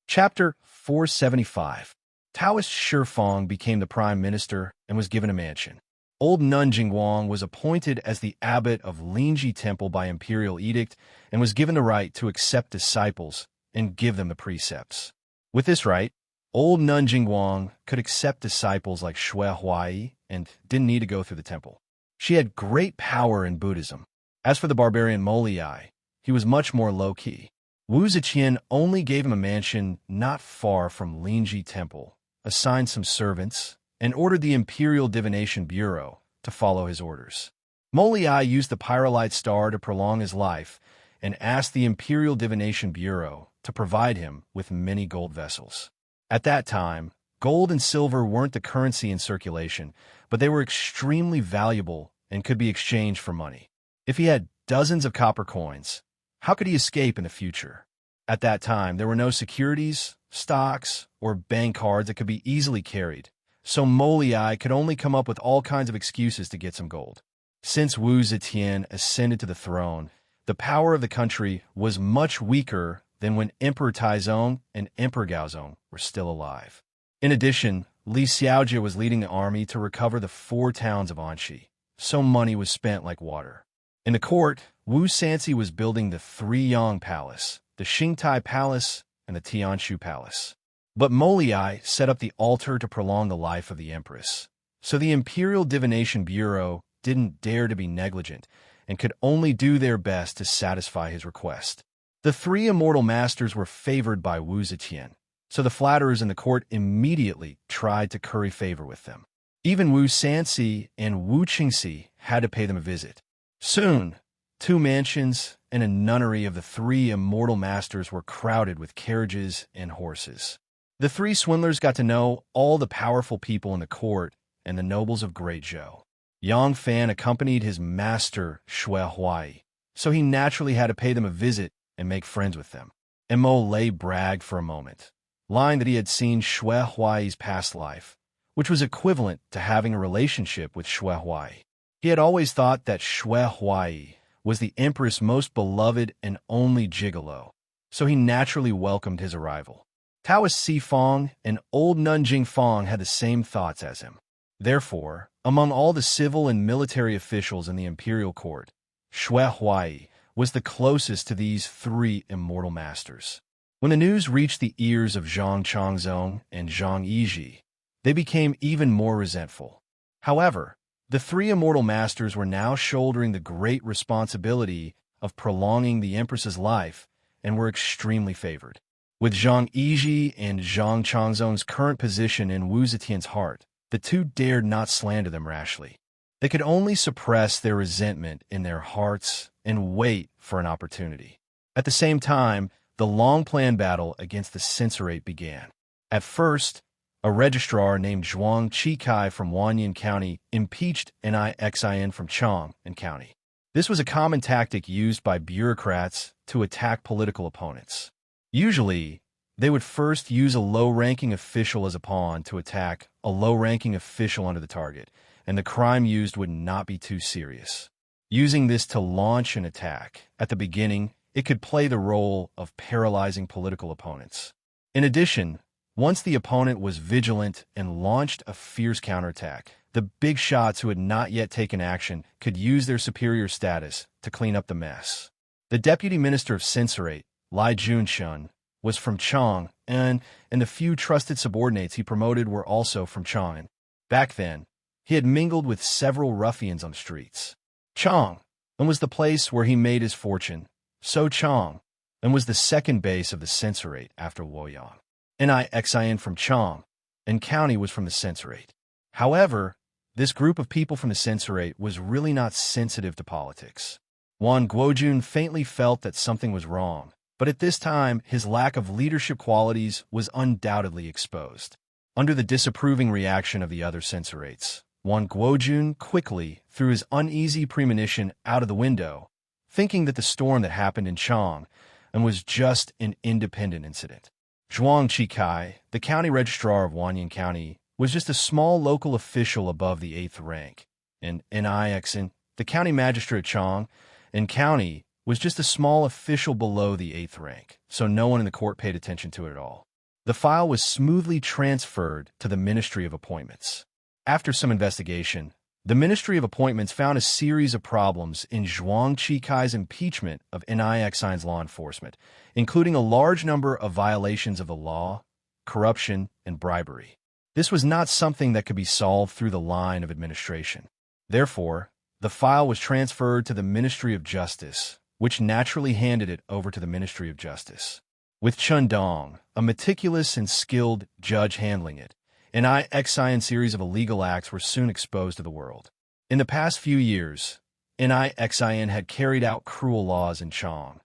[SPEAKER 1] Chapter 475. Taoist Shifeng became the prime minister and was given a mansion. Old Nun Jingguang was appointed as the abbot of Lingji Temple by imperial edict and was given the right to accept disciples and give them the precepts. With this right, old Nun Jingguang could accept disciples like Xue Huai and didn't need to go through the temple. She had great power in Buddhism. As for the barbarian Molei, he was much more low-key. Wu Zetian only gave him a mansion not far from Lingji Temple, assigned some servants, and ordered the Imperial Divination Bureau to follow his orders. Molei used the Pyrolite star to prolong his life and asked the Imperial Divination Bureau to provide him with many gold vessels. At that time, gold and silver weren't the currency in circulation, but they were extremely valuable and could be exchanged for money. If he had dozens of copper coins, how could he escape in the future? At that time, there were no securities, stocks, or bank cards that could be easily carried, so Molei could only come up with all kinds of excuses to get some gold. Since Wu Zetian ascended to the throne, the power of the country was much weaker than when Emperor Taizong and Emperor Gaozong were still alive. In addition, Li Xiaojie was leading the army to recover the 4 towns of Anxi, so money was spent like water. In the court, Wu Sanxi was building the 3 Yang Palace, the Xingtai Palace, and the Tianshu Palace. But Molei set up the altar to prolong the life of the Empress, so the Imperial Divination Bureau didn't dare to be negligent and could only do their best to satisfy his request. The three immortal masters were favored by Wu Zetian, so the flatterers in the court immediately tried to curry favor with them. Even Wu Sanxi and Wu Qingxi had to pay them a visit. Soon, 2 mansions and a nunnery of the three immortal masters were crowded with carriages and horses. The 3 swindlers got to know all the powerful people in the court and the nobles of Great Zhou. Yang Fan accompanied his master Xue Huai, so he naturally had to pay them a visit and make friends with them. Mo Lei bragged for a moment, lying that he had seen Xue Huai's past life, which was equivalent to having a relationship with Xue Huai. He had always thought that Xue Huai was the empress' most beloved and only gigolo, so he naturally welcomed his arrival. Taoist Si Fong and old nun Jing Fong had the same thoughts as him. Therefore, among all the civil and military officials in the imperial court, Xue Huai was the closest to these 3 immortal masters. When the news reached the ears of Zhang Changzong and Zhang Yizhi, they became even more resentful. However, the 3 immortal masters were now shouldering the great responsibility of prolonging the empress's life and were extremely favored. With Zhang Yizhi and Zhang Changzong's current position in Wu Zetian's heart, the 2 dared not slander them rashly. They could only suppress their resentment in their hearts and wait for an opportunity. At the same time, the long-planned battle against the censorate began. At first, a registrar named Zhuang Chikai from Wanyan County impeached Nixin from Chang'an County. This was a common tactic used by bureaucrats to attack political opponents. Usually, they would first use a low-ranking official as a pawn to attack a low-ranking official under the target, and the crime used would not be too serious. Using this to launch an attack, at the beginning, it could play the role of paralyzing political opponents. In addition, once the opponent was vigilant and launched a fierce counterattack, the big shots who had not yet taken action could use their superior status to clean up the mess. The deputy minister of censorate, Lai Junshun, was from Chang'an, and the few trusted subordinates he promoted were also from Chang'an. Back then, he had mingled with several ruffians on the streets. Chang'an was the place where he made his fortune, so Chang'an was the second base of the censorate after Luoyang. Nixin from Chang'an County was from the censorate. However, this group of people from the censorate was really not sensitive to politics. Wan Guojun faintly felt that something was wrong, but at this time, his lack of leadership qualities was undoubtedly exposed. Under the disapproving reaction of the other censorates, Wan Guojun quickly threw his uneasy premonition out of the window, thinking that the storm that happened in Chang'an was just an independent incident. Zhuang Chikai, the county registrar of Wanyan County, was just a small local official above the 8th rank, and Nixin, the county magistrate of Chang'an County, was just a small official below the 8th rank, so no one in the court paid attention to it at all. The file was smoothly transferred to the Ministry of Appointments. After some investigation, the Ministry of Appointments found a series of problems in Zhuang Chikai's impeachment of Nixin's law enforcement, including a large number of violations of the law, corruption, and bribery. This was not something that could be solved through the line of administration. Therefore, the file was transferred to the Ministry of Justice, which naturally handed it over to the Ministry of Justice. With Chun Dong, a meticulous and skilled judge handling it, an Nixin series of illegal acts were soon exposed to the world. In the past few years, Nixin had carried out cruel laws in Chang'an,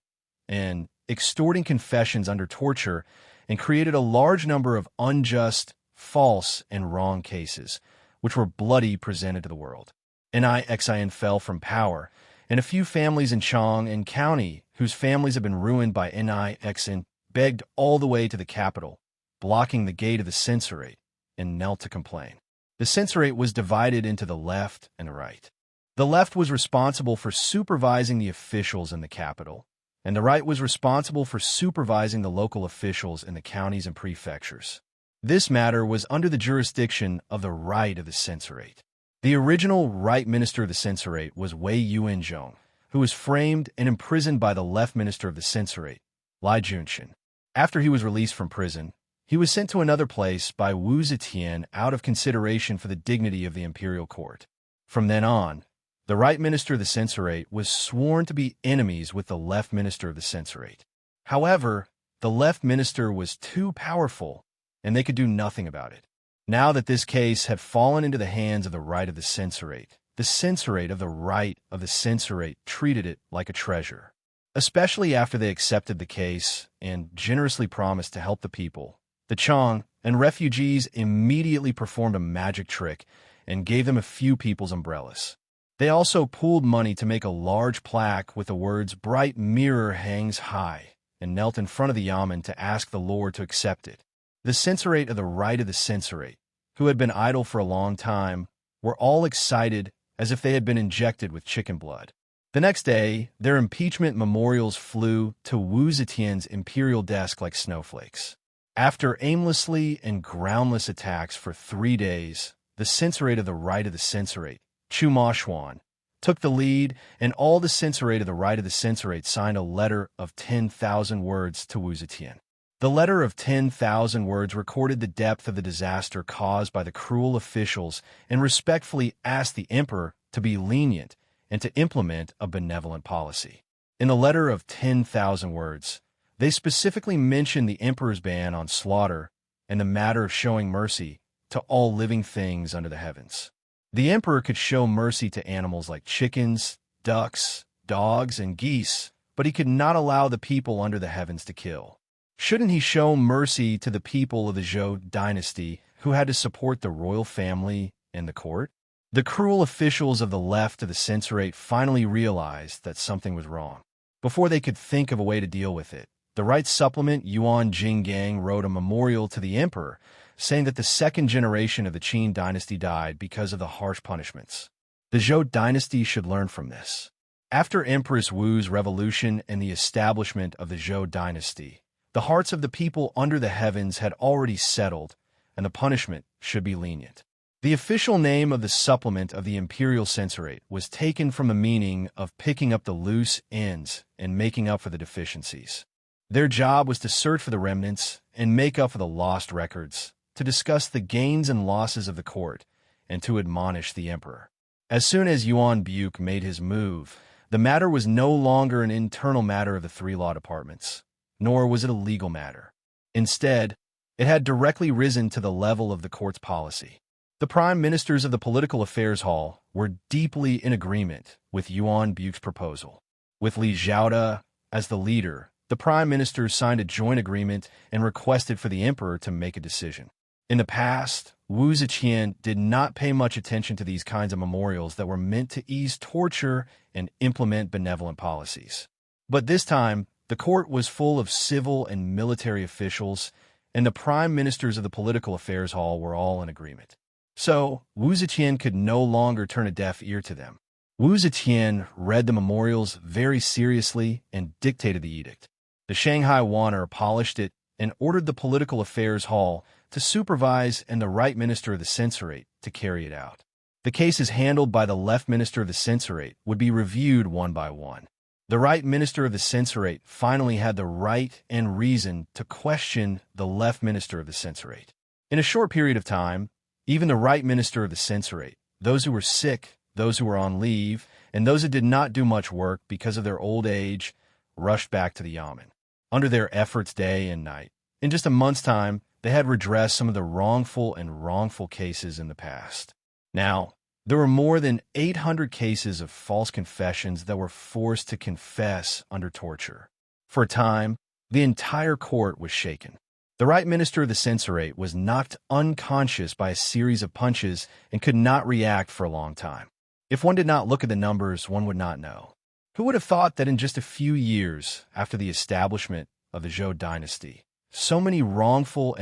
[SPEAKER 1] and extorting confessions under torture, and created a large number of unjust, false, and wrong cases, which were bloody presented to the world. Nixin fell from power, and a few families in Chang'an County, whose families had been ruined by Nixin, begged all the way to the capital, blocking the gate of the censorate, and knelt to complain. The censorate was divided into the left and right. The left was responsible for supervising the officials in the capital, and the right was responsible for supervising the local officials in the counties and prefectures. This matter was under the jurisdiction of the right of the censorate. The original right minister of the censorate was Wei Yuanzhong, who was framed and imprisoned by the left minister of the censorate, Lai Junshun. After he was released from prison, he was sent to another place by Wu Zetian out of consideration for the dignity of the imperial court. From then on, the right minister of the censorate was sworn to be enemies with the left minister of the censorate. However, the left minister was too powerful, and they could do nothing about it. Now that this case had fallen into the hands of the right of the censorate of the right of the censorate treated it like a treasure. Especially after they accepted the case and generously promised to help the people, the Chong and refugees immediately performed a magic trick and gave them a few people's umbrellas. They also pooled money to make a large plaque with the words "Bright Mirror Hangs High" and knelt in front of the yamen to ask the Lord to accept it. The censorate of the right of the censorate, who had been idle for a long time, were all excited as if they had been injected with chicken blood. The next day, their impeachment memorials flew to Wu Zetian's imperial desk like snowflakes. After aimlessly and groundless attacks for 3 days, the censorate of the right of the censorate, Chu Ma Xuan, took the lead, and all the censorate of the right of the censorate signed a letter of 10,000 words to Wu Zetian. The letter of 10,000 words recorded the depth of the disaster caused by the cruel officials and respectfully asked the emperor to be lenient and to implement a benevolent policy. In the letter of 10,000 words, they specifically mentioned the emperor's ban on slaughter and the matter of showing mercy to all living things under the heavens. The emperor could show mercy to animals like chickens, ducks, dogs, and geese, but he could not allow the people under the heavens to kill. Shouldn't he show mercy to the people of the Zhou dynasty who had to support the royal family and the court? The cruel officials of the left of the censorate finally realized that something was wrong. Before they could think of a way to deal with it, the right supplement Yuan Jinggang wrote a memorial to the emperor, saying that the second generation of the Qin dynasty died because of the harsh punishments. The Zhou dynasty should learn from this. After Empress Wu's revolution and the establishment of the Zhou dynasty, the hearts of the people under the heavens had already settled, and the punishment should be lenient. The official name of the supplement of the imperial censorate was taken from the meaning of picking up the loose ends and making up for the deficiencies. Their job was to search for the remnants and make up for the lost records, to discuss the gains and losses of the court, and to admonish the emperor. As soon as Yuan Buke made his move, the matter was no longer an internal matter of the 3 law departments, nor was it a legal matter. Instead, it had directly risen to the level of the court's policy. The prime ministers of the Political Affairs Hall were deeply in agreement with Yuan Buke's proposal. With Li Zhaoda as the leader, the prime ministers signed a joint agreement and requested for the emperor to make a decision. In the past, Wu Zetian did not pay much attention to these kinds of memorials that were meant to ease torture and implement benevolent policies. But this time, the court was full of civil and military officials, and the prime ministers of the Political Affairs Hall were all in agreement. So, Wu Zetian could no longer turn a deaf ear to them. Wu Zetian read the memorials very seriously and dictated the edict. The Shanghai Wanner polished it and ordered the Political Affairs Hall to supervise and the right minister of the censorate to carry it out. The cases handled by the left minister of the censorate would be reviewed one by one. The right minister of the censorate finally had the right and reason to question the left minister of the censorate. In a short period of time, even the right minister of the censorate, those who were sick, those who were on leave, and those who did not do much work because of their old age, rushed back to the yamen. Under their efforts day and night, in just a month's time, they had redressed some of the wrongful cases in the past. Now, there were more than 800 cases of false confessions that were forced to confess under torture. For a time, the entire court was shaken. The right minister of the censorate was knocked unconscious by a series of punches and could not react for a long time. If one did not look at the numbers, one would not know. Who would have thought that in just a few years after the establishment of the Zhou dynasty, so many wrongful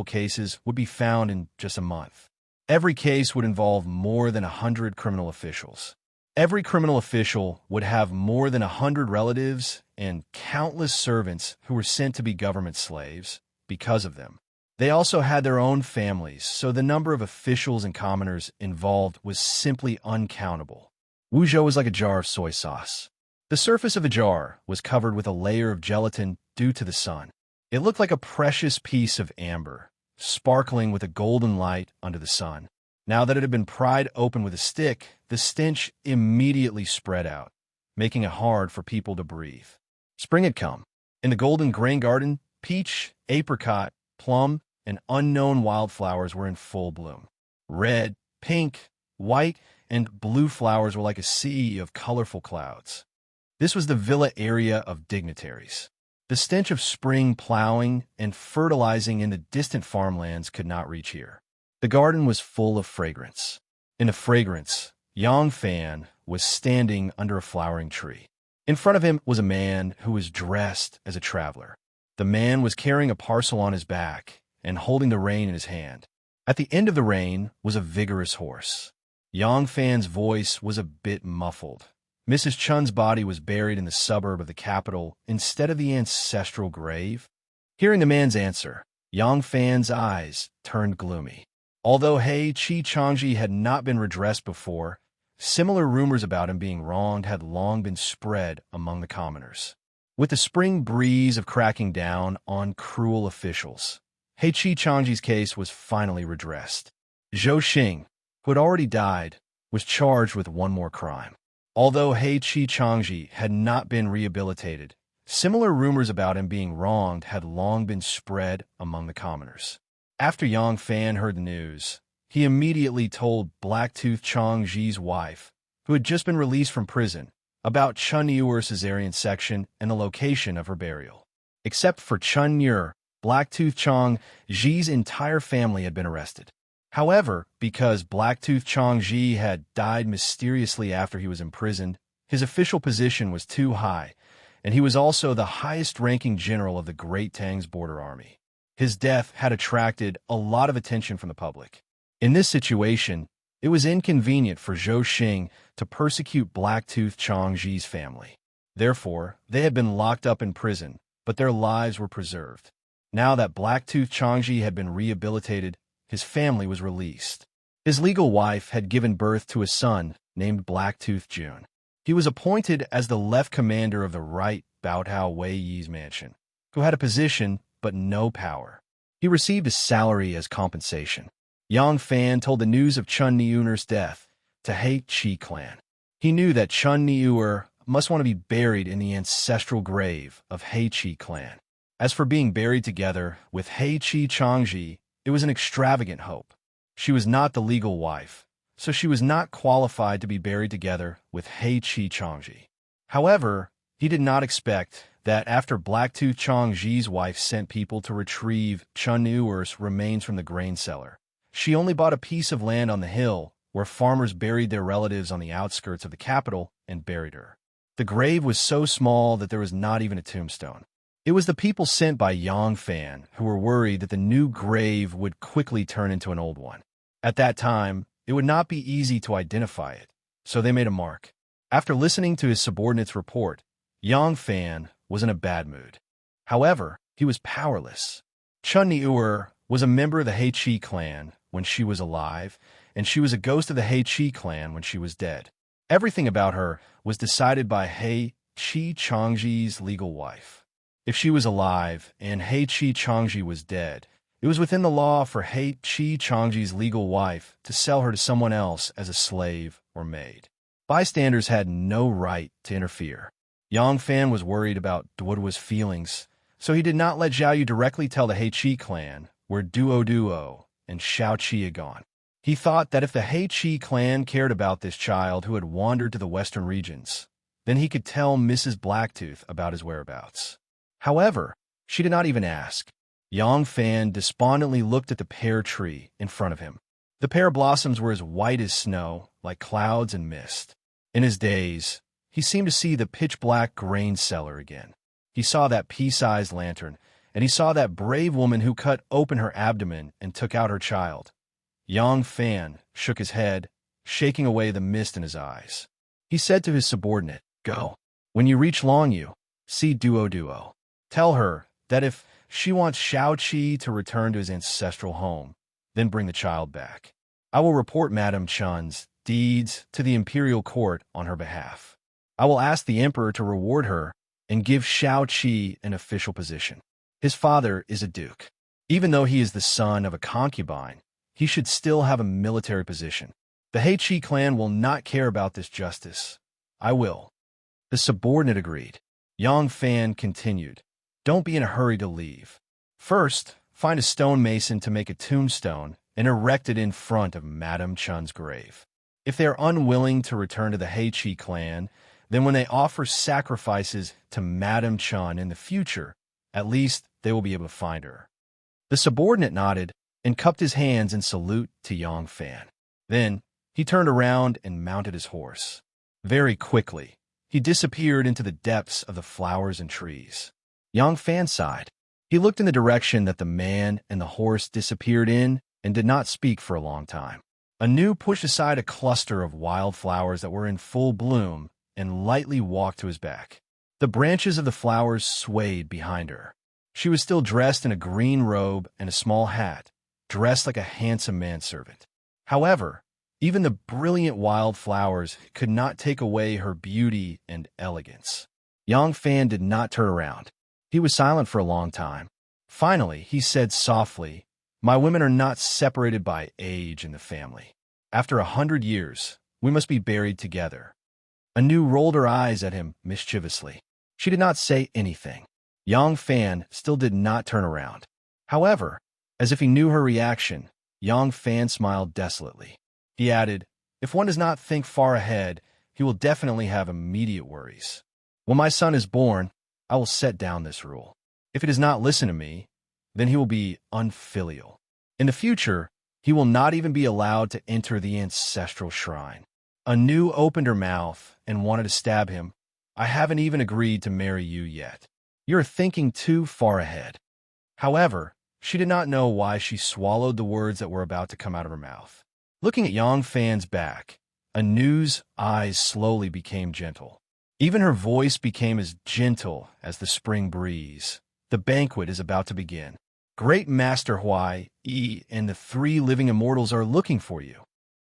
[SPEAKER 1] cases would be found in just a month? Every case would involve more than 100 criminal officials. Every criminal official would have more than 100 relatives and countless servants who were sent to be government slaves because of them. They also had their own families, so the number of officials and commoners involved was simply uncountable. Wuzhou was like a jar of soy sauce. The surface of the jar was covered with a layer of gelatin due to the sun. It looked like a precious piece of amber, sparkling with a golden light under the sun. Now that it had been pried open with a stick, the stench immediately spread out, making it hard for people to breathe. Spring had come. In the golden grain garden, peach, apricot, plum, and unknown wildflowers were in full bloom. Red, pink, white, and blue flowers were like a sea of colorful clouds. This was the villa area of dignitaries. The stench of spring plowing and fertilizing in the distant farmlands could not reach here. The garden was full of fragrance. In the fragrance, Yang Fan was standing under a flowering tree. In front of him was a man who was dressed as a traveler. The man was carrying a parcel on his back and holding the rein in his hand. At the end of the rein was a vigorous horse. Yang Fan's voice was a bit muffled. Mrs. Chun's body was buried in the suburb of the capital instead of the ancestral grave. Hearing the man's answer, Yang Fan's eyes turned gloomy. Although He Chi Changji had not been redressed before, similar rumors about him being wronged had long been spread among the commoners. With the spring breeze of cracking down on cruel officials, He Chi Changji's case was finally redressed. Zhou Xing, who had already died, was charged with one more crime. Although He Chi Changji had not been rehabilitated, similar rumors about him being wronged had long been spread among the commoners. After Yang Fan heard the news, he immediately told Blacktooth Changji's wife, who had just been released from prison, about Chun Yuer's cesarean section and the location of her burial. Except for Chun Yuer, Blacktooth Changji's entire family had been arrested. However, because Blacktooth Changji had died mysteriously after he was imprisoned, his official position was too high, and he was also the highest-ranking general of the Great Tang's border army. His death had attracted a lot of attention from the public. In this situation, it was inconvenient for Zhou Xing to persecute Blacktooth Changji's family. Therefore, they had been locked up in prison, but their lives were preserved. Now that Blacktooth Changji had been rehabilitated, his family was released. His legal wife had given birth to a son named Blacktooth Jun. He was appointed as the left commander of the right Baotao Wei Yi's mansion, who had a position but no power. He received a salary as compensation. Yang Fan told the news of Chun Yuer's death to He Chi clan. He knew that Chun Yuer must want to be buried in the ancestral grave of He Chi clan. As for being buried together with He Chi Changji, it was an extravagant hope. She was not the legal wife, so she was not qualified to be buried together with He Chi Changji. However, he did not expect that after Blacktooth Changji's wife sent people to retrieve Chun Yuer's remains from the grain cellar, she only bought a piece of land on the hill where farmers buried their relatives on the outskirts of the capital and buried her. The grave was so small that there was not even a tombstone. It was the people sent by Yang Fan who were worried that the new grave would quickly turn into an old one. At that time, it would not be easy to identify it, so they made a mark. After listening to his subordinate's report, Yang Fan was in a bad mood. However, he was powerless. Chun Yuer was a member of the He Chi clan when she was alive, and she was a ghost of the He Chi clan when she was dead. Everything about her was decided by He Chi Changji's legal wife. If she was alive and He Chi Changji was dead, it was within the law for He Chi Changji's legal wife to sell her to someone else as a slave or maid. Bystanders had no right to interfere. Yang Fan was worried about Duoduo's feelings, so he did not let Zhao Yu directly tell the He Chi clan where Duoduo and Xiao Qi had gone. He thought that if the He Chi clan cared about this child who had wandered to the western regions, then he could tell Mrs. Blacktooth about his whereabouts. However, she did not even ask. Yang Fan despondently looked at the pear tree in front of him. The pear blossoms were as white as snow, like clouds and mist. In his daze, he seemed to see the pitch-black grain cellar again. He saw that pea-sized lantern, and he saw that brave woman who cut open her abdomen and took out her child. Yang Fan shook his head, shaking away the mist in his eyes. He said to his subordinate, "Go. When you reach Longyu, see Duo. Tell her that if she wants Xiao Qi to return to his ancestral home, then bring the child back. I will report Madame Chun's deeds to the imperial court on her behalf. I will ask the emperor to reward her and give Xiao Qi an official position. His father is a duke. Even though he is the son of a concubine, he should still have a military position. The He Chi clan will not care about this justice. I will." The subordinate agreed. Yang Fan continued, don't be in a hurry to leave. First, find a stonemason to make a tombstone and erect it in front of Madame Chun's grave. If they are unwilling to return to the Heichi clan, then when they offer sacrifices to Madame Chun in the future, at least they will be able to find her. The subordinate nodded and cupped his hands in salute to Yang Fan. Then, he turned around and mounted his horse. Very quickly, he disappeared into the depths of the flowers and trees. Yang Fan sighed. He looked in the direction that the man and the horse disappeared in and did not speak for a long time. Anu pushed aside a cluster of wildflowers that were in full bloom and lightly walked to his back. The branches of the flowers swayed behind her. She was still dressed in a green robe and a small hat, dressed like a handsome manservant. However, even the brilliant wildflowers could not take away her beauty and elegance. Yang Fan did not turn around. He was silent for a long time. Finally, he said softly, "My women are not separated by age in the family. After 100 years, we must be buried together." Anu rolled her eyes at him mischievously. She did not say anything. Yang Fan still did not turn around. However, as if he knew her reaction, Yang Fan smiled desolately. He added, "If one does not think far ahead, he will definitely have immediate worries. When my son is born, I will set down this rule. If he does not listen to me, then he will be unfilial. In the future, he will not even be allowed to enter the ancestral shrine." Anu opened her mouth and wanted to stab him. "I haven't even agreed to marry you yet. You're thinking too far ahead." However, she did not know why she swallowed the words that were about to come out of her mouth. Looking at Yang Fan's back, Anu's eyes slowly became gentle. Even her voice became as gentle as the spring breeze. "The banquet is about to begin. Great Master Huai, Yi, and the 3 living immortals are looking for you.